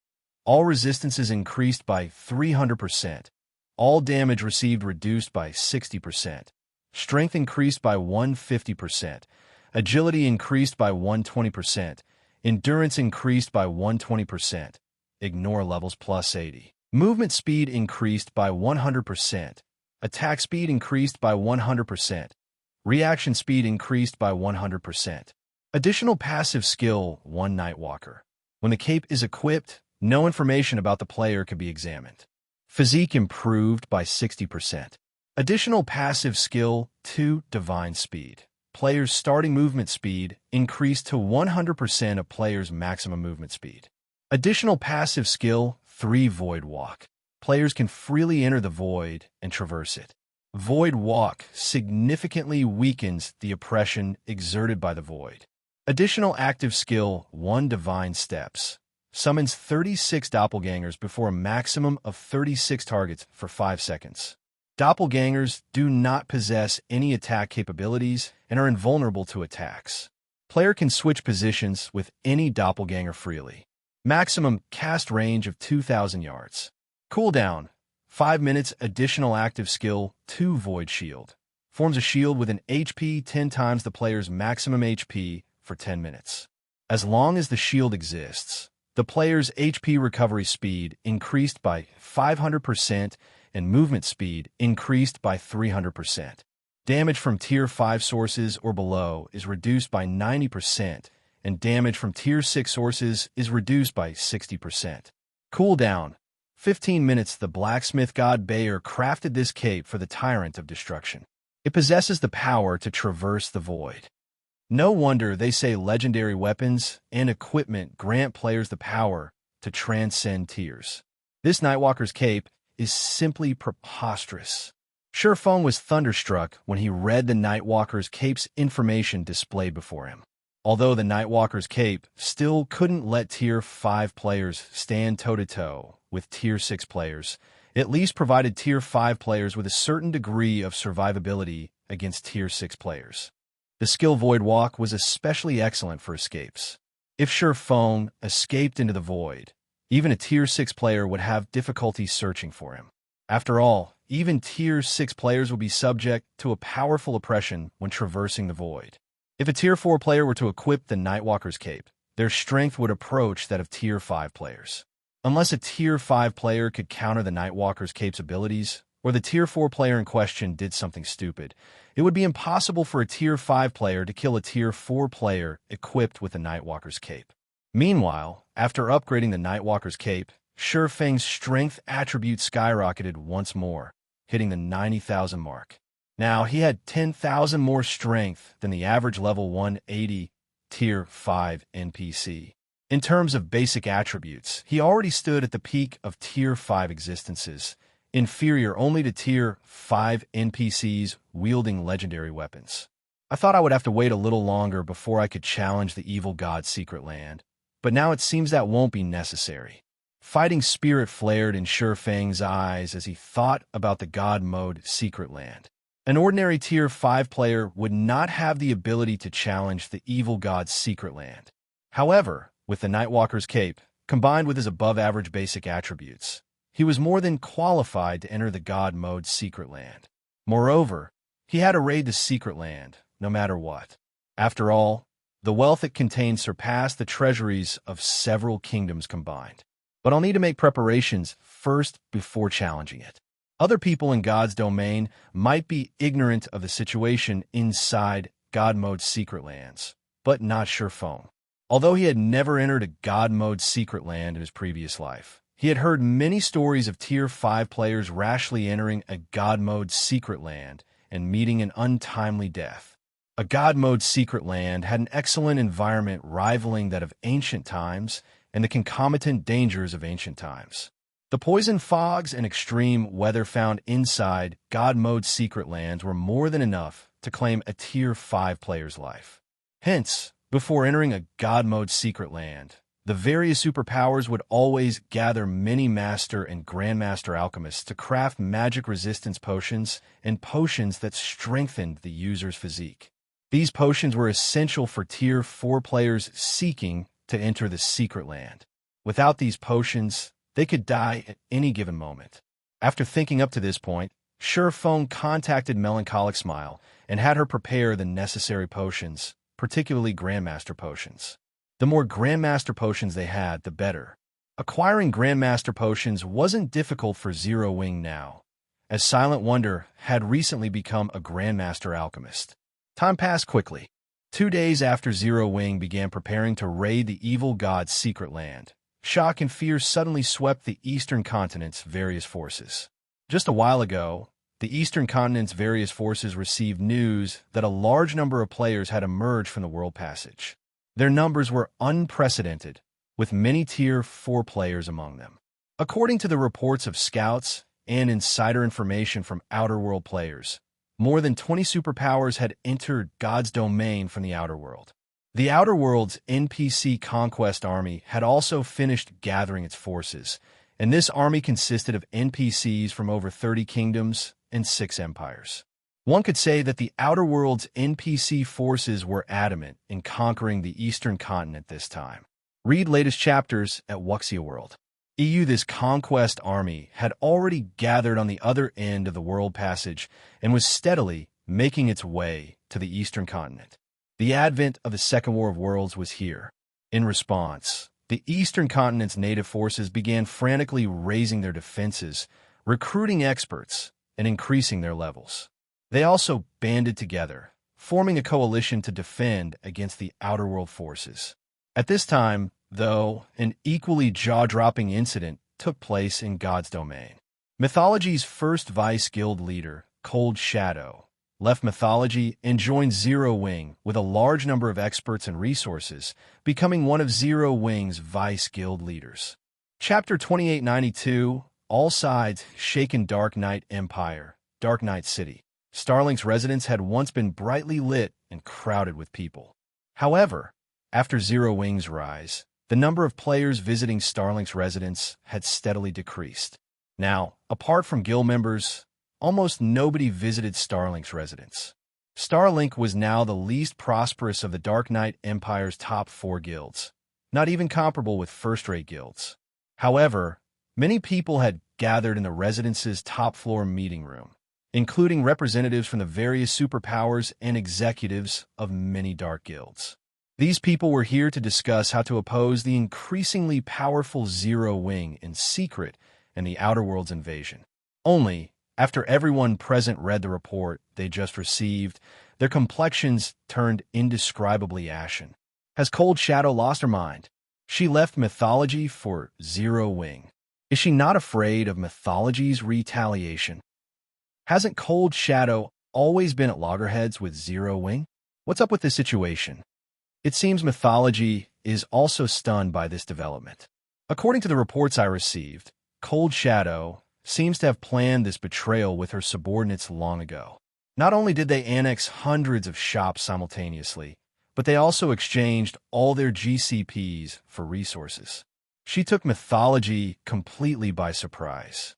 All resistances increased by 300%. All damage received reduced by 60%. Strength increased by 150%. Agility increased by 120%. Endurance increased by 120%. Ignore levels plus 80. Movement speed increased by 100%. Attack speed increased by 100%. Reaction speed increased by 100%. Additional passive skill, 1 Nightwalker. When the cape is equipped, no information about the player can be examined. Physique improved by 60%. Additional passive skill, 2 Divine Speed. Player's starting movement speed increased to 100% of player's maximum movement speed. Additional passive skill, 3 Void Walk. Players can freely enter the void and traverse it. Void Walk significantly weakens the oppression exerted by the void. Additional active skill, 1 Divine Steps. Summons 36 doppelgangers before a maximum of 36 targets for 5 seconds. Doppelgangers do not possess any attack capabilities and are invulnerable to attacks. Player can switch positions with any doppelganger freely. Maximum cast range of 2,000 yards. Cooldown, 5 minutes. Additional active skill, 2 Void Shield. Forms a shield with an HP 10 times the player's maximum HP for 10 minutes. As long as the shield exists, the player's HP recovery speed increased by 500% and movement speed increased by 300%. Damage from Tier 5 sources or below is reduced by 90%, and damage from Tier 6 sources is reduced by 60%. Cooldown, 15 minutes. The blacksmith god Bayer crafted this cape for the Tyrant of Destruction. It possesses the power to traverse the void. No wonder they say legendary weapons and equipment grant players the power to transcend tiers. This Nightwalker's cape is simply preposterous. Feng was thunderstruck when he read the Nightwalker's cape's information displayed before him. Although the Nightwalker's cape still couldn't let Tier 5 players stand toe-to-toe with Tier 6 players, it at least provided Tier 5 players with a certain degree of survivability against Tier 6 players. The skill Void Walk was especially excellent for escapes. If Feng escaped into the void, even a Tier 6 player would have difficulty searching for him. After all, even Tier 6 players would be subject to a powerful oppression when traversing the void. If a Tier 4 player were to equip the Nightwalker's cape, their strength would approach that of Tier 5 players. Unless a Tier 5 player could counter the Nightwalker's cape's abilities, or the Tier 4 player in question did something stupid, it would be impossible for a Tier 5 player to kill a Tier 4 player equipped with the Nightwalker's cape. Meanwhile, after upgrading the Nightwalker's cape, Feng's strength attribute skyrocketed once more, hitting the 90,000 mark. Now, he had 10,000 more strength than the average level 180 Tier 5 NPC. In terms of basic attributes, he already stood at the peak of Tier 5 existences, inferior only to Tier 5 NPCs wielding legendary weapons. I thought I would have to wait a little longer before I could challenge the evil god's secret land, but now it seems that won't be necessary. Fighting spirit flared in Feng's eyes as he thought about the god mode secret land. An ordinary Tier 5 player would not have the ability to challenge the evil god's secret land. However, with the Nightwalker's cape, combined with his above-average basic attributes, he was more than qualified to enter the god mode secret land. Moreover, he had to raid the secret land, no matter what. After all, the wealth it contained surpassed the treasuries of several kingdoms combined. But I'll need to make preparations first before challenging it. Other people in God's domain might be ignorant of the situation inside God Mode's secret lands, but not Feng. Although he had never entered a God Mode secret land in his previous life, he had heard many stories of Tier 5 players rashly entering a God Mode secret land and meeting an untimely death. A God Mode secret land had an excellent environment rivaling that of ancient times and the concomitant dangers of ancient times. The poison fogs and extreme weather found inside God Mode secret lands were more than enough to claim a Tier 5 player's life. Hence, before entering a God Mode secret land, the various superpowers would always gather many Master and Grandmaster alchemists to craft magic resistance potions and potions that strengthened the user's physique. These potions were essential for Tier 4 players seeking to enter the Secret Land. Without these potions, they could die at any given moment. After thinking up to this point, Feng contacted Melancholic Smile and had her prepare the necessary potions, particularly Grandmaster potions. The more Grandmaster potions they had, the better. Acquiring Grandmaster potions wasn't difficult for Zero Wing now, as Silent Wonder had recently become a Grandmaster alchemist. Time passed quickly. 2 days after Zero Wing began preparing to raid the evil god's secret land, shock and fear suddenly swept the Eastern Continent's various forces. Just a while ago, the Eastern Continent's various forces received news that a large number of players had emerged from the World Passage. Their numbers were unprecedented, with many Tier 4 players among them. According to the reports of scouts and insider information from Outer World players, more than 20 superpowers had entered God's domain from the Outer World. The Outer World's NPC conquest army had also finished gathering its forces, and this army consisted of NPCs from over 30 kingdoms and 6 empires. One could say that the Outer World's NPC forces were adamant in conquering the Eastern Continent this time. Read latest chapters at Wuxia World. This conquest army had already gathered on the other end of the World Passage and was steadily making its way to the Eastern Continent. The advent of the Second War of Worlds was here. In response, the Eastern Continent's native forces began frantically raising their defenses, recruiting experts, and increasing their levels. They also banded together, forming a coalition to defend against the Outer World forces. At this time, though, an equally jaw-dropping incident took place in God's domain. Mythology's first Vice Guild leader, Cold Shadow, left Mythology and joined Zero Wing with a large number of experts and resources, becoming one of Zero Wing's Vice Guild leaders. Chapter 2892, All Sides, Shaken Dark Knight Empire, Dark Knight City. Starlink's residence had once been brightly lit and crowded with people. However, after Zero Wing's rise, the number of players visiting Starlink's residence had steadily decreased. Now, apart from guild members, almost nobody visited Starlink's residence. Starlink was now the least prosperous of the Dark Knight Empire's top 4 guilds, not even comparable with first-rate guilds. However, many people had gathered in the residence's top-floor meeting room, including representatives from the various superpowers and executives of many dark guilds. These people were here to discuss how to oppose the increasingly powerful Zero Wing in secret and the Outer World's invasion. Only, after everyone present read the report they just received, their complexions turned indescribably ashen. Has Cold Shadow lost her mind? She left Mythology for Zero Wing. Is she not afraid of Mythology's retaliation? Hasn't Cold Shadow always been at loggerheads with Zero Wing? What's up with this situation? It seems Mythology is also stunned by this development. According to the reports I received, Cold Shadow seems to have planned this betrayal with her subordinates long ago. Not only did they annex hundreds of shops simultaneously, but they also exchanged all their GCPs for resources. She took Mythology completely by surprise.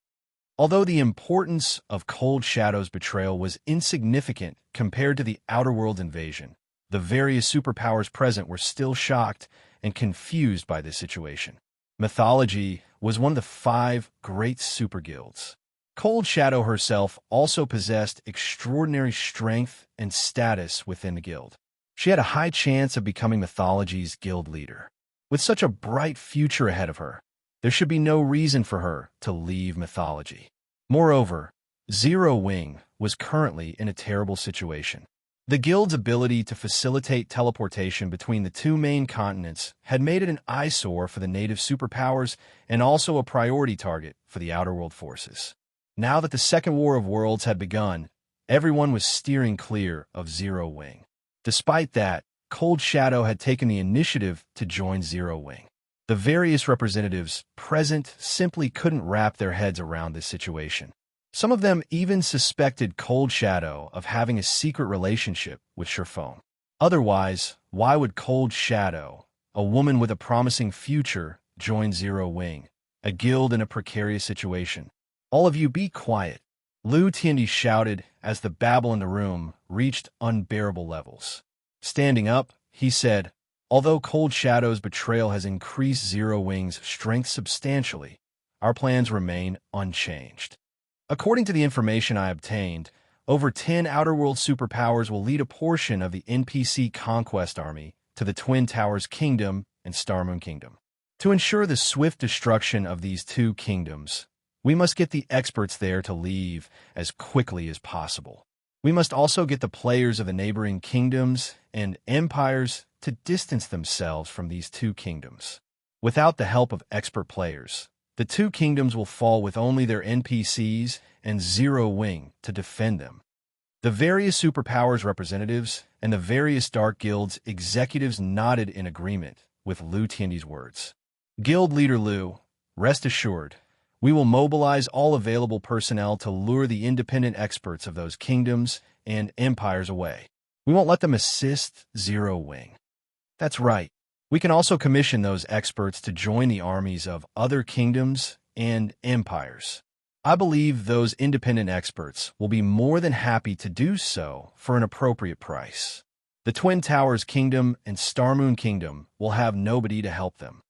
Although the importance of Cold Shadow's betrayal was insignificant compared to the Outer World invasion, the various superpowers present were still shocked and confused by this situation. Mythology was one of the 5 great super guilds. Cold Shadow herself also possessed extraordinary strength and status within the guild. She had a high chance of becoming Mythology's guild leader. With such a bright future ahead of her, there should be no reason for her to leave Mythology. Moreover, Zero Wing was currently in a terrible situation. The guild's ability to facilitate teleportation between the 2 main continents had made it an eyesore for the native superpowers and also a priority target for the Outer World forces. Now that the Second War of Worlds had begun, everyone was steering clear of Zero Wing. Despite that, Cold Shadow had taken the initiative to join Zero Wing. The various representatives present simply couldn't wrap their heads around this situation. Some of them even suspected Cold Shadow of having a secret relationship with Feng. Otherwise, why would Cold Shadow, a woman with a promising future, join Zero Wing, a guild in a precarious situation? All of you be quiet. Lu Tiandi shouted as the babble in the room reached unbearable levels. Standing up, he said, "Although Cold Shadow's betrayal has increased Zero Wing's strength substantially, our plans remain unchanged. According to the information I obtained, over 10 Outerworld superpowers will lead a portion of the NPC Conquest Army to the Twin Towers Kingdom and Starmoon Kingdom. To ensure the swift destruction of these two kingdoms, we must get the experts there to leave as quickly as possible. We must also get the players of the neighboring kingdoms and empires to distance themselves from these two kingdoms. Without the help of expert players, the two kingdoms will fall with only their NPCs and Zero Wing to defend them." The various superpowers representatives and the various Dark Guilds executives nodded in agreement with Lu Tiandi's words. "Guild Leader Lu, rest assured, we will mobilize all available personnel to lure the independent experts of those kingdoms and empires away. We won't let them assist Zero Wing." "That's right. We can also commission those experts to join the armies of other kingdoms and empires. I believe those independent experts will be more than happy to do so for an appropriate price. The Twin Towers Kingdom and Starmoon Kingdom will have nobody to help them."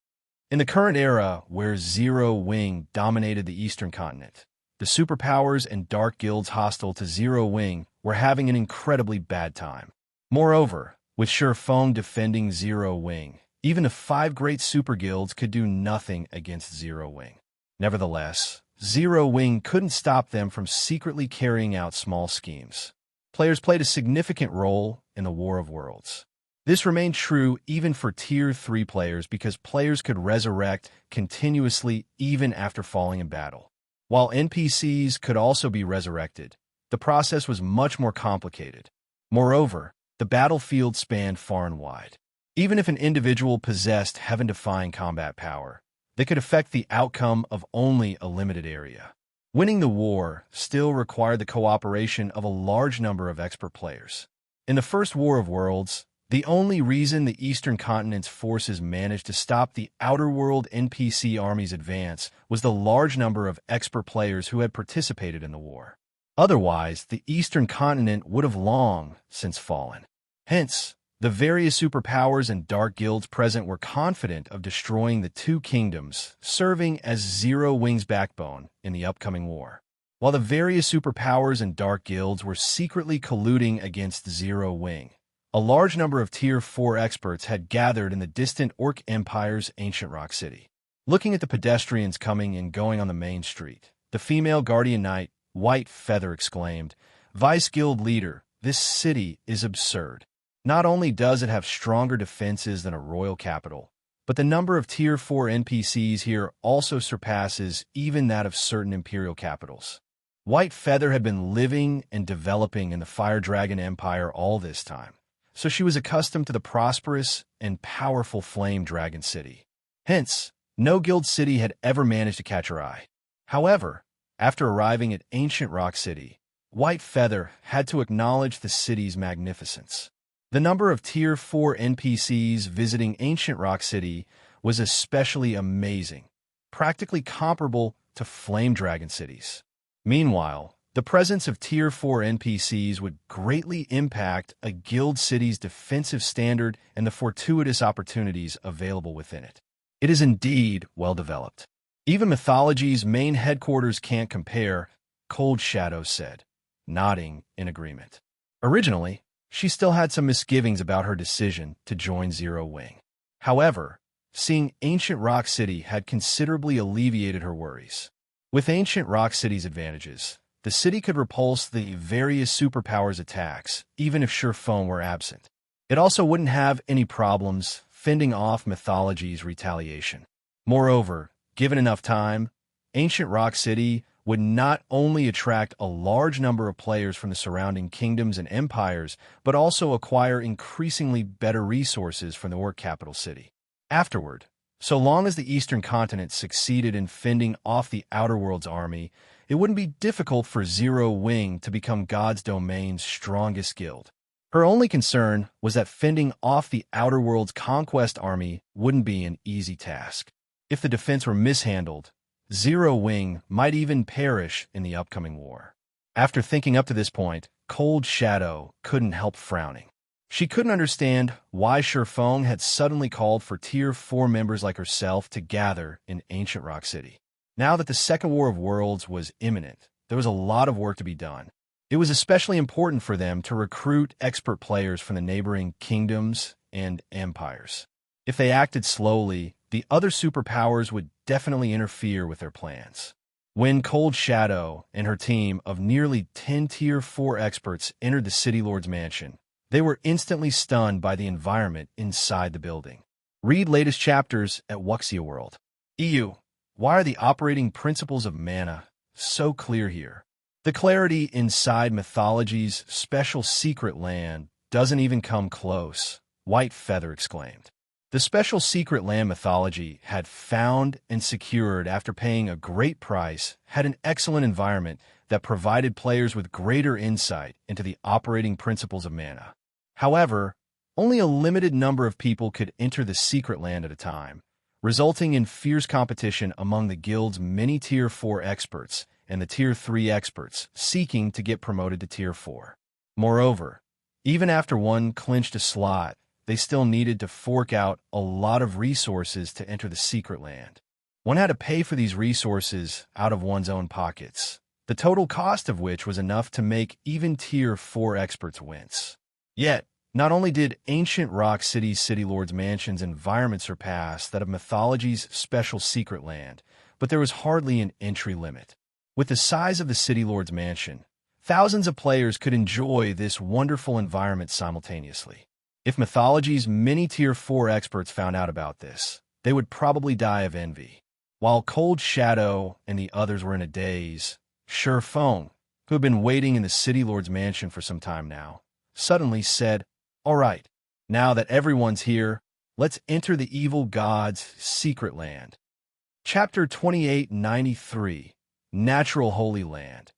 In the current era where Zero Wing dominated the Eastern continent, the superpowers and Dark Guilds hostile to Zero Wing were having an incredibly bad time. Moreover, with Feng defending Zero Wing, even the 5 great super guilds could do nothing against Zero Wing. Nevertheless, Zero Wing couldn't stop them from secretly carrying out small schemes. Players played a significant role in the War of Worlds. This remained true even for Tier 3 players because players could resurrect continuously even after falling in battle. While NPCs could also be resurrected, the process was much more complicated. Moreover, the battlefield spanned far and wide. Even if an individual possessed heaven-defying combat power, they could affect the outcome of only a limited area. Winning the war still required the cooperation of a large number of expert players. In the First War of Worlds, the only reason the Eastern Continent's forces managed to stop the Outer World NPC army's advance was the large number of expert players who had participated in the war. Otherwise, the Eastern Continent would have long since fallen. Hence, the various superpowers and Dark Guilds present were confident of destroying the two kingdoms, serving as Zero Wing's backbone in the upcoming war. While the various superpowers and Dark Guilds were secretly colluding against Zero Wing, a large number of Tier 4 experts had gathered in the distant Orc Empire's ancient rock city. Looking at the pedestrians coming and going on the main street, the female Guardian Knight, White Feather, exclaimed, "Vice Guild Leader, this city is absurd. Not only does it have stronger defenses than a royal capital, but the number of Tier 4 NPCs here also surpasses even that of certain imperial capitals." White Feather had been living and developing in the Fire Dragon Empire all this time, so she was accustomed to the prosperous and powerful Flame Dragon City. Hence, no guild city had ever managed to catch her eye. However, after arriving at Ancient Rock City, White Feather had to acknowledge the city's magnificence. The number of Tier 4 NPCs visiting Ancient Rock City was especially amazing, practically comparable to Flame Dragon cities. Meanwhile, the presence of Tier 4 NPCs would greatly impact a guild city's defensive standard and the fortuitous opportunities available within it. It is indeed well developed. Even mythology's main headquarters can't compare, Cold Shadow said, nodding in agreement. Originally, she still had some misgivings about her decision to join Zero Wing. However, seeing Ancient Rock City had considerably alleviated her worries. With Ancient Rock City's advantages, the city could repulse the various superpowers' attacks, even if Feng were absent. It also wouldn't have any problems fending off mythology's retaliation. Moreover, given enough time, Ancient Rock City would not only attract a large number of players from the surrounding kingdoms and empires, but also acquire increasingly better resources from the Orc capital city. Afterward, so long as the Eastern Continent succeeded in fending off the Outer World's army, it wouldn't be difficult for Zero Wing to become God's Domain's strongest guild. Her only concern was that fending off the Outer World's conquest army wouldn't be an easy task. If the defense were mishandled, Zero Wing might even perish in the upcoming war. After thinking up to this point, Cold Shadow couldn't help frowning. She couldn't understand why Feng had suddenly called for Tier 4 members like herself to gather in Ancient Rock City. Now that the Second War of Worlds was imminent, there was a lot of work to be done. It was especially important for them to recruit expert players from the neighboring kingdoms and empires. If they acted slowly, the other superpowers would definitely interfere with their plans. When Cold Shadow and her team of nearly 10 Tier 4 experts entered the City Lord's mansion, they were instantly stunned by the environment inside the building. Read latest chapters at Wuxia World. EU. Why are the operating principles of mana so clear here? The clarity inside Mythology's special secret land doesn't even come close, White Feather exclaimed. The special secret land Mythology had found and secured after paying a great price had an excellent environment that provided players with greater insight into the operating principles of mana. However, only a limited number of people could enter the secret land at a time, resulting in fierce competition among the guild's many Tier 4 experts and the Tier 3 experts seeking to get promoted to Tier 4. Moreover, even after one clinched a slot, they still needed to fork out a lot of resources to enter the secret land. One had to pay for these resources out of one's own pockets, the total cost of which was enough to make even Tier 4 experts wince. Yet, not only did Ancient Rock City's City Lord's Mansion's environment surpass that of Mythology's special secret land, but there was hardly an entry limit. With the size of the City Lord's Mansion, thousands of players could enjoy this wonderful environment simultaneously. If Mythology's many Tier 4 experts found out about this, they would probably die of envy. While Cold Shadow and the others were in a daze, Feng, who had been waiting in the City Lord's Mansion for some time now, suddenly said, "All right, now that everyone's here, let's enter the evil god's secret land." Chapter 2893, Natural Holy Land.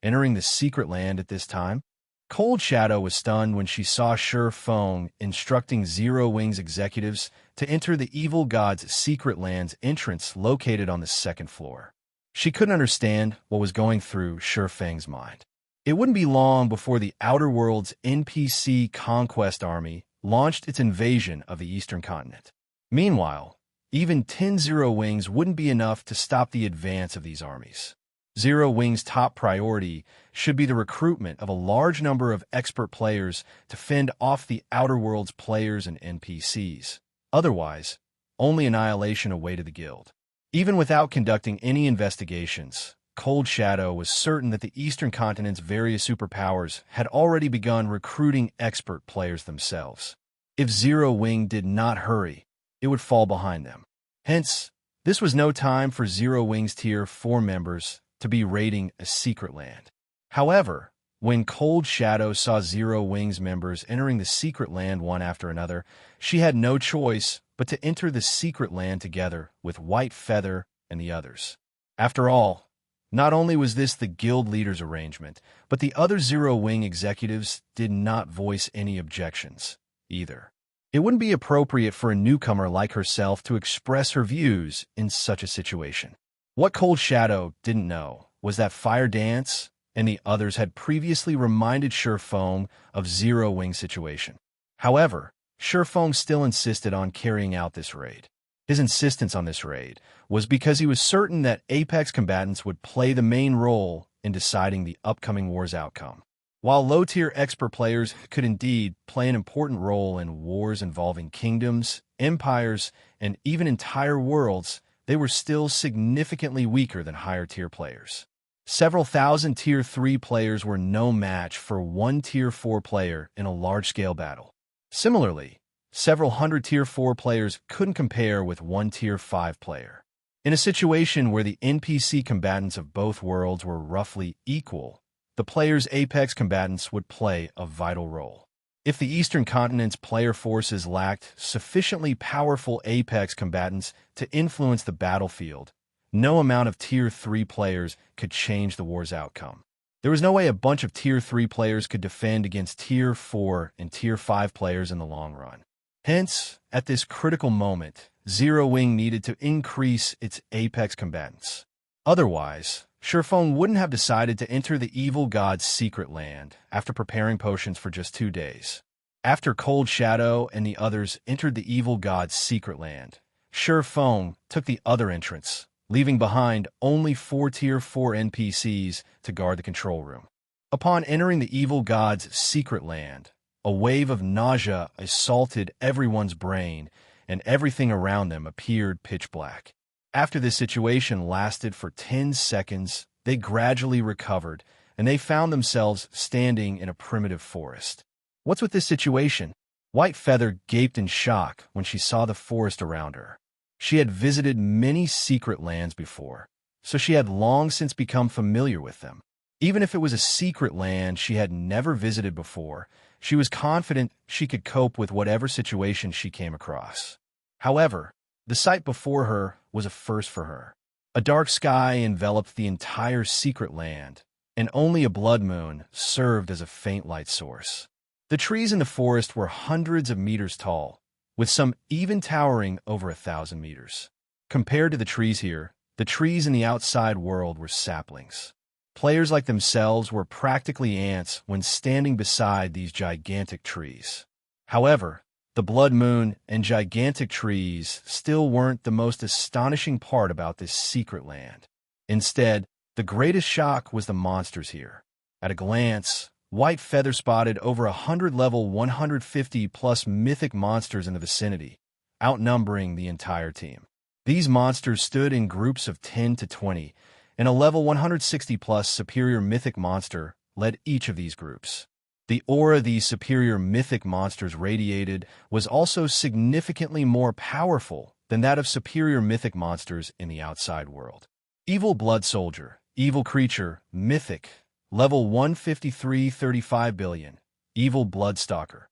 Entering the secret land at this time, Cold Shadow was stunned when she saw Feng instructing Zero Wing's executives to enter the evil god's secret land's entrance located on the second floor. She couldn't understand what was going through Feng's mind. It wouldn't be long before the Outer World's NPC conquest army launched its invasion of the Eastern continent. Meanwhile, even 10 Zero Wings wouldn't be enough to stop the advance of these armies. Zero Wing's top priority should be the recruitment of a large number of expert players to fend off the Outer World's players and NPCs. Otherwise, only annihilation awaited the guild. Even without conducting any investigations, Cold Shadow was certain that the Eastern continent's various superpowers had already begun recruiting expert players themselves. If Zero Wing did not hurry, it would fall behind them. Hence, this was no time for Zero Wing's Tier 4 members to be raiding a secret land. However, when Cold Shadow saw Zero Wing's members entering the secret land one after another, she had no choice but to enter the secret land together with White Feather and the others. After all, not only was this the guild leader's arrangement, but the other Zero Wing executives did not voice any objections, either. It wouldn't be appropriate for a newcomer like herself to express her views in such a situation. What Cold Shadow didn't know was that Fire Dance and the others had previously reminded Feng of Zero Wing's situation. However, Feng still insisted on carrying out this raid. His insistence on this raid was because he was certain that Apex combatants would play the main role in deciding the upcoming war's outcome. While low-tier expert players could indeed play an important role in wars involving kingdoms, empires, and even entire worlds, they were still significantly weaker than higher-tier players. Several thousand Tier 3 players were no match for one Tier 4 player in a large-scale battle. Similarly, several hundred Tier 4 players couldn't compare with one Tier 5 player. In a situation where the NPC combatants of both worlds were roughly equal, the players' Apex combatants would play a vital role. If the Eastern Continent's player forces lacked sufficiently powerful Apex combatants to influence the battlefield, no amount of Tier 3 players could change the war's outcome. There was no way a bunch of Tier 3 players could defend against Tier 4 and Tier 5 players in the long run. Hence, at this critical moment, Zero Wing needed to increase its Apex combatants. Otherwise, Feng wouldn't have decided to enter the evil god's secret land after preparing potions for just 2 days. After Cold Shadow and the others entered the evil god's secret land, Feng took the other entrance, leaving behind only 4 Tier 4 NPCs to guard the control room. Upon entering the evil god's secret land, a wave of nausea assaulted everyone's brain, and everything around them appeared pitch black. After this situation lasted for 10 seconds, they gradually recovered, and they found themselves standing in a primitive forest. What's with this situation? White Feather gaped in shock when she saw the forest around her. She had visited many secret lands before, so she had long since become familiar with them. Even if it was a secret land she had never visited before, she was confident she could cope with whatever situation she came across. However, the sight before her was a first for her. A dark sky enveloped the entire secret land, and only a blood moon served as a faint light source. The trees in the forest were hundreds of meters tall, with some even towering over 1,000 meters. Compared to the trees here, the trees in the outside world were saplings. Players like themselves were practically ants when standing beside these gigantic trees. However, the blood moon and gigantic trees still weren't the most astonishing part about this secret land. Instead, the greatest shock was the monsters here. At a glance, White Feather spotted over 100 level 150-plus mythic monsters in the vicinity, outnumbering the entire team. These monsters stood in groups of 10 to 20, and a level 160-plus superior mythic monster led each of these groups. The aura these superior mythic monsters radiated was also significantly more powerful than that of superior mythic monsters in the outside world. Evil Blood Soldier, Evil Creature, Mythic, Level 153 35 billion. Evil Bloodstalker,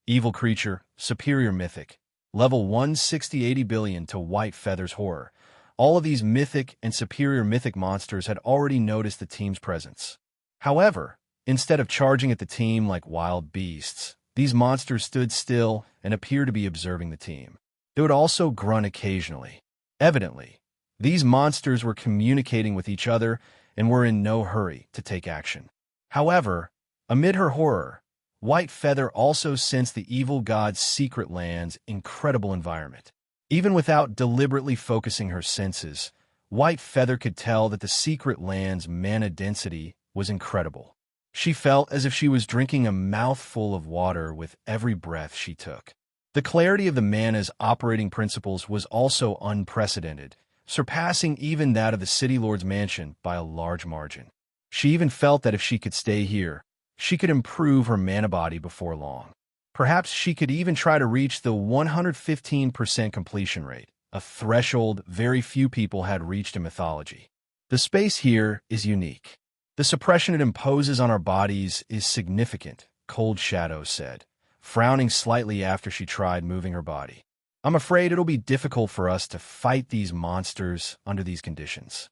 Evil Creature, Superior Mythic, Level 160 80 billion to White Feather's horror. All of these mythic and superior mythic monsters had already noticed the team's presence. However, instead of charging at the team like wild beasts, these monsters stood still and appeared to be observing the team. They would also grunt occasionally. Evidently, these monsters were communicating with each other and were in no hurry to take action. However, amid her horror, White Feather also sensed the evil god's secret land's incredible environment. Even without deliberately focusing her senses, White Feather could tell that the secret land's mana density was incredible. She felt as if she was drinking a mouthful of water with every breath she took. The clarity of the mana's operating principles was also unprecedented, surpassing even that of the City Lord's mansion by a large margin. She even felt that if she could stay here, she could improve her mana body before long. Perhaps she could even try to reach the 115% completion rate, a threshold very few people had reached in mythology. The space here is unique. The suppression it imposes on our bodies is significant, Cold Shadow said, frowning slightly after she tried moving her body. I'm afraid it'll be difficult for us to fight these monsters under these conditions.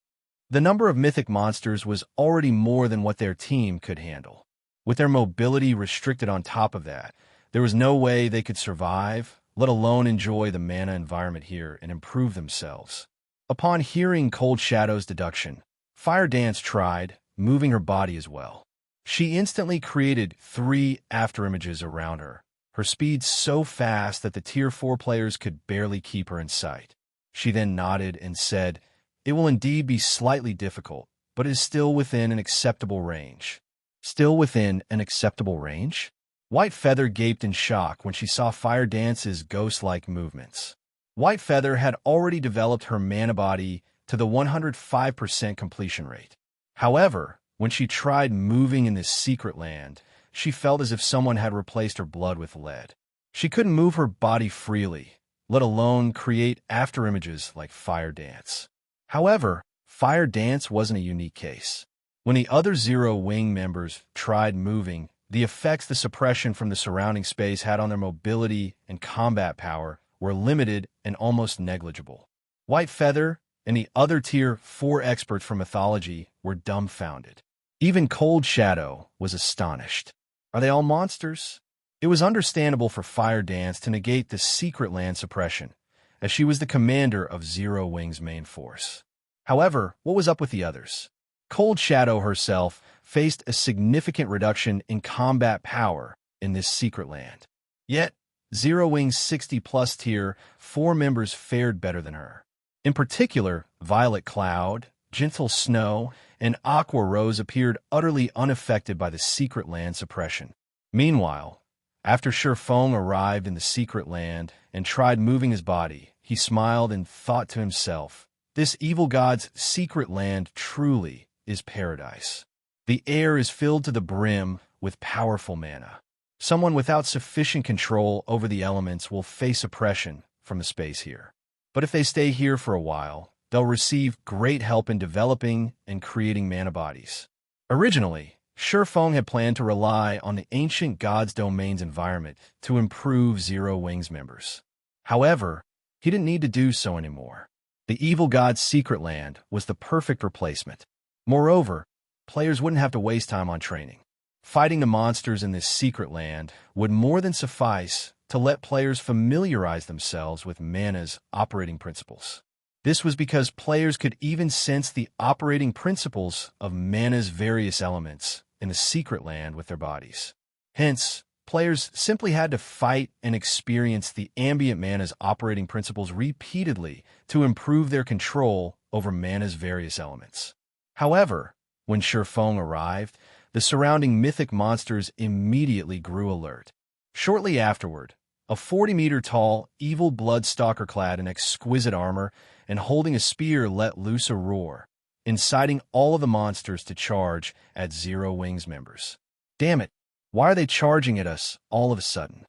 The number of mythic monsters was already more than what their team could handle. With their mobility restricted on top of that, there was no way they could survive, let alone enjoy the mana environment here and improve themselves. Upon hearing Cold Shadow's deduction, Fire Dance tried, moving her body as well. She instantly created 3 afterimages around her, her speed so fast that the Tier 4 players could barely keep her in sight. She then nodded and said, "It will indeed be slightly difficult, but is still within an acceptable range." Still within an acceptable range? White Feather gaped in shock when she saw Fire Dance's ghost-like movements. White Feather had already developed her mana body to the 105% completion rate. However, when she tried moving in this secret land, she felt as if someone had replaced her blood with lead. She couldn't move her body freely, let alone create afterimages like Fire Dance. However, Fire Dance wasn't a unique case. When the other Zero Wing members tried moving, the effects the suppression from the surrounding space had on their mobility and combat power were limited and almost negligible. White Feather and the other Tier 4 experts from mythology were dumbfounded. Even Cold Shadow was astonished. Are they all monsters? It was understandable for Fire Dance to negate the secret land suppression, as she was the commander of Zero Wing's main force. However, what was up with the others? Cold Shadow herself faced a significant reduction in combat power in this secret land. Yet, Zero Wing's 60-plus tier 4 members fared better than her. In particular, Violet Cloud, Gentle Snow, and Aqua Rose appeared utterly unaffected by the secret land suppression. Meanwhile, after Feng arrived in the secret land and tried moving his body, he smiled and thought to himself, "This evil god's secret land truly is paradise. The air is filled to the brim with powerful mana. Someone without sufficient control over the elements will face oppression from the space here. But if they stay here for a while, they'll receive great help in developing and creating mana bodies." Originally, Feng had planned to rely on the ancient god's domain's environment to improve Zero Wing's members. However, he didn't need to do so anymore. The evil god's secret land was the perfect replacement. Moreover, players wouldn't have to waste time on training. Fighting the monsters in this secret land would more than suffice to let players familiarize themselves with mana's operating principles. This was because players could even sense the operating principles of mana's various elements in the secret land with their bodies. Hence, players simply had to fight and experience the ambient mana's operating principles repeatedly to improve their control over mana's various elements. However, when Feng arrived, the surrounding mythic monsters immediately grew alert. Shortly afterward, a 40-meter-tall, evil bloodstalker clad in exquisite armor and holding a spear let loose a roar, inciting all of the monsters to charge at Zero Wing's members. "Damn it, why are they charging at us all of a sudden?"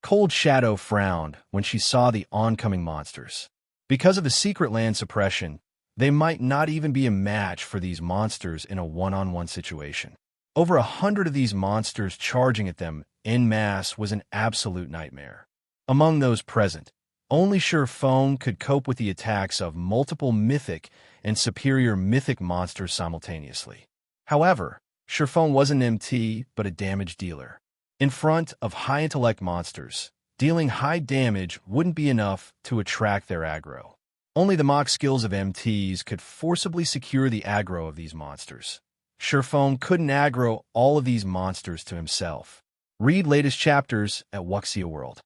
Cold Shadow frowned when she saw the oncoming monsters. Because of the secret land suppression, they might not even be a match for these monsters in a one-on-one situation. Over 100 of these monsters charging at them en masse was an absolute nightmare. Among those present, only Feng could cope with the attacks of multiple mythic and superior mythic monsters simultaneously. However, Feng wasn't an MT, but a damage dealer. In front of high-intellect monsters, dealing high damage wouldn't be enough to attract their aggro. Only the mock skills of MTs could forcibly secure the aggro of these monsters. Feng couldn't aggro all of these monsters to himself. Read latest chapters at Wuxia World.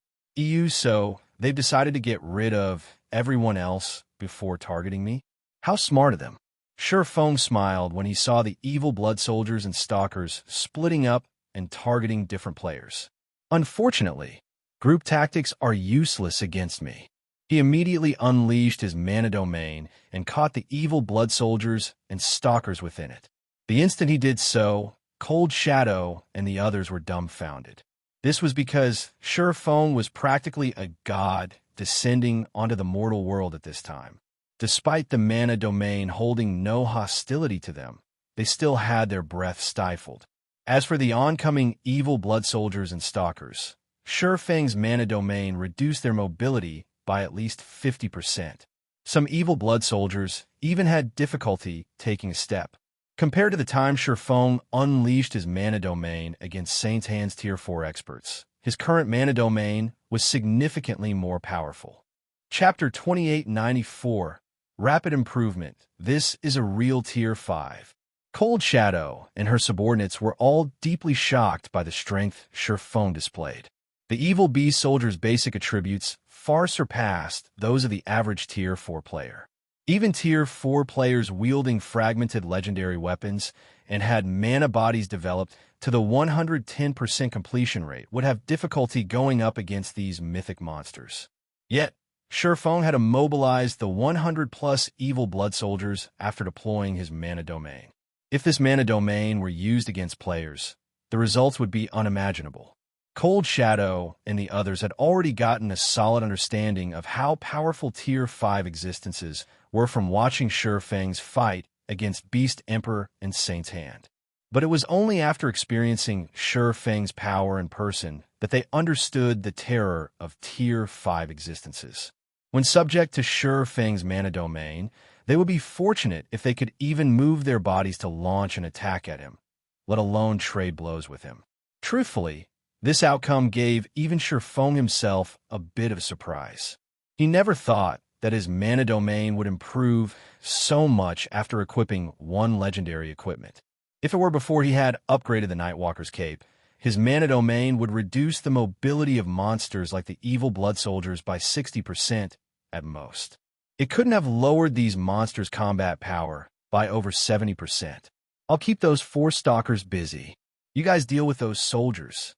So, they've decided to get rid of everyone else before targeting me? How smart of them. Feng smiled when he saw the evil blood soldiers and stalkers splitting up and targeting different players. Unfortunately, group tactics are useless against me. He immediately unleashed his mana domain and caught the evil blood soldiers and stalkers within it. The instant he did so, Cold Shadow and the others were dumbfounded. This was because Feng was practically a god descending onto the mortal world at this time. Despite the mana domain holding no hostility to them, they still had their breath stifled. As for the oncoming evil blood soldiers and stalkers, Feng's mana domain reduced their mobility by at least 50%. Some evil blood soldiers even had difficulty taking a step. Compared to the time Feng unleashed his mana domain against Saint's Hand's Tier 4 experts, his current mana domain was significantly more powerful. Chapter 2894, Rapid Improvement. This is a real Tier 5. Cold Shadow and her subordinates were all deeply shocked by the strength Feng displayed. The evil beast soldier's basic attributes far surpassed those of the average Tier 4 player. Even Tier 4 players wielding fragmented legendary weapons and had mana bodies developed to the 110% completion rate would have difficulty going up against these mythic monsters. Yet, Feng had immobilized the 100-plus evil blood soldiers after deploying his mana domain. If this mana domain were used against players, the results would be unimaginable. Cold Shadow and the others had already gotten a solid understanding of how powerful Tier 5 existences were from watching Feng's fight against Beast Emperor and Saint's Hand. But it was only after experiencing Feng's power in person that they understood the terror of Tier 5 existences. When subject to Feng's mana domain, they would be fortunate if they could even move their bodies to launch an attack at him, let alone trade blows with him. Truthfully, this outcome gave even Feng himself a bit of a surprise. He never thought that his mana domain would improve so much after equipping one legendary equipment. If it were before he had upgraded the Nightwalker's cape, his mana domain would reduce the mobility of monsters like the evil blood soldiers by 60% at most. It couldn't have lowered these monsters' combat power by over 70%. I'll keep those 4 stalkers busy. You guys deal with those soldiers.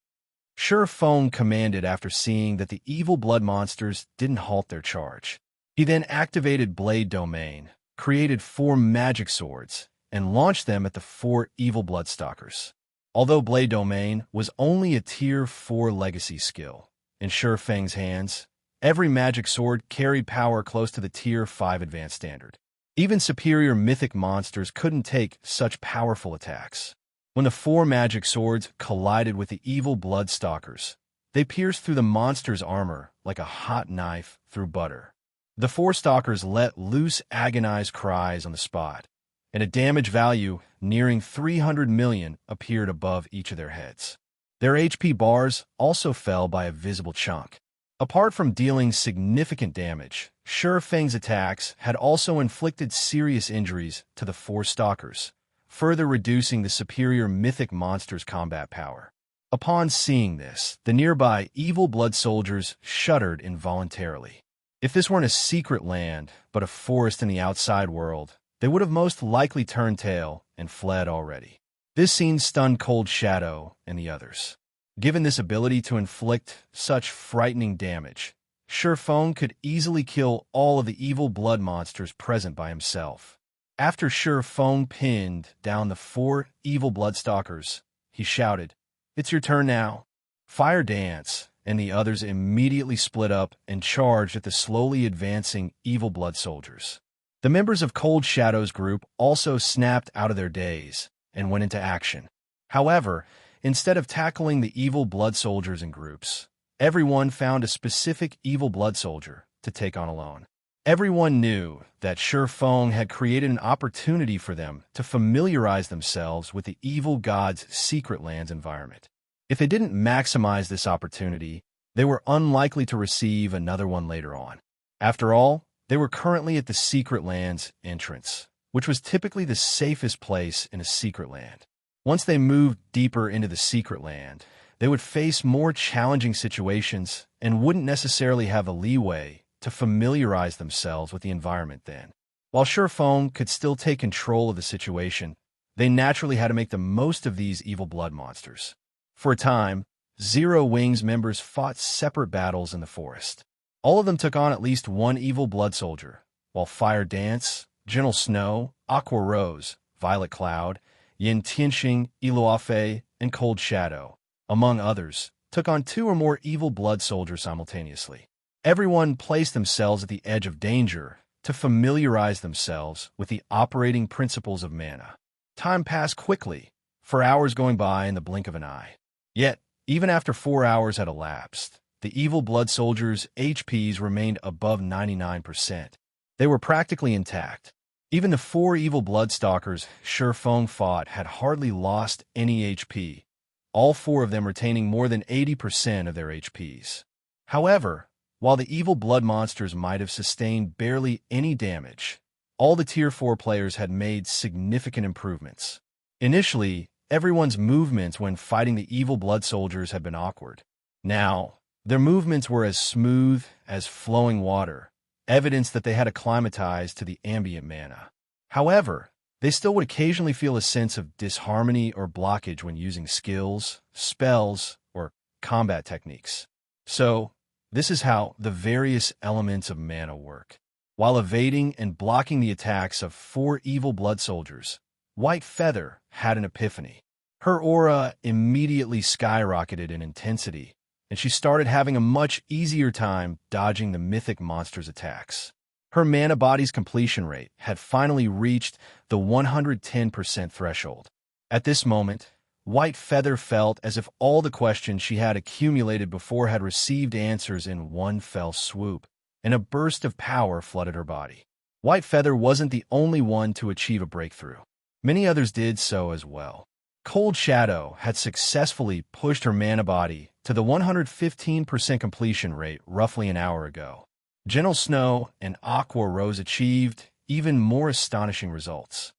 Feng commanded after seeing that the evil blood monsters didn't halt their charge. He then activated Blade Domain, created 4 magic swords, and launched them at the 4 evil blood stalkers. Although Blade Domain was only a Tier 4 legacy skill, in Feng's hands, every magic sword carried power close to the Tier 5 advanced standard. Even superior mythic monsters couldn't take such powerful attacks. When the 4 magic swords collided with the evil blood stalkers, they pierced through the monster's armor like a hot knife through butter. The 4 stalkers let loose agonized cries on the spot, and a damage value nearing 300 million appeared above each of their heads. Their HP bars also fell by a visible chunk. Apart from dealing significant damage, Feng's attacks had also inflicted serious injuries to the 4 stalkers, further reducing the superior mythic monster's combat power. Upon seeing this, the nearby evil blood soldiers shuddered involuntarily. If this weren't a secret land, but a forest in the outside world, they would have most likely turned tail and fled already. This scene stunned Cold Shadow and the others. Given this ability to inflict such frightening damage, Feng could easily kill all of the evil blood monsters present by himself. After Feng pinned down the 4 evil blood stalkers, he shouted, "It's your turn now." Fire Dance and the others immediately split up and charged at the slowly advancing evil blood soldiers. The members of Cold Shadow's group also snapped out of their daze and went into action. However, instead of tackling the evil blood soldiers in groups, everyone found a specific evil blood soldier to take on alone. Everyone knew that Feng had created an opportunity for them to familiarize themselves with the evil god's secret lands environment. If they didn't maximize this opportunity, they were unlikely to receive another one later on. After all, they were currently at the secret land's entrance, which was typically the safest place in a secret land. Once they moved deeper into the secret land, they would face more challenging situations and wouldn't necessarily have a leeway to familiarize themselves with the environment then. While Feng could still take control of the situation, they naturally had to make the most of these evil blood monsters. For a time, Zero Wings members fought separate battles in the forest. All of them took on at least 1 evil blood soldier, while Fire Dance, Gentle Snow, Aqua Rose, Violet Cloud, Xianxia, Iluafe, and Cold Shadow, among others, took on 2 or more evil blood soldiers simultaneously. Everyone placed themselves at the edge of danger to familiarize themselves with the operating principles of mana. Time passed quickly, for hours going by in the blink of an eye. Yet, even after 4 hours had elapsed, the evil blood soldiers' HPs remained above 99%. They were practically intact. Even the 4 evil blood stalkers Feng fought had hardly lost any HP, all 4 of them retaining more than 80% of their HPs. However, while the evil blood monsters might have sustained barely any damage, all the Tier 4 players had made significant improvements. Initially, everyone's movements when fighting the evil blood soldiers had been awkward. Now, their movements were as smooth as flowing water, evidence that they had acclimatized to the ambient mana. However, they still would occasionally feel a sense of disharmony or blockage when using skills, spells, or combat techniques. So, this is how the various elements of mana work. While evading and blocking the attacks of 4 evil blood soldiers, White Feather had an epiphany. Her aura immediately skyrocketed in intensity, and she started having a much easier time dodging the mythic monster's attacks. Her mana body's completion rate had finally reached the 110% threshold. At this moment, White Feather felt as if all the questions she had accumulated before had received answers in one fell swoop, and a burst of power flooded her body. White Feather wasn't the only one to achieve a breakthrough. Many others did so as well. Cold Shadow had successfully pushed her mana body to the 115% completion rate roughly an hour ago. Gentle Snow and Aqua Rose achieved even more astonishing results.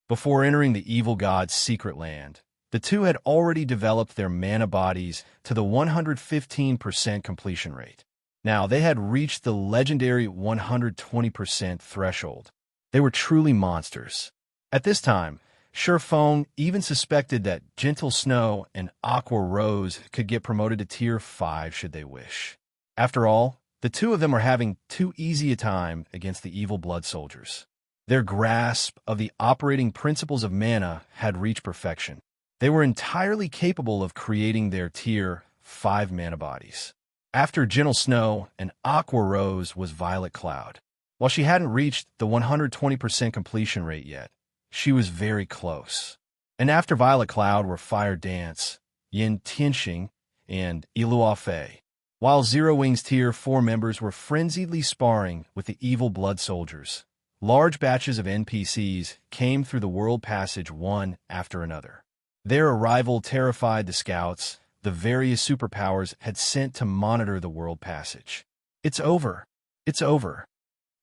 Before entering the evil god's secret land, the two had already developed their mana bodies to the 115% completion rate. Now, they had reached the legendary 120% threshold. They were truly monsters. At this time, Feng even suspected that Gentle Snow and Aqua Rose could get promoted to Tier 5 should they wish. After all, the two of them were having too easy a time against the evil blood soldiers. Their grasp of the operating principles of mana had reached perfection. They were entirely capable of creating their Tier 5 mana bodies. After Gentle Snow and Aqua Rose was Violet Cloud. While she hadn't reached the 120% completion rate yet, she was very close. And after Violet Cloud were Fire Dance, Xianxia, and Ilua Fei. While Zero Wing's Tier 4 members were frenziedly sparring with the evil blood soldiers, large batches of NPCs came through the world passage one after another. Their arrival terrified the scouts the various superpowers had sent to monitor the world passage. It's over. It's over.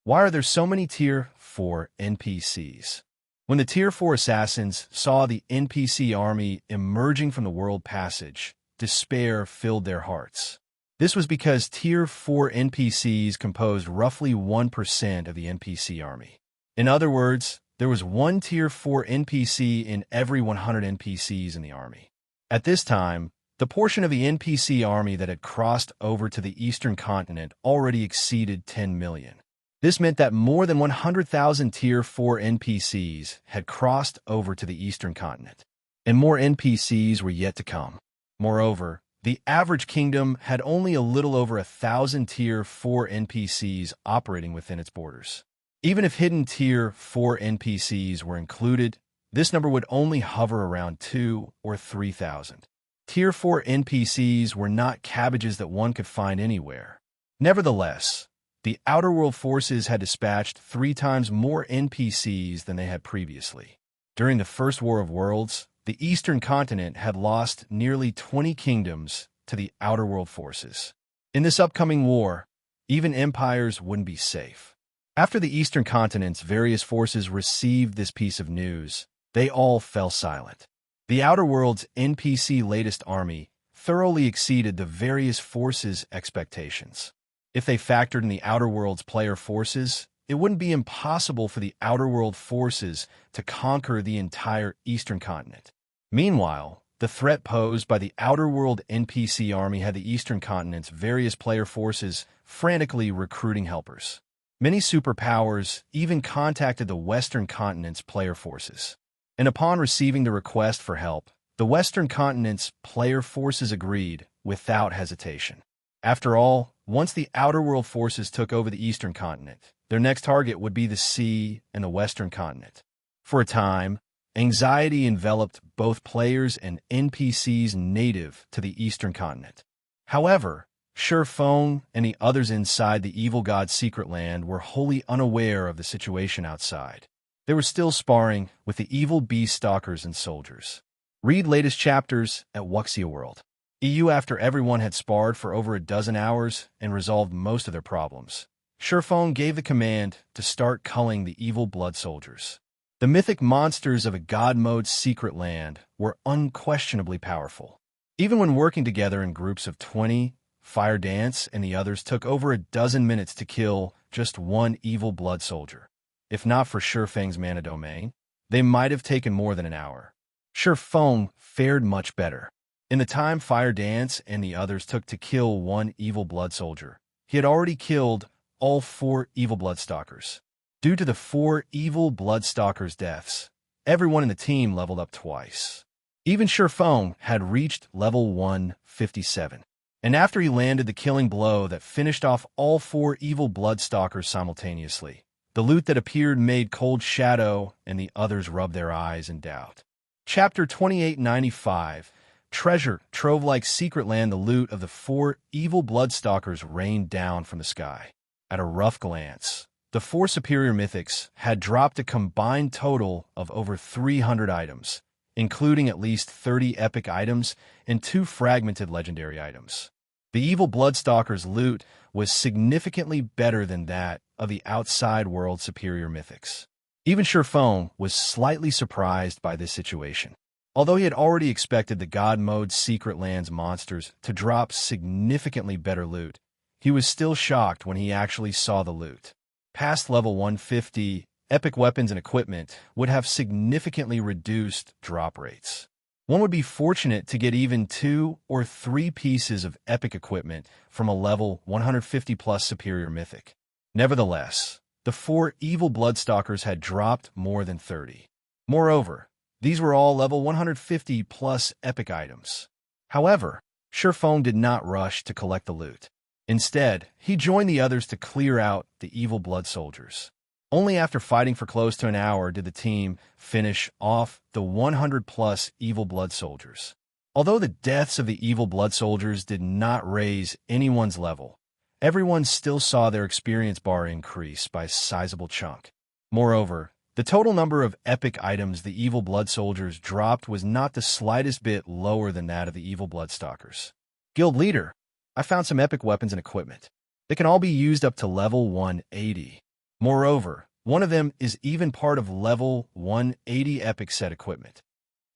Why are there so many Tier 4 NPCs? When the Tier 4 assassins saw the NPC army emerging from the world passage, despair filled their hearts. This was because Tier 4 NPCs composed roughly 1% of the NPC army. In other words, there was one Tier 4 NPC in every 100 NPCs in the army. At this time, the portion of the NPC army that had crossed over to the Eastern continent already exceeded 10 million. This meant that more than 100,000 Tier 4 NPCs had crossed over to the Eastern continent, and more NPCs were yet to come. Moreover, the average kingdom had only a little over 1,000 Tier 4 NPCs operating within its borders. Even if hidden Tier 4 NPCs were included, this number would only hover around 2,000 or 3,000. Tier 4 NPCs were not cabbages that one could find anywhere. Nevertheless, the Outer World forces had dispatched 3 times more NPCs than they had previously. During the First War of Worlds, the Eastern continent had lost nearly 20 kingdoms to the Outer World forces. In this upcoming war, even empires wouldn't be safe. After the Eastern continent's various forces received this piece of news, they all fell silent. The Outer World's NPC latest army thoroughly exceeded the various forces' expectations. If they factored in the Outer World's player forces, it wouldn't be impossible for the Outer World forces to conquer the entire Eastern continent. Meanwhile, the threat posed by the Outer World NPC army had the Eastern continent's various player forces frantically recruiting helpers. Many superpowers even contacted the Western continent's player forces. And upon receiving the request for help, the Western continent's player forces agreed without hesitation. After all, once the Outer World forces took over the Eastern continent, their next target would be the sea and the Western continent. For a time, anxiety enveloped both players and NPCs native to the Eastern continent. However, Feng and the others inside the evil god's secret land were wholly unaware of the situation outside. They were still sparring with the evil beast stalkers and soldiers. Read latest chapters at Wuxia World. EU after everyone had sparred for over a dozen hours and resolved most of their problems. Feng gave the command to start culling the evil blood soldiers. The mythic monsters of a god mode's secret land were unquestionably powerful. Even when working together in groups of 20, Fire Dance and the others took over a dozen minutes to kill just one evil blood soldier. If not for Feng's mana domain, they might have taken more than an hour. Feng fared much better. In the time Fire Dance and the others took to kill one evil blood soldier, he had already killed all 4 evil blood stalkers. Due to the 4 evil blood stalkers' deaths, everyone in the team leveled up twice. Even Feng had reached level 157. And after he landed the killing blow that finished off all 4 evil blood stalkers simultaneously, the loot that appeared made Cold Shadow and the others rub their eyes in doubt. Chapter 2895, Treasure, Trove-like secret land. The loot of the 4 evil bloodstalkers rained down from the sky. At a rough glance, the 4 superior mythics had dropped a combined total of over 300 items, including at least 30 epic items and 2 fragmented legendary items. The evil Bloodstalker's loot was significantly better than that of the outside world superior mythics. Even Feng was slightly surprised by this situation. Although he had already expected the God Mode Secret Lands monsters to drop significantly better loot, he was still shocked when he actually saw the loot. Past level 150, epic weapons and equipment would have significantly reduced drop rates. One would be fortunate to get even 2 or 3 pieces of epic equipment from a level 150 plus superior mythic. Nevertheless, the 4 evil Bloodstalkers had dropped more than 30. Moreover, these were all level 150 plus epic items. However, Feng did not rush to collect the loot. Instead, he joined the others to clear out the evil blood soldiers. Only after fighting for close to an hour did the team finish off the 100-plus evil blood soldiers. Although the deaths of the evil blood soldiers did not raise anyone's level, everyone still saw their experience bar increase by a sizable chunk. Moreover, the total number of epic items the evil blood soldiers dropped was not the slightest bit lower than that of the evil Bloodstalkers. Guild leader, I found some epic weapons and equipment. They can all be used up to level 180. Moreover, one of them is even part of level 180 epic set equipment.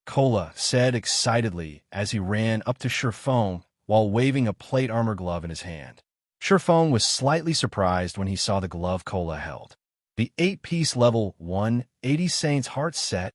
Kola said excitedly as he ran up to Feng while waving a plate armor glove in his hand. Feng was slightly surprised when he saw the glove Kola held. The 8-piece level 180 Saint's Heart set.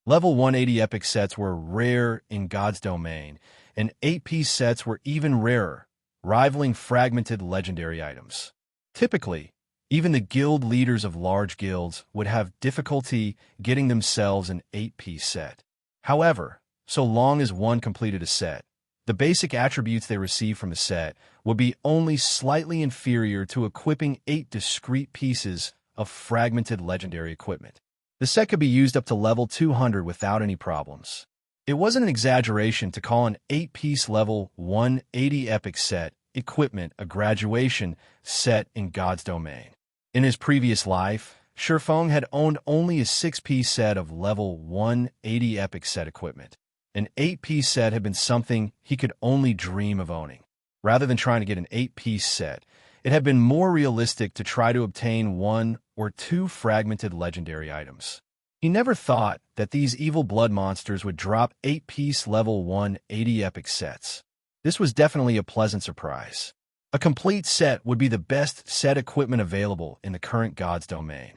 Level 180 epic sets were rare in God's domain, and 8-piece sets were even rarer, rivaling fragmented legendary items. Typically, even the guild leaders of large guilds would have difficulty getting themselves an 8-piece set. However, so long as one completed a set, the basic attributes they received from the set would be only slightly inferior to equipping 8 discrete pieces of fragmented legendary equipment. The set could be used up to level 200 without any problems. It wasn't an exaggeration to call an 8-piece level 180 epic set equipment a graduation set in God's domain. In his previous life, Feng had owned only a 6-piece set of level 180 epic set equipment. An 8-piece set had been something he could only dream of owning. Rather than trying to get an 8-piece set, it had been more realistic to try to obtain 1 or 2 fragmented legendary items. He never thought that these evil blood monsters would drop 8-piece level 180 epic sets. This was definitely a pleasant surprise. A complete set would be the best set equipment available in the current God's domain.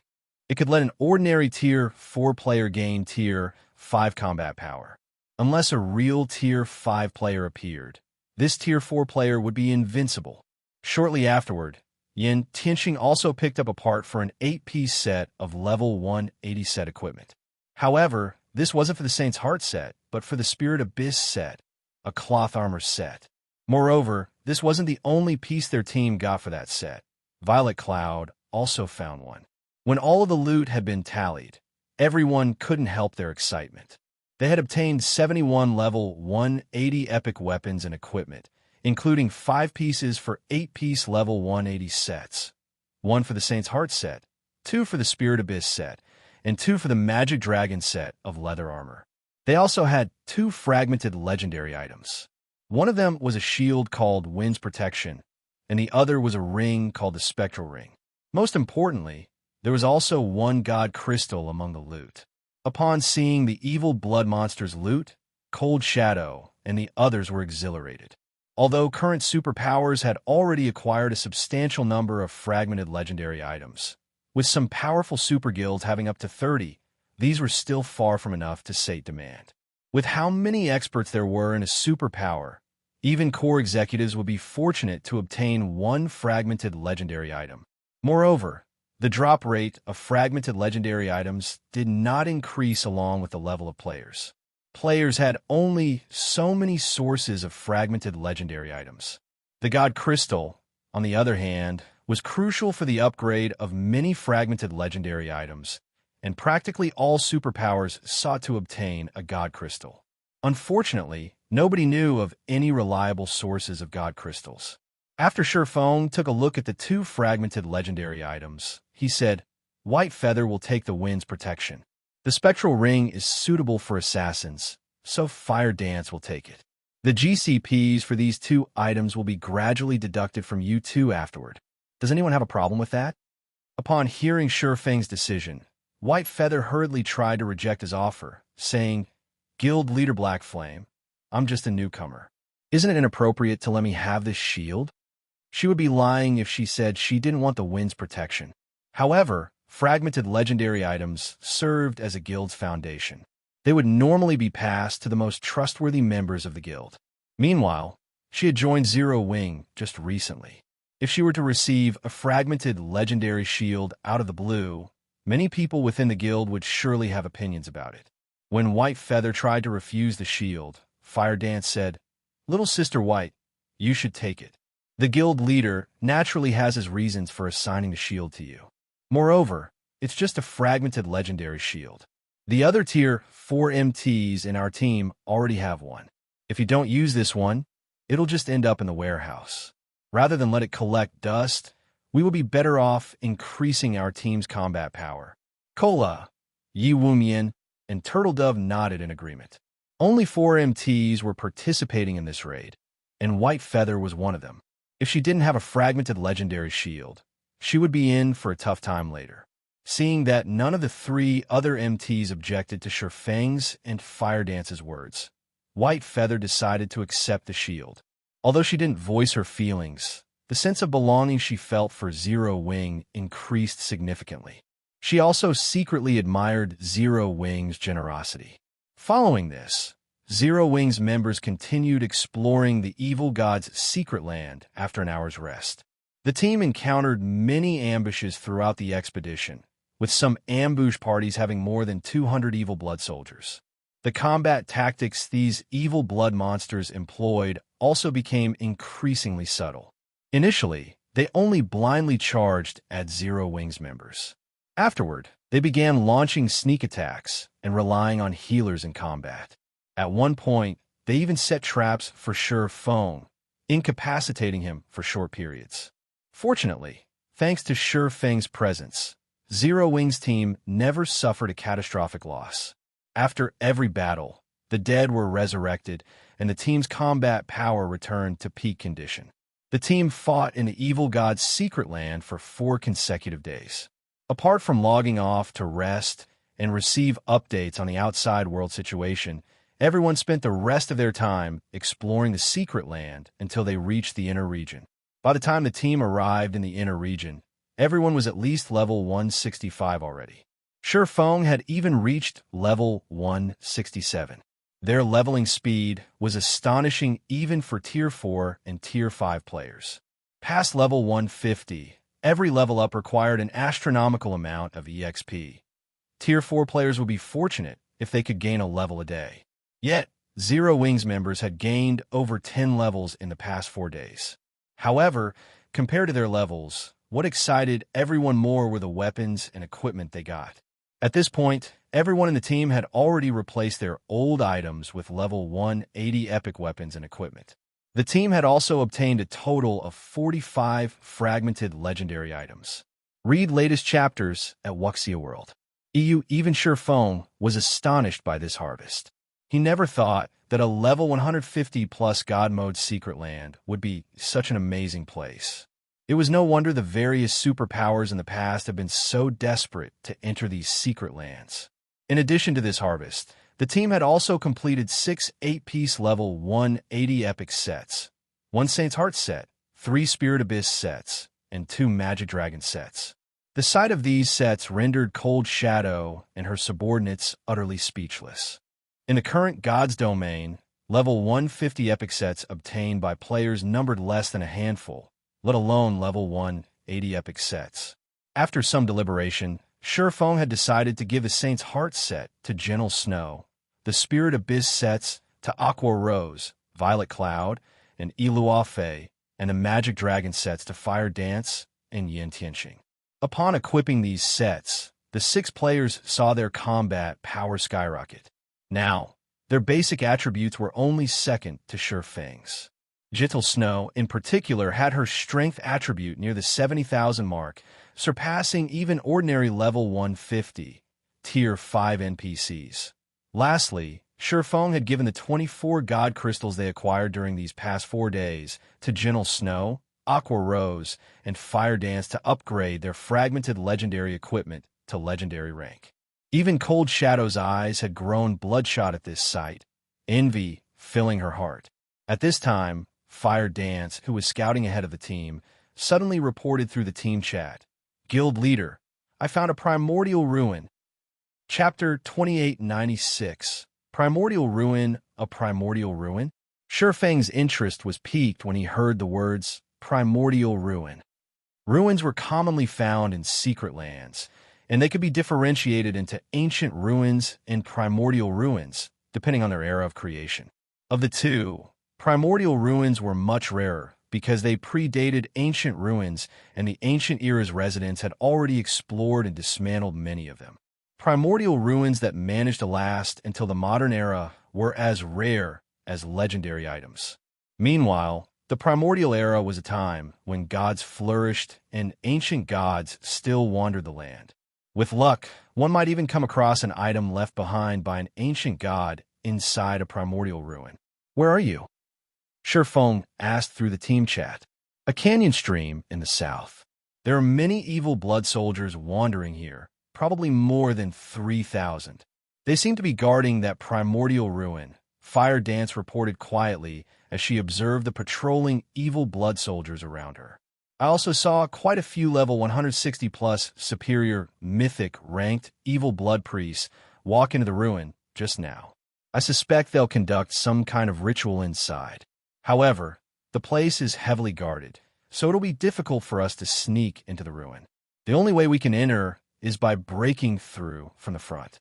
It could let an ordinary Tier 4 player gain Tier 5 combat power. Unless a real Tier 5 player appeared, this Tier 4 player would be invincible. Shortly afterward, Xianxia also picked up a part for an 8-piece set of level 180 set equipment. However, this wasn't for the Saint's Heart set, but for the Spirit Abyss set, a cloth armor set. Moreover, this wasn't the only piece their team got for that set. Violet Cloud also found one. When all of the loot had been tallied, everyone couldn't help their excitement. They had obtained 71 level 180 epic weapons and equipment, including 5 pieces for 8-piece level 180 sets, 1 for the Saint's Heart set, 2 for the Spirit Abyss set, and 2 for the Magic Dragon set of leather armor. They also had 2 fragmented legendary items. One of them was a shield called Wind's Protection, and the other was a ring called the Spectral Ring. Most importantly, there was also 1 God Crystal among the loot. Upon seeing the evil blood monster's loot, Cold Shadow and the others were exhilarated. Although current superpowers had already acquired a substantial number of fragmented legendary items, with some powerful super guilds having up to 30, these were still far from enough to sate demand. With how many experts there were in a superpower, even core executives would be fortunate to obtain 1 fragmented legendary item. Moreover, the drop rate of fragmented legendary items did not increase along with the level of players. Players had only so many sources of fragmented legendary items. The God Crystal, on the other hand, was crucial for the upgrade of many fragmented legendary items, and practically all superpowers sought to obtain a God Crystal. Unfortunately, nobody knew of any reliable sources of God Crystals. After Feng took a look at the 2 fragmented legendary items, he said, "White Feather will take the Wind's Protection. The Spectral Ring is suitable for assassins, so Fire Dance will take it." The GCPs for these two items will be gradually deducted from you two afterward. Does anyone have a problem with that? Upon hearing Feng's decision, White Feather hurriedly tried to reject his offer, saying, "Guild Leader Black Flame, I'm just a newcomer. Isn't it inappropriate to let me have this shield?" She would be lying if she said she didn't want the wind's protection. However, fragmented legendary items served as a guild's foundation. They would normally be passed to the most trustworthy members of the guild. Meanwhile, she had joined Zero Wing just recently. If she were to receive a fragmented legendary shield out of the blue, many people within the guild would surely have opinions about it. When White Feather tried to refuse the shield, Fire Dance said, "Little Sister White, you should take it. The guild leader naturally has his reasons for assigning the shield to you. Moreover, it's just a fragmented legendary shield. The other tier 4 MTs in our team already have one. If you don't use this one, it'll just end up in the warehouse. Rather than let it collect dust, we will be better off increasing our team's combat power." Cola, Yi Wumian, and Turtle Dove nodded in agreement. Only 4 MTs were participating in this raid, and White Feather was one of them. If she didn't have a fragmented legendary shield, she would be in for a tough time later. Seeing that none of the 3 other MTs objected to Feng's and Fire Dance's words, White Feather decided to accept the shield. Although she didn't voice her feelings, the sense of belonging she felt for Zero Wing increased significantly. She also secretly admired Zero Wing's generosity. Following this, Zero Wing's members continued exploring the evil god's secret land after an hour's rest. The team encountered many ambushes throughout the expedition, with some ambush parties having more than 200 evil blood soldiers. The combat tactics these evil blood monsters employed also became increasingly subtle. Initially, they only blindly charged at Zero Wing's members. Afterward, they began launching sneak attacks and relying on healers in combat. At one point, they even set traps for Feng, incapacitating him for short periods. Fortunately, thanks to Feng's presence, Zero Wing's team never suffered a catastrophic loss. After every battle, the dead were resurrected, and the team's combat power returned to peak condition. The team fought in the evil god's secret land for 4 consecutive days. Apart from logging off to rest and receive updates on the outside world situation, everyone spent the rest of their time exploring the secret land until they reached the inner region. By the time the team arrived in the inner region, everyone was at least level 165 already. Feng had even reached level 167. Their leveling speed was astonishing even for Tier 4 and Tier 5 players. Past level 150, every level up required an astronomical amount of EXP. Tier 4 players would be fortunate if they could gain a level a day. Yet, Zero Wing's members had gained over 10 levels in the past 4 days. However, compared to their levels, what excited everyone more were the weapons and equipment they got. At this point, everyone in the team had already replaced their old items with level 180 epic weapons and equipment. The team had also obtained a total of 45 fragmented legendary items. Read latest chapters at Wuxia World. Even Feng was astonished by this harvest. He never thought that a level 150 plus God mode secret land would be such an amazing place. It was no wonder the various superpowers in the past have been so desperate to enter these secret lands. In addition to this harvest, the team had also completed 6 8-piece level 180 epic sets, 1 Saint's Heart set, 3 Spirit Abyss sets, and 2 Magic Dragon sets. The sight of these sets rendered Cold Shadow and her subordinates utterly speechless. In the current God's Domain, level 150 epic sets obtained by players numbered less than a handful, let alone level 180 epic sets. After some deliberation, Feng had decided to give the Saint's Heart set to Gentle Snow, the Spirit Abyss sets to Aqua Rose, Violet Cloud, and Ilua Fei, and the Magic Dragon sets to Fire Dance and Xianxia. Upon equipping these sets, the 6 players saw their combat power skyrocket. Now, their basic attributes were only second to Feng's. Gentle Snow, in particular, had her strength attribute near the 70,000 mark, surpassing even ordinary level 150, Tier 5 NPCs. Lastly, Feng had given the 24 god crystals they acquired during these past 4 days to Gentle Snow, Aqua Rose, and Fire Dance to upgrade their fragmented legendary equipment to legendary rank. Even Cold Shadow's eyes had grown bloodshot at this sight, envy filling her heart. At this time, Fire Dance, who was scouting ahead of the team, suddenly reported through the team chat, "Guild leader, I found a primordial ruin." Chapter 2896. Primordial Ruin, a primordial ruin? Feng's interest was piqued when he heard the words primordial ruin. Ruins were commonly found in secret lands, and they could be differentiated into ancient ruins and primordial ruins, depending on their era of creation. Of the two, primordial ruins were much rarer because they predated ancient ruins, and the ancient era's residents had already explored and dismantled many of them. Primordial ruins that managed to last until the modern era were as rare as legendary items. Meanwhile, the primordial era was a time when gods flourished and ancient gods still wandered the land. With luck, one might even come across an item left behind by an ancient god inside a primordial ruin. "Where are you?" Feng asked through the team chat. "A canyon stream in the south. There are many evil blood soldiers wandering here, probably more than 3,000. They seem to be guarding that primordial ruin," Fire Dance reported quietly as she observed the patrolling evil blood soldiers around her. "I also saw quite a few level 160-plus superior, mythic, ranked evil blood priests walk into the ruin just now. I suspect they'll conduct some kind of ritual inside. However, the place is heavily guarded, so it'll be difficult for us to sneak into the ruin. The only way we can enter is by breaking through from the front."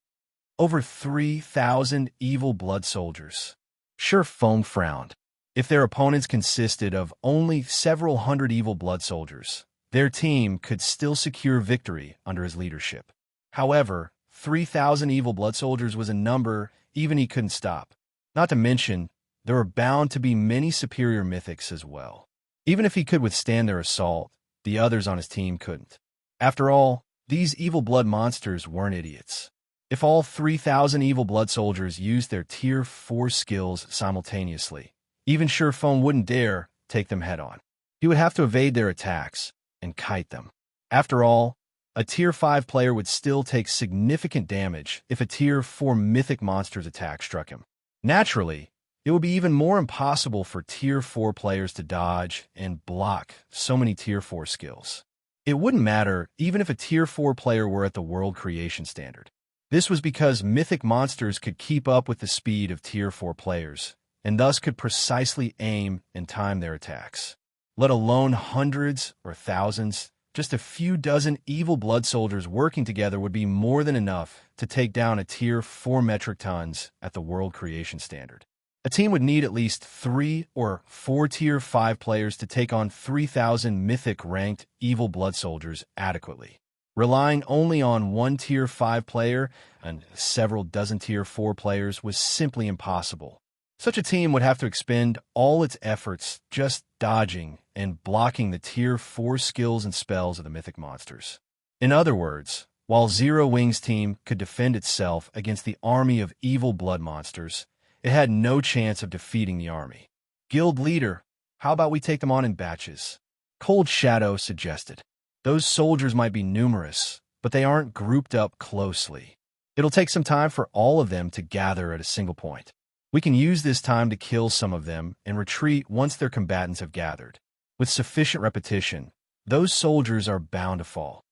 Over 3,000 evil blood soldiers. Feng frowned. If their opponents consisted of only several hundred evil blood soldiers, their team could still secure victory under his leadership. However, 3,000 evil blood soldiers was a number even he couldn't stop. Not to mention, there were bound to be many superior mythics as well. Even if he could withstand their assault, the others on his team couldn't. After all, these evil blood monsters weren't idiots. If all 3,000 evil blood soldiers used their Tier 4 skills simultaneously, even Feng wouldn't dare take them head-on. He would have to evade their attacks and kite them. After all, a Tier 5 player would still take significant damage if a Tier 4 mythic monster's attack struck him. Naturally, it would be even more impossible for Tier 4 players to dodge and block so many Tier 4 skills. It wouldn't matter even if a Tier 4 player were at the world creation standard. This was because mythic monsters could keep up with the speed of Tier 4 players, and thus could precisely aim and time their attacks. Let alone hundreds or thousands, just a few dozen evil blood soldiers working together would be more than enough to take down a Tier 4 metric tons at the world creation standard. A team would need at least 3 or 4 Tier 5 players to take on 3,000 mythic-ranked evil blood soldiers adequately. Relying only on one Tier 5 player and several dozen Tier 4 players was simply impossible. Such a team would have to expend all its efforts just dodging and blocking the Tier 4 skills and spells of the mythic monsters. In other words, while Zero Wing's team could defend itself against the army of evil blood monsters, it had no chance of defeating the army. "Guild leader, how about we take them on in batches?" Cold Shadow suggested. "Those soldiers might be numerous, but they aren't grouped up closely. It'll take some time for all of them to gather at a single point. We can use this time to kill some of them and retreat once their combatants have gathered. With sufficient repetition, those soldiers are bound to fall."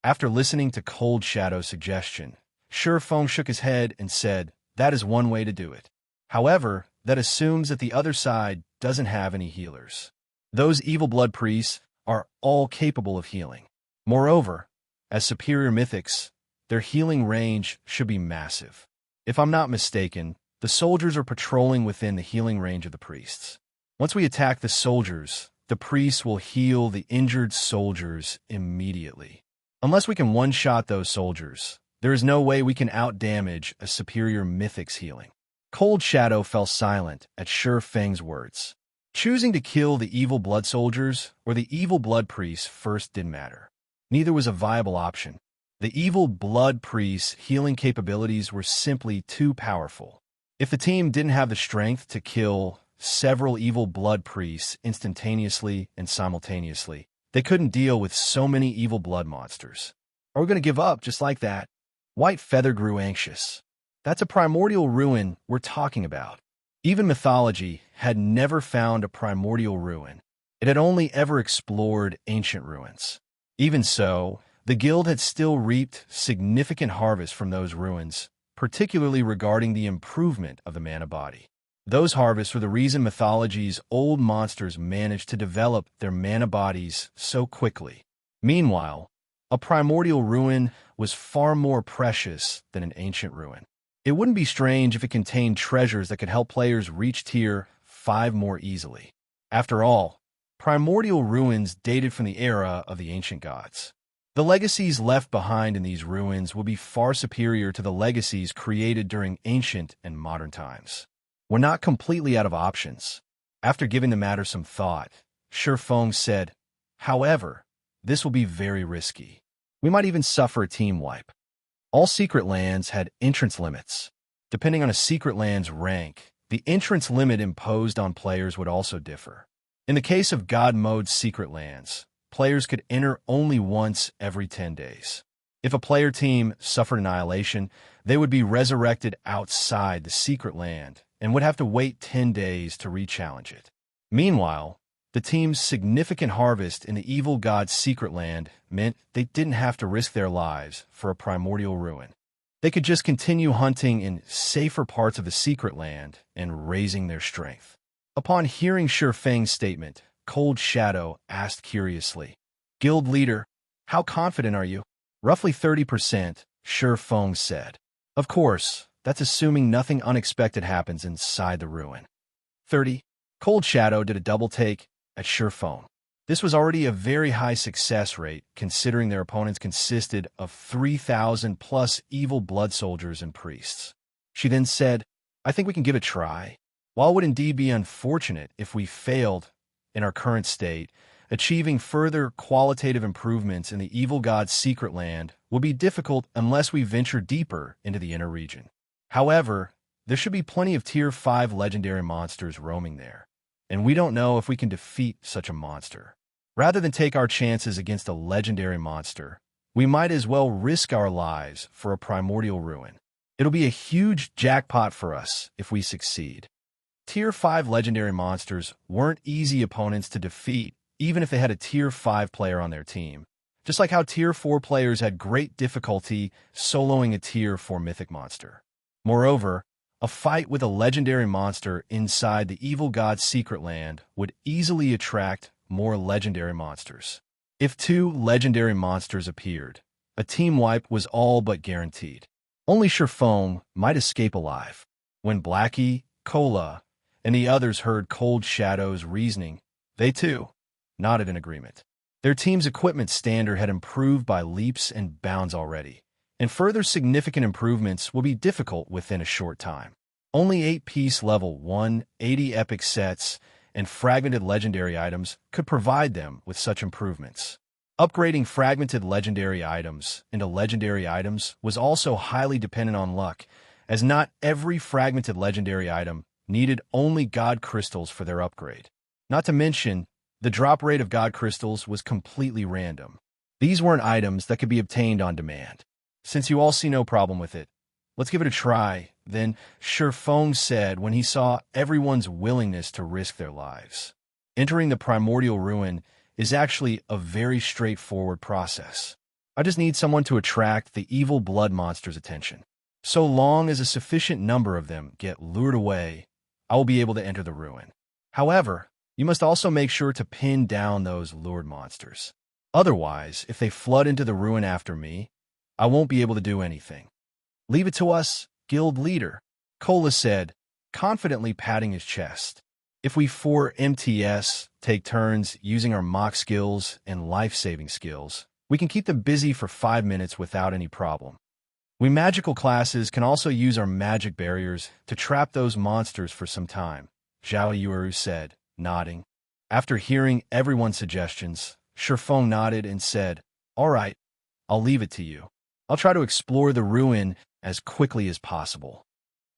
After listening to Cold Shadow's suggestion, Feng shook his head and said, "That is one way to do it. However, that assumes that the other side doesn't have any healers. Those evil blood priests are all capable of healing. Moreover, as superior mythics, their healing range should be massive. If I'm not mistaken, the soldiers are patrolling within the healing range of the priests. Once we attack the soldiers, the priests will heal the injured soldiers immediately. Unless we can one-shot those soldiers, there is no way we can out-damage a superior mythic's healing." Cold Shadow fell silent at Feng's words. Choosing to kill the evil blood soldiers or the evil blood priests first didn't matter. Neither was a viable option. The evil blood priests' healing capabilities were simply too powerful. If the team didn't have the strength to kill several evil blood priests instantaneously and simultaneously, they couldn't deal with so many evil blood monsters. Are we going to give up just like that? White Feather grew anxious. That's a primordial ruin we're talking about. Even mythology had never found a primordial ruin. It had only ever explored ancient ruins. Even so, the guild had still reaped significant harvest from those ruins, particularly regarding the improvement of the mana body. Those harvests were the reason mythology's old monsters managed to develop their mana bodies so quickly. Meanwhile, a primordial ruin was far more precious than an ancient ruin. It wouldn't be strange if it contained treasures that could help players reach tier 5 more easily. After all, primordial ruins dated from the era of the ancient gods. The legacies left behind in these ruins will be far superior to the legacies created during ancient and modern times. We're not completely out of options. After giving the matter some thought, Feng said, however, this will be very risky. We might even suffer a team wipe. All secret lands had entrance limits. Depending on a secret land's rank, the entrance limit imposed on players would also differ. In the case of God Mode secret lands, players could enter only once every 10 days. If a player team suffered annihilation, they would be resurrected outside the secret land and would have to wait 10 days to re-challenge it. Meanwhile, the team's significant harvest in the evil god's secret land meant they didn't have to risk their lives for a primordial ruin. They could just continue hunting in safer parts of the secret land and raising their strength. Upon hearing Feng's statement, Cold Shadow asked curiously, Guild leader, how confident are you? Roughly 30%, Feng said. Of course, that's assuming nothing unexpected happens inside the ruin. 30. Cold Shadow did a double take at Feng. This was already a very high success rate, considering their opponents consisted of 3,000 plus evil blood soldiers and priests. She then said, I think we can give it a try. While it would indeed be unfortunate if we failed in our current state, achieving further qualitative improvements in the evil god's secret land will be difficult unless we venture deeper into the inner region. However, there should be plenty of tier 5 legendary monsters roaming there, and we don't know if we can defeat such a monster. Rather than take our chances against a legendary monster, we might as well risk our lives for a primordial ruin. It'll be a huge jackpot for us if we succeed. Tier 5 legendary monsters weren't easy opponents to defeat, even if they had a Tier 5 player on their team, just like how Tier 4 players had great difficulty soloing a Tier 4 mythic monster. Moreover, a fight with a legendary monster inside the evil god's secret land would easily attract more legendary monsters. If 2 legendary monsters appeared, a team wipe was all but guaranteed. Only Feng might escape alive. When Blackie, Cola, and the others heard Cold Shadow's reasoning, they too nodded in agreement. Their team's equipment standard had improved by leaps and bounds already, and further significant improvements will be difficult within a short time. Only 8-piece level 180 epic sets and fragmented legendary items could provide them with such improvements. Upgrading fragmented legendary items into legendary items was also highly dependent on luck, as not every fragmented legendary item needed only God crystals for their upgrade. Not to mention, the drop rate of God crystals was completely random. These weren't items that could be obtained on demand. Since you all see no problem with it, let's give it a try, then Feng said when he saw everyone's willingness to risk their lives. Entering the primordial ruin is actually a very straightforward process. I just need someone to attract the evil blood monster's attention. So long as a sufficient number of them get lured away, I will be able to enter the ruin. However, you must also make sure to pin down those lured monsters. Otherwise, if they flood into the ruin after me, I won't be able to do anything. Leave it to us, guild leader, Cola said, confidently patting his chest. If we 4 MTS take turns using our mock skills and life-saving skills, we can keep them busy for 5 minutes without any problem. We magical classes can also use our magic barriers to trap those monsters for some time, Zhao Yueru said, nodding. After hearing everyone's suggestions, Feng nodded and said, all right, I'll leave it to you. I'll try to explore the ruin as quickly as possible.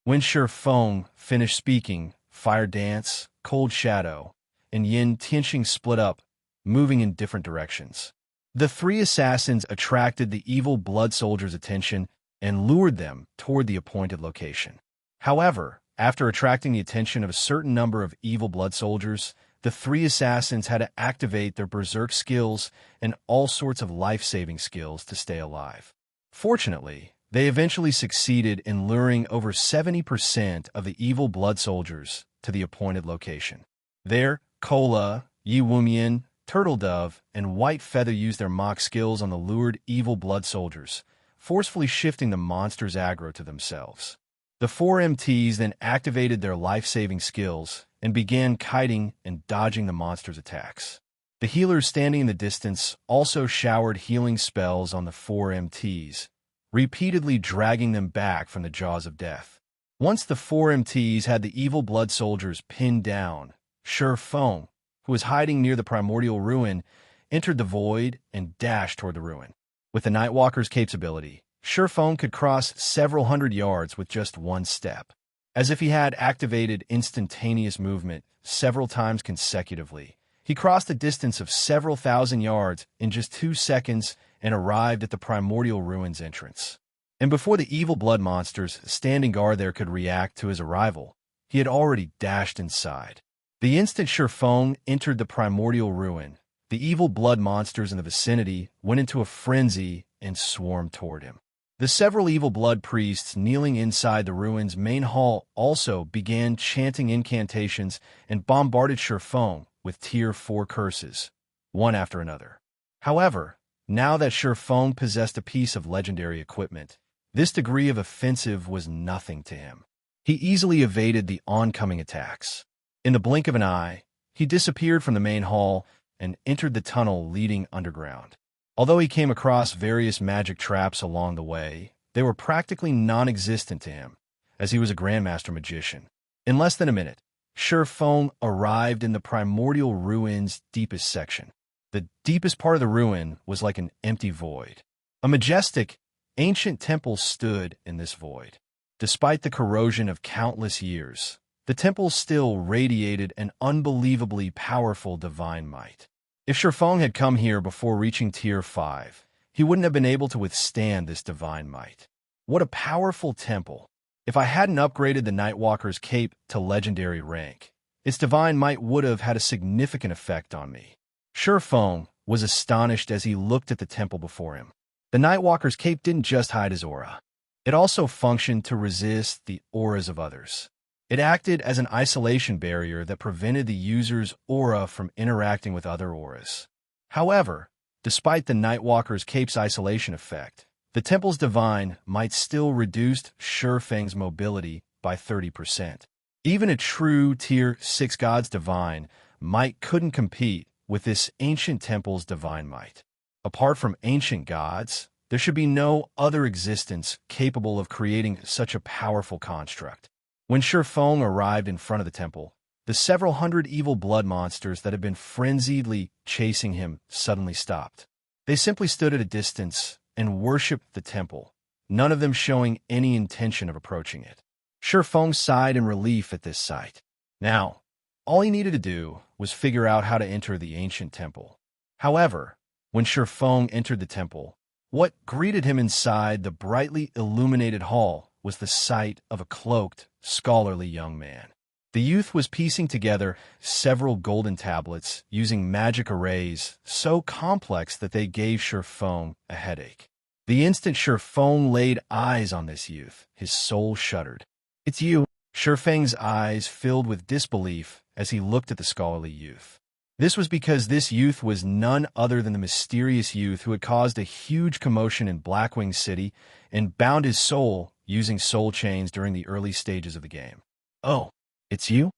When Feng finished speaking, Fire Dance, Cold Shadow, and Yin Tianxing split up, moving in different directions. The three assassins attracted the evil blood soldiers' attention and lured them toward the appointed location. However, after attracting the attention of a certain number of evil blood soldiers, the three assassins had to activate their berserk skills and all sorts of life-saving skills to stay alive. Fortunately, they eventually succeeded in luring over 70% of the evil blood soldiers to the appointed location. There, Cola, Yi Wumian, Turtle Dove, and White Feather used their mock skills on the lured evil blood soldiers, forcefully shifting the monster's aggro to themselves. The four MTs then activated their life-saving skills and began kiting and dodging the monster's attacks. The healers standing in the distance also showered healing spells on the four MTs, repeatedly dragging them back from the jaws of death. Once the four MTs had the evil blood soldiers pinned down, Feng, who was hiding near the Primordial ruin, entered the void and dashed toward the ruin. With the Nightwalker's Cape's ability, Feng could cross several hundred yards with just one step. As if he had activated instantaneous movement several times consecutively, he crossed a distance of several thousand yards in just 2 seconds and arrived at the Primordial ruin's entrance. And before the evil blood monsters standing guard there could react to his arrival, he had already dashed inside. The instant Feng entered the Primordial ruin, the evil blood monsters in the vicinity went into a frenzy and swarmed toward him. The several evil blood priests kneeling inside the ruin's main hall also began chanting incantations and bombarded Feng with Tier 4 curses, one after another. However, now that Feng possessed a piece of legendary equipment, this degree of offensive was nothing to him. He easily evaded the oncoming attacks. In the blink of an eye, he disappeared from the main hall and entered the tunnel leading underground. Although he came across various magic traps along the way, they were practically non-existent to him, as he was a Grandmaster Magician. In less than a minute, Feng arrived in the Primordial ruin's deepest section. The deepest part of the ruin was like an empty void. A majestic, ancient temple stood in this void. Despite the corrosion of countless years, the temple still radiated an unbelievably powerful divine might. If Feng had come here before reaching Tier 5, he wouldn't have been able to withstand this divine might. What a powerful temple! If I hadn't upgraded the Nightwalker's Cape to legendary rank, its divine might would have had a significant effect on me. Feng was astonished as he looked at the temple before him. The Nightwalker's Cape didn't just hide his aura. It also functioned to resist the auras of others. It acted as an isolation barrier that prevented the user's aura from interacting with other auras. However, despite the Nightwalker's Cape's isolation effect, the temple's divine might still reduced Feng's mobility by 30%. Even a true Tier 6 god's divine might couldn't compete with this ancient temple's divine might. Apart from ancient gods, there should be no other existence capable of creating such a powerful construct. When Feng arrived in front of the temple, the several hundred evil blood monsters that had been frenziedly chasing him suddenly stopped. They simply stood at a distance and worshipped the temple, none of them showing any intention of approaching it. Feng sighed in relief at this sight. Now, all he needed to do was figure out how to enter the ancient temple. However, when Feng entered the temple, what greeted him inside the brightly illuminated hall was the sight of a cloaked, scholarly young man. The youth was piecing together several golden tablets using magic arrays so complex that they gave Feng a headache. The instant Feng laid eyes on this youth, his soul shuddered. "It's you." Feng's eyes filled with disbelief as he looked at the scholarly youth. This was because this youth was none other than the mysterious youth who had caused a huge commotion in Blackwing City and bound his soul using soul chains during the early stages of the game. "Oh, it's you?"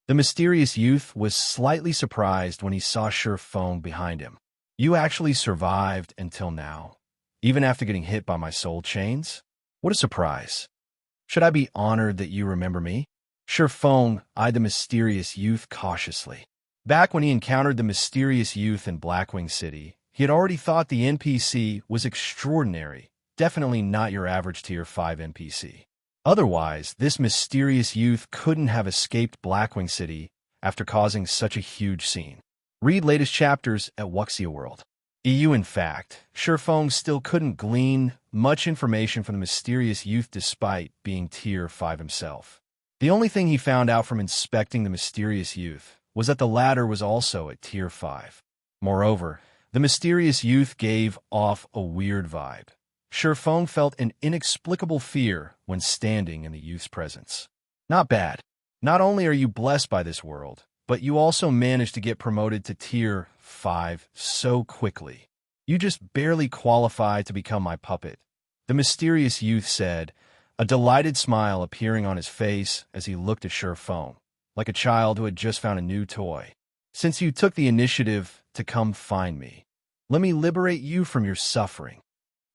The mysterious youth was slightly surprised when he saw Feng behind him. "You actually survived until now, even after getting hit by my soul chains? What a surprise. Should I be honored that you remember me?" Feng eyed the mysterious youth cautiously. Back when he encountered the mysterious youth in Blackwing City, he had already thought the NPC was extraordinary, definitely not your average Tier 5 NPC. Otherwise, this mysterious youth couldn't have escaped Blackwing City after causing such a huge scene. Read latest chapters at Wuxia World. In fact, Feng still couldn't glean much information from the mysterious youth despite being Tier 5 himself. The only thing he found out from inspecting the mysterious youth was that the latter was also at Tier 5. Moreover, the mysterious youth gave off a weird vibe. Feng felt an inexplicable fear when standing in the youth's presence. Not bad. Not only are you blessed by this world, but you also managed to get promoted to Tier 5 so quickly. You just barely qualify to become my puppet, the mysterious youth said, a delighted smile appearing on his face as he looked at Feng, like a child who had just found a new toy. Since you took the initiative to come find me, let me liberate you from your suffering.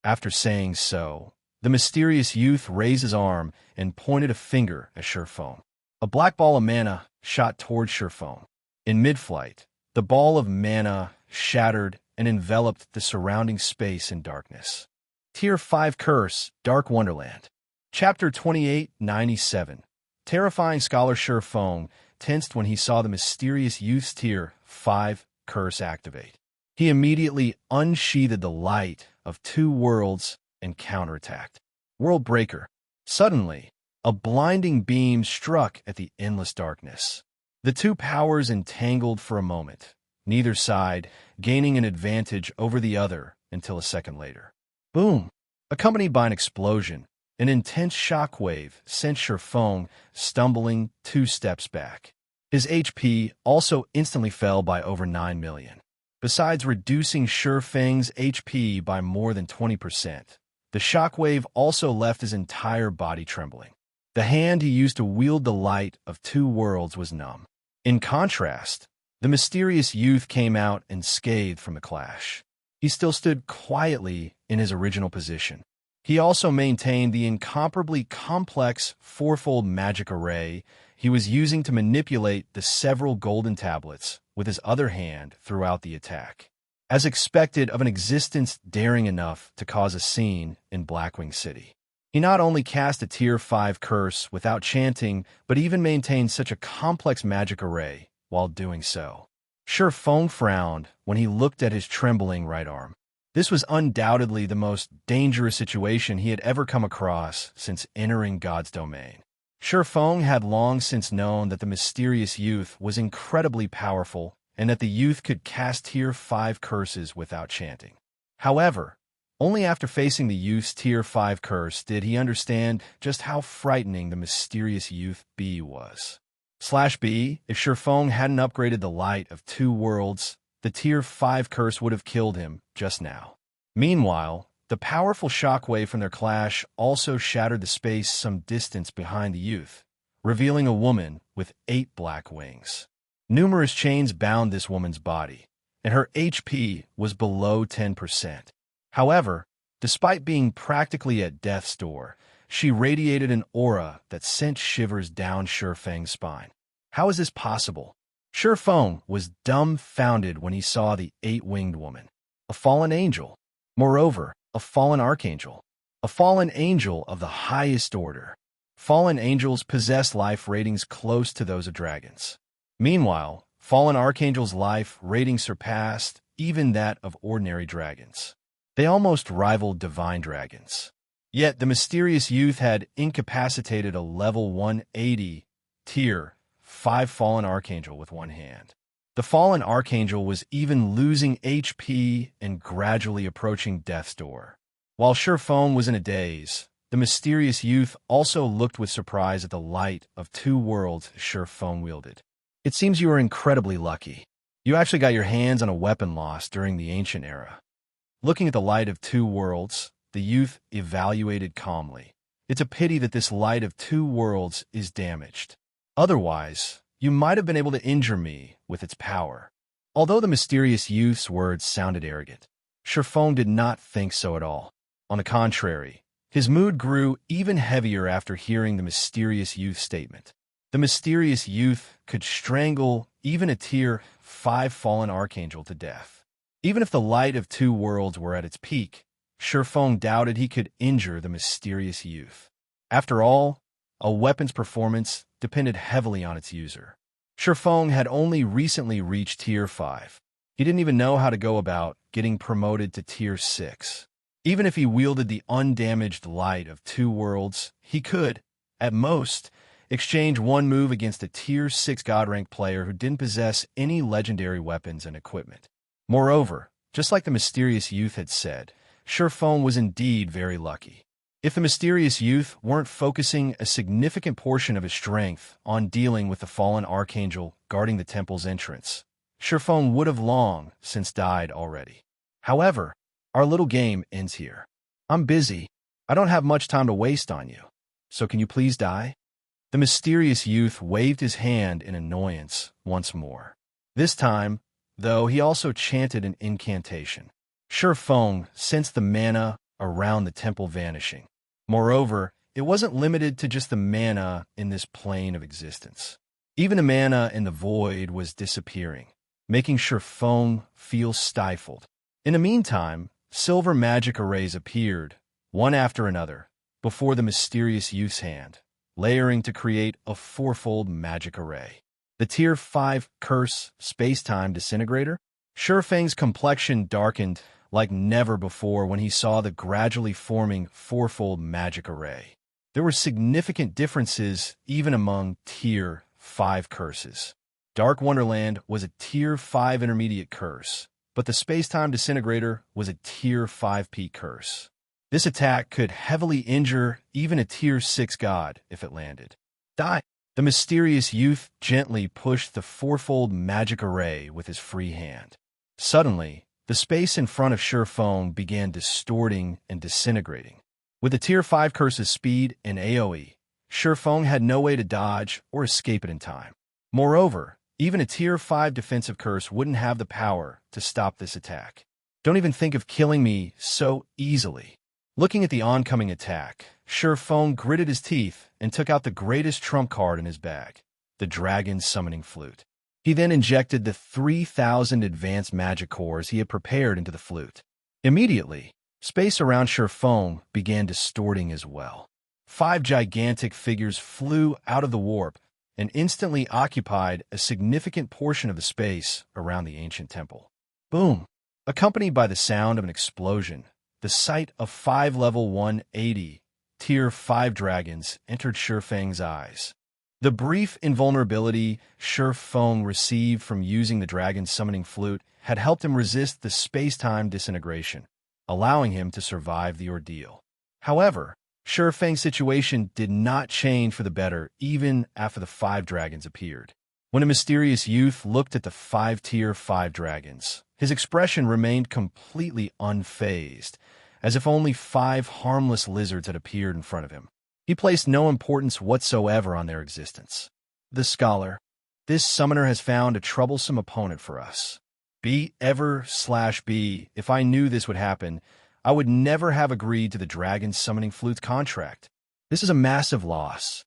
After saying so, the mysterious youth raised his arm and pointed a finger at Feng. A black ball of mana shot towards Feng. In mid-flight, the ball of mana shattered and enveloped the surrounding space in darkness. Tier 5 Curse, Dark Wonderland. Chapter 2897. Terrifying scholar Feng tensed when he saw the mysterious youth's Tier 5 Curse activate. He immediately unsheathed the light of two worlds and counterattacked. World Breaker. Suddenly, a blinding beam struck at the endless darkness. The two powers entangled for a moment, neither side gaining an advantage over the other until a second later. Boom! Accompanied by an explosion, an intense shockwave sent Feng stumbling 2 steps back. His HP also instantly fell by over 9 million. Besides reducing Feng's HP by more than 20%, the shockwave also left his entire body trembling. The hand he used to wield the light of two worlds was numb. In contrast, the mysterious youth came out unscathed from the clash. He still stood quietly in his original position. He also maintained the incomparably complex fourfold magic array he was using to manipulate the several golden tablets with his other hand throughout the attack. As expected of an existence daring enough to cause a scene in Blackwing City, he not only cast a Tier 5 curse without chanting, but even maintained such a complex magic array while doing so. Feng frowned when he looked at his trembling right arm. This was undoubtedly the most dangerous situation he had ever come across since entering God's domain. Feng had long since known that the mysterious youth was incredibly powerful and that the youth could cast Tier 5 curses without chanting. However, only after facing the youth's Tier 5 curse did he understand just how frightening the mysterious youth B was. /B, if Feng hadn't upgraded the light of two worlds, the Tier 5 curse would have killed him just now. Meanwhile, the powerful shockwave from their clash also shattered the space some distance behind the youth, revealing a woman with 8 black wings. Numerous chains bound this woman's body, and her HP was below 10%. However, despite being practically at death's door, she radiated an aura that sent shivers down Feng's spine. How is this possible? Feng was dumbfounded when he saw the 8-winged woman, a fallen angel. Moreover, a fallen archangel. A fallen angel of the highest order. Fallen angels possess life ratings close to those of dragons. Meanwhile, fallen archangels' life rating surpassed even that of ordinary dragons. They almost rivaled divine dragons. Yet the mysterious youth had incapacitated a level 180 Tier 5 fallen archangel with one hand. The fallen archangel was even losing HP and gradually approaching death's door. While Feng was in a daze, the mysterious youth also looked with surprise at the light of two worlds Feng wielded. It seems you are incredibly lucky. You actually got your hands on a weapon lost during the ancient era. Looking at the light of two worlds, the youth evaluated calmly. It's a pity that this light of two worlds is damaged. Otherwise, you might have been able to injure me with its power. Although the mysterious youth's words sounded arrogant, Feng did not think so at all. On the contrary, his mood grew even heavier after hearing the mysterious youth's statement. The mysterious youth could strangle even a Tier 5 fallen archangel to death. Even if the light of two worlds were at its peak, Feng doubted he could injure the mysterious youth. After all, a weapon's performance depended heavily on its user. Feng had only recently reached Tier 5. He didn't even know how to go about getting promoted to Tier 6. Even if he wielded the undamaged light of two worlds, he could, at most, exchange one move against a Tier 6 God-rank player who didn't possess any legendary weapons and equipment. Moreover, just like the mysterious youth had said, Feng was indeed very lucky. If the mysterious youth weren't focusing a significant portion of his strength on dealing with the fallen archangel guarding the temple's entrance, Feng would have long since died already. However, our little game ends here. I'm busy. I don't have much time to waste on you. So can you please die? The mysterious youth waved his hand in annoyance once more. This time, though, he also chanted an incantation. Feng sensed the mana around the temple vanishing. Moreover, it wasn't limited to just the mana in this plane of existence. Even the mana in the void was disappearing, making Feng feel stifled. In the meantime, silver magic arrays appeared, one after another, before the mysterious youth's hand, layering to create a fourfold magic array. The Tier 5 Curse Space-Time Disintegrator? Feng's complexion darkened like never before when he saw the gradually forming fourfold magic array. There were significant differences even among Tier 5 curses. Dark Wonderland was a Tier 5 intermediate curse, but the Space-Time Disintegrator was a Tier 5 peak curse. This attack could heavily injure even a Tier 6 god if it landed. Die! The mysterious youth gently pushed the fourfold magic array with his free hand. Suddenly, the space in front of Feng began distorting and disintegrating. With the Tier 5 curse's speed and AoE, Feng had no way to dodge or escape it in time. Moreover, even a Tier 5 defensive curse wouldn't have the power to stop this attack. Don't even think of killing me so easily. Looking at the oncoming attack, Feng gritted his teeth and took out the greatest trump card in his bag, the Dragon's Summoning Flute. He then injected the 3,000 advanced magic cores he had prepared into the flute. Immediately, space around Feng began distorting as well. 5 gigantic figures flew out of the warp and instantly occupied a significant portion of the space around the ancient temple. Boom! Accompanied by the sound of an explosion, the sight of 5 level 180 Tier 5 dragons entered Feng's eyes. The brief invulnerability Feng received from using the Dragon's Summoning Flute had helped him resist the space-time disintegration, allowing him to survive the ordeal. However, Feng's situation did not change for the better even after the 5 dragons appeared. When a mysterious youth looked at the 5 Tier 5 dragons, his expression remained completely unfazed, as if only 5 harmless lizards had appeared in front of him. He placed no importance whatsoever on their existence. The scholar, this summoner has found a troublesome opponent for us. Be ever/be, if I knew this would happen, I would never have agreed to the Dragon's Summoning Flute's contract. This is a massive loss.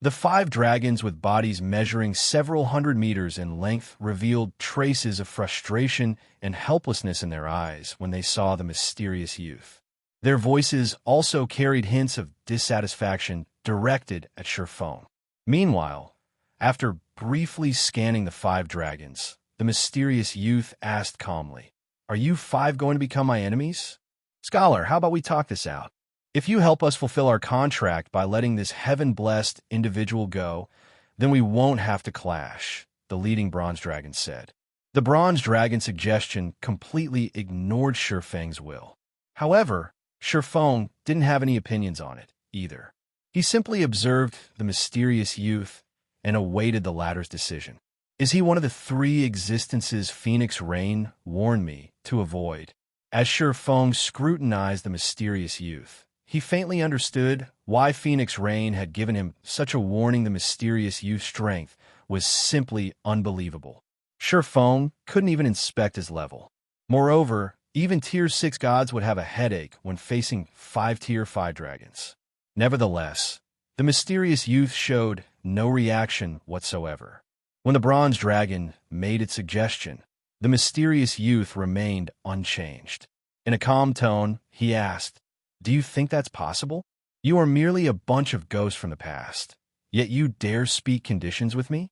The 5 dragons with bodies measuring several hundred meters in length revealed traces of frustration and helplessness in their eyes when they saw the mysterious youth. Their voices also carried hints of dissatisfaction directed at Feng. Meanwhile, after briefly scanning the 5 dragons, the mysterious youth asked calmly, "Are you 5 going to become my enemies? Scholar, how about we talk this out? If you help us fulfill our contract by letting this heaven-blessed individual go, then we won't have to clash," the leading bronze dragon said. The bronze dragon's suggestion completely ignored Feng's will. However, Feng didn't have any opinions on it, either. He simply observed the mysterious youth and awaited the latter's decision. Is he one of the 3 existences Phoenix Rain warned me to avoid? As Feng scrutinized the mysterious youth, he faintly understood why Phoenix Rain had given him such a warning. The mysterious youth's strength was simply unbelievable. Feng couldn't even inspect his level. Moreover, even Tier 6 gods would have a headache when facing 5 Tier 5 dragons. Nevertheless, the mysterious youth showed no reaction whatsoever. When the bronze dragon made its suggestion, the mysterious youth remained unchanged. In a calm tone, he asked, "Do you think that's possible?" You are merely a bunch of ghosts from the past, yet you dare speak conditions with me?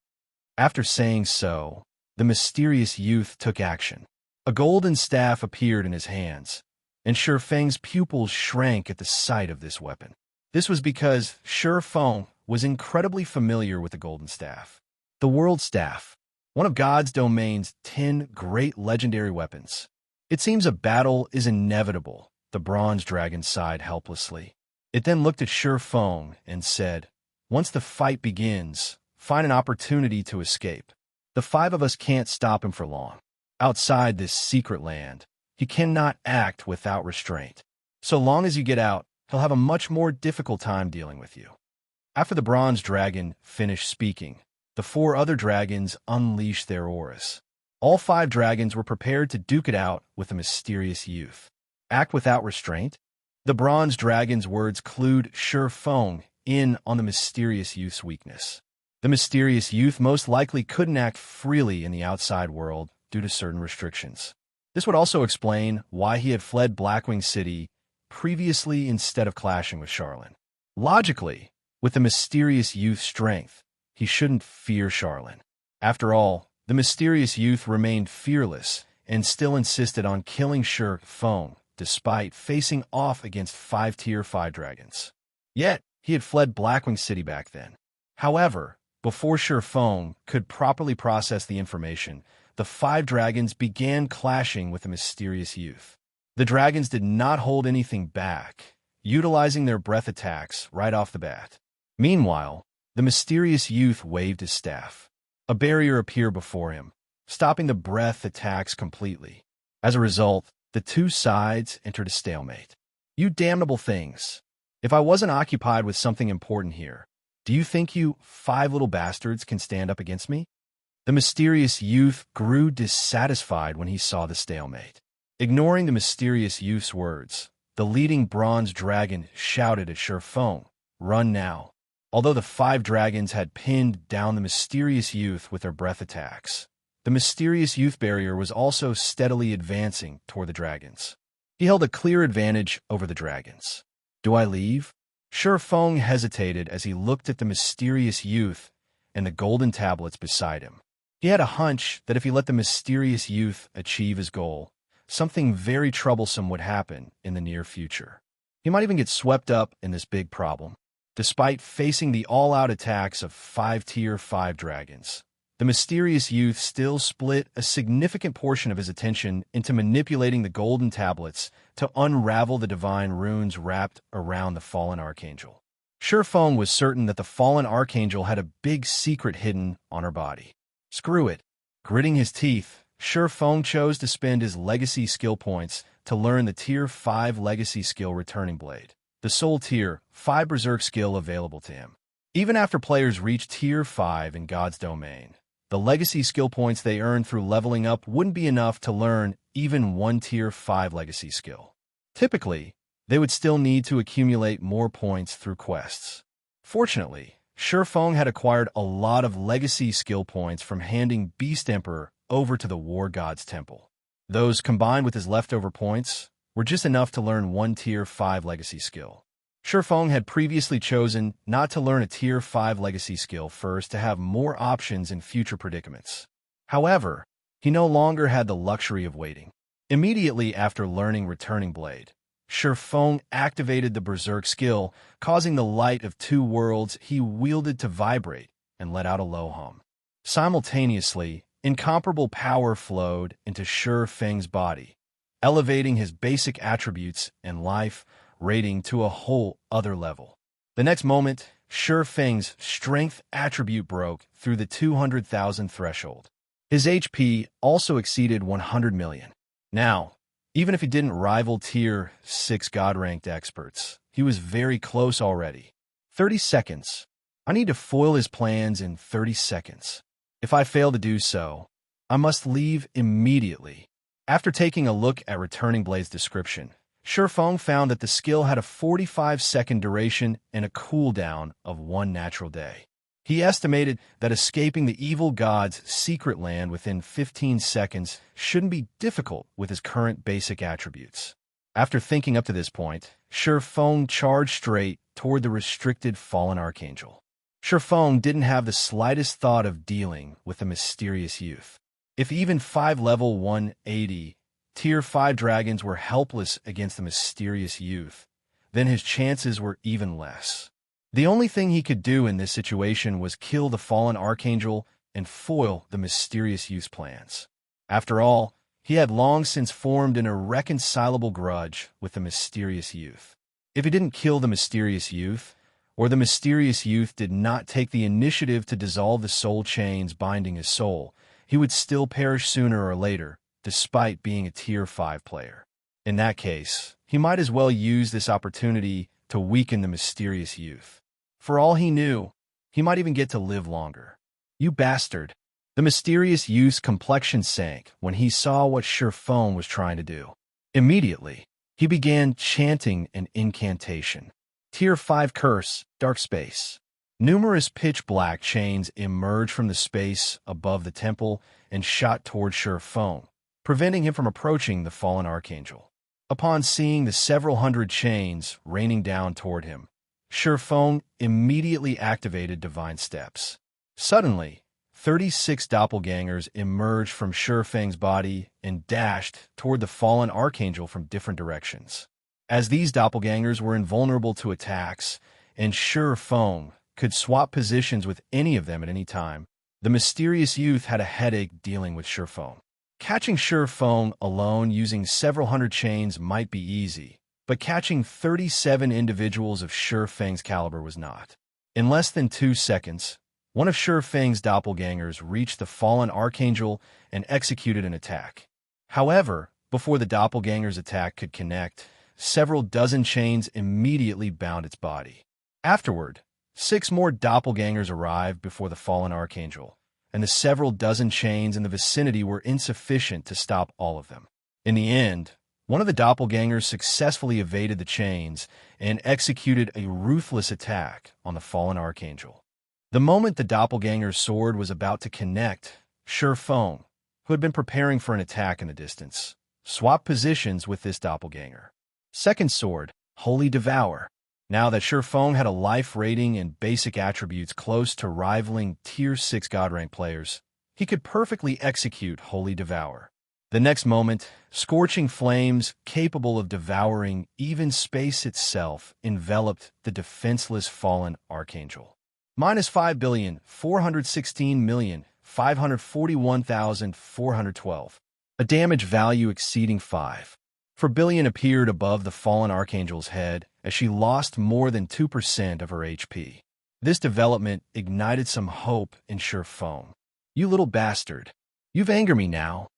After saying so, the mysterious youth took action. A golden staff appeared in his hands, and Feng's pupils shrank at the sight of this weapon. This was because Feng was incredibly familiar with the golden staff. The World Staff, one of God's domain's 10 great legendary weapons. It seems a battle is inevitable, the bronze dragon sighed helplessly. It then looked at Feng and said, once the fight begins, find an opportunity to escape. The 5 of us can't stop him for long. Outside this secret land, he cannot act without restraint. So long as you get out, he'll have a much more difficult time dealing with you. After the bronze dragon finished speaking, the 4 other dragons unleashed their auras. All 5 dragons were prepared to duke it out with the mysterious youth. Act without restraint? The bronze dragon's words clued Feng in on the mysterious youth's weakness. The mysterious youth most likely couldn't act freely in the outside world due to certain restrictions. This would also explain why he had fled Blackwing City previously instead of clashing with Charlene. Logically, with the mysterious youth's strength, he shouldn't fear Charlene. After all, the mysterious youth remained fearless and still insisted on killing Feng, despite facing off against 5 Tier 5 dragons. Yet, he had fled Blackwing City back then. However, before Feng could properly process the information, the 5 dragons began clashing with the mysterious youth. The dragons did not hold anything back, utilizing their breath attacks right off the bat. Meanwhile, the mysterious youth waved his staff. A barrier appeared before him, stopping the breath attacks completely. As a result, the 2 sides entered a stalemate. You damnable things! If I wasn't occupied with something important here, do you think you 5 little bastards can stand up against me? The mysterious youth grew dissatisfied when he saw the stalemate. Ignoring the mysterious youth's words, the leading bronze dragon shouted at Feng, "Run now." Although the 5 dragons had pinned down the mysterious youth with their breath attacks, the mysterious youth barrier was also steadily advancing toward the dragons. He held a clear advantage over the dragons. Do I leave? Feng hesitated as he looked at the mysterious youth and the golden tablets beside him. He had a hunch that if he let the mysterious youth achieve his goal, something very troublesome would happen in the near future. He might even get swept up in this big problem. Despite facing the all-out attacks of 5 Tier 5 dragons, the mysterious youth still split a significant portion of his attention into manipulating the golden tablets to unravel the divine runes wrapped around the fallen archangel. Feng was certain that the fallen archangel had a big secret hidden on her body. Screw it. Gritting his teeth, Feng chose to spend his legacy skill points to learn the Tier 5 legacy skill Returning Blade, the sole Tier 5 Berserk skill available to him. Even after players reach Tier 5 in God's domain, the legacy skill points they earned through leveling up wouldn't be enough to learn even one Tier 5 legacy skill. Typically, they would still need to accumulate more points through quests. Fortunately, Feng had acquired a lot of legacy skill points from handing Beast Emperor over to the War God's Temple. Those, combined with his leftover points, were just enough to learn one Tier 5 legacy skill. Feng had previously chosen not to learn a Tier 5 legacy skill first to have more options in future predicaments. However, he no longer had the luxury of waiting. Immediately after learning Returning Blade, Feng activated the Berserk skill, causing the light of 2 worlds he wielded to vibrate and let out a low hum. Simultaneously, incomparable power flowed into Feng's body, elevating his basic attributes and life rating to a whole other level. The next moment, Feng's strength attribute broke through the 200,000 threshold. His HP also exceeded 100 million. Now, even if he didn't rival Tier 6 God-ranked experts, he was very close already. 30 seconds. I need to foil his plans in 30 seconds. If I fail to do so, I must leave immediately. After taking a look at Returning Blade's description, Feng found that the skill had a 45-second duration and a cooldown of 1 natural day. He estimated that escaping the evil god's secret land within 15 seconds shouldn't be difficult with his current basic attributes. After thinking up to this point, Feng charged straight toward the restricted fallen archangel. Feng didn't have the slightest thought of dealing with the mysterious youth. If even 5 level 180 Tier 5 dragons were helpless against the mysterious youth, then his chances were even less. The only thing he could do in this situation was kill the fallen archangel and foil the mysterious youth's plans. After all, he had long since formed an irreconcilable grudge with the mysterious youth. If he didn't kill the mysterious youth, or the mysterious youth did not take the initiative to dissolve the soul chains binding his soul, he would still perish sooner or later, despite being a Tier 5 player. In that case, he might as well use this opportunity to weaken the mysterious youth. For all he knew, he might even get to live longer. "You bastard!" The mysterious youth's complexion sank when he saw what Feng was trying to do. Immediately, he began chanting an incantation. Tier 5 curse, dark space. Numerous pitch-black chains emerged from the space above the temple and shot toward Feng, preventing him from approaching the fallen archangel. Upon seeing the several hundred chains raining down toward him, Feng immediately activated divine steps. Suddenly, 36 doppelgangers emerged from Feng's body and dashed toward the fallen archangel from different directions. As these doppelgangers were invulnerable to attacks, and Feng could swap positions with any of them at any time, the mysterious youth had a headache dealing with Feng. Catching Feng alone using several hundred chains might be easy, but catching 37 individuals of Feng's caliber was not. In less than 2 seconds, one of Feng's doppelgangers reached the fallen archangel and executed an attack. However, before the doppelganger's attack could connect, several dozen chains immediately bound its body. Afterward, 6 more doppelgangers arrived before the fallen archangel, and the several dozen chains in the vicinity were insufficient to stop all of them. In the end, one of the doppelgangers successfully evaded the chains and executed a ruthless attack on the fallen archangel. The moment the doppelganger's sword was about to connect, Feng, who had been preparing for an attack in the distance, swapped positions with this doppelganger. Second sword, Holy Devour. Now that Feng had a life rating and basic attributes close to rivaling Tier 6 God rank players, he could perfectly execute Holy Devour. The next moment, scorching flames capable of devouring even space itself enveloped the defenseless fallen archangel. -5,416,541,412. A damage value exceeding 5. For billion appeared above the fallen archangel's head as she lost more than 2% of her HP. This development ignited some hope in Feng. "You little bastard. You've angered me now."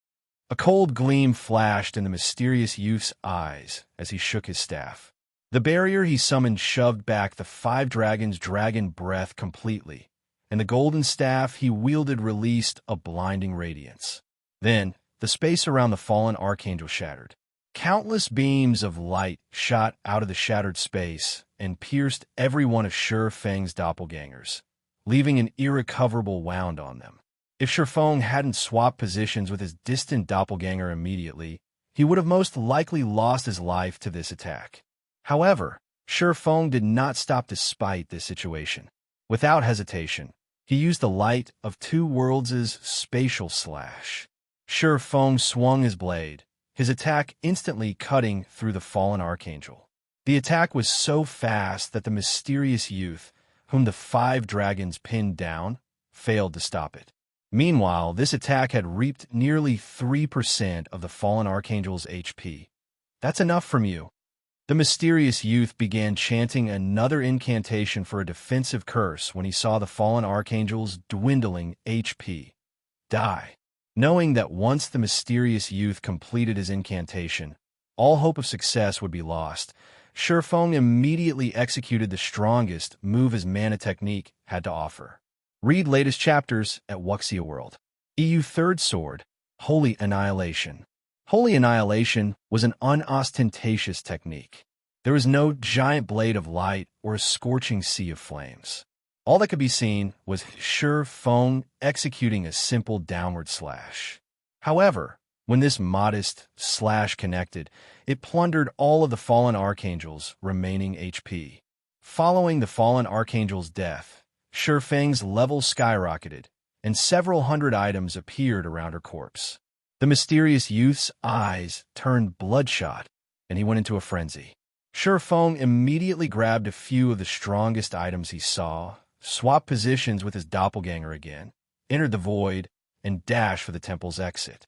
A cold gleam flashed in the mysterious youth's eyes as he shook his staff. The barrier he summoned shoved back the 5 dragons' dragon breath completely, and the golden staff he wielded released a blinding radiance. Then, the space around the fallen archangel shattered. Countless beams of light shot out of the shattered space and pierced every one of Feng's doppelgangers, leaving an irrecoverable wound on them. If Feng hadn't swapped positions with his distant doppelganger immediately, he would have most likely lost his life to this attack. However, Feng did not stop despite this situation. Without hesitation, he used the light of 2 worlds' spatial slash. Feng swung his blade, his attack instantly cutting through the fallen archangel. The attack was so fast that the mysterious youth, whom the 5 dragons pinned down, failed to stop it. Meanwhile, this attack had reaped nearly 3% of the fallen archangel's HP. "That's enough from you." The mysterious youth began chanting another incantation for a defensive curse when he saw the fallen archangel's dwindling HP. "Die." Knowing that once the mysterious youth completed his incantation, all hope of success would be lost, Feng immediately executed the strongest move his mana technique had to offer. Read latest chapters at Wuxia World. EU Third Sword, Holy Annihilation. Holy Annihilation was an unostentatious technique. There was no giant blade of light or a scorching sea of flames. All that could be seen was Feng executing a simple downward slash. However, When this modest slash connected, it plundered all of the fallen archangel's remaining HP. Following the fallen archangel's death, Feng's level skyrocketed, and several hundred items appeared around her corpse. The mysterious youth's eyes turned bloodshot, and he went into a frenzy. Feng immediately grabbed a few of the strongest items he saw, swapped positions with his doppelganger again, entered the void, and dashed for the temple's exit.